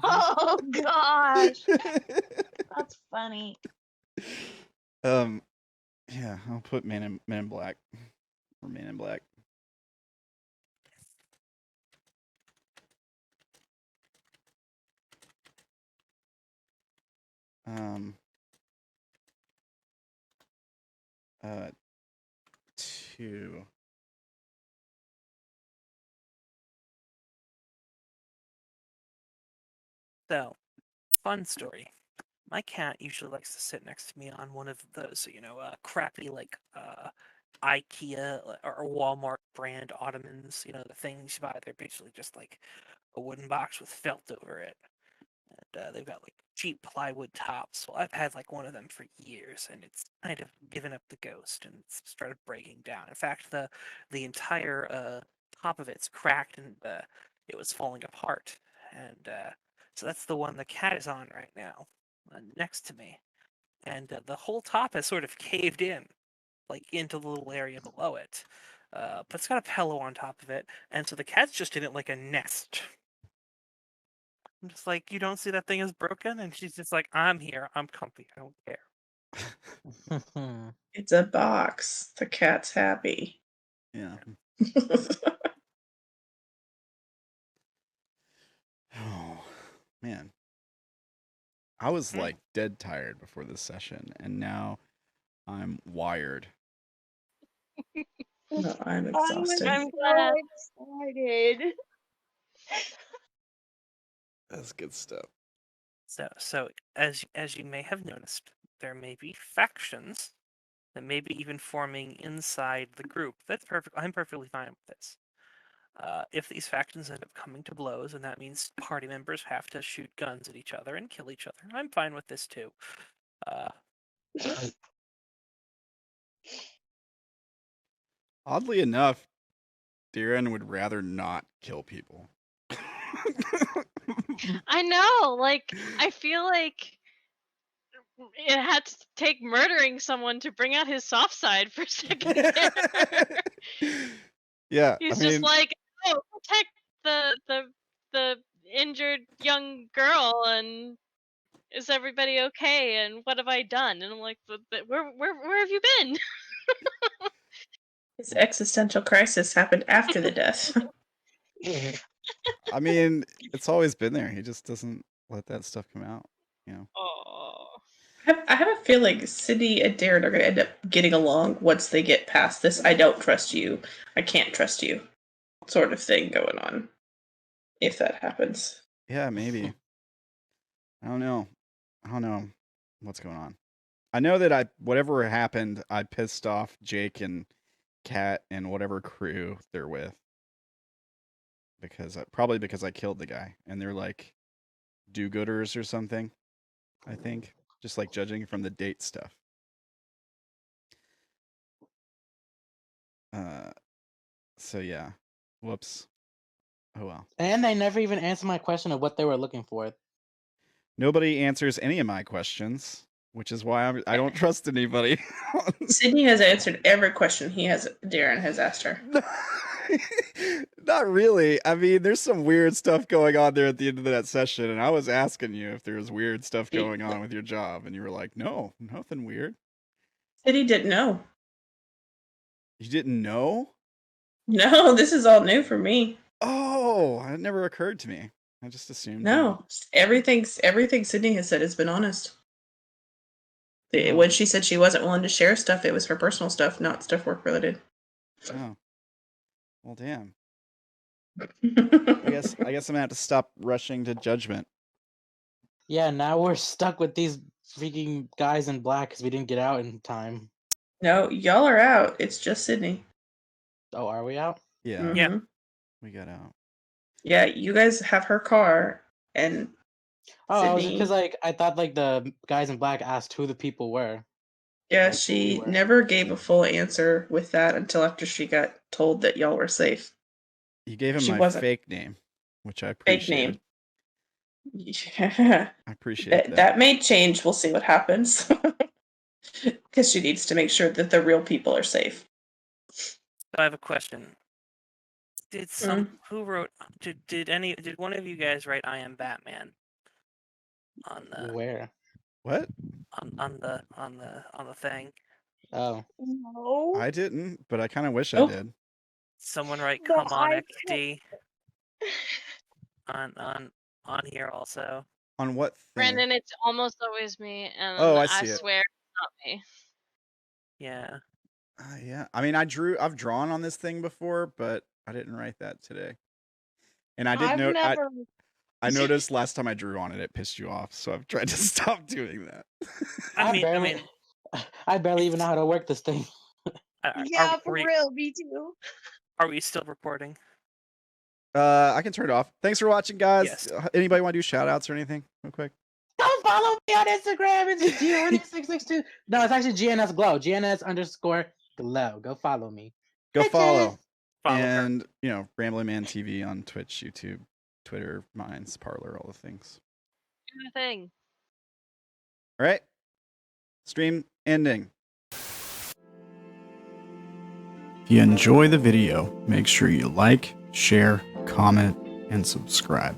Oh gosh, that's funny. Yeah, I'll put Men in Black or Man in Black. Two. So, fun story. My cat usually likes to sit next to me on one of those, crappy IKEA or Walmart brand ottomans. The things you buy, they're basically just like a wooden box with felt over it. And they've got like cheap plywood tops. Well, I've had like one of them for years, and it's kind of given up the ghost and it's started breaking down. In fact, the entire top of it's cracked and it was falling apart. And so that's the one the cat is on right now, next to me. And the whole top has sort of caved in, like into the little area below it. But it's got a pillow on top of it, and so the cat's just in it like a nest. I'm just like, you don't see that thing is broken? And she's just like, I'm here, I'm comfy, I don't care. It's a box. The cat's happy. Yeah. Oh, man. I was like dead tired before this session, and now I'm wired. No, I'm exhausted. I'm so excited. That's good stuff. So as you may have noticed, there may be factions that may be even forming inside the group. That's perfect. I'm perfectly fine with this. If these factions end up coming to blows, and that means party members have to shoot guns at each other and kill each other, I'm fine with this too. Oddly enough, Darren would rather not kill people. I know, like, I feel like it had to take murdering someone to bring out his soft side for a second there. Yeah, He's I just mean, like, oh, protect the injured young girl, and is everybody okay? And what have I done? And I'm like, where have you been? His existential crisis happened after the death. I mean, it's always been there. He just doesn't let that stuff come out, you know. Oh. I have a feeling Sydney and Darren are going to end up getting along once they get past this I don't trust you, I can't trust you sort of thing going on. If that happens. Yeah, maybe. I don't know. I don't know what's going on. I know that whatever happened, I pissed off Jake and Kat and whatever crew they're with. Probably because I killed the guy, and they're like do-gooders or something, I think. Just like judging from the date stuff. So yeah. Whoops. Oh well. And they never even answered my question of what they were looking for. Nobody answers any of my questions, which is why I don't trust anybody. Sydney has answered every question Darren has asked her. Not really. I mean, there's some weird stuff going on there at the end of that session, and I was asking you if there was weird stuff going on with your job, and you were like, no, nothing weird. Sydney didn't know. You didn't know? No, this is all new for me. Oh, it never occurred to me. I just assumed. No, everything Sydney has said has been honest. Oh. When she said she wasn't willing to share stuff, it was her personal stuff, not stuff work related. Oh. Well, damn. I guess I'm gonna have to stop rushing to judgment. Yeah, now we're stuck with these freaking guys in black because we didn't get out in time. No, y'all are out. It's just Sydney. Oh, are we out? Yeah. Mhm. Yeah. We got out. Yeah, you guys have her car, and Oh, Sydney. because like I thought like the guys in black asked who the people were. Yeah, Like, she who we were. never gave a full answer with that until after she got told that y'all were safe. You gave him She my wasn't. fake name, which I Fake appreciate. name. Yeah. I appreciate that. That may change. We'll see what happens. Because she needs to make sure that the real people are safe. So I have a question. Did who wrote? Did one of you guys write "I am Batman" on the Where? What? on the thing? Oh, No. I didn't, but I kind of wish Nope. I did. Someone write No, "Come on, I XD" on here also. On what thing? Brandon, it's almost always me, and Oh, I I see it. swear it's not me. Yeah. Yeah. I mean, I've drawn on this thing before, but I didn't write that today. And I didn't I've know. never. I noticed last time I drew on it, it pissed you off, so I've tried to stop doing that. I barely even know how to work this thing. Yeah, for real, me too. Are we still recording? I can turn it off. Thanks for watching, guys. Yes. Anybody want to do shout outs or anything real quick? Don't follow me on Instagram. It's GNS662. No, it's actually GNS Glow. GNS_Glow. Go follow me. Go Bitches. follow. Follow her. And, you know, RamblinManTV on Twitch, YouTube, Twitter, Minds, Parlor, all the things. Do the thing. All right. Stream ending. If you enjoy the video, make sure you like, share, comment, and subscribe.